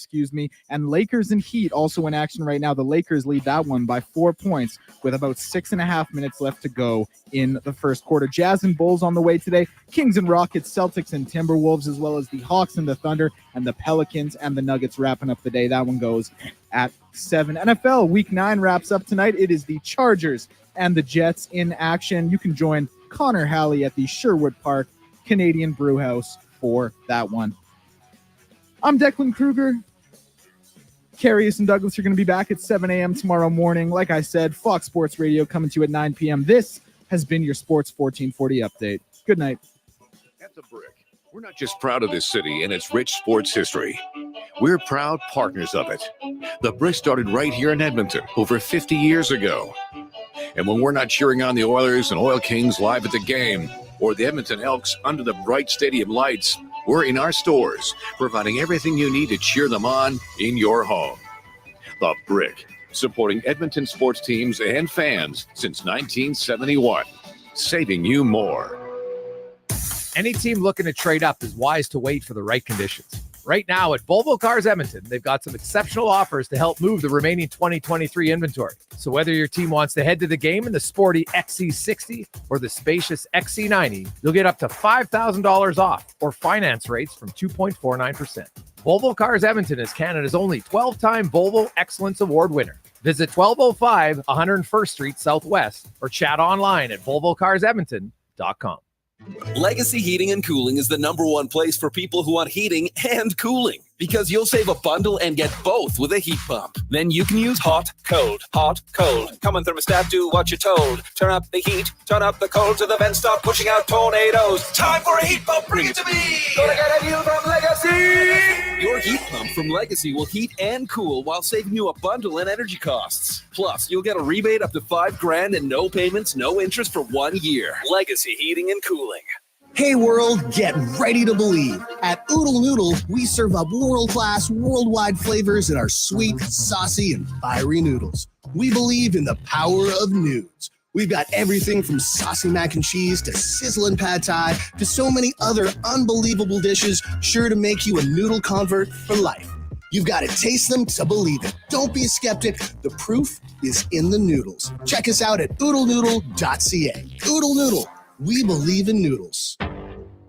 and Lakers and Heat also in action right now. The Lakers lead that one by 4 points with about 6.5 minutes left to go in the first quarter. Jazz and Bulls on the way today. Kings and Rockets, Celtics and Timberwolves, as well as the Hawks and the Thunder, and the Pelicans and the Nuggets wrapping up the day. That one goes at 7. NFL Week 9 wraps up tonight. It is the Chargers and the Jets in action. You can join Connor Halley at the Sherwood Park Canadian Brewhouse for that one. I'm Declan Kruger. Carius and Douglas are going to be back at 7 a.m. tomorrow morning. Like I said, Fox Sports Radio coming to you at 9 p.m. This has been your Sports 1440 update. Good night. At the Brick, we're not just proud of this city and its rich sports history. We're proud partners of it. The Brick started right here in Edmonton over 50 years ago. And when we're not cheering on the Oilers and Oil Kings live at the game, or the Edmonton Elks under the bright stadium lights, we're in our stores, providing everything you need to cheer them on in your home. The Brick, supporting Edmonton sports teams and fans since 1971, saving you more. Any team looking to trade up is wise to wait for the right conditions. Right now at Volvo Cars Edmonton, they've got some exceptional offers to help move the remaining 2023 inventory. So whether your team wants to head to the game in the sporty XC60 or the spacious XC90, you'll get up to $5,000 off or finance rates from 2.49%. Volvo Cars Edmonton is Canada's only 12-time Volvo Excellence Award winner. Visit 1205 101st Street Southwest or chat online at volvocarsedmonton.com. Legacy Heating and Cooling is the #1 place for people who want heating and cooling, because you'll save a bundle and get both with a heat pump. Then you can use hot, cold, hot, cold. Come on, thermostat, do what you're told. Turn up the heat, turn up the cold, so the vents stop pushing out tornadoes. Time for a heat pump, bring it to me. Gonna get a deal from Legacy. Your heat pump from Legacy will heat and cool while saving you a bundle in energy costs. Plus, you'll get a rebate up to $5,000 and no payments, no interest for 1 year. Legacy Heating and Cooling. Hey world, get ready to believe. At Oodle Noodle, we serve up world-class, worldwide flavors in our sweet, saucy, and fiery noodles. We believe in the power of nudes. We've got everything from saucy mac and cheese to sizzling pad thai to so many other unbelievable dishes sure to make you a noodle convert for life. You've got to taste them to believe it. Don't be a skeptic. The proof is in the noodles. Check us out at oodlenoodle.ca. Oodle Noodle. We believe in noodles.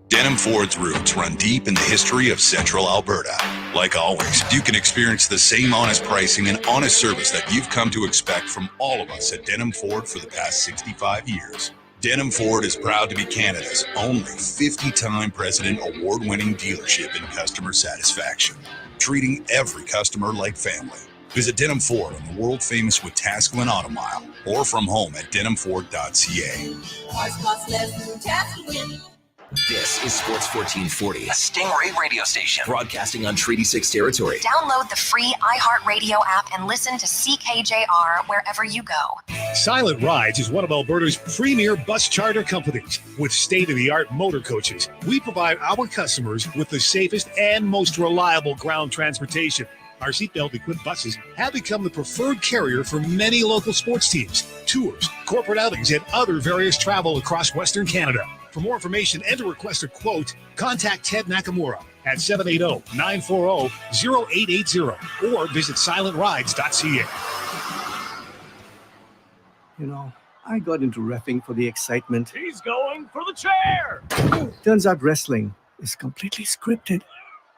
Denim Ford's roots run deep in the history of Central Alberta. Like always, you can experience the same honest pricing and honest service that you've come to expect from all of us at Denim Ford for the past 65 years. Denim Ford is proud to be Canada's only 50-time President Award-winning dealership in customer satisfaction, treating every customer like family. Visit Denim Ford on the world-famous Wetaskiwin Auto Mile or from home at denimford.ca. This is Sports 1440, a Stingray radio station broadcasting on Treaty 6 territory. Download the free iHeartRadio app and listen to CKJR wherever you go. Silent Rides is one of Alberta's premier bus charter companies. With state-of-the-art motor coaches, we provide our customers with the safest and most reliable ground transportation. Our seatbelt-equipped buses have become the preferred carrier for many local sports teams, tours, corporate outings, and other various travel across Western Canada. For more information and to request a quote, contact Ted Nakamura at 780-940-0880 or visit silentrides.ca. You know, I got into reffing for the excitement. He's going for the chair. Turns out wrestling is completely scripted.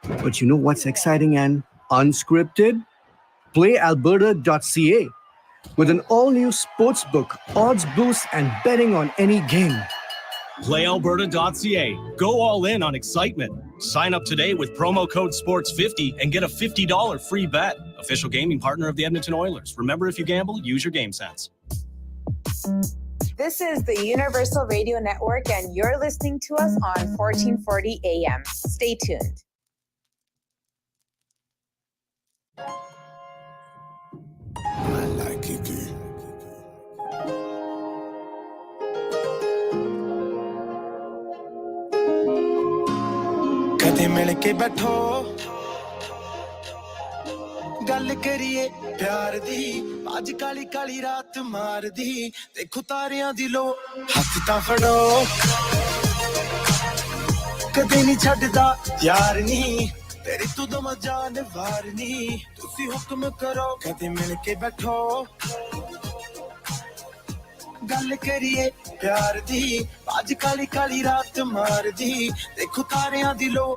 But you know what's exciting and unscripted? PlayAlberta.ca with an all-new sportsbook, odds boost, and betting on any game. PlayAlberta.ca. Go all in on excitement. Sign up today with promo code SPORTS50 and get a $50 free bet. Official gaming partner of the Edmonton Oilers. Remember, if you gamble, use your game sense. This is the Universal Radio Network, and you're listening to us on 1440 AM. Stay tuned. I like it good. कदे मिल के बैठो गल करिए प्यार दी आज काली काली रात मार दी देखो तारियां दी लो हाथ ता फड़ो कदे नहीं छड्डदा यार नी तेरी तू दम जान वार नी तुसी हुक्म करो कदे मिल के बैठो गल करिए प्यार दी आज काली काली रात मार दी देखो तारियां दी लो